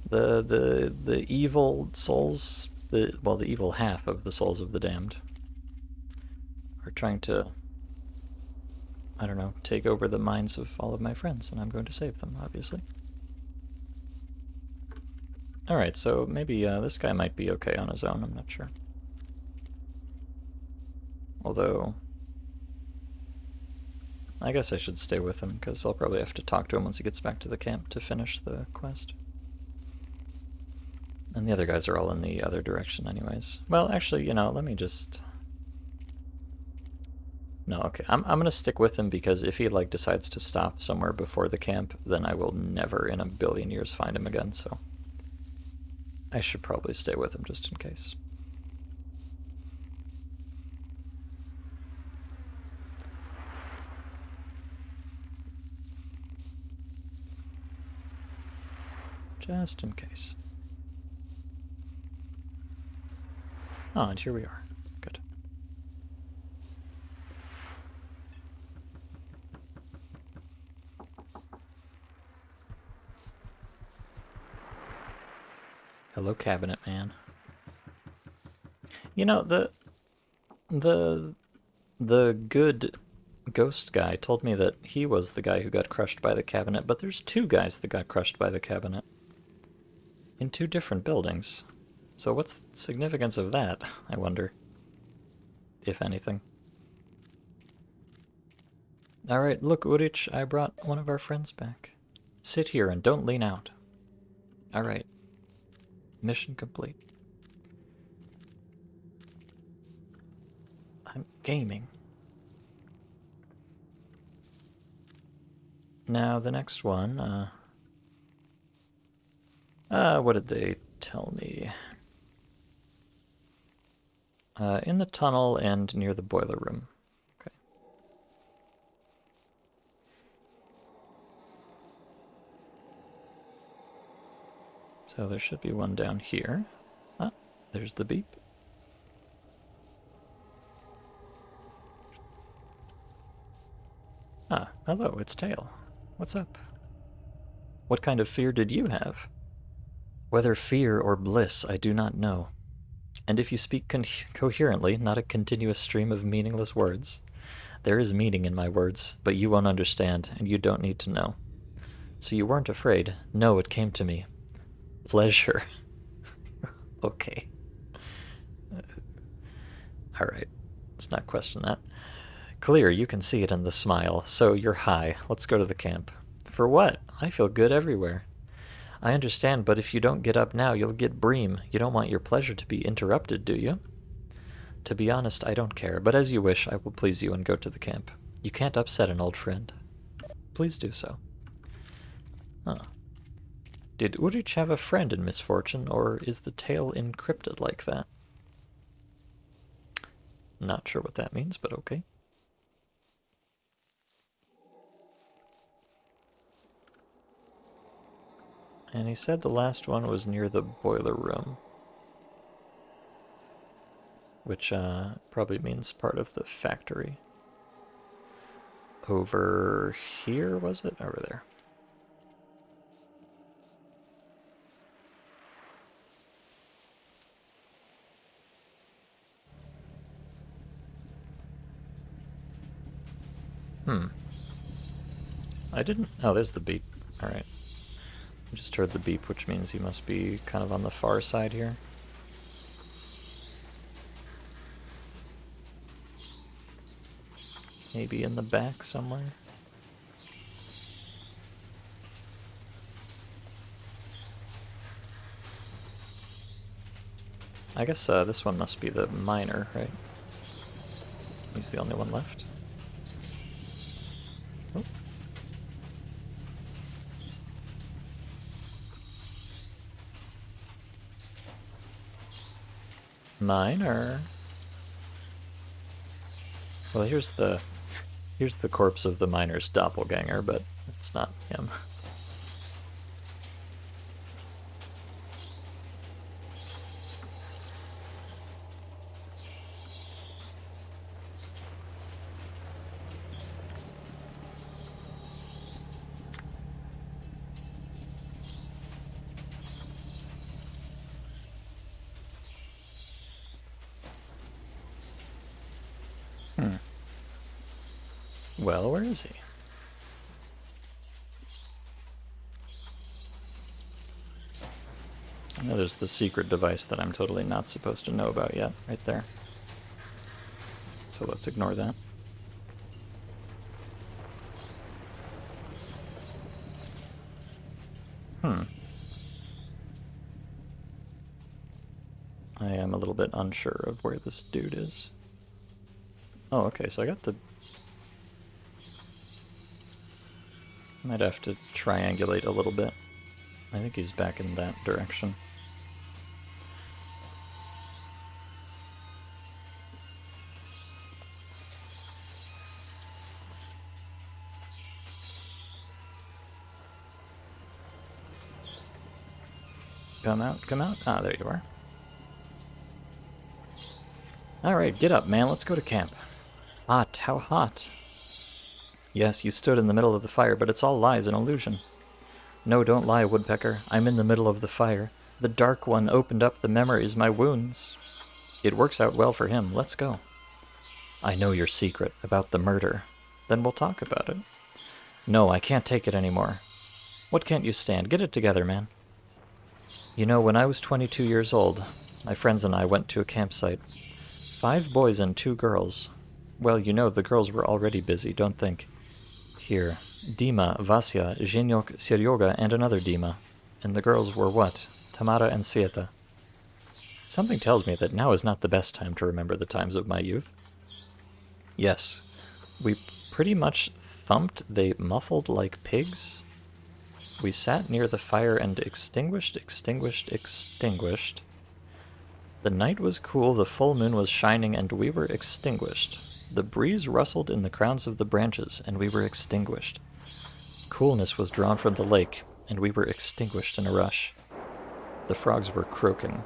the evil souls, the evil half of the souls of the damned are trying to, I don't know, take over the minds of all of my friends, and I'm going to save them, obviously. Alright, so maybe this guy might be okay on his own, I'm not sure. Although, I guess I should stay with him, because I'll probably have to talk to him once he gets back to the camp to finish the quest. And the other guys are all in the other direction anyways. Well, actually, you know, let me just... No, okay, I'm gonna stick with him, because if he, like, decides to stop somewhere before the camp, then I will never in a billion years find him again, so... I should probably stay with him just in case. Just in case. Oh, and here we are. Good. Hello, cabinet man. You know, the the good ghost guy told me that he was the guy who got crushed by the cabinet, but there's two guys that got crushed by the cabinet in two different buildings. So what's the significance of that, I wonder, if anything. Alright, look, Urich, I brought one of our friends back. Sit here and don't lean out. Alright. Mission complete. I'm gaming. Now, the next one, what did they tell me? In the tunnel and near the boiler room. Okay. So there should be one down here. Ah, there's the beep. Ah, hello, it's Tail. What's up? What kind of fear did you have? Whether fear or bliss, I do not know. And if you speak coherently, not a continuous stream of meaningless words, there is meaning in my words, but you won't understand, and you don't need to know. So you weren't afraid. No, it came to me. Pleasure. Okay. Alright. Let's not question that. Clear, you can see it in the smile. So you're high. Let's go to the camp. For what? I feel good everywhere. I understand, but if you don't get up now, you'll get bream. You don't want your pleasure to be interrupted, do you? To be honest, I don't care, but as you wish, I will please you and go to the camp. You can't upset an old friend. Please do so. Huh. Did Urich have a friend in misfortune, or is the tale encrypted like that? Not sure what that means, but okay. And he said the last one was near the boiler room. Which probably means part of the factory. Over here, was it? Over there. I didn't... Oh, there's the beep. Alright. I just heard the beep, which means he must be kind of on the far side here. Maybe in the back somewhere. I guess this one must be the miner, right? He's the only one left. Oh. Miner. Well, here's the corpse of the miner's doppelganger, but it's not him. Well, where is he? I know there's the secret device that I'm totally not supposed to know about yet, right there. So let's ignore that. I am a little bit unsure of where this dude is. Oh, okay, so I got the... Might have to triangulate a little bit. I think he's back in that direction. Come out, come out. Ah, there you are. Alright, get up, man. Let's go to camp. Hot, how hot? Yes, you stood in the middle of the fire, but it's all lies and illusion. No, don't lie, woodpecker. I'm in the middle of the fire. The Dark One opened up the memories, my wounds. It works out well for him. Let's go. I know your secret about the murder. Then we'll talk about it. No, I can't take it anymore. What can't you stand? Get it together, man. You know, when I was 22 years old, my friends and I went to a campsite. 5 boys and 2 girls. Well, you know, the girls were already busy, don't think. Here, Dima, Vasya, Zhenyok, Seryoga, and another Dima. And the girls were what? Tamara and Sveta. Something tells me that now is not the best time to remember the times of my youth. Yes, we pretty much thumped they muffled like pigs. We sat near the fire and extinguished. The night was cool, the full moon was shining, and we were extinguished. The breeze rustled in the crowns of the branches, and we were extinguished. Coolness was drawn from the lake, and we were extinguished in a rush. The frogs were croaking.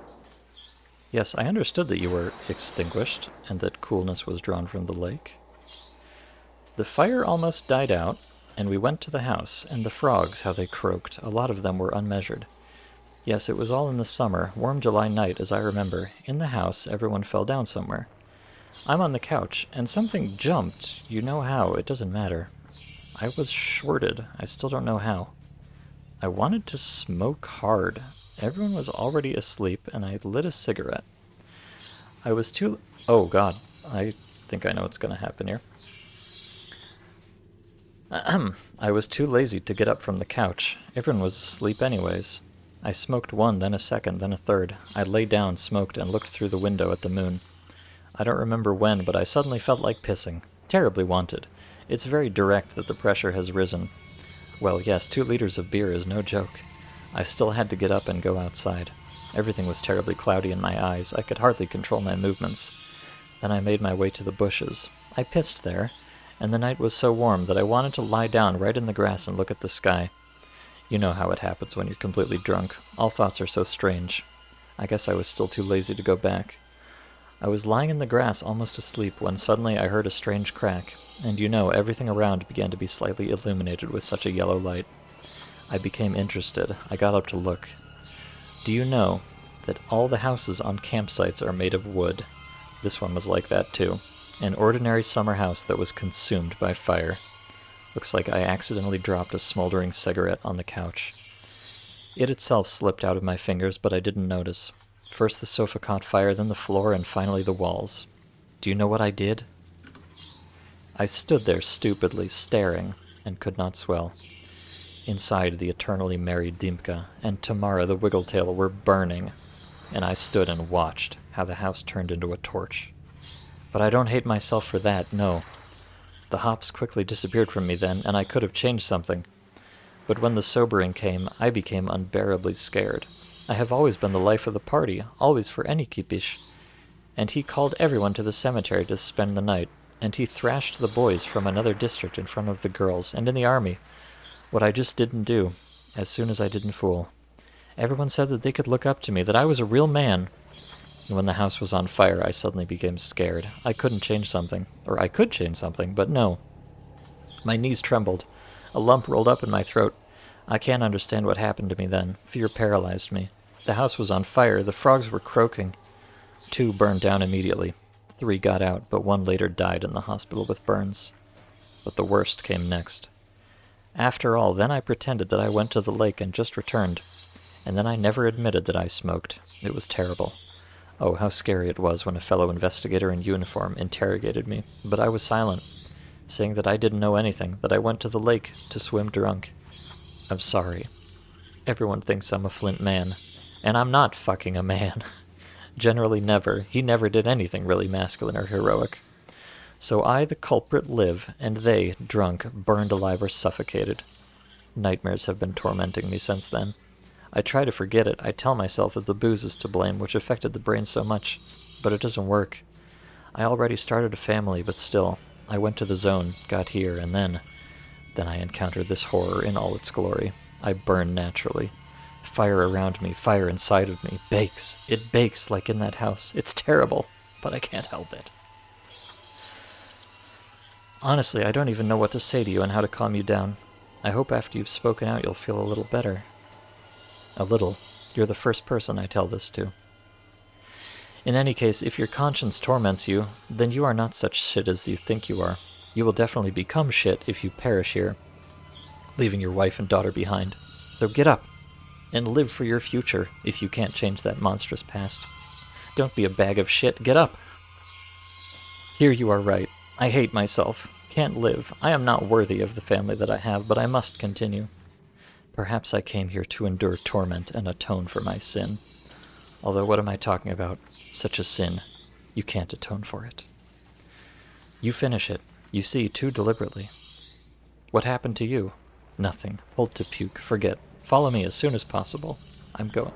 Yes, I understood that you were extinguished, and that coolness was drawn from the lake. The fire almost died out, and we went to the house, and the frogs, how they croaked, a lot of them were unmeasured. Yes, it was all in the summer, warm July night, as I remember. In the house, everyone fell down somewhere. I'm on the couch, and something jumped. You know how, it doesn't matter. I was shorted. I still don't know how. I wanted to smoke hard. Everyone was already asleep, and I lit a cigarette. I was too... Oh, God. I think I know what's going to happen here. I was too lazy to get up from the couch. Everyone was asleep anyways. I smoked one, then a second, then a third. I lay down, smoked, and looked through the window at the moon. I don't remember when, but I suddenly felt like pissing. Terribly wanted. It's very direct that the pressure has risen. Well, yes, 2 liters of beer is no joke. I still had to get up and go outside. Everything was terribly cloudy in my eyes. I could hardly control my movements. Then I made my way to the bushes. I pissed there, and the night was so warm that I wanted to lie down right in the grass and look at the sky. You know how it happens when you're completely drunk. All thoughts are so strange. I guess I was still too lazy to go back. I was lying in the grass almost asleep when suddenly I heard a strange crack, and you know, everything around began to be slightly illuminated with such a yellow light. I became interested. I got up to look. Do you know that all the houses on campsites are made of wood? This one was like that too. An ordinary summer house that was consumed by fire. Looks like I accidentally dropped a smoldering cigarette on the couch. It itself slipped out of my fingers, but I didn't notice. First the sofa caught fire, then the floor, and finally the walls. Do you know what I did? I stood there stupidly, staring, and could not swell. Inside, the eternally married Dimka and Tamara the Wiggletail were burning, and I stood and watched how the house turned into a torch. But I don't hate myself for that, no. The hops quickly disappeared from me then, and I could have changed something. But when the sobering came, I became unbearably scared. I have always been the life of the party, always for any kipish. And he called everyone to the cemetery to spend the night, and he thrashed the boys from another district in front of the girls, and in the army. What I just didn't do, as soon as I didn't fool. Everyone said that they could look up to me, that I was a real man. And when the house was on fire, I suddenly became scared. I couldn't change something. Or I could change something, but no. My knees trembled. A lump rolled up in my throat. I can't understand what happened to me then. Fear paralyzed me. The house was on fire. The frogs were croaking. 2 burned down immediately. 3 got out, but 1 later died in the hospital with burns. But the worst came next. After all, then I pretended that I went to the lake and just returned. And then I never admitted that I smoked. It was terrible. Oh, how scary it was when a fellow investigator in uniform interrogated me. But I was silent, saying that I didn't know anything, that I went to the lake to swim drunk. I'm sorry. Everyone thinks I'm a flint man. And I'm not fucking a man. Generally never. He never did anything really masculine or heroic. So I, the culprit, live, and they, drunk, burned alive or suffocated. Nightmares have been tormenting me since then. I try to forget it. I tell myself that the booze is to blame, which affected the brain so much. But it doesn't work. I already started a family, but still. I went to the zone, got here, and then I encountered this horror in all its glory. I burn naturally. Fire around me, fire inside of me, bakes. It bakes like in that house. It's terrible, but I can't help it. Honestly, I don't even know what to say to you and how to calm you down. I hope after you've spoken out you'll feel a little better. A little. You're the first person I tell this to. In any case, if your conscience torments you, then you are not such shit as you think you are. You will definitely become shit if you perish here, leaving your wife and daughter behind. So get up and live for your future if you can't change that monstrous past. Don't be a bag of shit. Get up. Here you are right. I hate myself. Can't live. I am not worthy of the family that I have, but I must continue. Perhaps I came here to endure torment and atone for my sin. Although what am I talking about? Such a sin. You can't atone for it. You finish it. You see, too deliberately. What happened to you? Nothing. Hold to puke. Forget. Follow me as soon as possible. I'm going.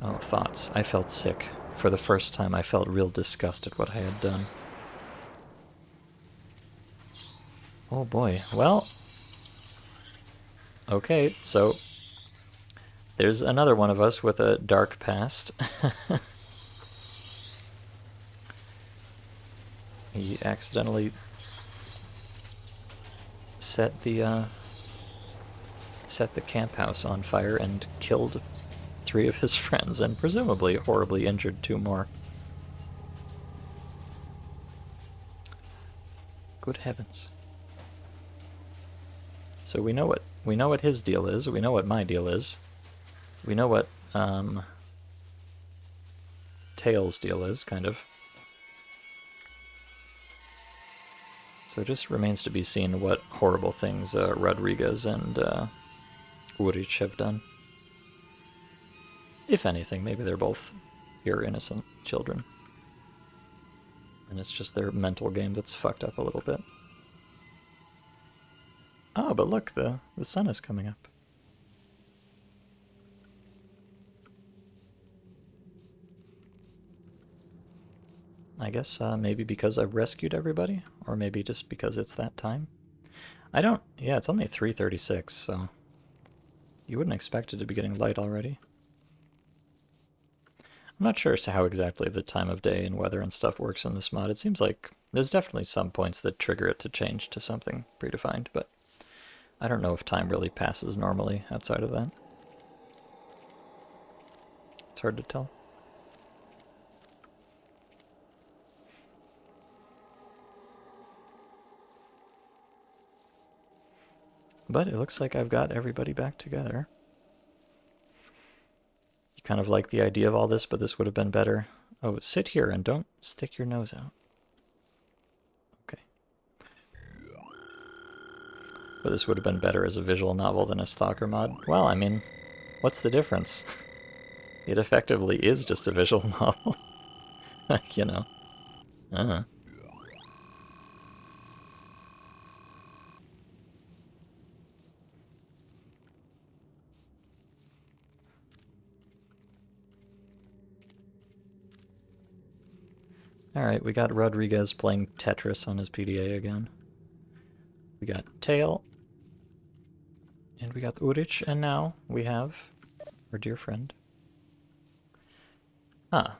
Oh, thoughts. I felt sick. For the first time, I felt real disgust at what I had done. Oh boy. Well. Okay, so there's another one of us with a dark past. He accidentally set the camp house on fire and killed 3 of his friends, and presumably horribly injured 2 more. Good heavens. So we know what his deal is. We know what my deal is. We know what Tails' deal is, kind of. So it just remains to be seen what horrible things Rodriguez and Uric have done. If anything, maybe they're both pure innocent children. And it's just their mental game that's fucked up a little bit. Oh, but look, the sun is coming up. I guess maybe because I've rescued everybody, or maybe just because it's that time. Yeah, it's only 3:36, so you wouldn't expect it to be getting light already. I'm not sure as to how exactly the time of day and weather and stuff works in this mod. It seems like there's definitely some points that trigger it to change to something predefined, but I don't know if time really passes normally outside of that. It's hard to tell. But it looks like I've got everybody back together. You kind of like the idea of all this, but this would have been better. Oh, sit here and don't stick your nose out. Okay. But this would have been better as a visual novel than a stalker mod. Well, I mean, what's the difference? It effectively is just a visual novel. You know. Uh-huh. Alright, we got Rodriguez playing Tetris on his PDA again. We got Tail. And we got Uric, and now we have our dear friend. Ah.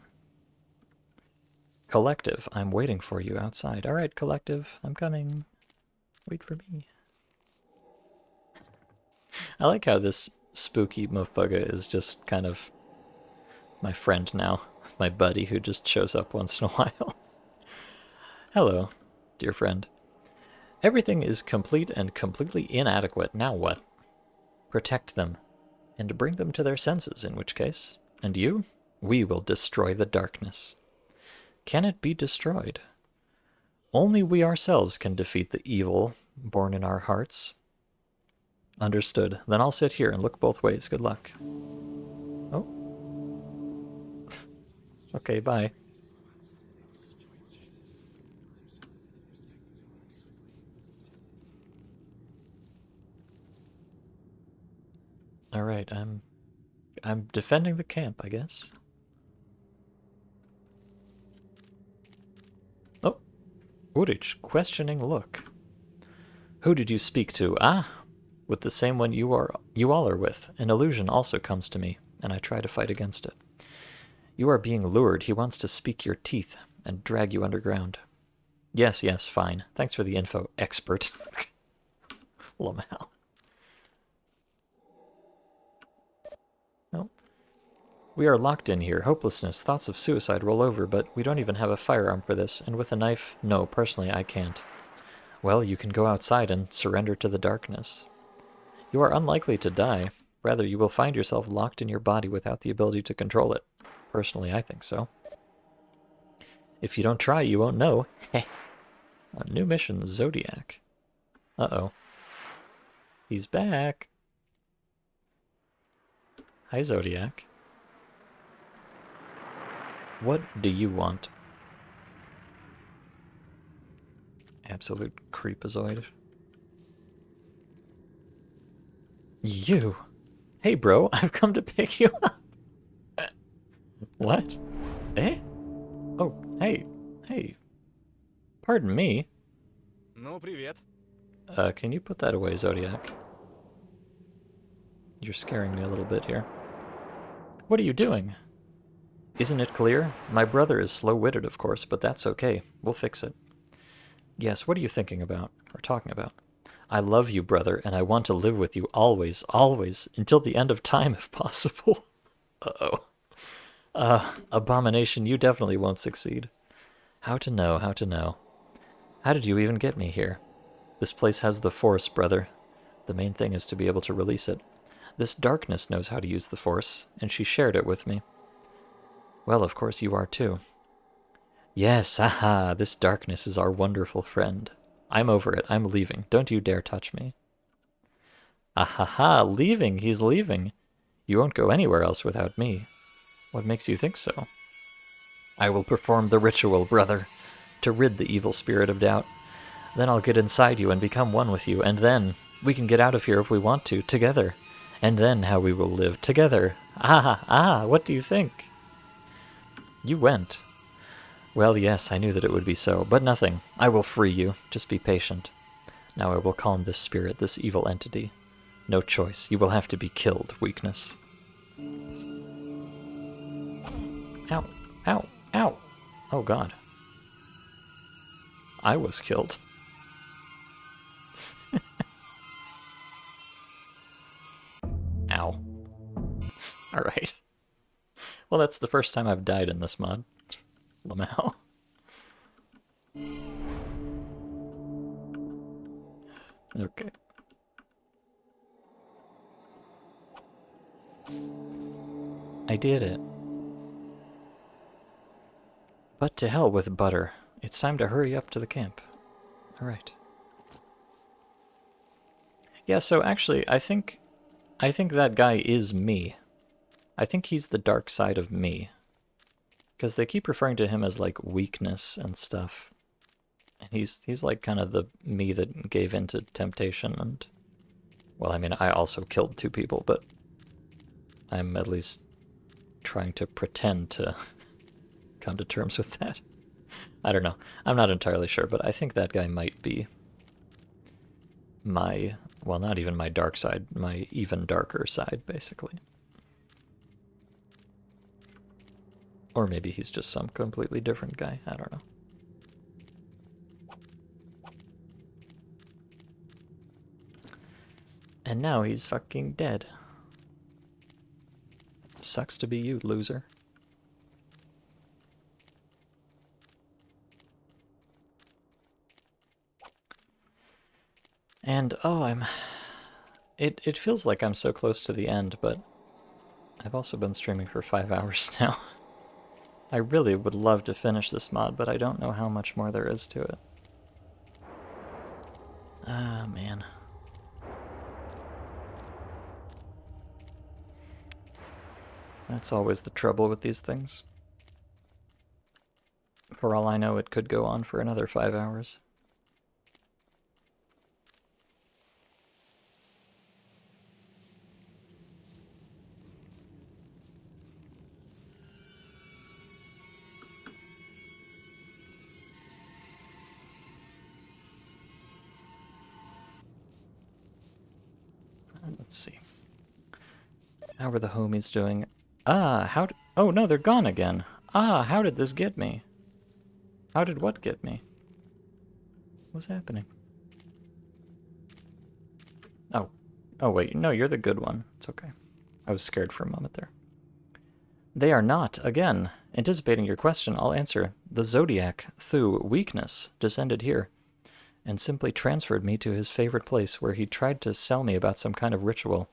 Collective, I'm waiting for you outside. Alright, Collective, I'm coming. Wait for me. I like how this spooky motherfucker is just kind of my friend now. My buddy who just shows up once in a while. Hello, dear friend. Everything is complete and completely inadequate. Now what? Protect them, and bring them to their senses, in which case. And you? We will destroy the darkness. Can it be destroyed? Only we ourselves can defeat the evil born in our hearts. Understood. Then I'll sit here and look both ways. Good luck. Oh. Okay, bye. Alright, I'm defending the camp, I guess. Oh, Uric, questioning look. Who did you speak to? Ah, with the same one you all are with. An illusion also comes to me, and I try to fight against it. You are being lured. He wants to speak your teeth and drag you underground. Yes, yes, fine. Thanks for the info, expert. Lamau. We are locked in here. Hopelessness, thoughts of suicide roll over, but we don't even have a firearm for this, and with a knife, no, personally, I can't. Well, you can go outside and surrender to the darkness. You are unlikely to die. Rather, you will find yourself locked in your body without the ability to control it. Personally, I think so. If you don't try, you won't know. Heh. A new mission, Zodiac. Uh-oh. He's back. Hi, Zodiac. What do you want? Absolute creepazoid. You! Hey, bro, I've come to pick you up. What? Eh? Oh, hey. Hey. Pardon me. Ну, привет. Can you put that away, Zodiac? You're scaring me a little bit here. What are you doing? Isn't it clear? My brother is slow-witted, of course, but that's okay. We'll fix it. Yes, what are you thinking about, or talking about? I love you, brother, and I want to live with you always, always, until the end of time, if possible. Uh-oh. Abomination, you definitely won't succeed. How to know, how to know. How did you even get me here? This place has the Force, brother. The main thing is to be able to release it. This darkness knows how to use the Force, and she shared it with me. Well, of course you are too. Yes, aha, this darkness is our wonderful friend. I'm over it, I'm leaving. Don't you dare touch me. Ahaha, leaving, he's leaving. You won't go anywhere else without me. What makes you think so? I will perform the ritual, brother, to rid the evil spirit of doubt. Then I'll get inside you and become one with you, and then we can get out of here if we want to, together. And then how we will live together. What do you think? You went. Well, yes, I knew that it would be so, but nothing. I will free you. Just be patient. Now I will calm this spirit, this evil entity. No choice. You will have to be killed, weakness. Ow. Ow. Ow. Oh, God. I was killed. Ow. Alright. Well, that's the first time I've died in this mod. Lamau. Okay. I did it. But to hell with butter. It's time to hurry up to the camp. Alright. Yeah, so actually, I think that guy is me. I think he's the dark side of me. Because they keep referring to him as, like, weakness and stuff. And he's like, kind of the me that gave in to temptation and... Well, I mean, I also killed 2 people, but... I'm at least trying to pretend to come to terms with that. I don't know. I'm not entirely sure, but I think that guy might be my... Well, not even my dark side, my even darker side, basically. Or maybe he's just some completely different guy. I don't know. And now he's fucking dead. Sucks to be you, loser. And, oh, It feels like I'm so close to the end, but I've also been streaming for 5 hours now. I really would love to finish this mod, but I don't know how much more there is to it. Ah, man. That's always the trouble with these things. For all I know, it could go on for another 5 hours. Let's see. How are the homies doing? Oh, no, they're gone again. How did this get me? How did what get me? What's happening? Oh, wait, no, you're the good one. It's okay. I was scared for a moment there. They are not. Again, anticipating your question, I'll answer. The Zodiac, through weakness, descended here, and simply transferred me to his favorite place where he tried to sell me about some kind of ritual,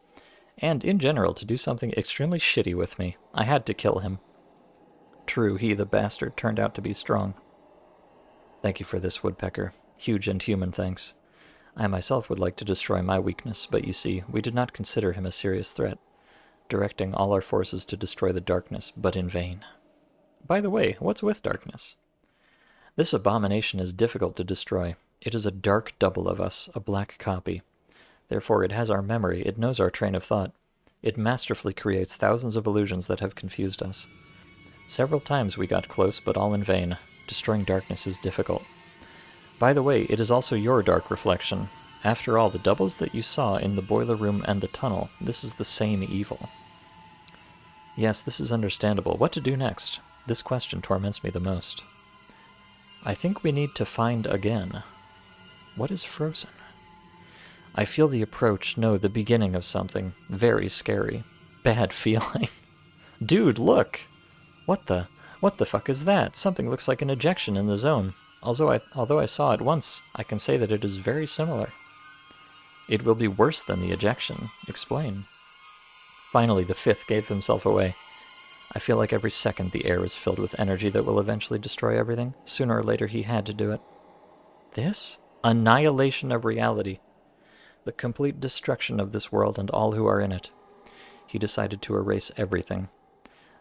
and, in general, to do something extremely shitty with me. I had to kill him. True, he, the bastard, turned out to be strong. Thank you for this, Woodpecker. Huge and human thanks. I myself would like to destroy my weakness, but you see, we did not consider him a serious threat, directing all our forces to destroy the darkness, but in vain. By the way, what's with darkness? This abomination is difficult to destroy. It is a dark double of us, a black copy. Therefore, it has our memory, it knows our train of thought. It masterfully creates thousands of illusions that have confused us. Several times we got close, but all in vain. Destroying darkness is difficult. By the way, it is also your dark reflection. After all, the doubles that you saw in the boiler room and the tunnel, this is the same evil. Yes, this is understandable. What to do next? This question torments me the most. I think we need to find again. What is frozen? I feel the approach, no, the beginning of something. Very scary. Bad feeling. Dude, look! What the fuck is that? Something looks like an ejection in the zone. Although I saw it once, I can say that it is very similar. It will be worse than the ejection. Explain. Finally, the fifth gave himself away. I feel like every second the air is filled with energy that will eventually destroy everything. Sooner or later he had to do it. This? Annihilation of reality. The complete destruction of this world and all who are in it. He decided to erase everything.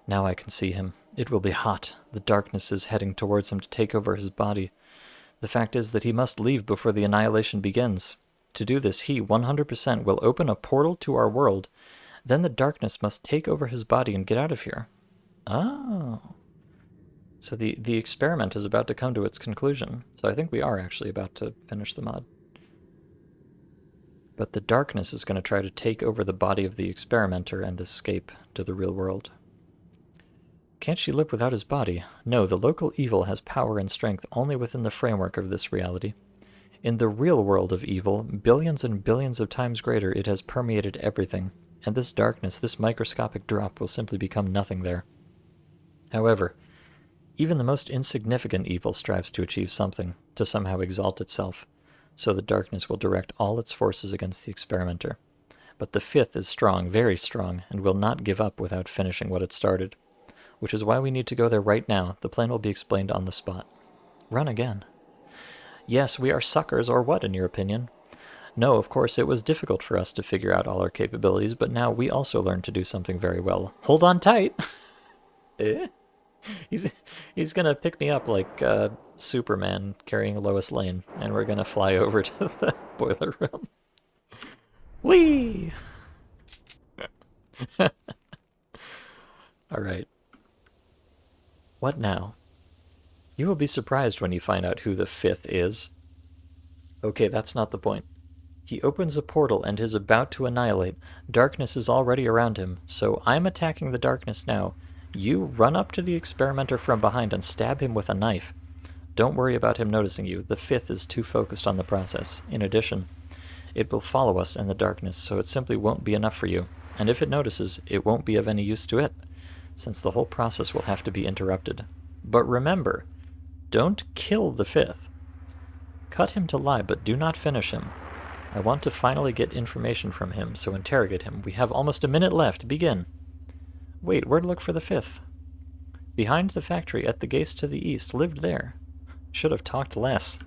Now I can see him. It will be hot. The darkness is heading towards him to take over his body. The fact is that he must leave before the annihilation begins. To do this, he, 100%, will open a portal to our world. Then the darkness must take over his body and get out of here. Oh. So the experiment is about to come to its conclusion. So I think we are actually about to finish the mod. But the darkness is going to try to take over the body of the experimenter and escape to the real world. Can't she live without his body? No, the local evil has power and strength only within the framework of this reality. In the real world of evil, billions and billions of times greater, it has permeated everything, and this darkness, this microscopic drop, will simply become nothing there. However, even the most insignificant evil strives to achieve something, to somehow exalt itself, so the darkness will direct all its forces against the experimenter. But the fifth is strong, very strong, and will not give up without finishing what it started. Which is why we need to go there right now. The plan will be explained on the spot. Run again. Yes, we are suckers, or what, in your opinion? No, of course, it was difficult for us to figure out all our capabilities, but now we also learn to do something very well. Hold on tight! Eh? He's gonna pick me up like Superman carrying Lois Lane, and we're gonna fly over to the boiler room. Whee! Alright. What now? You will be surprised when you find out who the fifth is. Okay, that's not the point. He opens a portal and is about to annihilate. Darkness is already around him, so I'm attacking the darkness now. You run up to the experimenter from behind and stab him with a knife. Don't worry about him noticing you. The fifth is too focused on the process. In addition, it will follow us in the darkness, so it simply won't be enough for you. And if it notices, it won't be of any use to it, since the whole process will have to be interrupted. But remember, don't kill the fifth. Cut him to lie, but do not finish him. I want to finally get information from him, so interrogate him. We have almost a minute left. Begin. Wait, where to look for the fifth? Behind the factory at the gates to the east. Lived there. Should have talked less.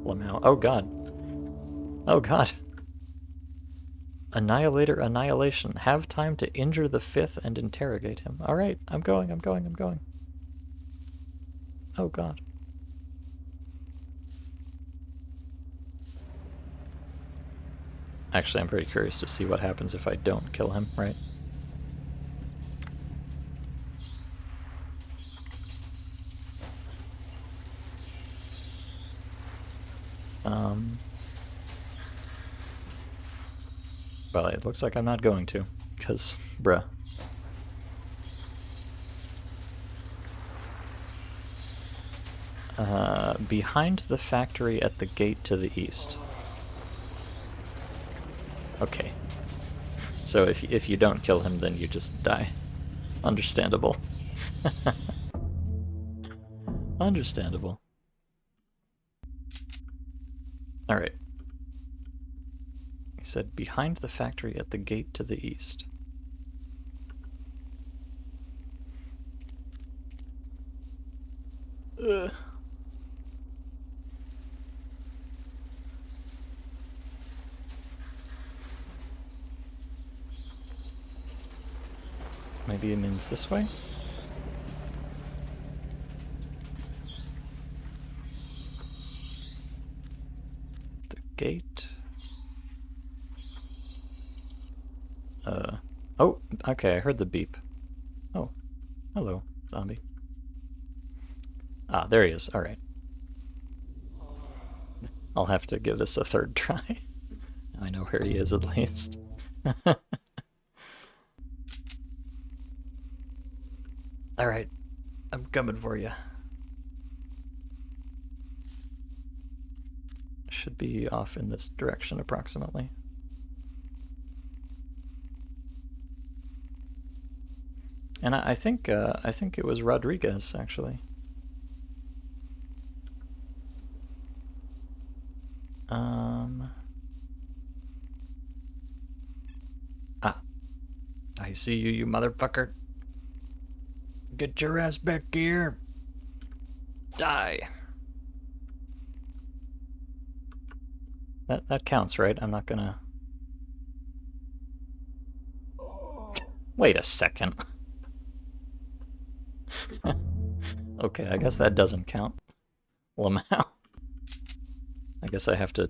Lamau. Oh god. Oh god. Annihilator annihilation. Have time to injure the fifth and interrogate him. Alright, I'm going. Oh god. Actually, I'm very curious to see what happens if I don't kill him, right? Well, it looks like I'm not going to, because, bruh. Behind the factory at the gate to the east. Okay. So if you don't kill him, then you just die. Understandable. Understandable. Alright. He said, behind the factory at the gate to the east. Ugh. Maybe it means this way? The gate. Oh, okay, I heard the beep. Oh, hello, zombie. Ah, there he is, alright. I'll have to give this a third try. I know where he is at least. Alright, I'm coming for you. Should be off in this direction approximately. And I think it was Rodriguez actually. I see you, you motherfucker. Get your ass back here. Die. That counts, right? I'm not gonna... Wait a second. Okay, I guess that doesn't count. Lamau. I guess I have to...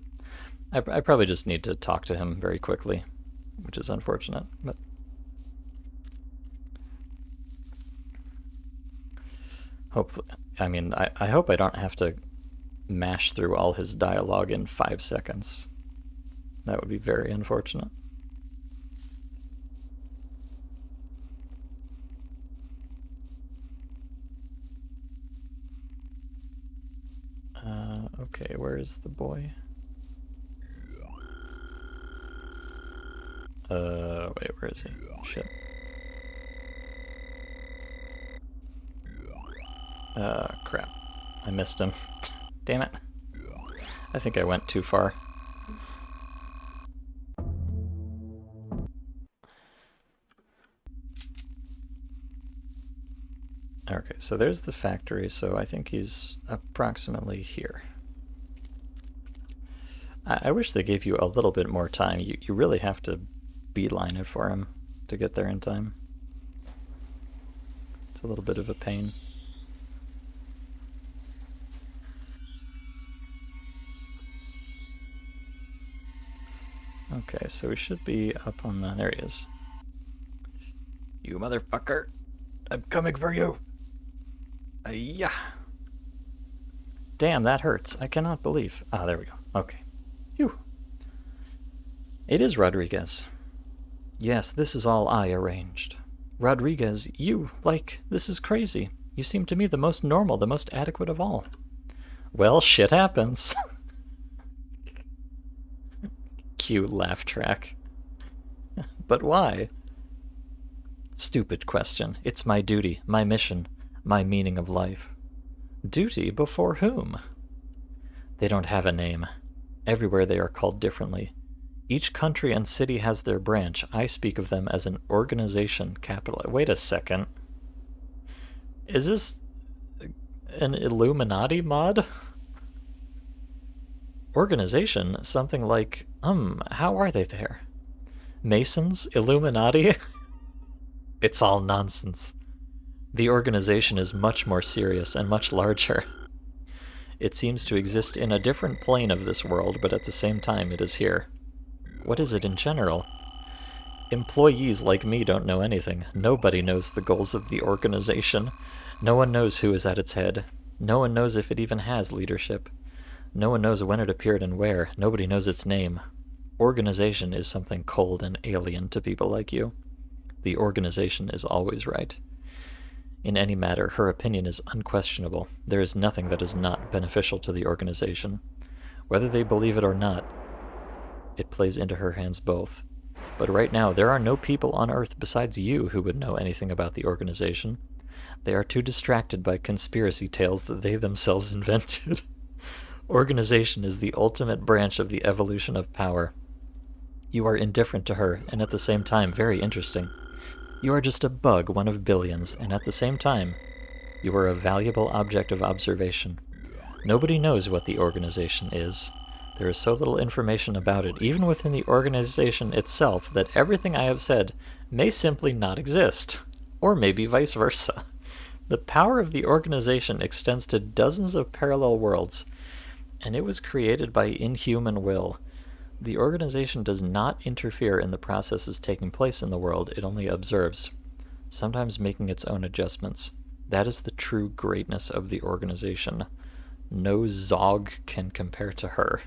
I probably just need to talk to him very quickly, which is unfortunate, but... Hopefully... I mean, I hope I don't have to mash through all his dialogue in 5 seconds. That would be very unfortunate. Okay, where is the boy? Wait, where is he? Shit. Crap. I missed him. Damn it. I think I went too far. Okay, so there's the factory, so I think he's approximately here. I wish they gave you a little bit more time. You really have to beeline it for him to get there in time. It's a little bit of a pain. Okay, so we should be up on the... There he is. You motherfucker! I'm coming for you! Yeah. Damn, that hurts. I cannot believe. Ah, there we go. Okay. Phew. It is Rodriguez. Yes, this is all I arranged. Rodriguez, you, this is crazy. You seem to me the most normal, the most adequate of all. Well, shit happens. Cute laugh track. But why? Stupid question. It's my duty, my mission, my meaning of life. Duty before whom? They don't have a name. Everywhere they are called differently. Each country and city has their branch. I speak of them as an organization, capital. Wait a second. Is this an Illuminati mod? Organization? Something like, how are they there? Masons? Illuminati? It's all nonsense. The organization is much more serious and much larger. It seems to exist in a different plane of this world, but at the same time it is here. What is it in general? Employees like me don't know anything. Nobody knows the goals of the organization. No one knows who is at its head. No one knows if it even has leadership. No one knows when it appeared and where. Nobody knows its name. Organization is something cold and alien to people like you. The organization is always right. In any matter, her opinion is unquestionable. There is nothing that is not beneficial to the organization. Whether they believe it or not, it plays into her hands both. But right now, there are no people on Earth besides you who would know anything about the organization. They are too distracted by conspiracy tales that they themselves invented. Organization is the ultimate branch of the evolution of power. You are indifferent to her, and at the same time very interesting. You are just a bug, one of billions, and at the same time, you are a valuable object of observation. Nobody knows what the organization is. There is so little information about it, even within the organization itself, that everything I have said may simply not exist. Or maybe vice versa. The power of the organization extends to dozens of parallel worlds, and it was created by inhuman will. The organization does not interfere in the processes taking place in the world, it only observes, sometimes making its own adjustments. That is the true greatness of the organization. No Zog can compare to her.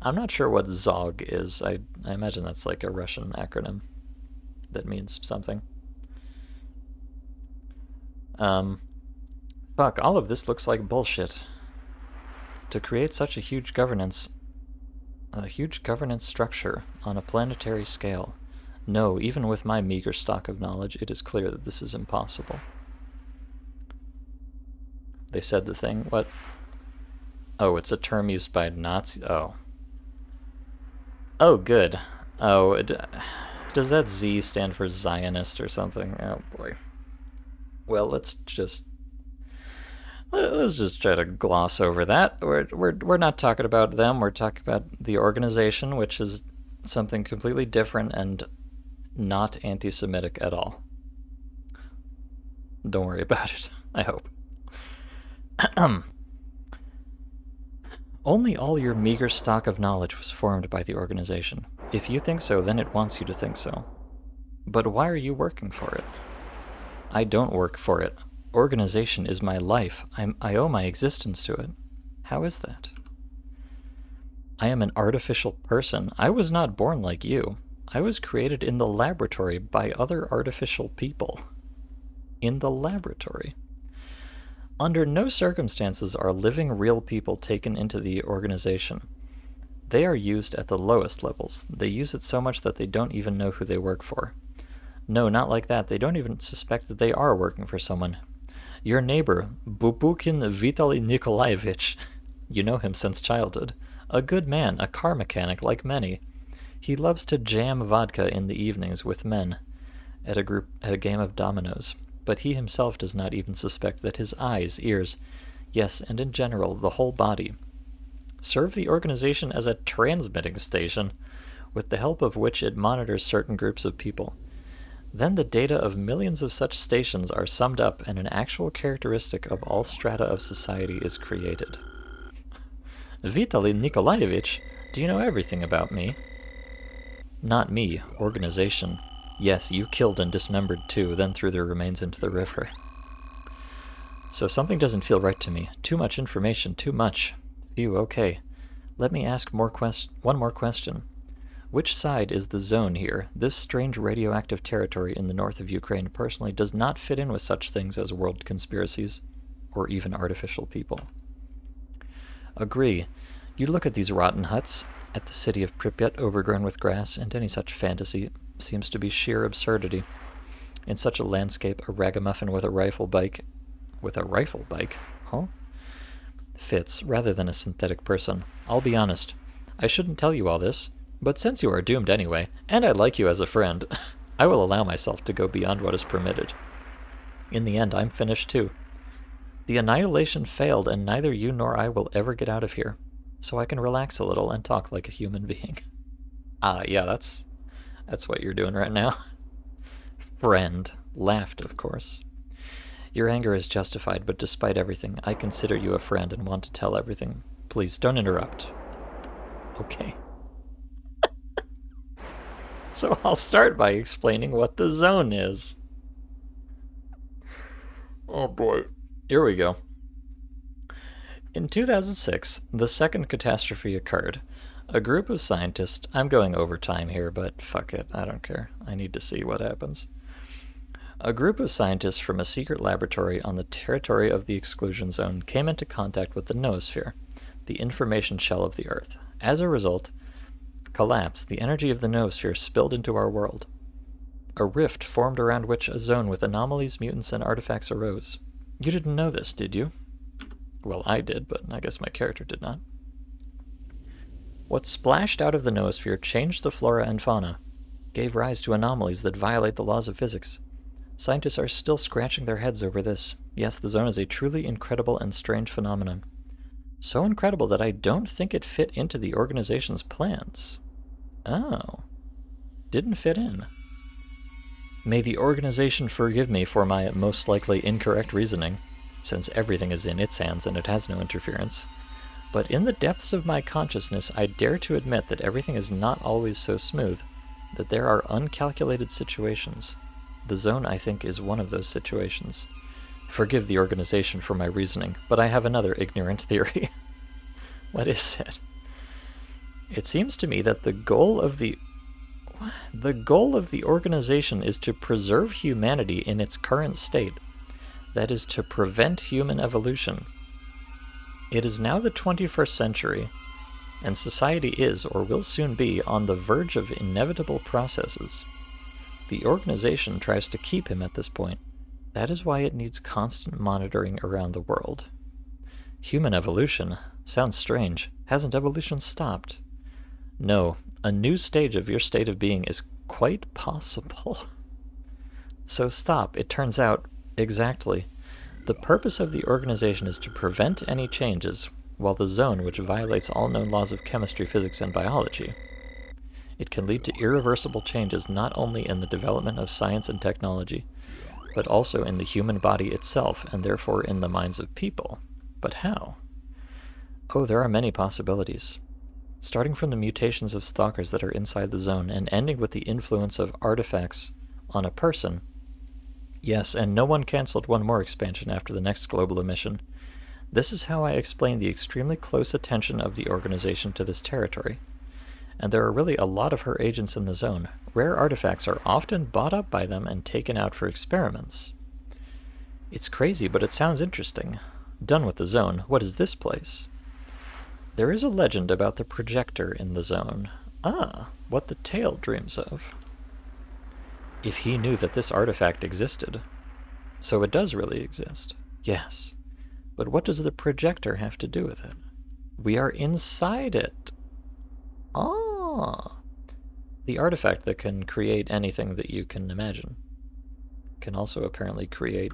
I'm not sure what Zog is. I imagine that's like a Russian acronym that means something. Fuck, all of this looks like bullshit. To create such a huge governance structure on a planetary scale. No, even with my meager stock of knowledge, it is clear that this is impossible. They said the thing, what? Oh, it's a term used by Nazis. Oh. Oh, good. Oh, does that Z stand for Zionist or something? Oh, boy. Well, let's just try to gloss over that. We're not talking about them. We're talking about the organization, which is something completely different and not anti-Semitic at all. Don't worry about it, I hope. Only all your meager stock of knowledge was formed by the organization. If you think so, then it wants you to think so. But why are you working for it? I don't work for it. Organization is my life. I owe my existence to it. How is that? I am an artificial person. I was not born like you. I was created in the laboratory by other artificial people. In the laboratory. Under no circumstances are living real people taken into the organization. They are used at the lowest levels. They use it so much that they don't even know who they work for. No, not like that. They don't even suspect that they are working for someone. Your neighbor, Bubukin Vitaly Nikolaevich, you know him since childhood. A good man, a car mechanic like many. He loves to jam vodka in the evenings with men at a game of dominoes. But he himself does not even suspect that his eyes, ears, yes, and in general, the whole body, serve the organization as a transmitting station, with the help of which it monitors certain groups of people. Then the data of millions of such stations are summed up, and an actual characteristic of all strata of society is created. Vitaly Nikolaevich, do you know everything about me? Not me, organization. Yes, you killed and dismembered too, then threw their remains into the river. So something doesn't feel right to me. Too much information, too much. Phew, okay. Let me ask one more question. Which side is the zone here? This strange radioactive territory in the north of Ukraine personally does not fit in with such things as world conspiracies, or even artificial people. Agree. You look at these rotten huts, at the city of Pripyat overgrown with grass, and any such fantasy seems to be sheer absurdity. In such a landscape, a ragamuffin with a rifle bike... With a rifle bike? Huh? Fits, rather than a synthetic person. I'll be honest. I shouldn't tell you all this, but since you are doomed anyway, and I like you as a friend, I will allow myself to go beyond what is permitted. In the end, I'm finished too. The annihilation failed, and neither you nor I will ever get out of here, so I can relax a little and talk like a human being. Yeah, that's what you're doing right now. Friend. Laughed, of course. Your anger is justified, but despite everything, I consider you a friend and want to tell everything. Please, don't interrupt. Okay. So I'll start by explaining what the zone is. Oh boy. Here we go. In 2006, the second catastrophe occurred. A group of scientists... I'm going over time here, but fuck it, I don't care. I need to see what happens. A group of scientists from a secret laboratory on the territory of the exclusion zone came into contact with the noosphere, the information shell of the Earth. As a result, collapse, the energy of the noosphere spilled into our world. A rift formed around which a zone with anomalies, mutants, and artifacts arose. You didn't know this, did you? Well, I did, but I guess my character did not. What splashed out of the noosphere changed the flora and fauna, gave rise to anomalies that violate the laws of physics. Scientists are still scratching their heads over this. Yes, the zone is a truly incredible and strange phenomenon. So incredible that I don't think it fit into the organization's plans. Oh. Didn't fit in. May the organization forgive me for my most likely incorrect reasoning, since everything is in its hands and it has no interference. But in the depths of my consciousness, I dare to admit that everything is not always so smooth, that there are uncalculated situations. The zone, I think, is one of those situations. Forgive the organization for my reasoning, but I have another ignorant theory. What is it? It seems to me that the goal of the organization is to preserve humanity in its current state. That is, to prevent human evolution. It is now the 21st century, and society is, or will soon be, on the verge of inevitable processes. The organization tries to keep him at this point. That is why it needs constant monitoring around the world. Human evolution? Sounds strange. Hasn't evolution stopped? No, a new stage of your state of being is quite possible. So stop, it turns out, exactly. The purpose of the organization is to prevent any changes, while the zone, which violates all known laws of chemistry, physics, and biology, it can lead to irreversible changes not only in the development of science and technology, but also in the human body itself, and therefore in the minds of people. But how? Oh, there are many possibilities. Starting from the mutations of stalkers that are inside the zone, and ending with the influence of artifacts on a person. Yes, and no one cancelled one more expansion after the next global emission. This is how I explain the extremely close attention of the organization to this territory. And there are really a lot of her agents in the zone. Rare artifacts are often bought up by them and taken out for experiments. It's crazy, but it sounds interesting. Done with the zone, what is this place? There is a legend about the projector in the zone. Ah, what the tale dreams of. If he knew that this artifact existed. So it does really exist. Yes. But what does the projector have to do with it? We are inside it. Ah. The artifact that can create anything that you can imagine. Can also apparently create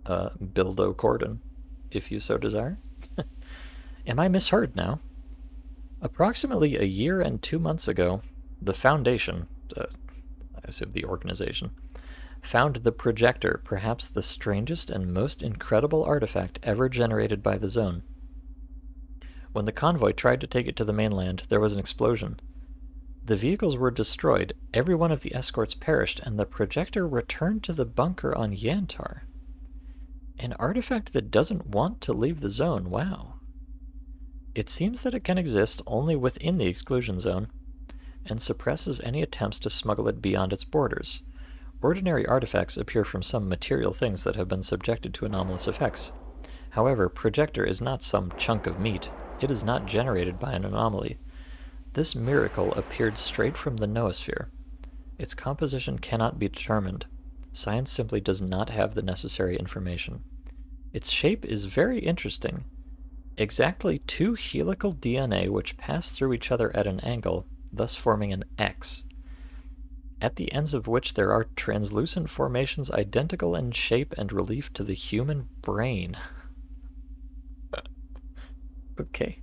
a Bildo Cordon, if you so desire. Am I misheard now? Approximately a year and 2 months ago, the Foundation, I assume the organization, found the projector, perhaps the strangest and most incredible artifact ever generated by the zone. When the convoy tried to take it to the mainland, there was an explosion. The vehicles were destroyed, every one of the escorts perished, and the projector returned to the bunker on Yantar. An artifact that doesn't want to leave the zone, wow. It seems that it can exist only within the exclusion zone, and suppresses any attempts to smuggle it beyond its borders. Ordinary artifacts appear from some material things that have been subjected to anomalous effects. However, projector is not some chunk of meat. It is not generated by an anomaly. This miracle appeared straight from the noosphere. Its composition cannot be determined. Science simply does not have the necessary information. Its shape is very interesting. Exactly 2 helical DNA which pass through each other at an angle, thus forming an X, at the ends of which there are translucent formations identical in shape and relief to the human brain. Okay.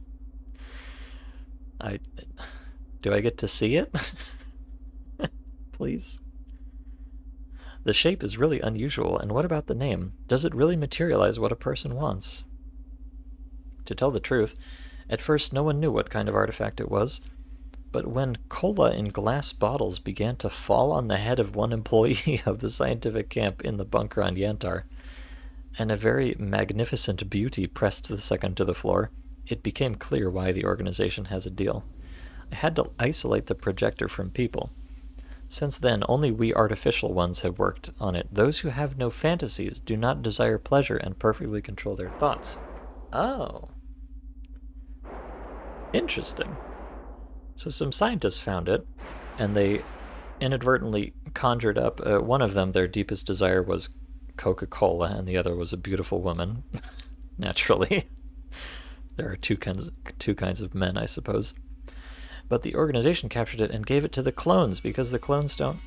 Do I get to see it? Please? The shape is really unusual, and what about the name? Does it really materialize what a person wants? To tell the truth, at first no one knew what kind of artifact it was, but when cola in glass bottles began to fall on the head of one employee of the scientific camp in the bunker on Yantar, and a very magnificent beauty pressed the second to the floor, it became clear why the organization has a deal. I had to isolate the projector from people. Since then, only we artificial ones have worked on it. Those who have no fantasies do not desire pleasure and perfectly control their thoughts. Oh. Interesting. So some scientists found it, and they inadvertently conjured up, one of them, their deepest desire was Coca-Cola, and the other was a beautiful woman. Naturally. There are two kinds of men, I suppose. But the organization captured it and gave it to the clones, because the clones don't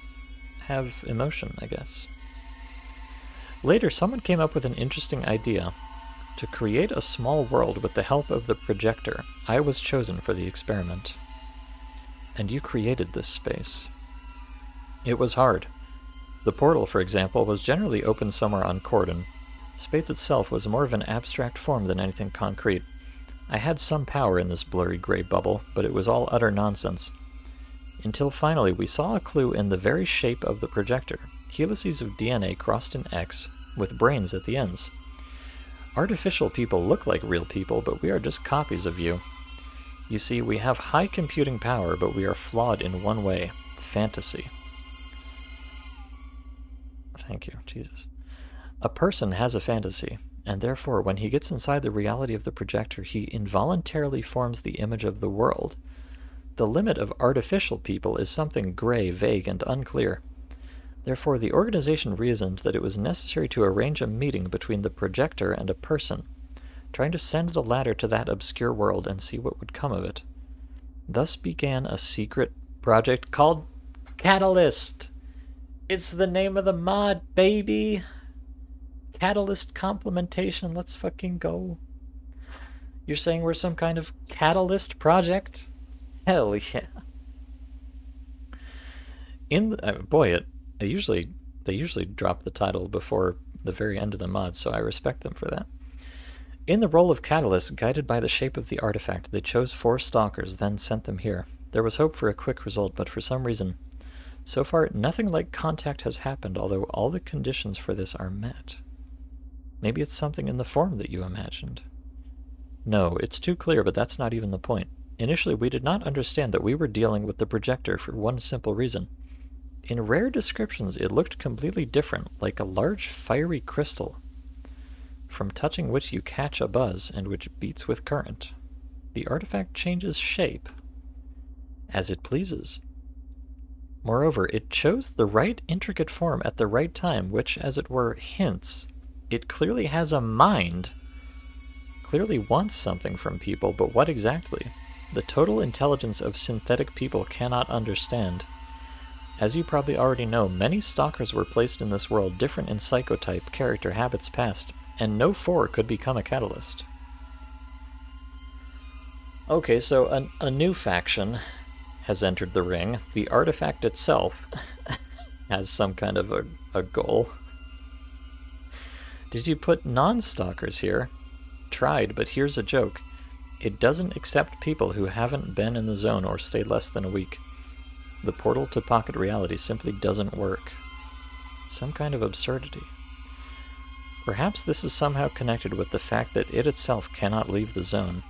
have emotion, I guess. Later, someone came up with an interesting idea. To create a small world with the help of the projector, I was chosen for the experiment. And you created this space. It was hard. The portal, for example, was generally open somewhere on Cordon. Space itself was more of an abstract form than anything concrete. I had some power in this blurry gray bubble, but it was all utter nonsense. Until finally we saw a clue in the very shape of the projector. Helices of DNA crossed in X, with brains at the ends. Artificial people look like real people, but we are just copies of you. You see, we have high computing power, but we are flawed in one way: fantasy. Thank you, Jesus. A person has a fantasy, and therefore when he gets inside the reality of the projector, he involuntarily forms the image of the world. The limit of artificial people is something gray, vague, and unclear. Therefore, the organization reasoned that it was necessary to arrange a meeting between the projector and a person, trying to send the latter to that obscure world and see what would come of it. Thus began a secret project called Catalyst. It's the name of the mod, baby! Catalyst Complementation, let's fucking go. You're saying we're some kind of catalyst project? Hell yeah. They usually drop the title before the very end of the mod, so I respect them for that. In the role of catalyst, guided by the shape of the artifact, they chose 4 stalkers, then sent them here. There was hope for a quick result, but for some reason, so far nothing like contact has happened, although all the conditions for this are met. Maybe it's something in the form that you imagined. No, it's too clear, but that's not even the point. Initially, we did not understand that we were dealing with the projector for one simple reason. In rare descriptions, it looked completely different, like a large fiery crystal, from touching which you catch a buzz and which beats with current. The artifact changes shape as it pleases. Moreover, it chose the right intricate form at the right time, which, as it were, hints it clearly has a mind, clearly wants something from people, but what exactly? The total intelligence of synthetic people cannot understand. As you probably already know, many stalkers were placed in this world, different in psychotype, character, habits, past, and no 4 could become a catalyst. Okay, so a new faction has entered the ring. The artifact itself has some kind of a goal. Did you put non-stalkers here? Tried, but here's a joke. It doesn't accept people who haven't been in the zone or stayed less than a week. The portal to pocket reality simply doesn't work. Some kind of absurdity. Perhaps this is somehow connected with the fact that it itself cannot leave the zone.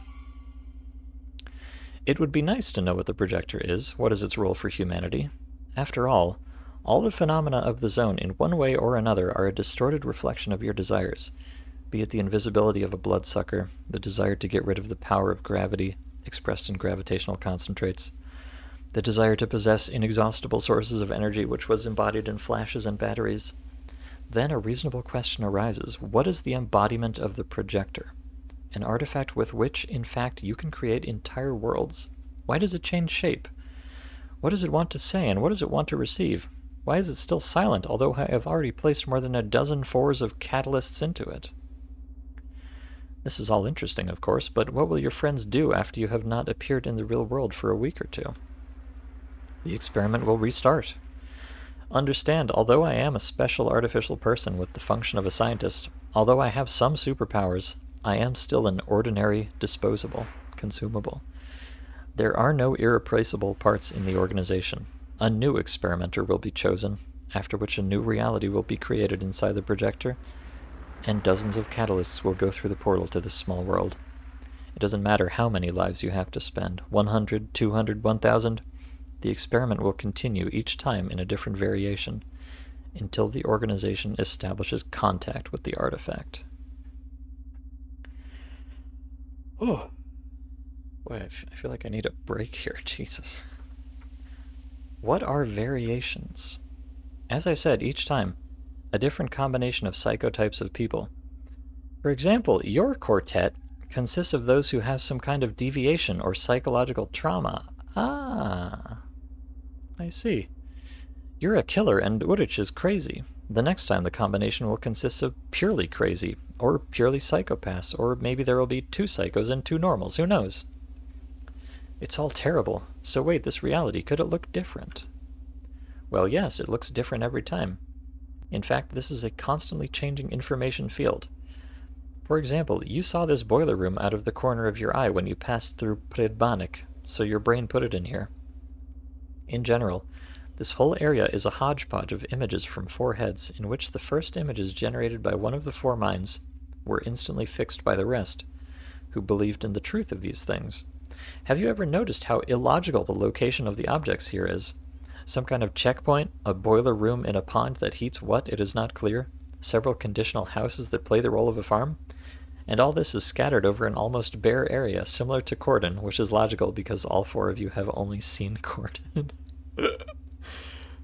It would be nice to know what the projector is, what is its role for humanity. After all the phenomena of the zone, in one way or another, are a distorted reflection of your desires, be it the invisibility of a bloodsucker, the desire to get rid of the power of gravity, expressed in gravitational concentrates, the desire to possess inexhaustible sources of energy which was embodied in flashes and batteries. Then a reasonable question arises: what is the embodiment of the projector? An artifact with which, in fact, you can create entire worlds. Why does it change shape? What does it want to say, and what does it want to receive? Why is it still silent, although I have already placed more than a dozen 4s of catalysts into it? This is all interesting, of course, but what will your friends do after you have not appeared in the real world for a week or 2? The experiment will restart. Understand, although I am a special artificial person with the function of a scientist, although I have some superpowers, I am still an ordinary, disposable, consumable. There are no irreplaceable parts in the organization. A new experimenter will be chosen, after which a new reality will be created inside the projector, and dozens of catalysts will go through the portal to this small world. It doesn't matter how many lives you have to spend, 100, 200, 1,000. The experiment will continue each time in a different variation, until the organization establishes contact with the artifact. Oh. Boy, I feel like I need a break here, Jesus. What are variations? As I said, each time, a different combination of psychotypes of people. For example, your quartet consists of those who have some kind of deviation or psychological trauma. Ah, I see. You're a killer and Urich is crazy. The next time the combination will consist of purely crazy, or purely psychopaths, or maybe there will be 2 psychos and 2 normals, who knows? It's all terrible. So wait, this reality, could it look different? Well, yes, it looks different every time. In fact, this is a constantly changing information field. For example, you saw this boiler room out of the corner of your eye when you passed through Pripyat, so your brain put it in here. In general, this whole area is a hodgepodge of images from 4 heads, in which the first images generated by one of the 4 minds were instantly fixed by the rest, who believed in the truth of these things. Have you ever noticed how illogical the location of the objects here is? Some kind of checkpoint, a boiler room in a pond that heats what, it is not clear, several conditional houses that play the role of a farm, and all this is scattered over an almost bare area, similar to Corden, which is logical because all 4 of you have only seen Corden.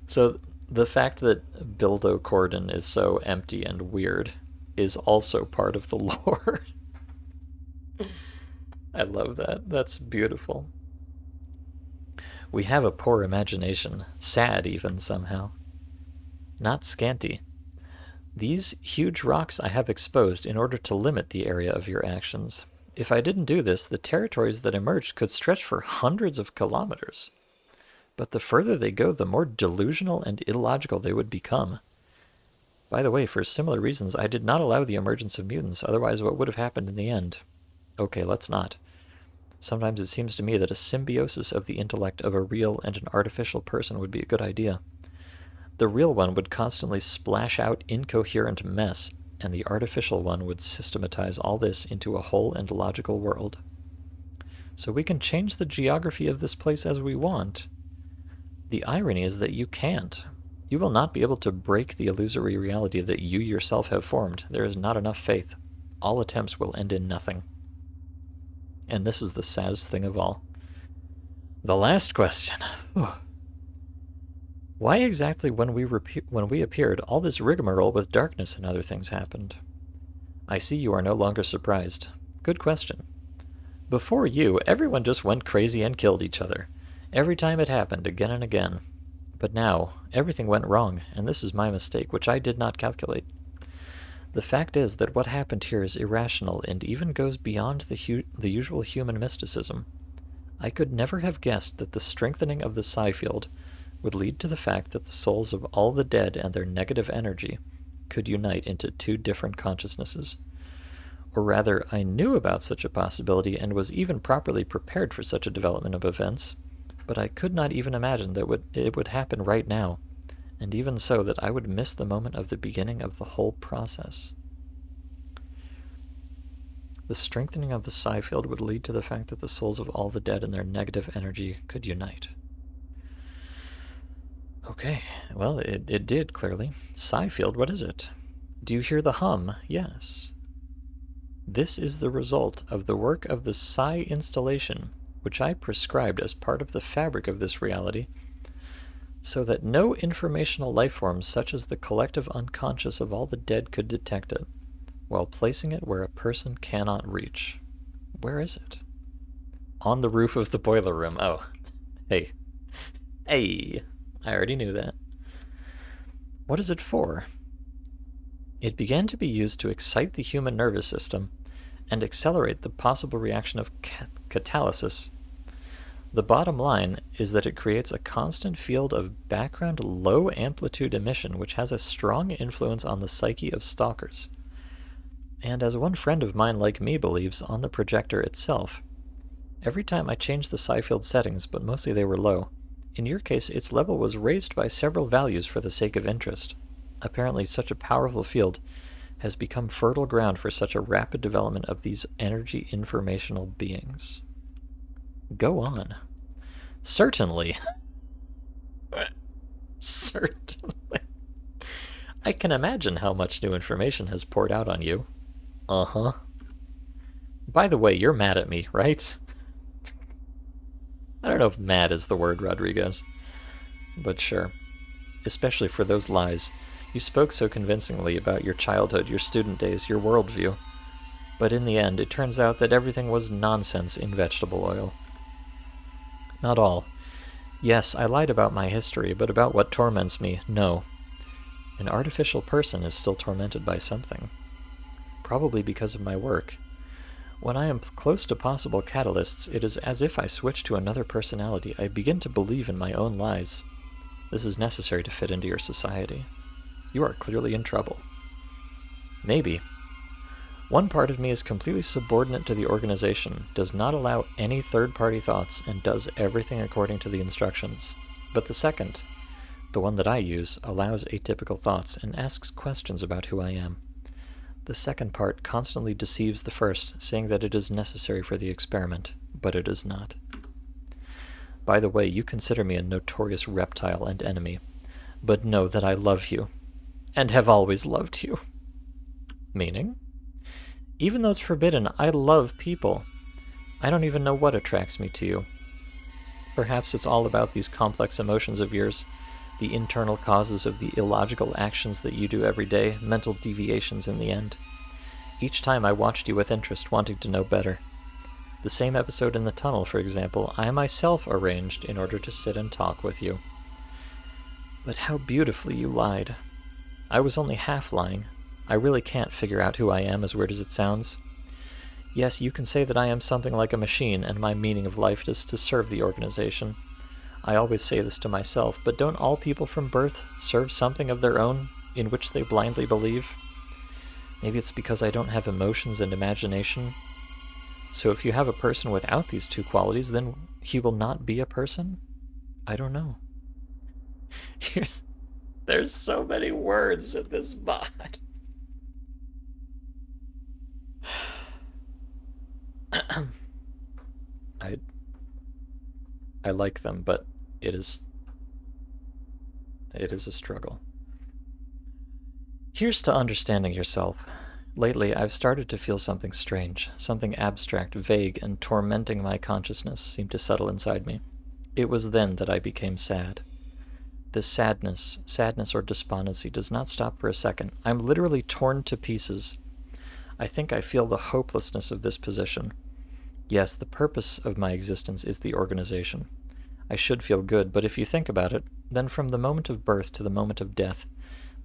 So the fact that Bildo Corden is so empty and weird is also part of the lore. I love that. That's beautiful. We have a poor imagination, sad even somehow. Not scanty. These huge rocks I have exposed in order to limit the area of your actions. If I didn't do this, the territories that emerged could stretch for hundreds of kilometers. But the further they go, the more delusional and illogical they would become. By the way, for similar reasons, I did not allow the emergence of mutants, otherwise what would have happened in the end? Okay, let's not. Sometimes it seems to me that a symbiosis of the intellect of a real and an artificial person would be a good idea. The real one would constantly splash out incoherent mess, and the artificial one would systematize all this into a whole and logical world. So we can change the geography of this place as we want. The irony is that you can't. You will not be able to break the illusory reality that you yourself have formed. There is not enough faith. All attempts will end in nothing. And this is the saddest thing of all. The last question. Why exactly when we appeared, all this rigmarole with darkness and other things happened? I see you are no longer surprised. Good question. Before you, everyone just went crazy and killed each other. Every time it happened, again and again. But now, everything went wrong, and this is my mistake, which I did not calculate. The fact is that what happened here is irrational and even goes beyond the usual human mysticism. I could never have guessed that the strengthening of the psi field would lead to the fact that the souls of all the dead and their negative energy could unite into 2 different consciousnesses. Or rather, I knew about such a possibility and was even properly prepared for such a development of events, but I could not even imagine that it would happen right now, and even so that I would miss the moment of the beginning of the whole process. The strengthening of the psi field would lead to the fact that the souls of all the dead and their negative energy could unite. Okay, well, it did, clearly. Psi field, what is it? Do you hear the hum? Yes. This is the result of the work of the psi installation, which I prescribed as part of the fabric of this reality, so that no informational life forms such as the collective unconscious of all the dead could detect it, while placing it where a person cannot reach. Where is it? On the roof of the boiler room. Oh, hey. Hey, I already knew that. What is it for? It began to be used to excite the human nervous system and accelerate the possible reaction of catalysis. The bottom line is that it creates a constant field of background low-amplitude emission which has a strong influence on the psyche of stalkers. And as one friend of mine like me believes, on the projector itself. Every time I changed the psi field settings, but mostly they were low, in your case its level was raised by several values for the sake of interest. Apparently such a powerful field has become fertile ground for such a rapid development of these energy informational beings. Go on. Certainly. Certainly. I can imagine how much new information has poured out on you. Uh-huh. By the way, you're mad at me, right? I don't know if mad is the word, Rodriguez. But sure. Especially for those lies. You spoke so convincingly about your childhood, your student days, your worldview. But in the end, it turns out that everything was nonsense in vegetable oil. Not all. Yes, I lied about my history, but about what torments me, no. An artificial person is still tormented by something. Probably because of my work. When I am close to possible catalysts, it is as if I switch to another personality. I begin to believe in my own lies. This is necessary to fit into your society. You are clearly in trouble. Maybe. One part of me is completely subordinate to the organization, does not allow any third-party thoughts, and does everything according to the instructions. But the second, the one that I use, allows atypical thoughts and asks questions about who I am. The second part constantly deceives the first, saying that it is necessary for the experiment, but it is not. By the way, you consider me a notorious reptile and enemy, but know that I love you, and have always loved you. Meaning? Even though it's forbidden, I love people. I don't even know what attracts me to you. Perhaps it's all about these complex emotions of yours, the internal causes of the illogical actions that you do every day, mental deviations in the end. Each time I watched you with interest, wanting to know better. The same episode in the tunnel, for example, I myself arranged in order to sit and talk with you. But how beautifully you lied. I was only half lying. I really can't figure out who I am, as weird as it sounds. Yes, you can say that I am something like a machine, and my meaning of life is to serve the organization. I always say this to myself, but don't all people from birth serve something of their own, in which they blindly believe? Maybe it's because I don't have emotions and imagination. So if you have a person without these two qualities, then he will not be a person? I don't know. There's so many words in this mod. I like them, but it is a struggle. Here's to understanding yourself. Lately, I've started to feel something strange, something abstract, vague, and tormenting my consciousness seemed to settle inside me. It was then that I became sad. This sadness or despondency does not stop for a second. I'm literally torn to pieces. I think I feel the hopelessness of this position. Yes, the purpose of my existence is the organization. I should feel good, but if you think about it, then from the moment of birth to the moment of death,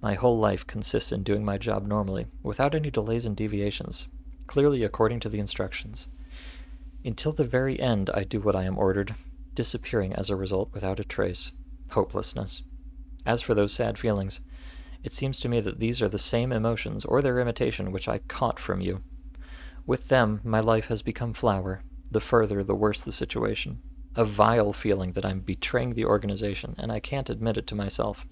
my whole life consists in doing my job normally, without any delays and deviations, clearly according to the instructions. Until the very end, I do what I am ordered, disappearing as a result without a trace. Hopelessness. As for those sad feelings, it seems to me that these are the same emotions, or their imitation, which I caught from you. With them, my life has become flour. The further, the worse the situation. A vile feeling that I'm betraying the organization, and I can't admit it to myself.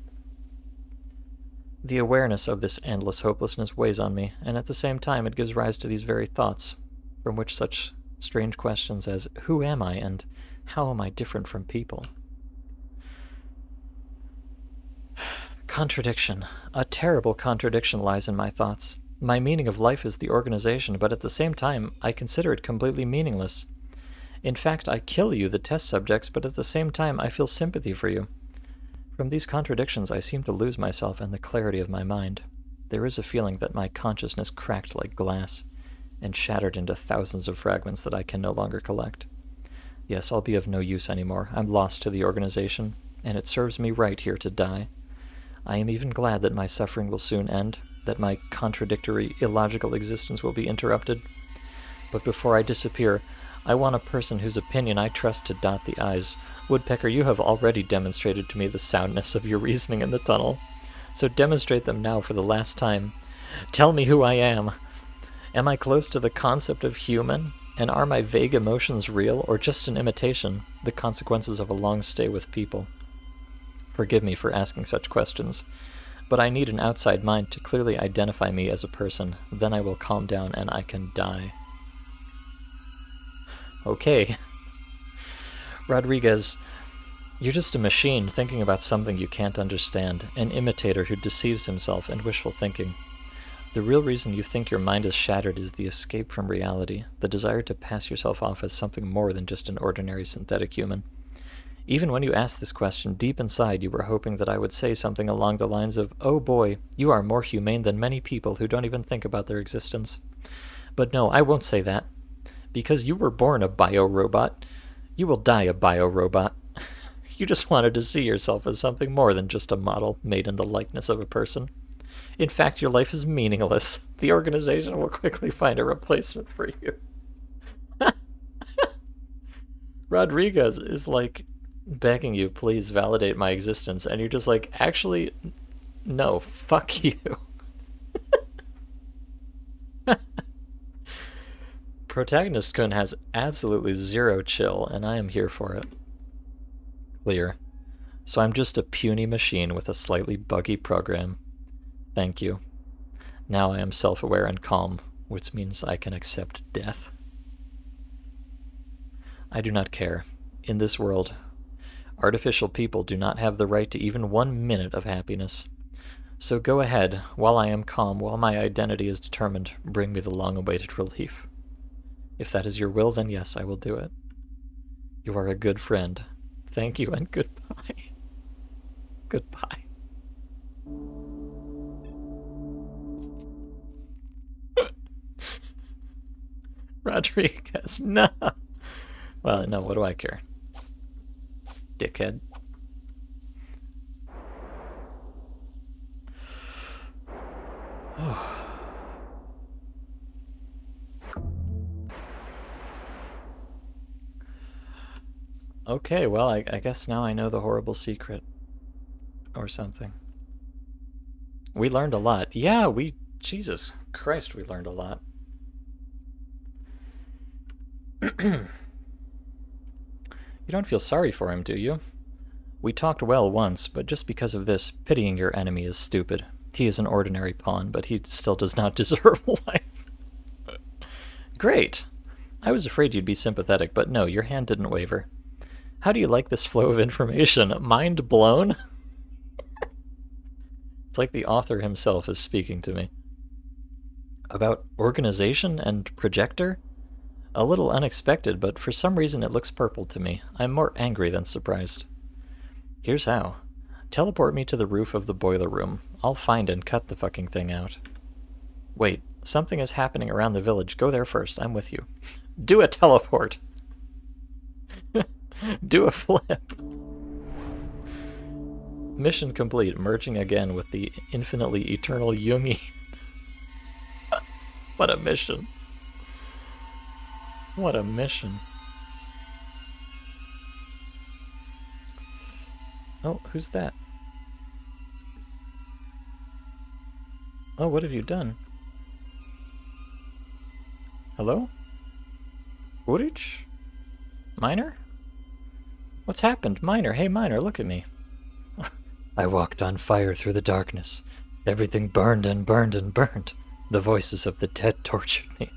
The awareness of this endless hopelessness weighs on me, and at the same time it gives rise to these very thoughts, from which such strange questions as, who am I, and how am I different from people? Contradiction. A terrible contradiction lies in my thoughts. My meaning of life is the organization, but at the same time, I consider it completely meaningless. In fact, I kill you, the test subjects, but at the same time, I feel sympathy for you. From these contradictions, I seem to lose myself and the clarity of my mind. There is a feeling that my consciousness cracked like glass, and shattered into thousands of fragments that I can no longer collect. Yes, I'll be of no use anymore. I'm lost to the organization, and it serves me right here to die. I am even glad that my suffering will soon end, that my contradictory, illogical existence will be interrupted. But before I disappear, I want a person whose opinion I trust to dot the I's. Woodpecker, you have already demonstrated to me the soundness of your reasoning in the tunnel, so demonstrate them now for the last time. Tell me who I am. Am I close to the concept of human? And are my vague emotions real, or just an imitation, the consequences of a long stay with people? Forgive me for asking such questions, but I need an outside mind to clearly identify me as a person. Then I will calm down and I can die. Okay. Rodriguez, you're just a machine thinking about something you can't understand, an imitator who deceives himself and wishful thinking. The real reason you think your mind is shattered is the escape from reality, the desire to pass yourself off as something more than just an ordinary synthetic human. Even when you asked this question, deep inside you were hoping that I would say something along the lines of, "Oh boy, you are more humane than many people who don't even think about their existence." But no, I won't say that. Because you were born a biorobot, you will die a biorobot. You just wanted to see yourself as something more than just a model made in the likeness of a person. In fact, your life is meaningless. The organization will quickly find a replacement for you. Rodriguez is like begging you, please validate my existence, and you're just like, actually, no, fuck you. Protagonist Kun has absolutely zero chill, and I am here for it. Clear. So I'm just a puny machine with a slightly buggy program. Thank you. Now I am self-aware and calm, which means I can accept death. I do not care. In this world, artificial people do not have the right to even 1 minute of happiness. So go ahead, while I am calm, while my identity is determined, bring me the long-awaited relief. If that is your will, then yes, I will do it. You are a good friend. Thank you and goodbye. Goodbye. Rodriguez, no. Well, no, what do I care? Dickhead. Okay, well, I guess now I know the horrible secret. Or something. We learned a lot. Yeah, Jesus Christ, we learned a lot. You don't feel sorry for him, do you? We talked well once, but just because of this, pitying your enemy is stupid. He is an ordinary pawn, but he still does not deserve life. Great! I was afraid you'd be sympathetic, but no, your hand didn't waver. How do you like this flow of information? Mind blown? It's like the author himself is speaking to me. About organization and projector? A little unexpected, but for some reason it looks purple to me. I'm more angry than surprised. Here's how. Teleport me to the roof of the boiler room. I'll find and cut the fucking thing out. Wait, something is happening around the village. Go there first. I'm with you. Do a teleport! Do a flip! Mission complete. Merging again with the infinitely eternal Yungi. What a mission. What a mission. Oh, who's that? Oh, what have you done? Hello? Urich? Miner? What's happened? Miner, hey Miner, look at me. I walked on fire through the darkness. Everything burned and burned and burned. The voices of the dead tortured me.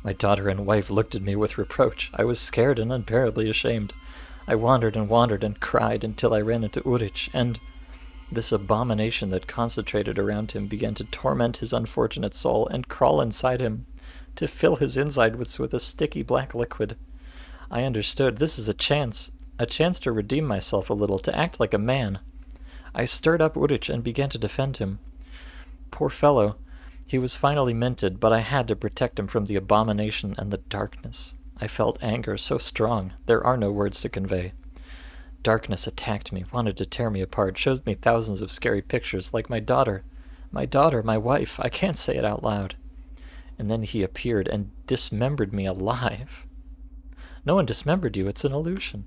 My daughter and wife looked at me with reproach. I was scared and unbearably ashamed. I wandered and cried until I ran into Urich, and this abomination that concentrated around him began to torment his unfortunate soul and crawl inside him, to fill his inside with a sticky black liquid. I understood. This is a chance to redeem myself a little, to act like a man. I stirred up Urich and began to defend him. Poor fellow. He was finally minted, but I had to protect him from the abomination and the darkness. I felt anger so strong, there are no words to convey. Darkness attacked me, wanted to tear me apart, showed me thousands of scary pictures, like my daughter, my wife, I can't say it out loud. And then he appeared and dismembered me alive. No one dismembered you, it's an illusion.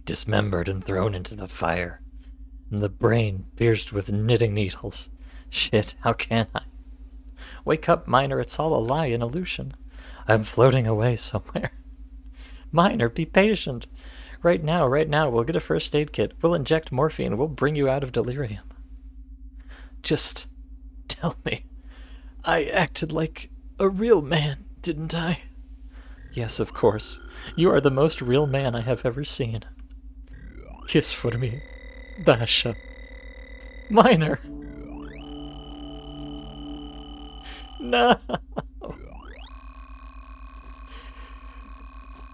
Dismembered and thrown into the fire. And the brain pierced with knitting needles. Shit, how can I? Wake up, Miner, it's all a lie, an illusion. I'm floating away somewhere. Miner, be patient. Right now, we'll get a first aid kit. We'll inject morphine. We'll bring you out of delirium. Just tell me. I acted like a real man, didn't I? Yes, of course. You are the most real man I have ever seen. Kiss for me, Basha. Miner! No!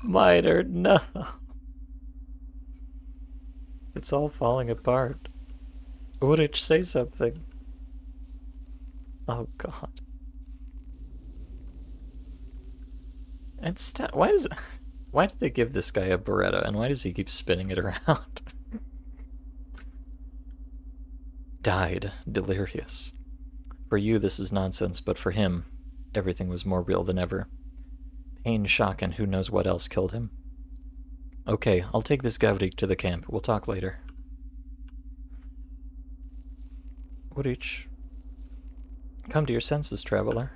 Miter, no! It's all falling apart. Urich, say something. Oh god. And why did they give this guy a Beretta, and why does he keep spinning it around? Died, delirious. For you, this is nonsense, but for him, everything was more real than ever. Pain, shock, and who knows what else killed him. Okay, I'll take this Gavrik to the camp. We'll talk later. Urich, come to your senses, traveler.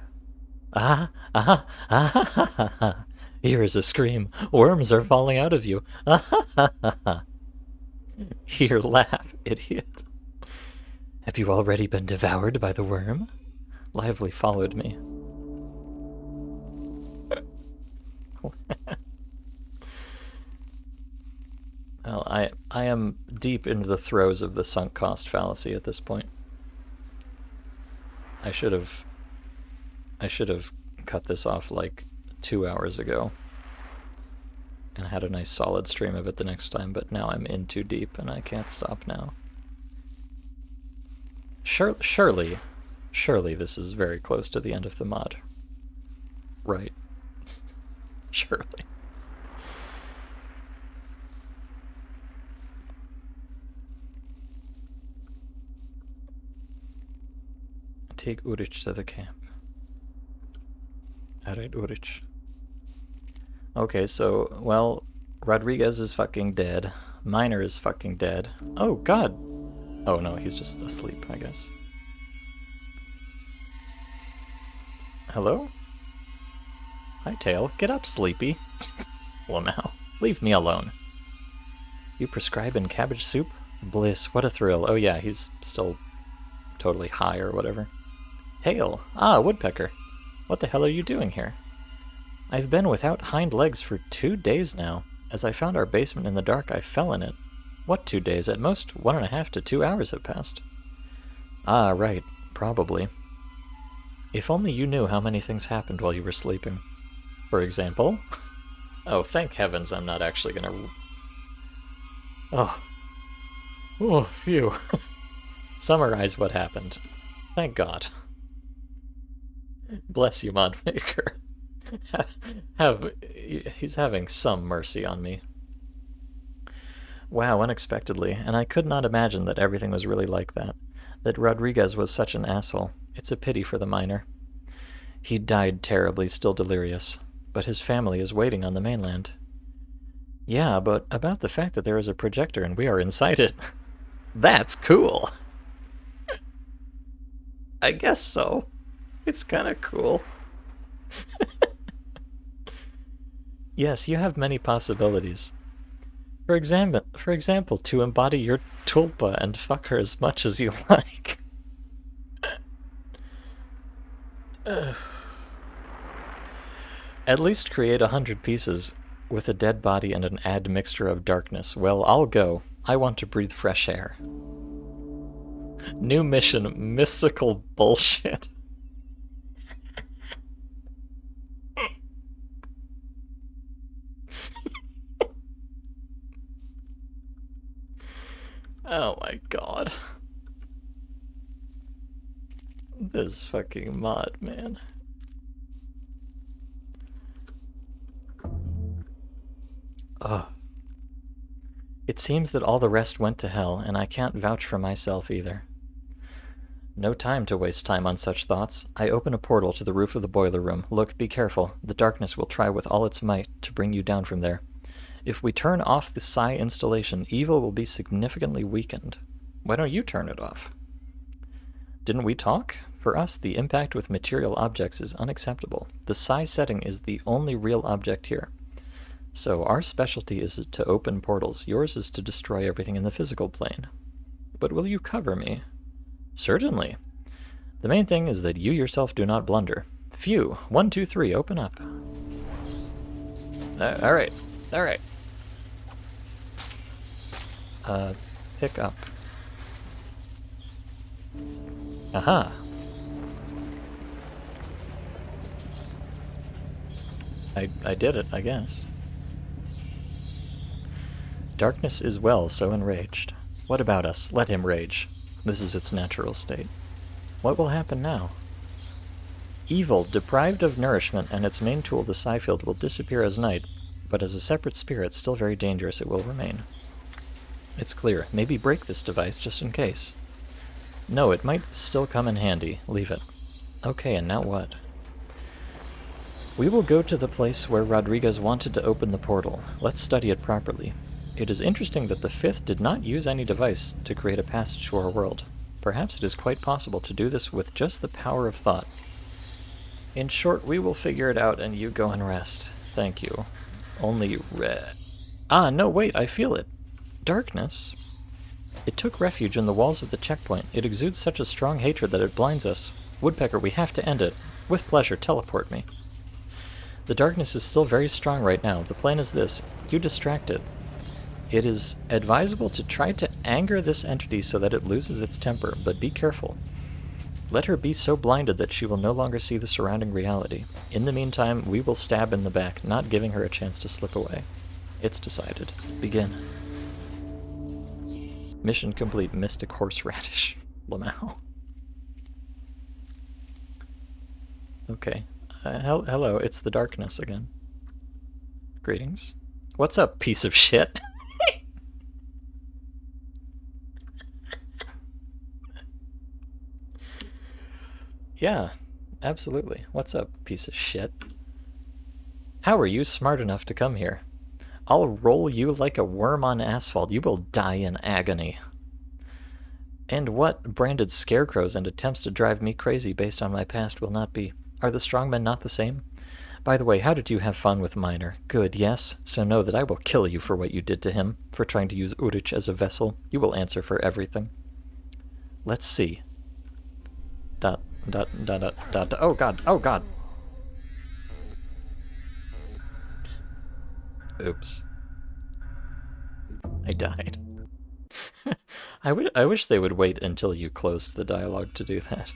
Ah, ah, ah, ha, ha, ha. Here is a scream. Worms are falling out of you. Ah, ha, ha, ha, ha. Here, laugh, idiot. Have you already been devoured by the worm? Lively followed me. Well, I am deep into the throes of the sunk cost fallacy at this point. I should have cut this off like 2 hours ago and had a nice solid stream of it the next time, but now I'm in too deep and I can't stop now. Surely this is very close to the end of the mod. Right. Surely. Take Urich to the camp. Alright, Urich. Okay, so, well, Rodriguez is fucking dead. Miner is fucking dead. Oh, God! Oh, no, he's just asleep, I guess. Hello? Hi, Tail. Get up, sleepy. Well, now, leave me alone. You prescribe in cabbage soup? Bliss, what a thrill. Oh, yeah, he's still totally high or whatever. Tail. Ah, woodpecker. What the hell are you doing here? I've been without hind legs for 2 days now. As I found our basement in the dark, I fell in it. What 2 days? At most 1.5 to 2 hours have passed. Ah, right. Probably. If only you knew how many things happened while you were sleeping. For example? Oh, thank heavens I'm not actually gonna... Oh. Oh, phew. Summarize what happened. Thank God. Bless you, Modmaker. He's having some mercy on me. Wow, unexpectedly, and I could not imagine that everything was really like that. That Rodriguez was such an asshole. It's a pity for the miner. He died terribly, still delirious, but his family is waiting on the mainland. Yeah, but about the fact that there is a projector and we are inside it. That's cool! I guess so. It's kinda cool. Yes, you have many possibilities. For example, to embody your tulpa and fuck her as much as you like. At least create 100 pieces with a dead body and an admixture of darkness. Well, I'll go. I want to breathe fresh air. New mission, mystical bullshit. Oh my god. This fucking mod, man. Ugh. It seems that all the rest went to hell, and I can't vouch for myself either. No time to waste time on such thoughts. I open a portal to the roof of the boiler room. Look, be careful. The darkness will try with all its might to bring you down from there. If we turn off the psi installation, evil will be significantly weakened. Why don't you turn it off? Didn't we talk? For us, the impact with material objects is unacceptable. The psi setting is the only real object here. So our specialty is to open portals. Yours is to destroy everything in the physical plane. But will you cover me? Certainly. The main thing is that you yourself do not blunder. Phew. 1, 2, 3, open up. Alright. Alright. Pick up. Aha. I did it, I guess. Darkness is well so enraged. What about us? Let him rage. This is its natural state. What will happen now? Evil, deprived of nourishment, and its main tool, the psi field, will disappear as night, but as a separate spirit, still very dangerous, it will remain. It's clear. Maybe break this device just in case. No, it might still come in handy. Leave it. Okay, and now what? We will go to the place where Rodriguez wanted to open the portal. Let's study it properly. It is interesting that the Fifth did not use any device to create a passage to our world. Perhaps it is quite possible to do this with just the power of thought. In short, we will figure it out and you go and rest. Thank you. Only Ah, no, wait, I feel it. Darkness. It took refuge in the walls of the checkpoint. It exudes such a strong hatred that it blinds us. Woodpecker, we have to end it. With pleasure, teleport me. The darkness is still very strong right now. The plan is this. You distract it. It is advisable to try to anger this entity so that it loses its temper, but be careful. Let her be so blinded that she will no longer see the surrounding reality. In the meantime, we will stab in the back, not giving her a chance to slip away. It's decided. Begin. Mission complete. Mystic horseradish. Lamau. Okay. Hello, it's the darkness again. Greetings. What's up, piece of shit? Yeah, absolutely. What's up, piece of shit? How are you smart enough to come here? I'll roll you like a worm on asphalt. You will die in agony. And what branded scarecrows and attempts to drive me crazy based on my past will not be? Are the strongmen not the same? By the way, how did you have fun with Minor? Good, yes? So know that I will kill you for what you did to him, for trying to use Urich as a vessel. You will answer for everything. Let's see. Dot. Oh god, oh god. Oops. I died. I wish they would wait until you closed the dialogue to do that.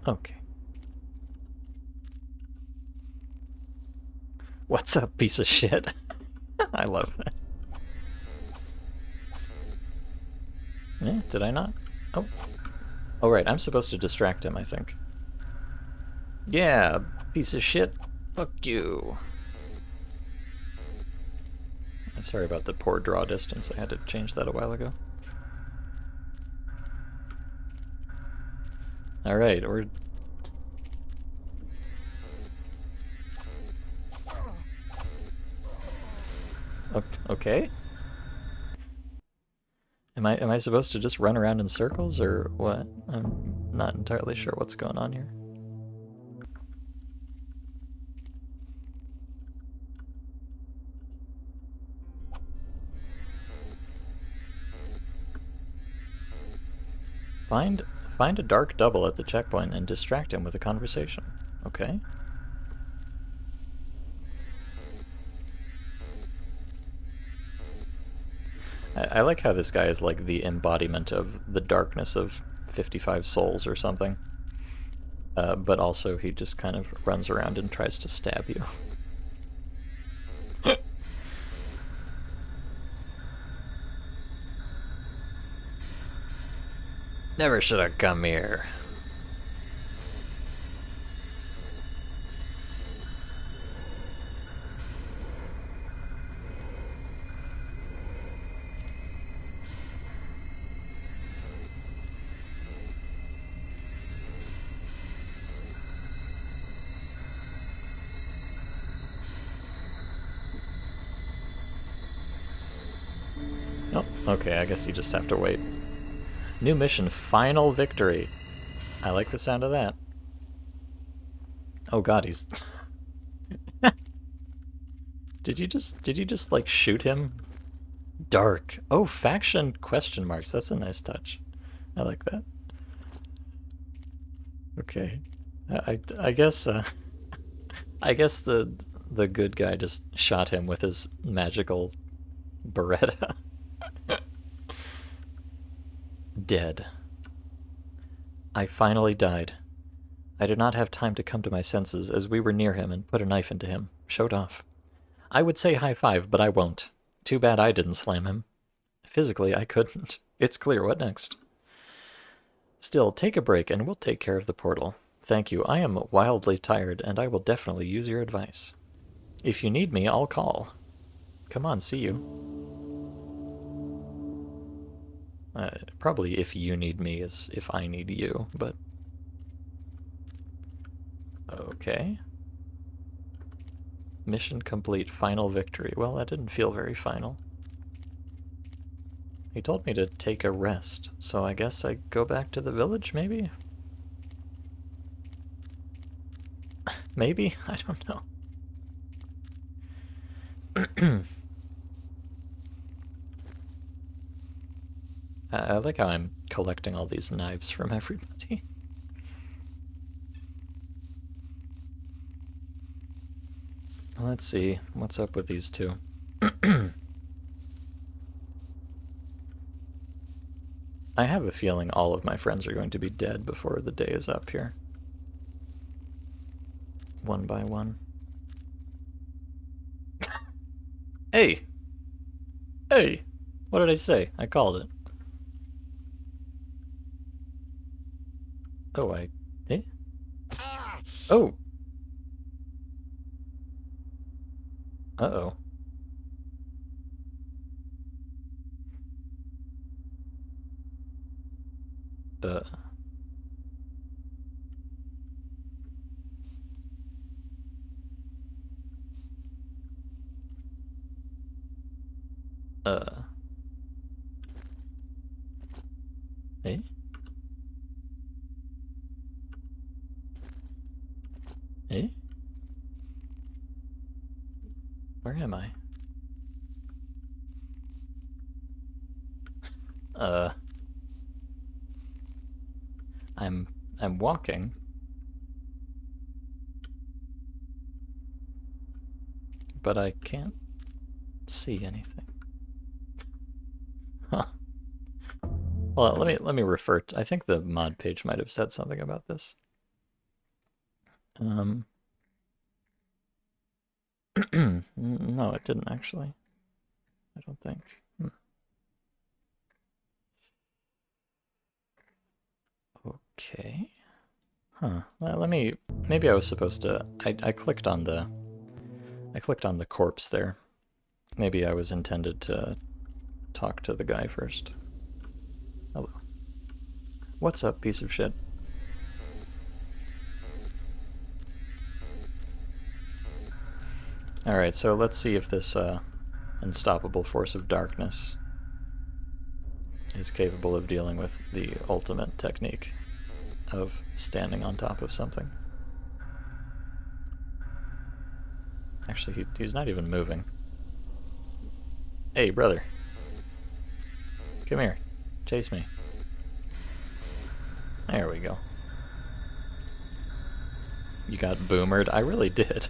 Okay. What's up, piece of shit? I love that. Yeah, did I not? Oh. Oh, right, I'm supposed to distract him, I think. Yeah, piece of shit. Fuck you. Sorry about the poor draw distance. I had to change that a while ago. Alright, we're... Okay. Am I supposed to just run around in circles, or what? I'm not entirely sure what's going on here. Find a dark double at the checkpoint and distract him with a conversation. Okay. I like how this guy is like the embodiment of the darkness of 55 souls or something. But also he just kind of runs around and tries to stab you. Never should have come here. Oh, okay, I guess you just have to wait. New mission, final victory. I like the sound of that. Oh god, he's... Did you just like shoot him? Dark. Oh, faction question marks. That's a nice touch. I like that. Okay. I guess I guess the The good guy just shot him with his magical Beretta. Dead. I finally died. I did not have time to come to my senses as we were near him and put a knife into him. Showed off. I would say high five, but I won't. Too bad I didn't slam him. Physically, I couldn't. It's clear. What next? Still, take a break and we'll take care of the portal. Thank you. I am wildly tired and I will definitely use your advice. If you need me, I'll call. Come on, see you. Probably if you need me is if I need you, but... Okay. Mission complete. Final victory. Well, that didn't feel very final. He told me to take a rest, so I guess I go back to the village, maybe? Maybe? I don't know. I like how I'm collecting all these knives from everybody. Let's see, what's up with these two? I have a feeling all of my friends are going to be dead before the day is up here. One by one. Hey! Hey! What did I say? I called it. Oh, eh? Oh! Uh-oh. Uh... Eh? Eh? Where am I? I'm walking. But I can't see anything. Huh. Well, let me refer to, I think the mod page might have said something about this. No, it didn't actually. I don't think. Okay. Huh. Well, maybe I was supposed to, I clicked on the corpse there. Maybe I was intended to talk to the guy first. Hello. What's up, piece of shit? Alright, so let's see if this unstoppable force of darkness is capable of dealing with the ultimate technique of standing on top of something. Actually, he's not even moving. Hey, brother. Come here. Chase me. There we go. You got boomered? I really did.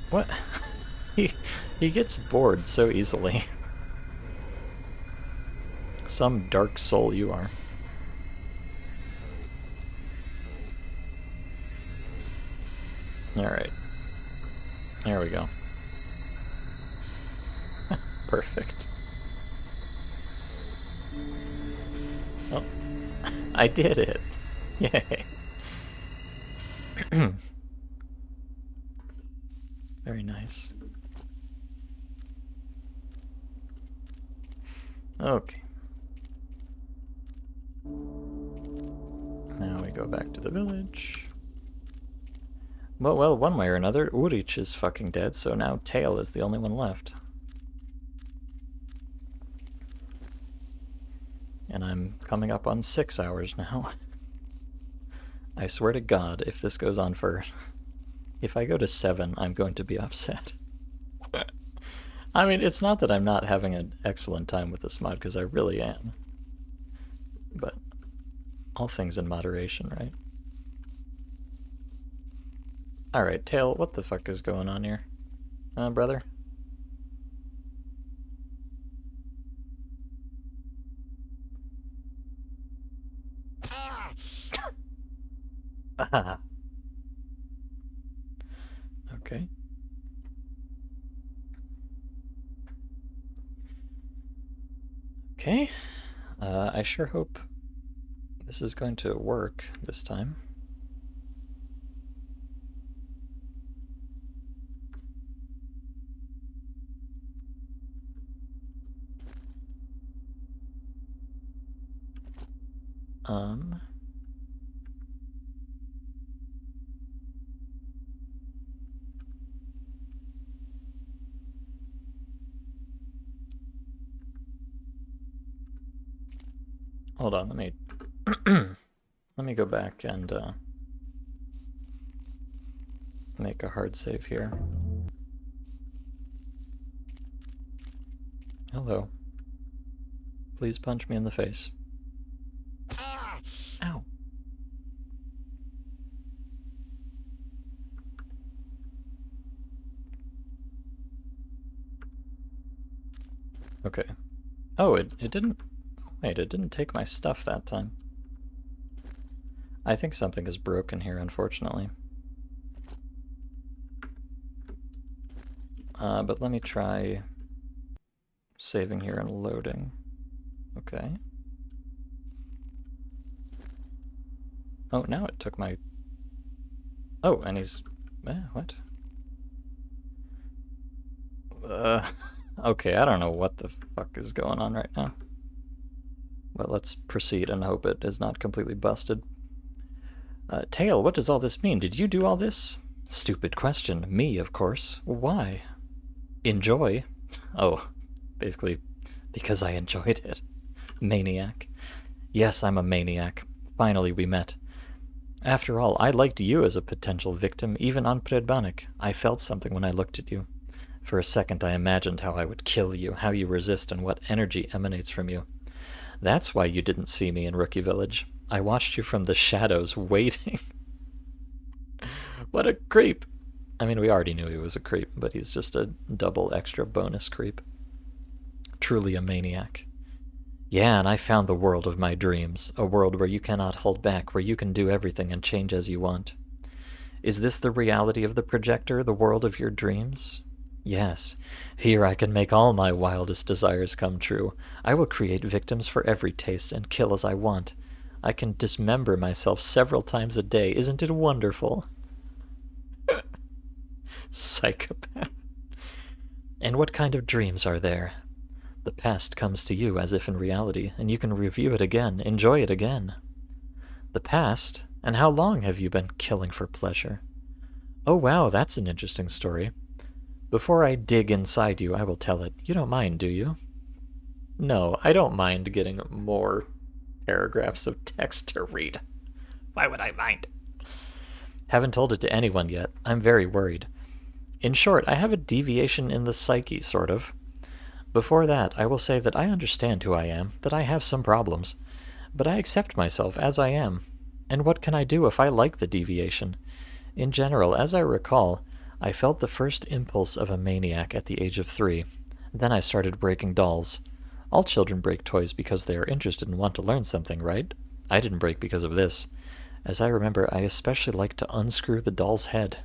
What? He gets bored so easily. Some dark soul you are. Alright. There we go. Perfect. Oh, I did it. Yay. Very nice. Okay. Now we go back to the village. Well, one way or another, Urich is fucking dead, so now Tail is the only one left. And I'm coming up on 6 hours now. I swear to God, if this goes on for... If I go to 7, I'm going to be upset. I mean, it's not that I'm not having an excellent time with this mod, because I really am. But all things in moderation, right? Alright, Tail, what the fuck is going on here? Brother? Ah! Okay. Okay. I sure hope this is going to work this time. Hold on, let me let me go back and make a hard save here. Hello. Please punch me in the face. Ow. Okay. Oh, it didn't... Wait, it didn't take my stuff that time. I think something is broken here, unfortunately. But let me try saving here and loading. Okay. Oh, now it took my... Oh, and he's... what? Okay, I don't know what the fuck is going on right now. Well, let's proceed and hope it is not completely busted. Tail, what does all this mean? Did you do all this? Stupid question. Me, of course. Why? Enjoy? Oh, basically, because I enjoyed it. Maniac. Yes, I'm a maniac. Finally, we met. After all, I liked you as a potential victim, even on Pripyat. I felt something when I looked at you. For a second, I imagined how I would kill you, how you resist, and what energy emanates from you. That's why you didn't see me in Rookie Village. I watched you from the shadows, waiting. What a creep! I mean, we already knew he was a creep, but he's just a double extra bonus creep. Truly a maniac. Yeah, and I found the world of my dreams, a world where you cannot hold back, where you can do everything and change as you want. Is this the reality of the projector, the world of your dreams? Yes, here I can make all my wildest desires come true. I will create victims for every taste and kill as I want. I can dismember myself several times a day. Isn't it wonderful? Psychopath. And what kind of dreams are there? The past comes to you as if in reality, and you can review it again, enjoy it again. The past? And how long have you been killing for pleasure? Oh wow, that's an interesting story. Before I dig inside you, I will tell it. You don't mind, do you? No, I don't mind getting more paragraphs of text to read. Why would I mind? Haven't told it to anyone yet. I'm very worried. In short, I have a deviation in the psyche, sort of. Before that, I will say that I understand who I am, that I have some problems, but I accept myself as I am. And what can I do if I like the deviation? In general, as I recall, I felt the first impulse of a maniac at the age of 3. Then I started breaking dolls. All children break toys because they are interested and want to learn something, right? I didn't break because of this. As I remember, I especially liked to unscrew the doll's head.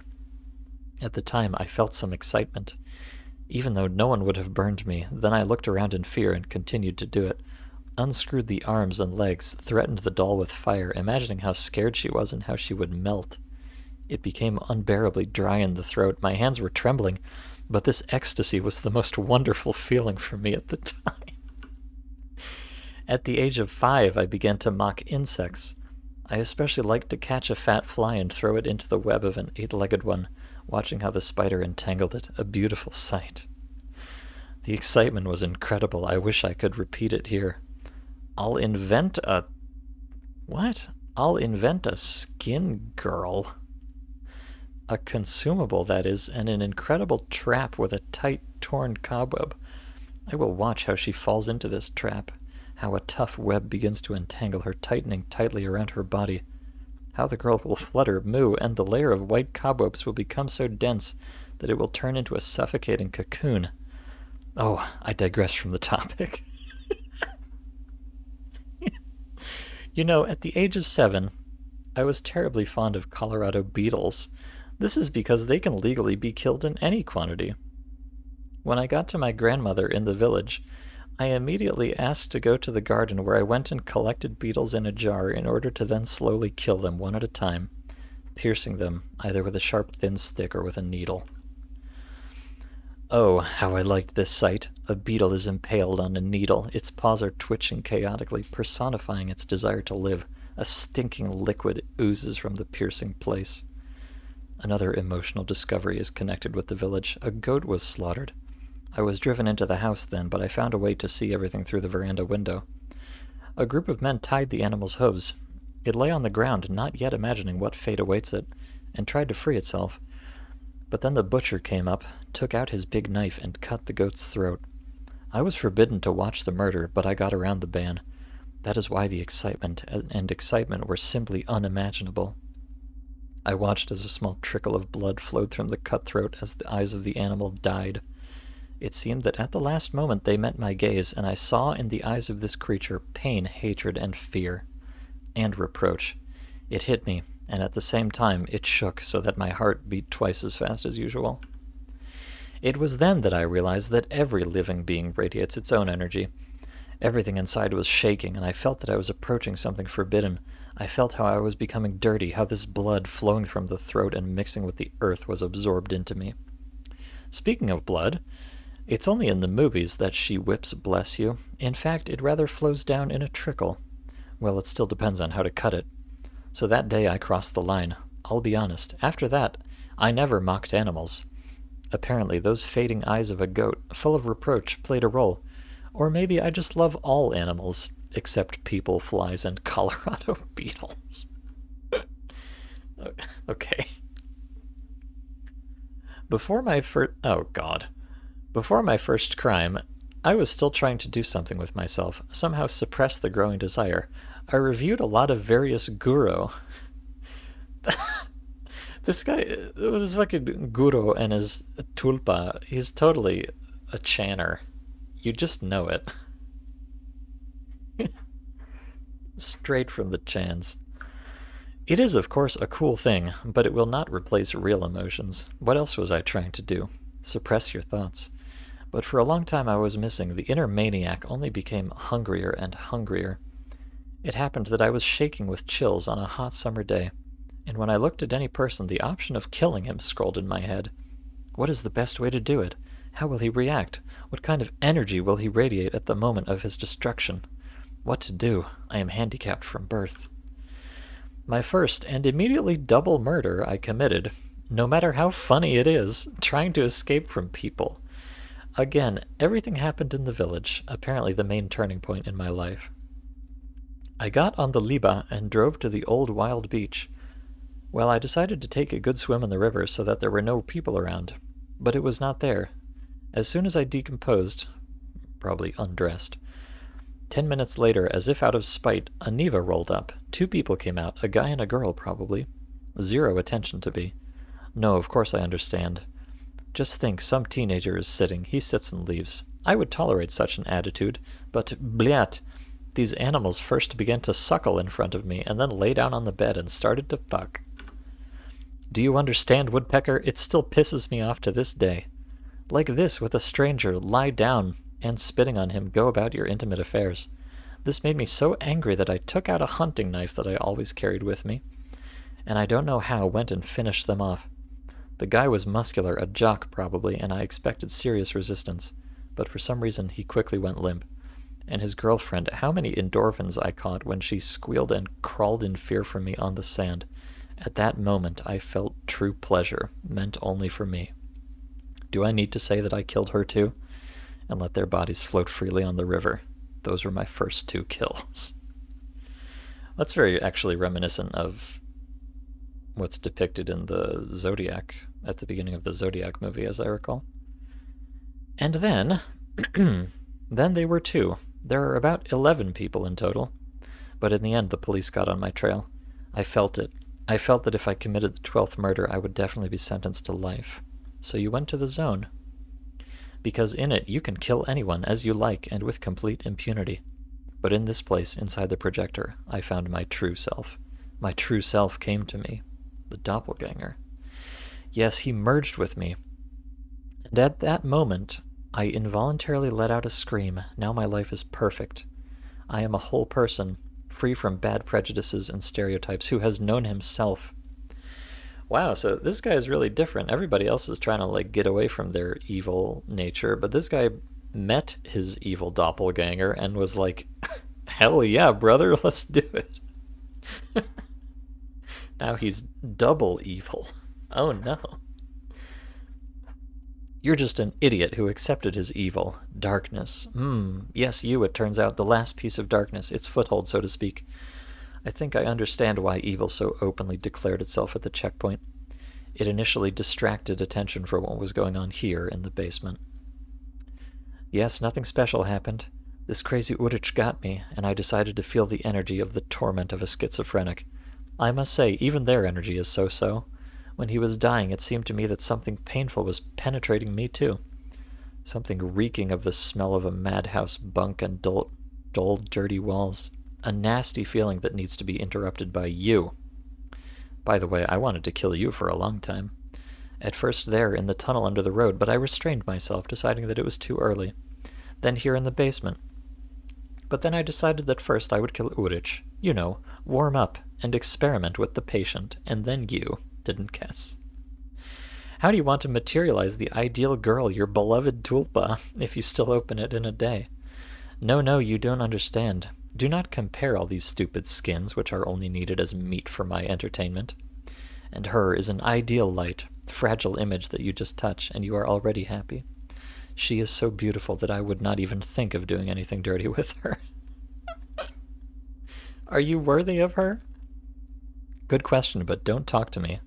At the time, I felt some excitement. Even though no one would have burned me, then I looked around in fear and continued to do it. Unscrewed the arms and legs, threatened the doll with fire, imagining how scared she was and how she would melt. It became unbearably dry in the throat. My hands were trembling, but this ecstasy was the most wonderful feeling for me at the time. At the age of 5, I began to mock insects. I especially liked to catch a fat fly and throw it into the web of an 8-legged one, watching how the spider entangled it, a beautiful sight. The excitement was incredible. I wish I could repeat it here. I'll invent a... What? I'll invent a skin girl. A consumable, that is, and an incredible trap with a tight, torn cobweb. I will watch how she falls into this trap, how a tough web begins to entangle her, tightening tightly around her body. How the girl will flutter, moo, and the layer of white cobwebs will become so dense that it will turn into a suffocating cocoon. Oh, I digress from the topic. You know, at the age of 7, I was terribly fond of Colorado beetles. This is because they can legally be killed in any quantity. When I got to my grandmother in the village, I immediately asked to go to the garden where I went and collected beetles in a jar in order to then slowly kill them one at a time, piercing them either with a sharp thin stick or with a needle. Oh, how I liked this sight. A beetle is impaled on a needle, its paws are twitching chaotically, personifying its desire to live. A stinking liquid oozes from the piercing place. Another emotional discovery is connected with the village. A goat was slaughtered. I was driven into the house then, but I found a way to see everything through the veranda window. A group of men tied the animal's hooves. It lay on the ground, not yet imagining what fate awaits it, and tried to free itself. But then the butcher came up, took out his big knife, and cut the goat's throat. I was forbidden to watch the murder, but I got around the ban. That is why the excitement were simply unimaginable. I watched as a small trickle of blood flowed from the cut throat as the eyes of the animal died. It seemed that at the last moment they met my gaze, and I saw in the eyes of this creature pain, hatred, and fear. And reproach. It hit me, and at the same time it shook so that my heart beat twice as fast as usual. It was then that I realized that every living being radiates its own energy. Everything inside was shaking, and I felt that I was approaching something forbidden. I felt how I was becoming dirty, how this blood flowing from the throat and mixing with the earth was absorbed into me. Speaking of blood, it's only in the movies that she whips bless you. In fact, it rather flows down in a trickle. Well, it still depends on how to cut it. So that day I crossed the line. I'll be honest, after that, I never mocked animals. Apparently those fading eyes of a goat, full of reproach, played a role. Or maybe I just love all animals, except people, flies, and Colorado beetles. Okay. Before my first crime, I was still trying to do something with myself, somehow suppress the growing desire. I reviewed a lot of various guru. This guy, this fucking guru and his tulpa, he's totally a channer. You just know it. Straight from the chans. It is, of course, a cool thing, but it will not replace real emotions. What else was I trying to do? Suppress your thoughts. But for a long time I was missing. The inner maniac only became hungrier and hungrier. It happened that I was shaking with chills on a hot summer day, and when I looked at any person, the option of killing him scrolled in my head. What is the best way to do it? How will he react? What kind of energy will he radiate at the moment of his destruction? What to do? I am handicapped from birth. My first and immediately double murder I committed, no matter how funny it is, trying to escape from people. Again, everything happened in the village, apparently the main turning point in my life. I got on the Liba and drove to the old wild beach. Well, I decided to take a good swim in the river so that there were no people around, but it was not there. As soon as I decomposed, probably undressed, 10 minutes later, as if out of spite, a Neva rolled up. 2 people came out, a guy and a girl, probably. 0 attention to be. No, of course I understand. Just think, some teenager is sitting, he sits and leaves. I would tolerate such an attitude, but bliat, these animals first began to suckle in front of me, and then lay down on the bed and started to fuck. Do you understand, woodpecker? It still pisses me off to this day. Like this, with a stranger, lie down, and spitting on him, go about your intimate affairs. This made me so angry that I took out a hunting knife that I always carried with me, and I don't know how went and finished them off. The guy was muscular, a jock probably, and I expected serious resistance, but for some reason he quickly went limp. And his girlfriend, how many endorphins I caught when she squealed and crawled in fear from me on the sand. At that moment I felt true pleasure, meant only for me. Do I need to say that I killed her too? And let their bodies float freely on the river. Those were my first 2 kills. That's very actually reminiscent of what's depicted in the Zodiac, at the beginning of the Zodiac movie, as I recall. And then, then they were 2. There are about 11 people in total, but in the end the police got on my trail. I felt it. I felt that if I committed the 12th murder, I would definitely be sentenced to life. So you went to the zone. Because in it, you can kill anyone as you like and with complete impunity. But in this place, inside the projector, I found my true self. My true self came to me. The doppelganger. Yes, he merged with me. And at that moment, I involuntarily let out a scream. Now my life is perfect. I am a whole person, free from bad prejudices and stereotypes, who has known himself. Wow, so this guy is really different. Everybody else is trying to like get away from their evil nature, but this guy met his evil doppelganger and was like, hell yeah, brother, let's do it. Now he's double evil. Oh no. You're just an idiot who accepted his evil. Darkness. Yes, you, it turns out, the last piece of darkness, its foothold, so to speak. I think I understand why evil so openly declared itself at the checkpoint. It initially distracted attention from what was going on here in the basement. Yes, nothing special happened. This crazy Urich got me, and I decided to feel the energy of the torment of a schizophrenic. I must say, even their energy is so-so. When he was dying, it seemed to me that something painful was penetrating me too. Something reeking of the smell of a madhouse bunk and dull, dirty walls. A nasty feeling that needs to be interrupted by you. By the way, I wanted to kill you for a long time. At first there, in the tunnel under the road, but I restrained myself, deciding that it was too early. Then here in the basement. But then I decided that first I would kill Urich. You know, warm up and experiment with the patient, and then you didn't guess. How do you want to materialize the ideal girl, your beloved tulpa, if you still open it in a day? No, you don't understand. Do not compare all these stupid skins, which are only needed as meat for my entertainment. And her is an ideal light, fragile image that you just touch, and you are already happy. She is so beautiful that I would not even think of doing anything dirty with her. Are you worthy of her? Good question, but don't talk to me.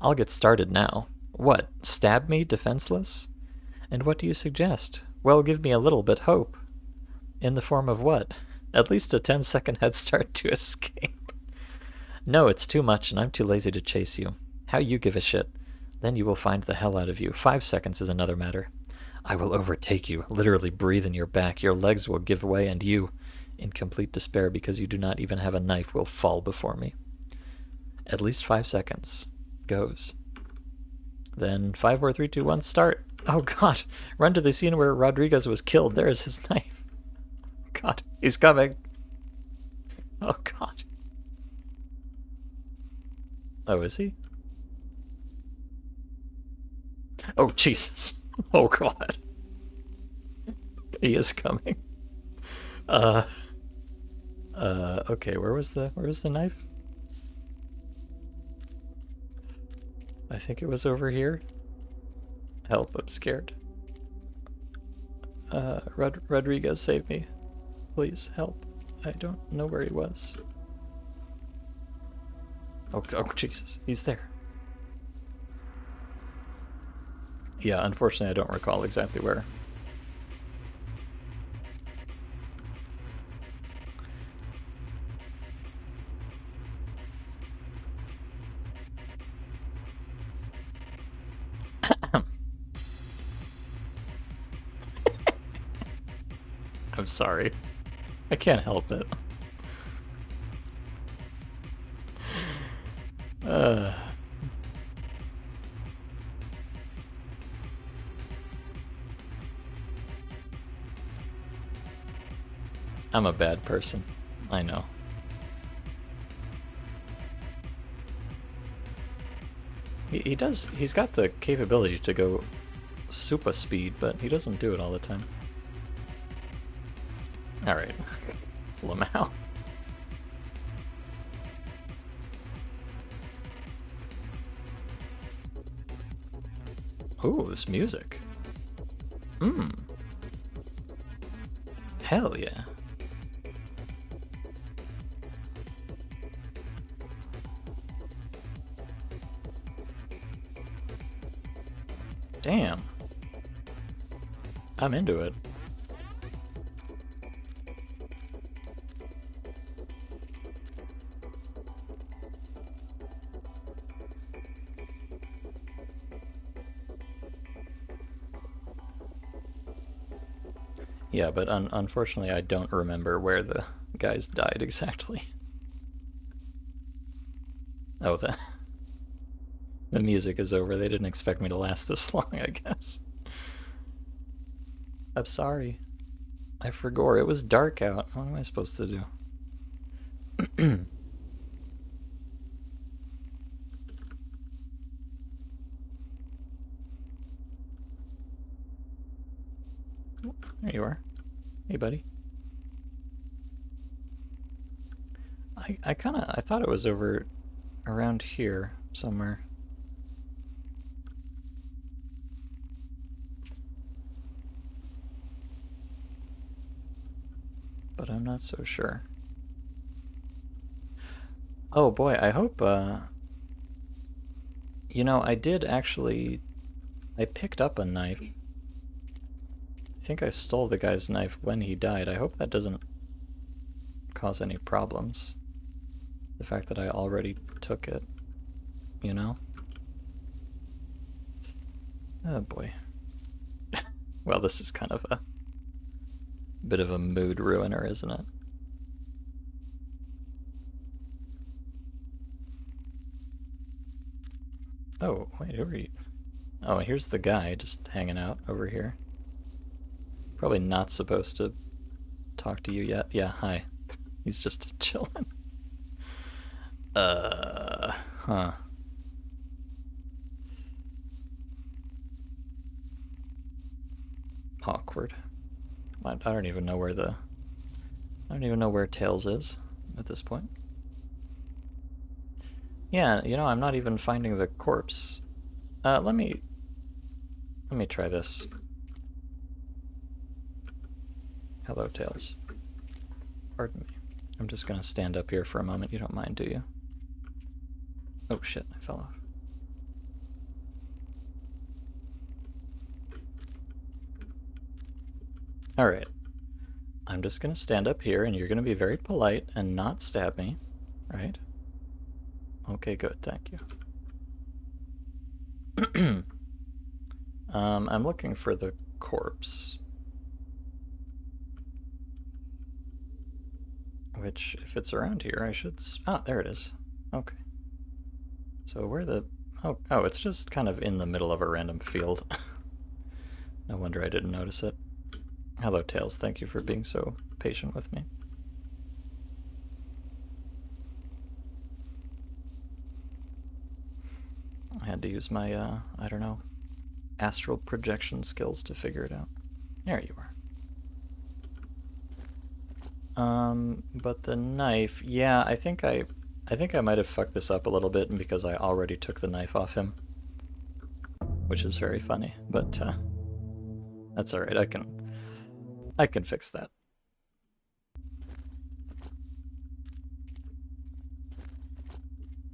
I'll get started now. What, stab me defenseless? And what do you suggest? Well, give me a little bit hope. In the form of what? At least a 10-second head start to escape. No, it's too much, and I'm too lazy to chase you. How you give a shit? Then you will find the hell out of you. 5 seconds is another matter. I will overtake you, literally breathe in your back. Your legs will give way, and you, in complete despair because you do not even have a knife, will fall before me. At least 5 seconds. Goes. Then 5, 4, 3, 2, 1, start. Oh god, run to the scene where Rodriguez was killed. There is his knife. God, he's coming. Oh god. Oh, is he? Oh, Jesus. Oh god. He is coming. Okay, where was the knife? I think it was over here. Help, I'm scared. Rodriguez, save me. Please, help. I don't know where he was. Oh, Jesus, he's there. Yeah, unfortunately I don't recall exactly where. I'm sorry. I can't help it. I'm a bad person. I know. He's got the capability to go super speed, but he doesn't do it all the time. Alright. Lamau. Ooh, this music. Hell yeah. Damn. I'm into it. Yeah, but unfortunately I don't remember where the guys died exactly. Oh, the music is over. They didn't expect me to last this long, I guess. I'm sorry. I forgot. It was dark out. What am I supposed to do? There you are. Hey, buddy. I thought it was over around here somewhere. But I'm not so sure. Oh boy, I hope, you know, I did actually, I picked up a knife. I think I stole the guy's knife when he died. I hope that doesn't cause any problems. The fact that I already took it, you know? Oh boy. Well, this is kind of a bit of a mood ruiner, isn't it? Oh, wait, who are you? Oh, here's the guy just hanging out over here. Probably not supposed to talk to you yet. Yeah, hi. He's just chilling. Huh. Awkward. I don't even know where I don't even know where Tails is at this point. Yeah, you know, I'm not even finding the corpse. Let me try this. Hello, Tails. Pardon me. I'm just gonna stand up here for a moment. You don't mind, do you? Oh shit, I fell off. Alright. I'm just gonna stand up here and you're gonna be very polite and not stab me, right? Okay, good, thank you. I'm looking for the corpse. Which, if it's around here, I should... Ah, there it is. Okay. So where the... Oh, it's just kind of in the middle of a random field. No wonder I didn't notice it. Hello, Tails. Thank you for being so patient with me. I had to use my, I don't know, astral projection skills to figure it out. There you are. But the knife, yeah, I think I might have fucked this up a little bit because I already took the knife off him. Which is very funny, but, that's alright, I can fix that.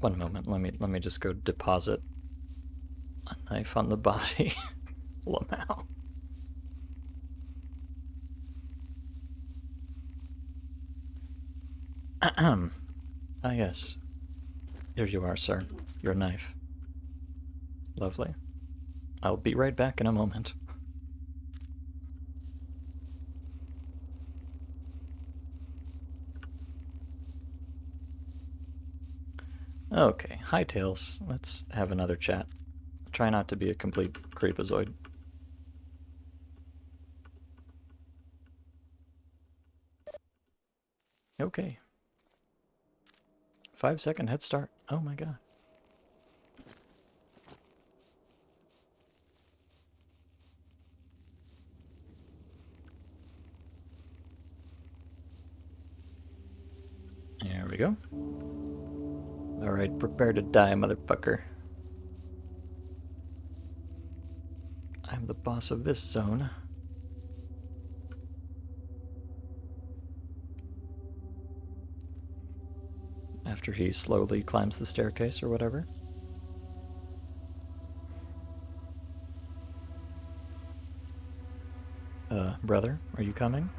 One moment, let me just go deposit a knife on the body. Lamau. Ahem. Ah, yes. Here you are, sir. Your knife. Lovely. I'll be right back in a moment. Okay, hi Tails. Let's have another chat. Try not to be a complete creepazoid. Okay. 5-second head start. Oh my god. There we go. Alright, prepare to die, motherfucker. I'm the boss of this zone. After he slowly climbs the staircase or whatever. Brother, are you coming?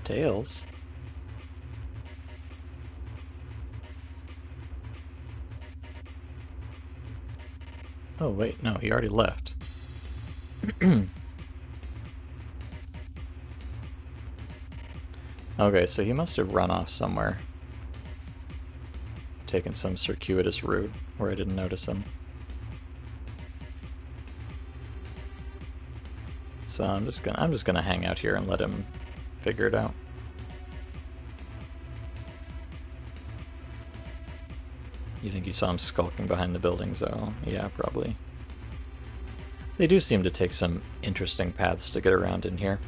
Tails? Oh, wait, no, he already left. Okay, so he must have run off somewhere. Taken some circuitous route where I didn't notice him. So I'm just gonna hang out here and let him figure it out. You think you saw him skulking behind the buildings, though? Yeah, probably. They do seem to take some interesting paths to get around in here.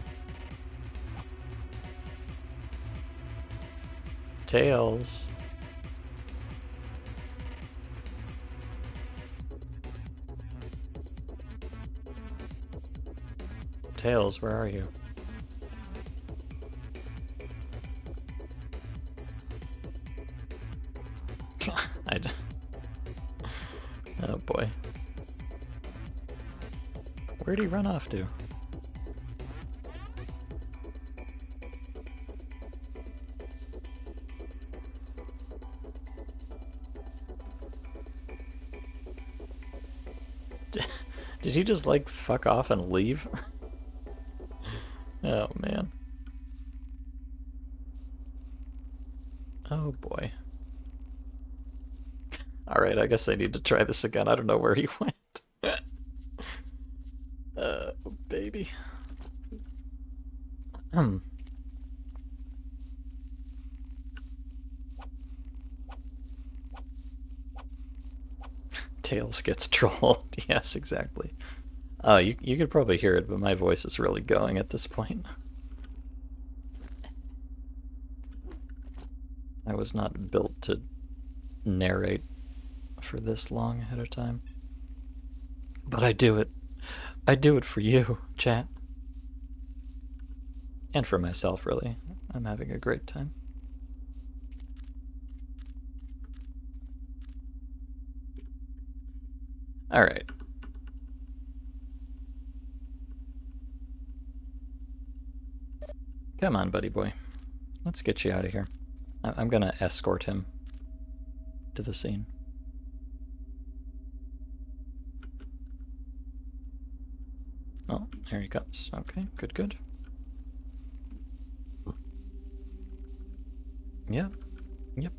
Tails. Tails, where are you? Oh boy. Where'd he run off to? Did he just like fuck off and leave? Oh man. Oh boy. Alright, I guess I need to try this again. I don't know where he went. Baby. Tails gets trolled. Yes, exactly. You could probably hear it, but my voice is really going at this point. I was not built to narrate for this long ahead of time. But I do it. I do it for you, chat. And for myself, really. I'm having a great time. Alright. Come on, buddy boy. Let's get you out of here. I'm gonna escort him to the scene. Oh, here he comes. Okay, good, good. Yep. Yep.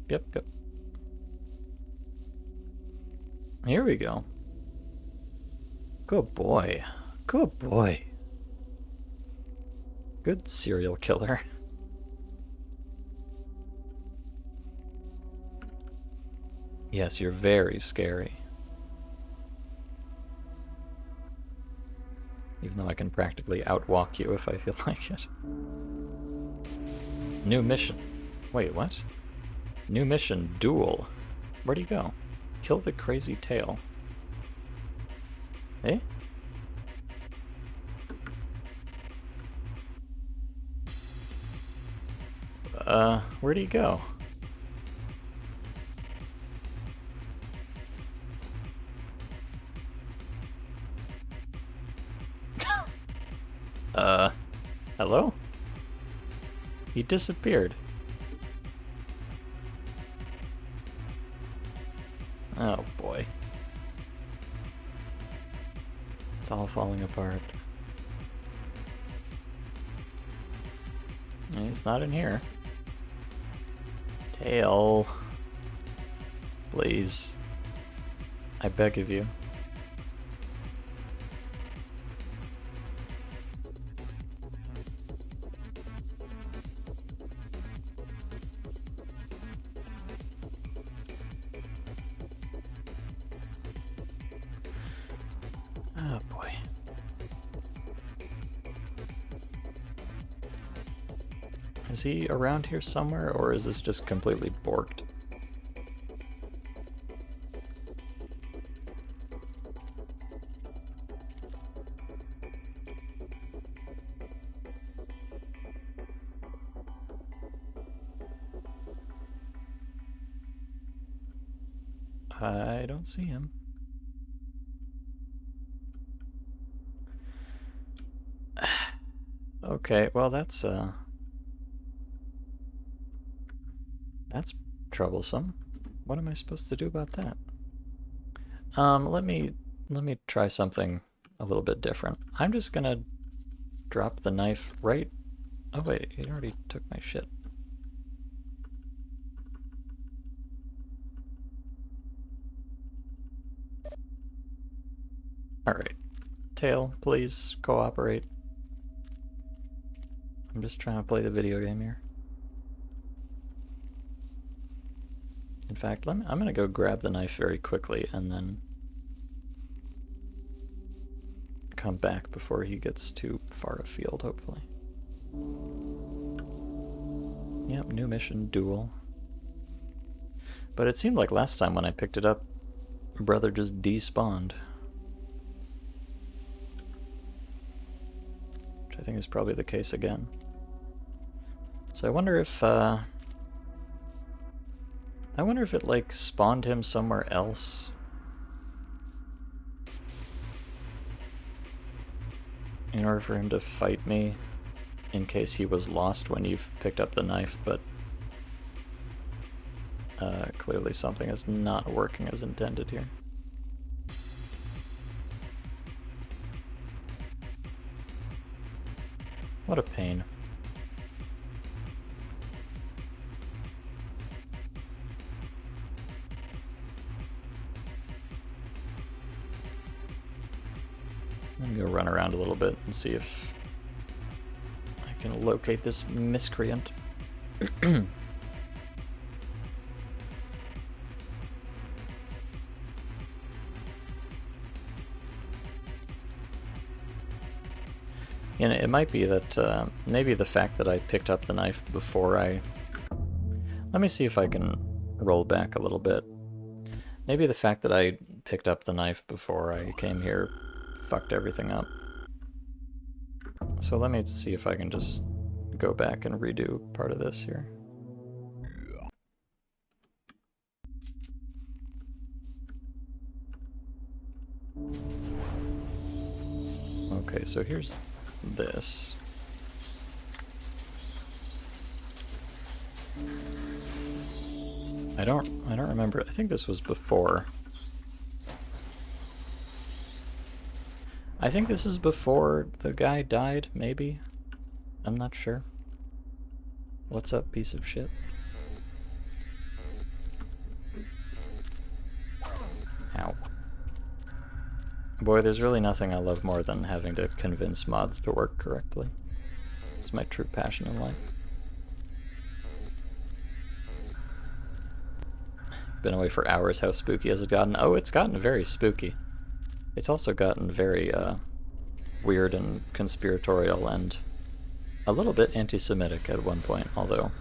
Here we go. Good boy. Good boy. Good serial killer. Yes, you're very scary. Even though I can practically outwalk you if I feel like it. New mission. Wait, what? New mission, duel. Where'd he go? Kill the crazy tail. Eh? Where'd he go? Hello? He disappeared. Oh boy. It's all falling apart. He's not in here. Tail. Please. I beg of you. Oh boy. Is he around here somewhere, or is this just completely borked? I don't see him. Okay, well that's troublesome. What am I supposed to do about that? Let me Let me try something a little bit different. I'm just gonna drop the knife right... Oh wait, he already took my shit. Alright. Tail, please cooperate. I'm just trying to play the video game here. In fact, I'm gonna go grab the knife very quickly and then come back before he gets too far afield, hopefully. Yep, new mission, duel. But it seemed like last time when I picked it up, brother just despawned. Which I think is probably the case again. So I wonder if it like spawned him somewhere else. In order for him to fight me in case he was lost when you've picked up the knife, but clearly something is not working as intended here. What a pain. Let me go run around a little bit and see if I can locate this miscreant. You know, it might be that maybe the fact that I picked up the knife before I... Let me see if I can roll back a little bit. Maybe the fact that I picked up the knife before I came here fucked everything up. So let me see if I can just go back and redo part of this here. Okay, so here's this. I don't remember. I think this was before. I think this is before the guy died, maybe? I'm not sure. What's up, piece of shit? Ow. Boy, there's really nothing I love more than having to convince mods to work correctly. It's my true passion in life. Been away for hours, how spooky has it gotten? Oh, it's gotten very spooky. It's also gotten very weird and conspiratorial and a little bit anti-Semitic at one point, although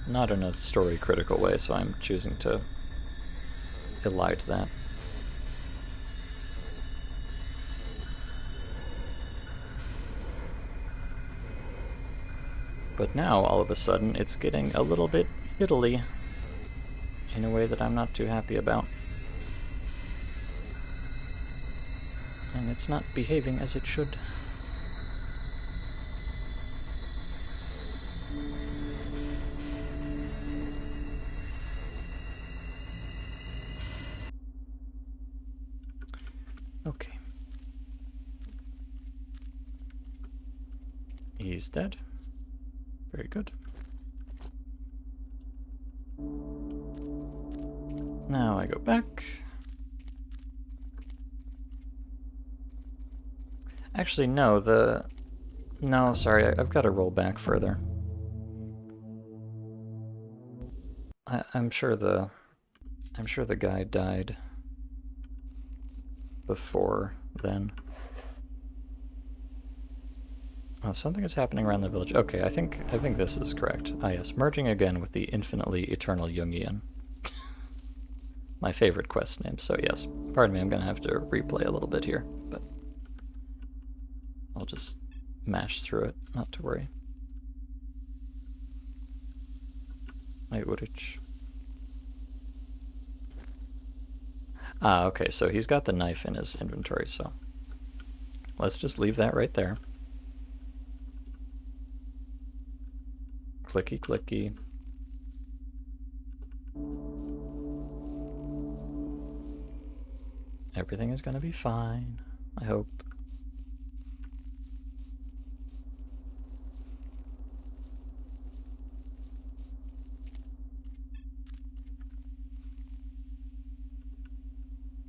not in a story-critical way, so I'm choosing to elide that. But now, all of a sudden, it's getting a little bit fiddly in a way that I'm not too happy about. And it's not behaving as it should. Okay. He's dead. Very good. Now I go back. Actually, no, no, sorry, I've got to roll back further. I'm sure the guy died before then. Oh, something is happening around the village. Okay, I think this is correct. Ah yes, merging again with the infinitely eternal Jungian. My favorite quest name, so yes. Pardon me, I'm gonna have to replay a little bit here, but I'll just mash through it, not to worry. My Urich. Ah, okay, so he's got the knife in his inventory, so let's just leave that right there. Clicky clicky. Everything is gonna be fine, I hope.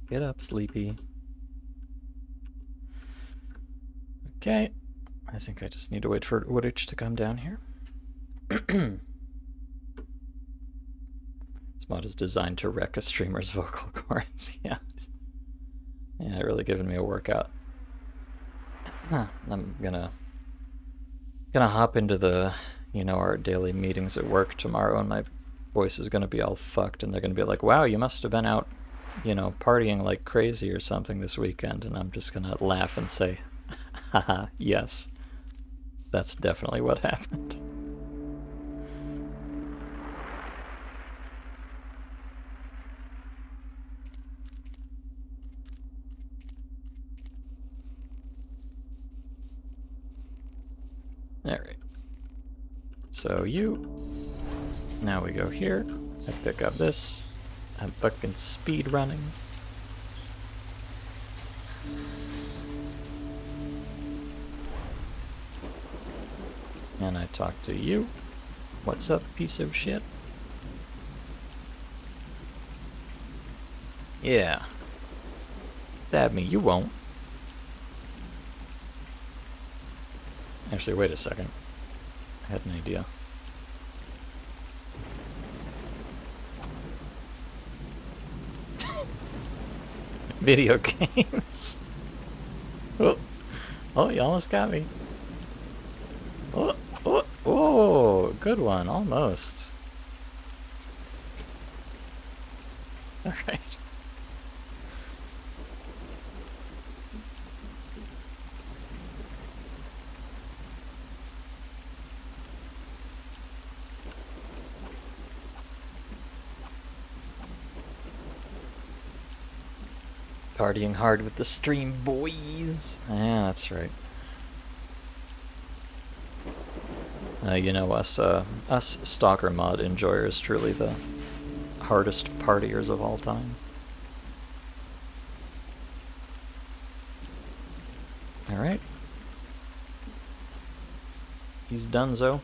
Get up, sleepy. Okay, I think I just need to wait for Wooditch to come down here. This mod is designed to wreck a streamer's vocal cords. Yeah, really giving me a workout. I'm gonna hop into the, our daily meetings at work tomorrow, and my voice is gonna be all fucked, and they're gonna be like, "Wow, you must have been out, partying like crazy or something this weekend," and I'm just gonna laugh and say, haha, yes, that's definitely what happened. Alright. So now we go here, I pick up this, I'm fucking speed running. And I talk to you. What's up, piece of shit? Yeah. Stab me, you won't. Actually, wait a second. I had an idea. Video games. Oh, you almost got me. Oh, good one, almost. Alright. Partying hard with the stream, boys. Yeah, that's right. Us Stalker mod enjoyers, truly the hardest partiers of all time. Alright. He's donezo.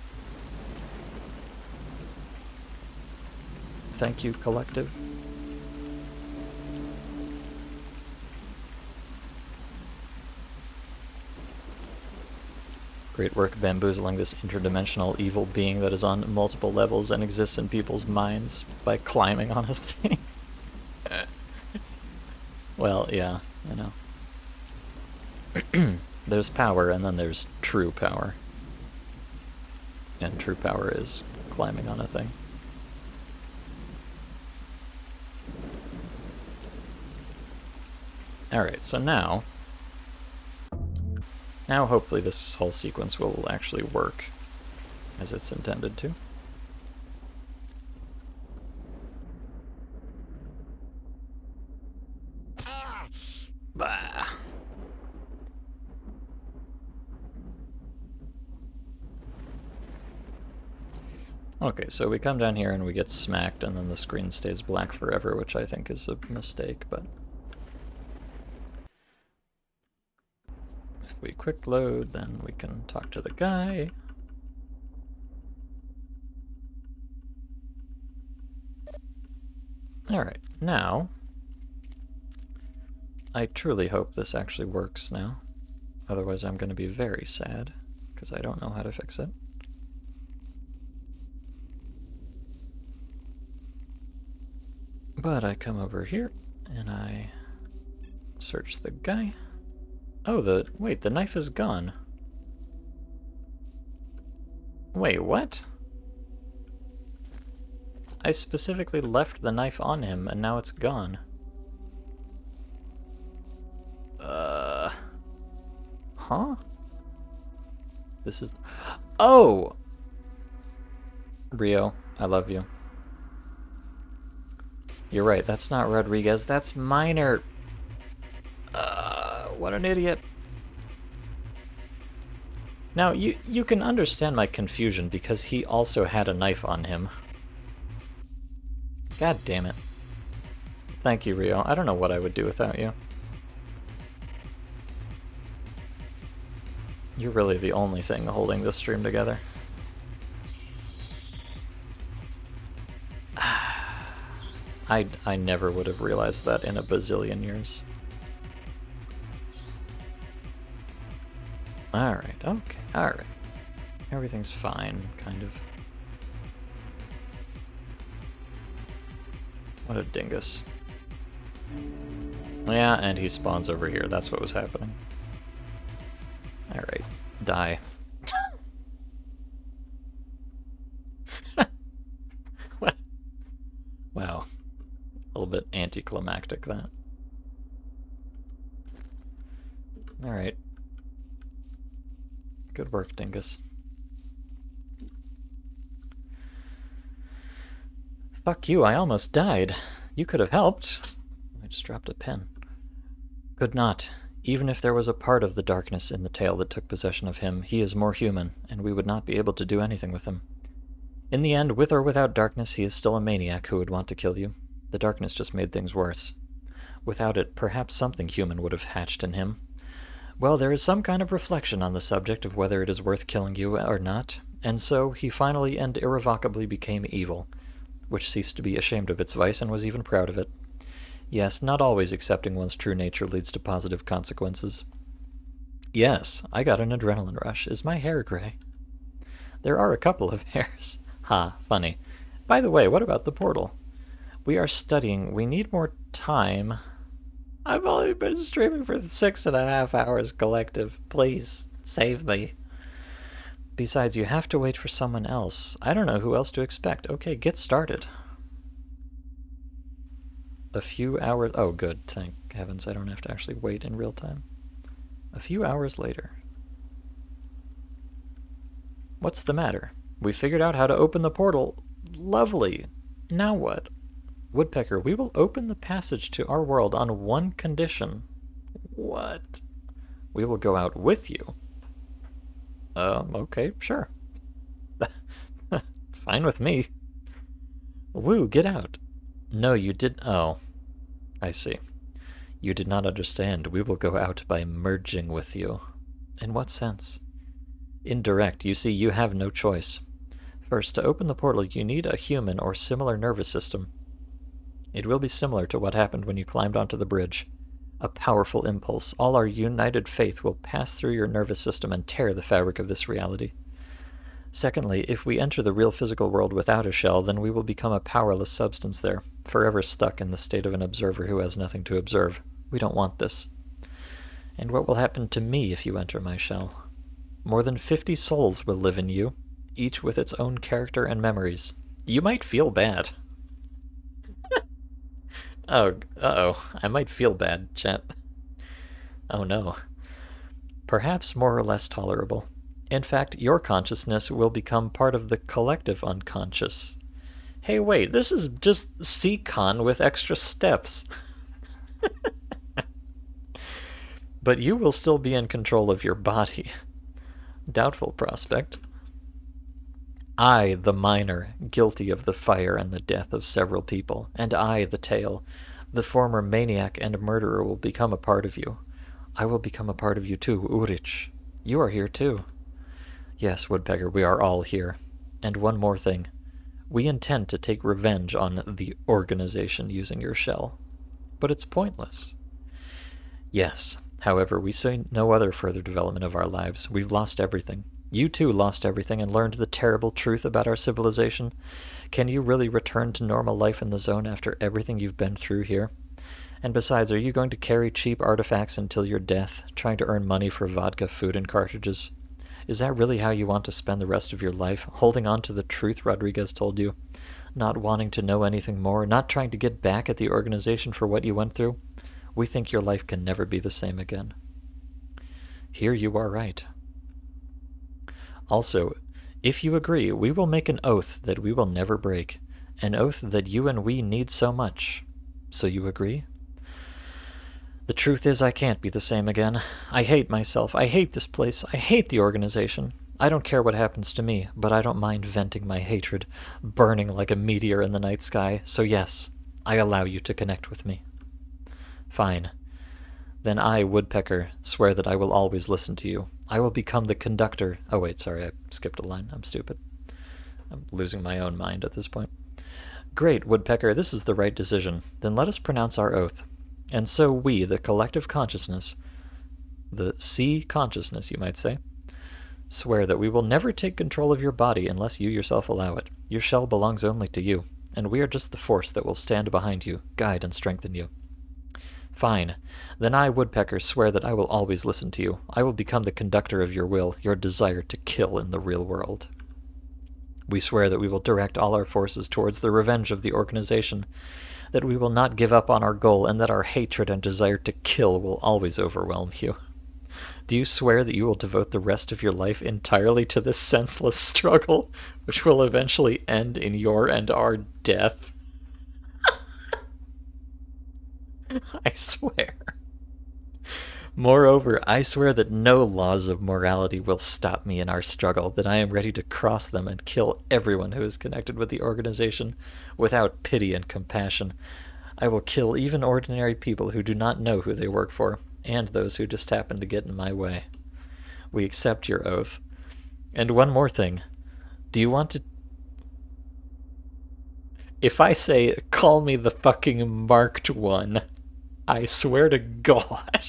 Thank you, collective. Great work bamboozling this interdimensional evil being that is on multiple levels and exists in people's minds by climbing on a thing. Well, yeah, There's power, and then there's true power. And true power is climbing on a thing. Alright, so now hopefully this whole sequence will actually work as it's intended to. Bah. Okay, so we come down here and we get smacked, and then the screen stays black forever, which I think is a mistake, but if we quick load, then we can talk to the guy. Alright, now I truly hope this actually works now. Otherwise I'm going to be very sad, because I don't know how to fix it. But I come over here, and I search the guy. Oh, wait, the knife is gone. Wait, what? I specifically left the knife on him, and now it's gone. Huh? This is... Oh! Rio, I love you. You're right, that's not Rodriguez, that's Miner. What an idiot. Now, you can understand my confusion because he also had a knife on him. God damn it. Thank you, Rio. I don't know what I would do without you. You're really the only thing holding this stream together. I never would have realized that in a bazillion years. Alright, okay, alright. Everything's fine, kind of. What a dingus. Yeah, and he spawns over here. That's what was happening. Alright, die. What? Wow. A little bit anticlimactic, that. Alright. Good work, dingus. Fuck you, I almost died. You could have helped. I just dropped a pen. Could not. Even if there was a part of the darkness in the tale that took possession of him, he is more human, and we would not be able to do anything with him. In the end, with or without darkness, he is still a maniac who would want to kill you. The darkness just made things worse. Without it, perhaps something human would have hatched in him. Well, there is some kind of reflection on the subject of whether it is worth killing you or not, and so he finally and irrevocably became evil, which ceased to be ashamed of its vice and was even proud of it. Yes, not always accepting one's true nature leads to positive consequences. Yes, I got an adrenaline rush. Is my hair gray? There are a couple of hairs. Ha, funny. By the way, what about the portal? We are studying. We need more time. I've only been streaming for 6.5 hours collective. Please, save me. Besides, you have to wait for someone else. I don't know who else to expect. Okay, get started. A few hours... Oh, good. Thank heavens I don't have to actually wait in real time. A few hours later. What's the matter? We figured out how to open the portal. Lovely. Now what? Woodpecker, we will open the passage to our world on one condition. What? We will go out with you. Okay, sure. Fine with me. Woo, get out. No, you did... Oh, I see. You did not understand. We will go out by merging with you. In what sense? Indirect. You see, you have no choice. First, to open the portal, you need a human or similar nervous system. It will be similar to what happened when you climbed onto the bridge. A powerful impulse. All our united faith will pass through your nervous system and tear the fabric of this reality. Secondly, if we enter the real physical world without a shell, then we will become a powerless substance there, forever stuck in the state of an observer who has nothing to observe. We don't want this. And what will happen to me if you enter my shell? More than 50 souls will live in you, each with its own character and memories. You might feel bad. Oh, uh-oh. I might feel bad, chat. Oh no. Perhaps more or less tolerable. In fact, your consciousness will become part of the collective unconscious. Hey, wait, this is just C-Con with extra steps. But you will still be in control of your body. Doubtful prospect. I, the miner, guilty of the fire and the death of several people, and I, the tale, the former maniac and murderer, will become a part of you. I will become a part of you too, Urich. You are here too. Yes, Woodpecker, we are all here. And one more thing. We intend to take revenge on the organization using your shell. But it's pointless. Yes, however, we see no other further development of our lives. We've lost everything. You too lost everything and learned the terrible truth about our civilization. Can you really return to normal life in the zone after everything you've been through here? And besides, are you going to carry cheap artifacts until your death, trying to earn money for vodka, food, and cartridges? Is that really how you want to spend the rest of your life, holding on to the truth Rodriguez told you? Not wanting to know anything more, not trying to get back at the organization for what you went through? We think your life can never be the same again. Here you are right. Also, if you agree, we will make an oath that we will never break. An oath that you and we need so much. So you agree? The truth is I can't be the same again. I hate myself. I hate this place. I hate the organization. I don't care what happens to me, but I don't mind venting my hatred, burning like a meteor in the night sky. So yes, I allow you to connect with me. Fine. Then I, Woodpecker, swear that I will always listen to you, I will become the conductor. Oh wait, sorry, I skipped a line. I'm stupid. I'm losing my own mind at this point. Great, Woodpecker, this is the right decision. Then let us pronounce our oath. And so we, the collective consciousness, the C consciousness, you might say, swear that we will never take control of your body unless you yourself allow it. Your shell belongs only to you, and we are just the force that will stand behind you, guide and strengthen you. Fine. Then I, Woodpecker, swear that I will always listen to you. I will become the conductor of your will, your desire to kill in the real world. We swear that we will direct all our forces towards the revenge of the organization, that we will not give up on our goal, and that our hatred and desire to kill will always overwhelm you. Do you swear that you will devote the rest of your life entirely to this senseless struggle, which will eventually end in your and our death? I swear. Moreover, I swear that no laws of morality will stop me in our struggle, that I am ready to cross them and kill everyone who is connected with the organization without pity and compassion. I will kill even ordinary people who do not know who they work for, and those who just happen to get in my way. We accept your oath. And one more thing. Do you want to... If I say, call me the fucking marked one, I swear to God...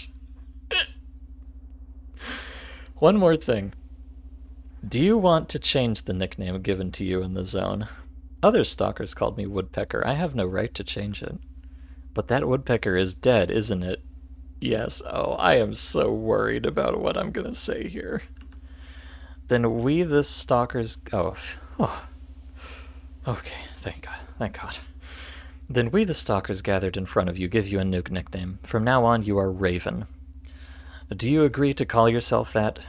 One more thing. Do you want to change the nickname given to you in the zone? Other stalkers called me Woodpecker. I have no right to change it. But that woodpecker is dead, isn't it? Yes. Oh, I am so worried about what I'm gonna say here. Then we the stalkers... Oh. Okay, thank God. Thank God. Then we the stalkers gathered in front of you give you a new nickname. From now on, you are Raven. Do you agree to call yourself that?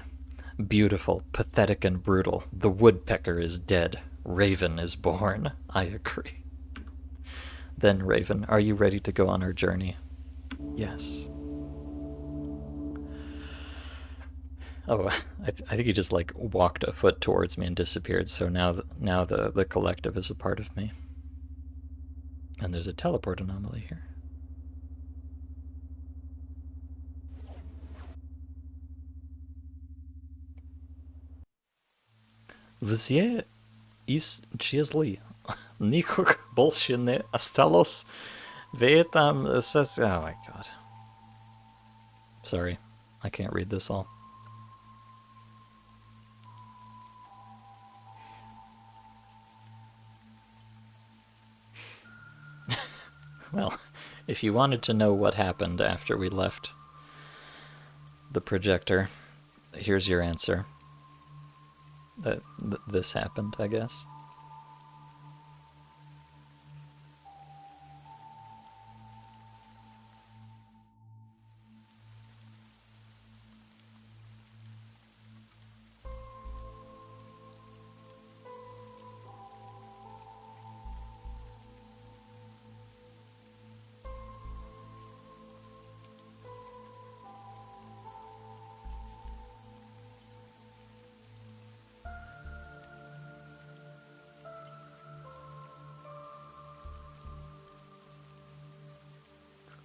Beautiful, pathetic, and brutal. The woodpecker is dead. Raven is born. I agree. Then, Raven, are you ready to go on our journey? Yes. Oh, I think he just like walked a foot towards me and disappeared. So now the collective is a part of me. And there's a teleport anomaly here. Все исчезли. Никак больше не осталось в этом... Oh my god. Sorry, I can't read this all. Well, if you wanted to know what happened after we left the projector, here's your answer. This happened, I guess.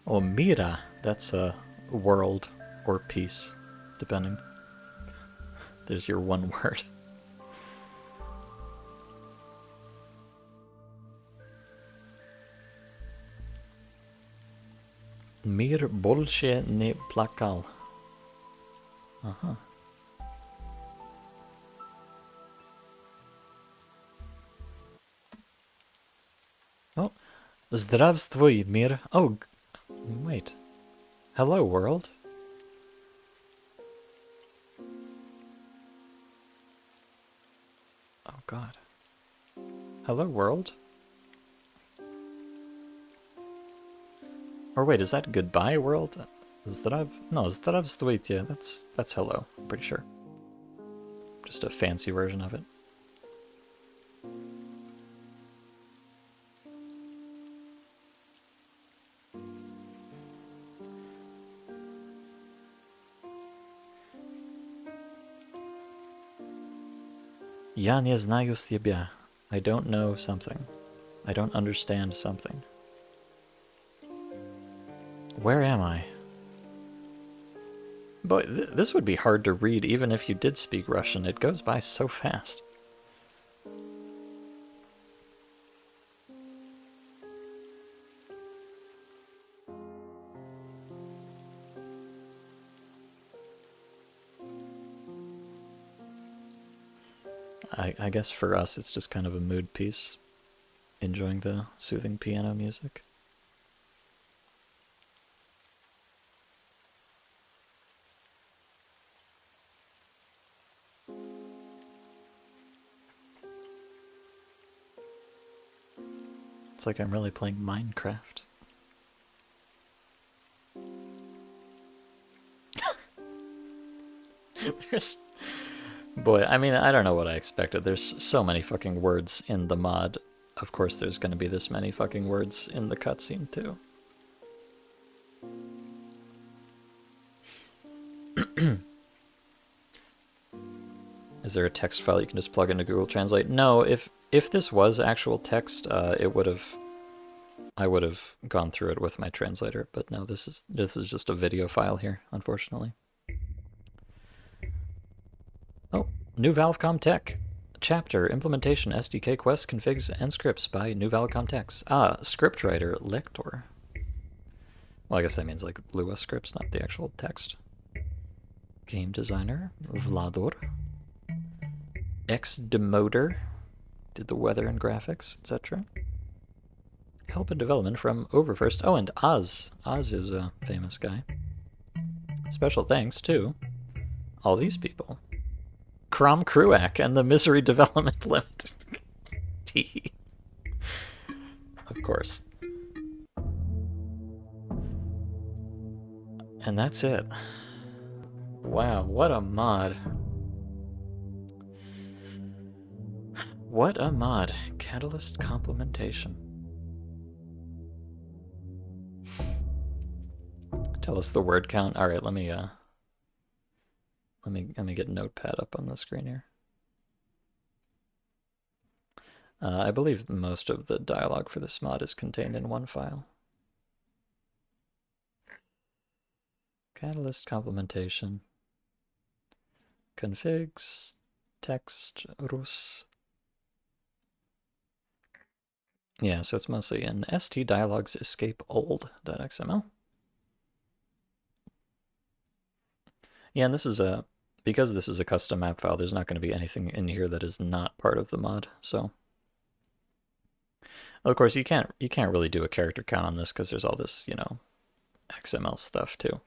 Oh, mira, that's a world or peace, depending. There's your one word. Mir больше не плакал. Ага. Oh, здравствуй, мир. Oh, wait. Hello, world. Oh, God. Hello, world? Or wait, is that goodbye, world? No, здравствуйте. That's hello, I'm pretty sure. Just a fancy version of it. Я не знаю себя. I don't know something. I don't understand something. Where am I? Boy, this would be hard to read even if you did speak Russian. It goes by so fast. I guess for us it's just kind of a mood piece, enjoying the soothing piano music. It's like I'm really playing Minecraft. There's... Boy, I mean, I don't know what I expected. There's so many fucking words in the mod. Of course there's gonna be this many fucking words in the cutscene too. Is there a text file you can just plug into Google Translate? No, if this was actual text, I would have gone through it with my translator, but no, this is just a video file here, unfortunately. Oh, new Valvecom Tech. Chapter, Implementation, SDK Quests, Configs, and Scripts by new Valvecom Techs. Ah, scriptwriter, Lector. Well, I guess that means like Lua scripts, not the actual text. Game designer, Vlador. X-Demoder, did the weather and graphics, etc. Help in development from Overfirst. Oh, and Oz. Oz is a famous guy. Special thanks to all these people. Crom Kruak and the Misery Development Limited. Tee. Of course. And that's it. Wow, what a mod. What a mod. Catalyst Complementation. Tell us the word count. All right, let me get Notepad up on the screen here. I believe most of the dialogue for this mod is contained in one file. Catalyst Complementation. Configs. Text. Rus. Yeah, so it's mostly in stdialogues escape old.xml. Yeah, and this is because this is a custom map file, there's not going to be anything in here that is not part of the mod, so. Of course, you can't really do a character count on this because there's all this, you know, XML stuff too.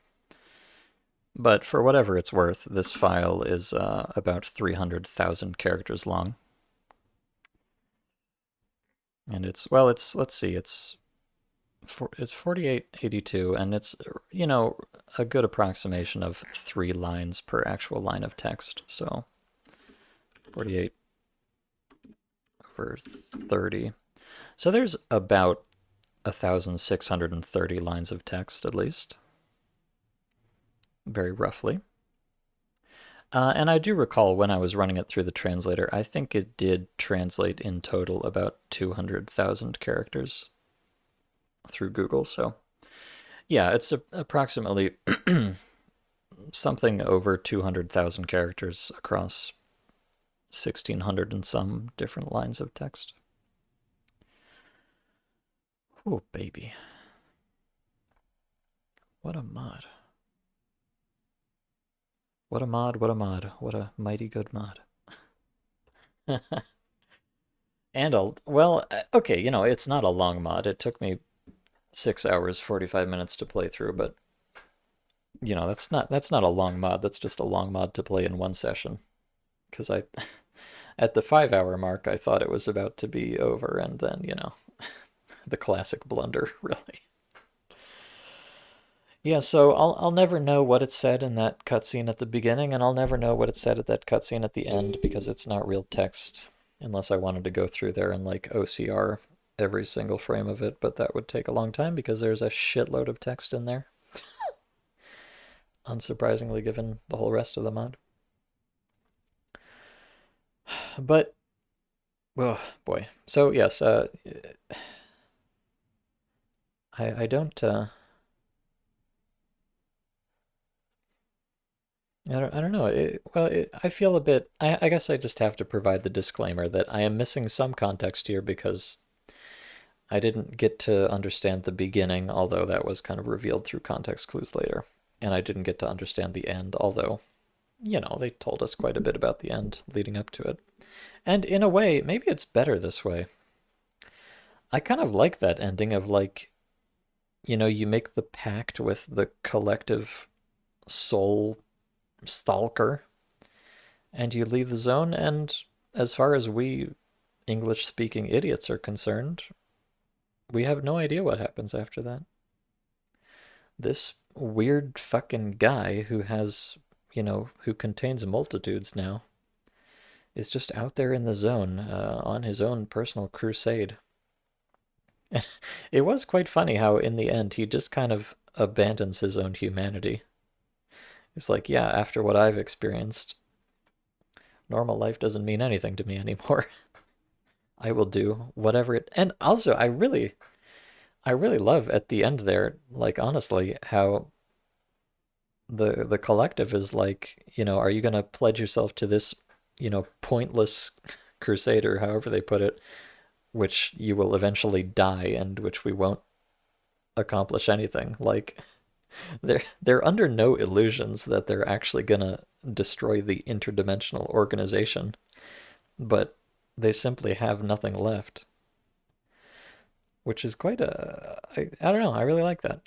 But for whatever it's worth, this file is about 300,000 characters long. And it's, well, let's see, it's 4882, and it's, you know, a good approximation of 3 lines per actual line of text. So 48 over 30. So there's about 1,630 lines of text at least, very roughly. And I do recall when I was running it through the translator, I think it did translate in total about 200,000 characters through Google. So yeah, it's approximately something over 200,000 characters across 1,600 and some different lines of text. Oh, baby. What a mod. What a mod, what a mod. What a mighty good mod. And well, okay, you know, it's not a long mod. It took me 6 hours, 45 minutes to play through, but you know, that's not a long mod. That's just a long mod to play in one session. Because at the 5-hour mark, I thought it was about to be over, and then, you know, the classic blunder, really. Yeah, so I'll never know what it said in that cutscene at the beginning, and I'll never know what it said at that cutscene at the end because it's not real text, unless I wanted to go through there and like OCR every single frame of it, but that would take a long time because there's a shitload of text in there. Unsurprisingly, given the whole rest of the mod. But, oh boy. So yes, I don't I don't know. I feel a bit. I guess I just have to provide the disclaimer that I am missing some context here because I didn't get to understand the beginning, although that was kind of revealed through context clues later. And I didn't get to understand the end, although, they told us quite a bit about the end leading up to it. And in a way, maybe it's better this way. I kind of like that ending of like, you make the pact with the collective soul stalker and you leave the zone, and as far as we English speaking idiots are concerned, we have no idea what happens after that. This weird fucking guy who has, who contains multitudes now, is just out there in the zone on his own personal crusade. And it was quite funny how, in the end, he just kind of abandons his own humanity. It's like, yeah, after what I've experienced, normal life doesn't mean anything to me anymore. I will do whatever it. And also, I really love at the end there, like honestly, how the collective is like, are you gonna pledge yourself to this, pointless crusade or however they put it, which you will eventually die and which we won't accomplish anything. Like they're under no illusions that they're actually gonna destroy the interdimensional organization, but they simply have nothing left, which is quite I don't know, I really like that.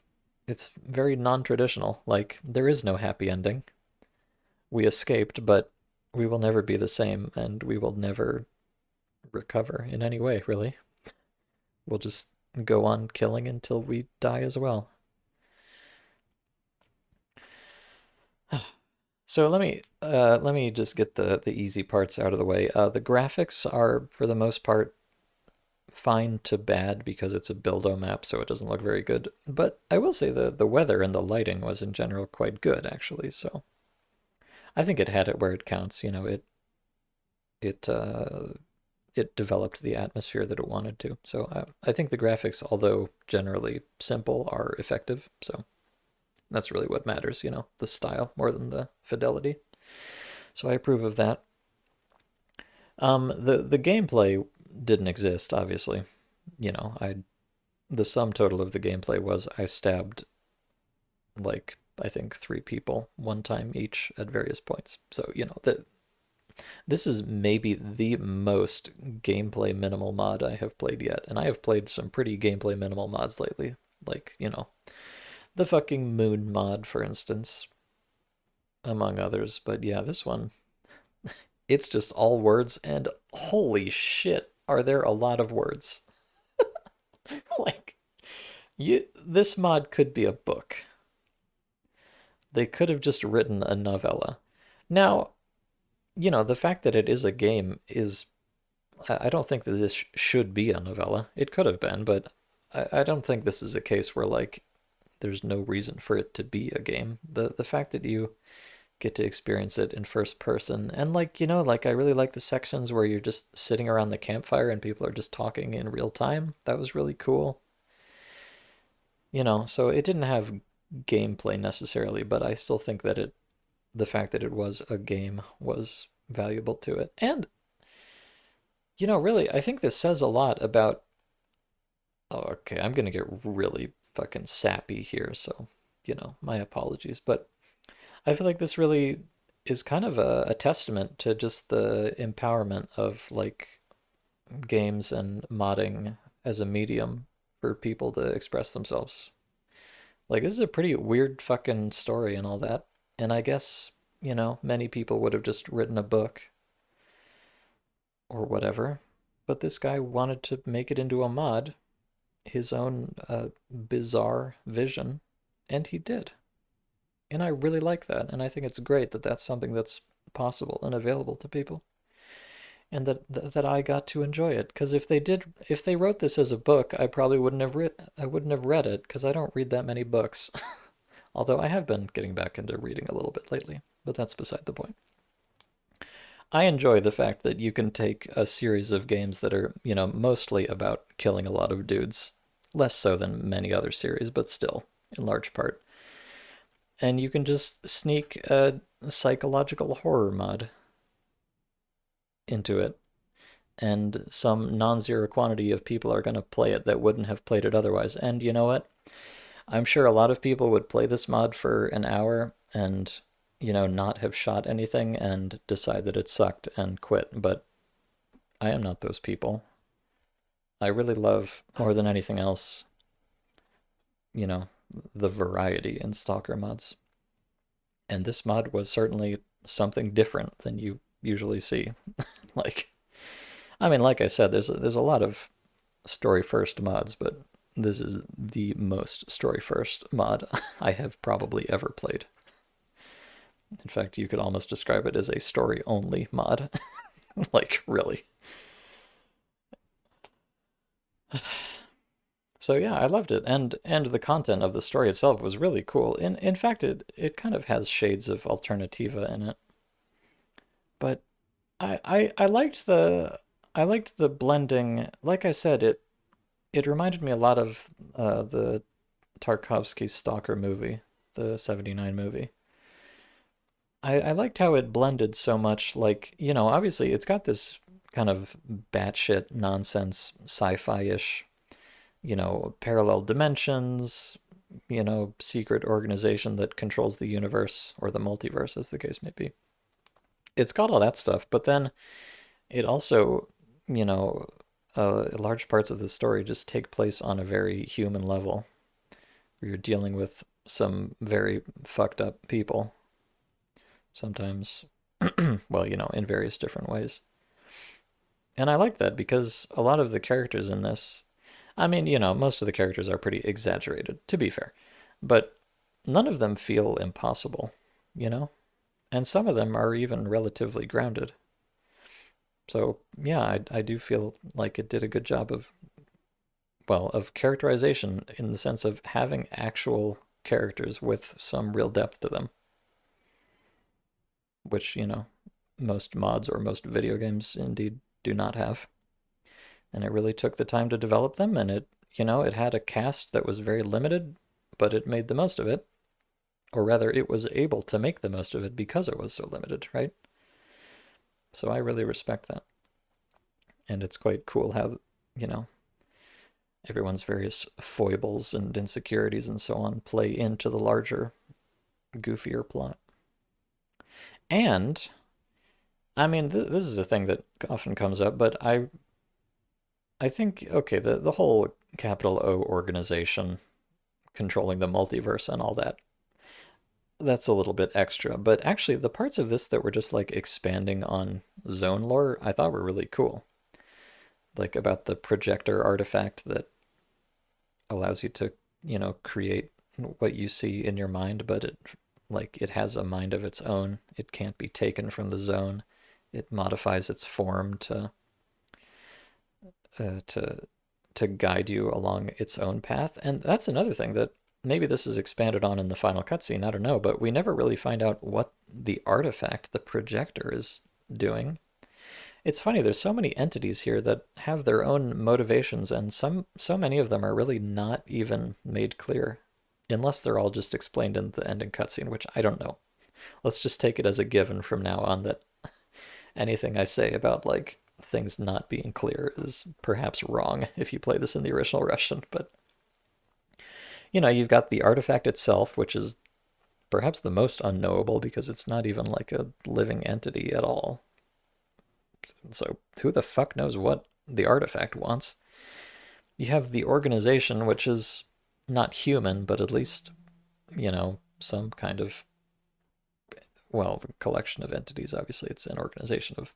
It's very non-traditional. Like there is no happy ending. We escaped, but we will never be the same and we will never recover in any way, really. We'll just go on killing until we die as well. So let me just get the easy parts out of the way. The graphics are for the most part fine to bad because it's a buildo map, so it doesn't look very good. But I will say the weather and the lighting was in general quite good actually. So I think it had it where it counts. It it developed the atmosphere that it wanted to. So I think the graphics, although generally simple, are effective. So that's really what matters, the style more than the fidelity. So I approve of that. The gameplay didn't exist, obviously. I the sum total of the gameplay was I stabbed like I think three people one time each at various points. So this is maybe the most gameplay minimal mod I have played yet, and I have played some pretty gameplay minimal mods lately, like the fucking moon mod, for instance, among others. But yeah, this one, it's just all words, and holy shit, are there a lot of words. Like, this mod could be a book. They could have just written a novella. Now, the fact that it is a game is, I don't think that this should be a novella. It could have been, but I don't think this is a case where, like, there's no reason for it to be a game. The fact that you get to experience it in first person, and like like I really like the sections where you're just sitting around the campfire and people are just talking in real time. That was really cool. So it didn't have gameplay necessarily, but I still think that the fact that it was a game was valuable to it. And really, I think this says a lot about. Oh, okay, I'm gonna get really fucking sappy here, so my apologies, but I feel like this really is kind of a testament to just the empowerment of like games and modding as a medium for people to express themselves. Like this is a pretty weird fucking story and all that. And I guess, many people would have just written a book or whatever. But this guy wanted to make it into a mod, his own bizarre vision, and he did. And I really like that. And I think it's great that that's something that's possible and available to people. And that I got to enjoy it. Because if they wrote this as a book, I probably I wouldn't have read it because I don't read that many books. Although I have been getting back into reading a little bit lately, but that's beside the point. I enjoy the fact that you can take a series of games that are, mostly about killing a lot of dudes, less so than many other series, but still, in large part. And you can just sneak psychological horror mod into it, and some non-zero quantity of people are going to play it that wouldn't have played it otherwise. And you know what? I'm sure a lot of people would play this mod for an hour and, not have shot anything and decide that it sucked and quit, but I am not those people. I really love, more than anything else, you know, the variety in Stalker mods. And this mod was certainly something different than you usually see. Like, I mean, like I said, there's a lot of story first mods, but this is the most story first mod I have probably ever played. In fact, you could almost describe it as a story only mod. Like, really. So yeah, I loved it, and the content of the story itself was really cool. In fact, it kind of has shades of Alternativa in it. But I liked the blending. Like I said, it reminded me a lot of the Tarkovsky Stalker movie, the '79 movie. I liked how it blended so much. Like, obviously it's got this kind of batshit nonsense sci-fi-ish, parallel dimensions, secret organization that controls the universe or the multiverse, as the case may be. It's got all that stuff, but then it also, you know, large parts of the story just take place on a very human level, where you're dealing with some very fucked up people, sometimes, well, in various different ways. And I like that because a lot of the characters in this, I mean, most of the characters are pretty exaggerated, to be fair, but none of them feel impossible, you know? And some of them are even relatively grounded. So, yeah, I do feel like it did a good job of, well, of characterization in the sense of having actual characters with some real depth to them, which, most mods or most video games indeed do not have. And it really took the time to develop them, and it had a cast that was very limited, but it made the most of it. Or rather, it was able to make the most of it because it was so limited, right? So I really respect that. And it's quite cool how, you know, everyone's various foibles and insecurities and so on play into the larger, goofier plot. And I mean, this is a thing that often comes up, but I think okay, the whole capital O organization controlling the multiverse and all that, that's a little bit extra. But actually, the parts of this that were just like expanding on zone lore, I thought were really cool. Like about the projector artifact that allows you to, create what you see in your mind, but it has a mind of its own. It can't be taken from the zone. It modifies its form uh, to to guide you along its own path. And that's another thing that maybe this is expanded on in the final cutscene. I don't know, but we never really find out what the artifact, the projector, is doing. It's funny, there's so many entities here that have their own motivations, and so many of them are really not even made clear, unless they're all just explained in the ending cutscene, which I don't know. Let's just take it as a given from now on that anything I say about like things not being clear is perhaps wrong if you play this in the original Russian. But you've got the artifact itself, which is perhaps the most unknowable because it's not even like a living entity at all. So who the fuck knows what the artifact wants? You have the organization, which is not human, but at least, some kind of, well, the collection of entities. Obviously, it's an organization of,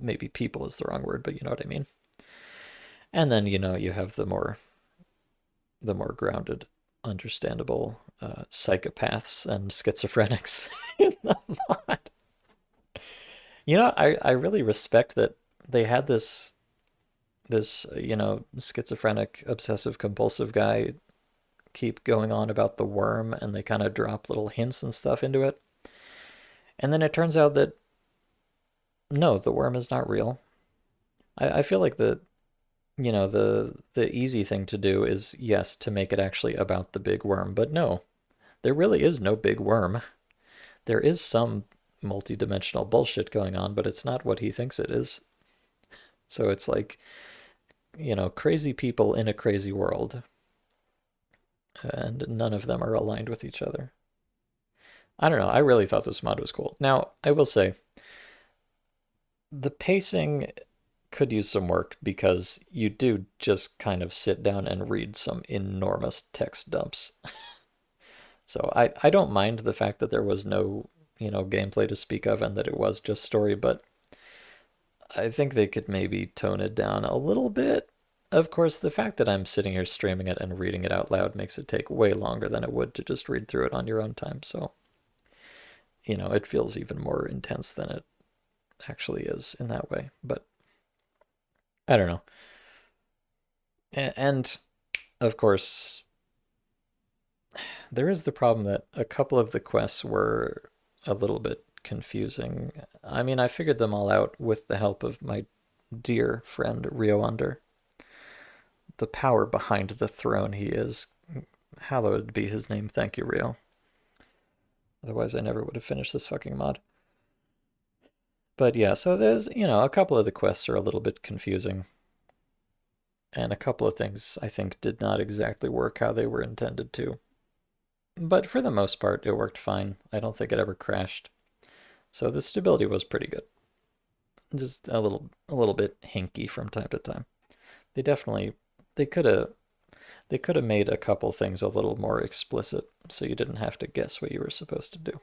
maybe people is the wrong word, but you know what I mean. And then, you have the more grounded, understandable psychopaths and schizophrenics in the mod. I really respect that they had this schizophrenic obsessive compulsive guy keep going on about the worm, and they kind of drop little hints and stuff into it. And then it turns out that no, the worm is not real. I feel like the easy thing to do is, yes, to make it actually about the big worm, but no, there really is no big worm. There is some multi-dimensional bullshit going on, but it's not what he thinks it is. So it's like, crazy people in a crazy world, and none of them are aligned with each other. I don't know. I really thought this mod was cool. Now, I will say, the pacing could use some work because you do just kind of sit down and read some enormous text dumps. So I don't mind the fact that there was no, gameplay to speak of and that it was just story, but I think they could maybe tone it down a little bit. Of course, the fact that I'm sitting here streaming it and reading it out loud makes it take way longer than it would to just read through it on your own time. So, it feels even more intense than it actually is in that way. But I don't know. And of course, there is the problem that a couple of the quests were a little bit confusing. I mean, I figured them all out with the help of my dear friend Rio Under. The power behind the throne he is. Hallowed be his name. Thank you, Rio. Otherwise, I never would have finished this fucking mod. But yeah, so there's, a couple of the quests are a little bit confusing. And a couple of things I think did not exactly work how they were intended to. But for the most part, it worked fine. I don't think it ever crashed. So the stability was pretty good. Just a little bit hinky from time to time. They definitely they could have made a couple things a little more explicit so you didn't have to guess what you were supposed to do.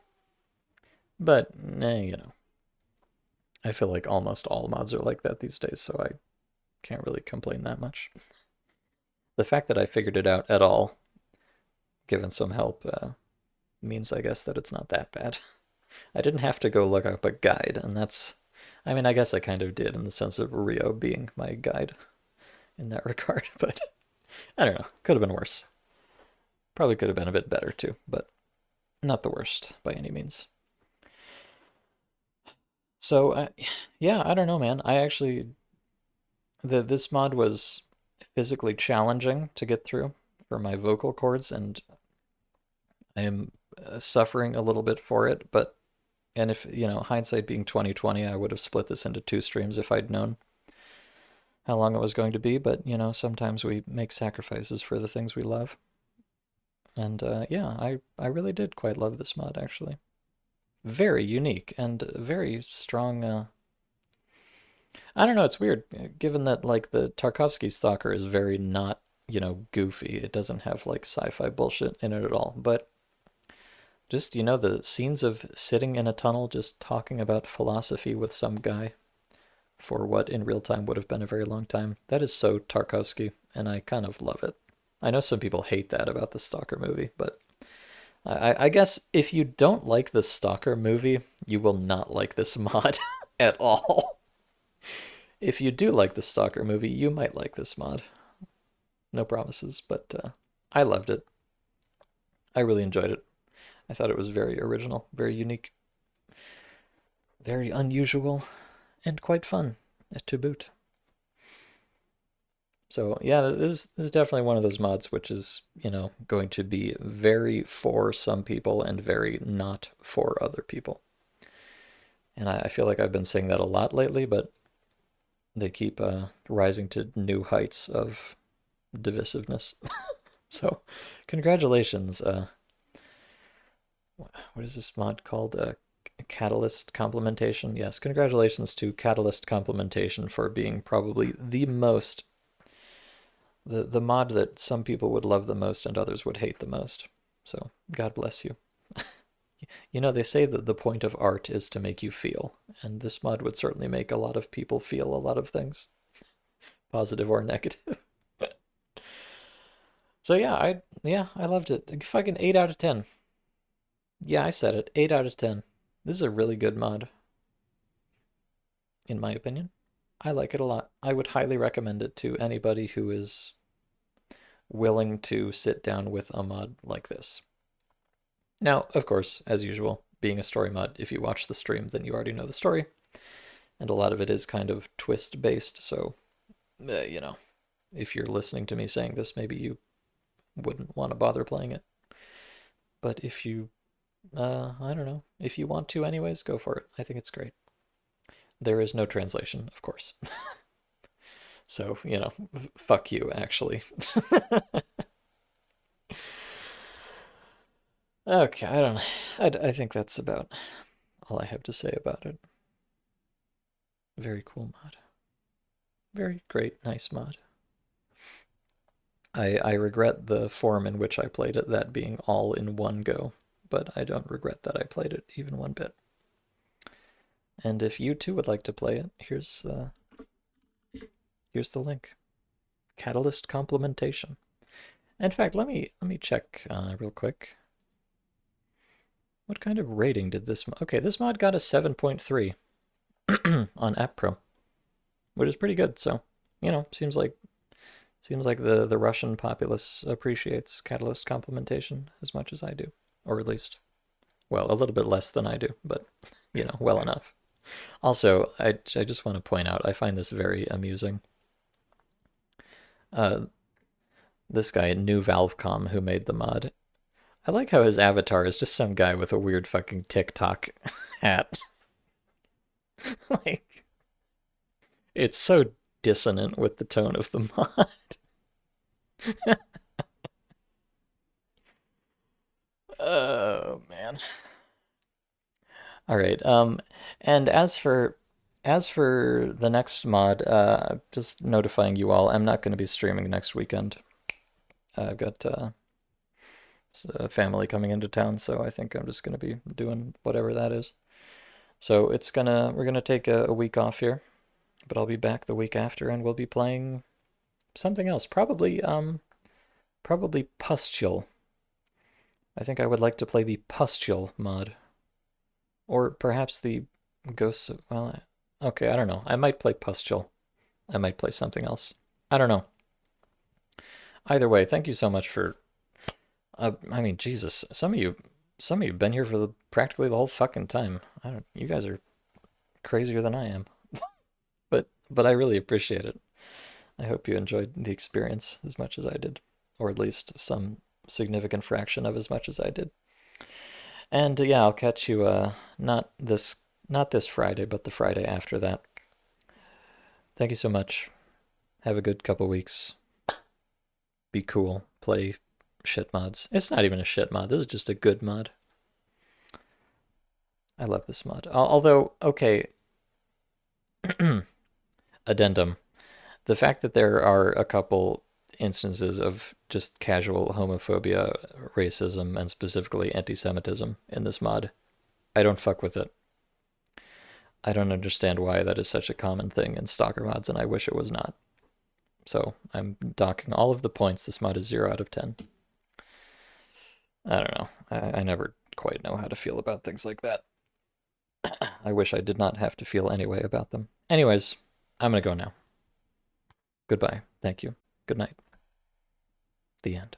But I feel like almost all mods are like that these days, so I can't really complain that much. The fact that I figured it out at all, given some help, means I guess that it's not that bad. I didn't have to go look up a guide, and I mean, I guess I kind of did in the sense of Rio being my guide in that regard, but I don't know. Could have been worse. Probably could have been a bit better too, but not the worst by any means. So, yeah, I don't know, man. This mod was physically challenging to get through for my vocal cords, and I am suffering a little bit for it. But and if hindsight being 2020, I would have split this into two streams if I'd known how long it was going to be. But sometimes we make sacrifices for the things we love. And yeah, I really did quite love this mod actually. Very unique and very strong. I don't know. It's weird, given that like the Tarkovsky Stalker is very not goofy. It doesn't have like sci-fi bullshit in it at all. But just the scenes of sitting in a tunnel just talking about philosophy with some guy for what in real time would have been a very long time. That is so Tarkovsky, and I kind of love it. I know some people hate that about the Stalker movie, but I guess if you don't like the Stalker movie, you will not like this mod at all. If you do like the Stalker movie, you might like this mod. No promises, but I loved it. I really enjoyed it. I thought it was very original, very unique, very unusual, and quite fun to boot. So yeah, this is definitely one of those mods which is, going to be very for some people and very not for other people. And I feel like I've been saying that a lot lately, but they keep rising to new heights of divisiveness. So congratulations. What is this mod called? Catalyst Complementation. Yes, congratulations to Catalyst Complementation for being probably the mod that some people would love the most and others would hate the most. So God bless you. They say that the point of art is to make you feel, and this mod would certainly make a lot of people feel a lot of things, positive or negative. So I loved it. Fucking 8 out of 10. Yeah, I said it. 8 out of 10. This is a really good mod, in my opinion. I like it a lot. I would highly recommend it to anybody who is willing to sit down with a mod like this. Now, of course, as usual, being a story mod, if you watch the stream, then you already know the story. And a lot of it is kind of twist based, so, if you're listening to me saying this, maybe you wouldn't want to bother playing it. But if you I don't know. If you want to, anyways, go for it. I think it's great. There is no translation, of course. So, fuck you, actually. Okay, I don't know. I think that's about all I have to say about it. Very cool mod. Very great, nice mod. I regret the form in which I played it, that being all in one go, but I don't regret that I played it even one bit. And if you too would like to play it, here's the link. Catalyst Complementation. In fact, let me check real quick. What kind of rating did this? Okay, this mod got a 7.3 on App Pro, which is pretty good. So, seems like the Russian populace appreciates Catalyst Complementation as much as I do, or at least, well, a little bit less than I do, but well enough. Also, I just want to point out, I find this very amusing. Uh, this guy, New Valvecom, who made the mod, I like how his avatar is just some guy with a weird fucking TikTok hat. Like, it's so dissonant with the tone of the mod. Oh man. All right. And as for the next mod, just notifying you all, I'm not going to be streaming next weekend. I've got a family coming into town, so I think I'm just going to be doing whatever that is. So we're gonna take a week off here, but I'll be back the week after, and we'll be playing something else. Probably Pustule. I think I would like to play the Pustule mod, or perhaps the Ghosts of, well, okay, I don't know. I might play Pustule. I might play something else. I don't know. Either way, thank you so much for. I mean, Jesus, some of you have been here for practically the whole fucking time. I don't. You guys are crazier than I am, but I really appreciate it. I hope you enjoyed the experience as much as I did, or at least some significant fraction of as much as I did. And yeah, I'll catch you not this Friday, but the Friday after that. Thank you so much. Have a good couple weeks. Be cool. Play shit mods. It's not even a shit mod. This is just a good mod. I love this mod. Although, okay, addendum. The fact that there are a couple instances of just casual homophobia, racism, and specifically anti-Semitism in this mod, I don't fuck with it. I don't understand why that is such a common thing in Stalker mods, and I wish it was not. So I'm docking all of the points. This mod is 0 out of 10. I don't know. I never quite know how to feel about things like that. I wish I did not have to feel any way about them. Anyways, I'm gonna go now. Goodbye. Thank you. Good night. The end.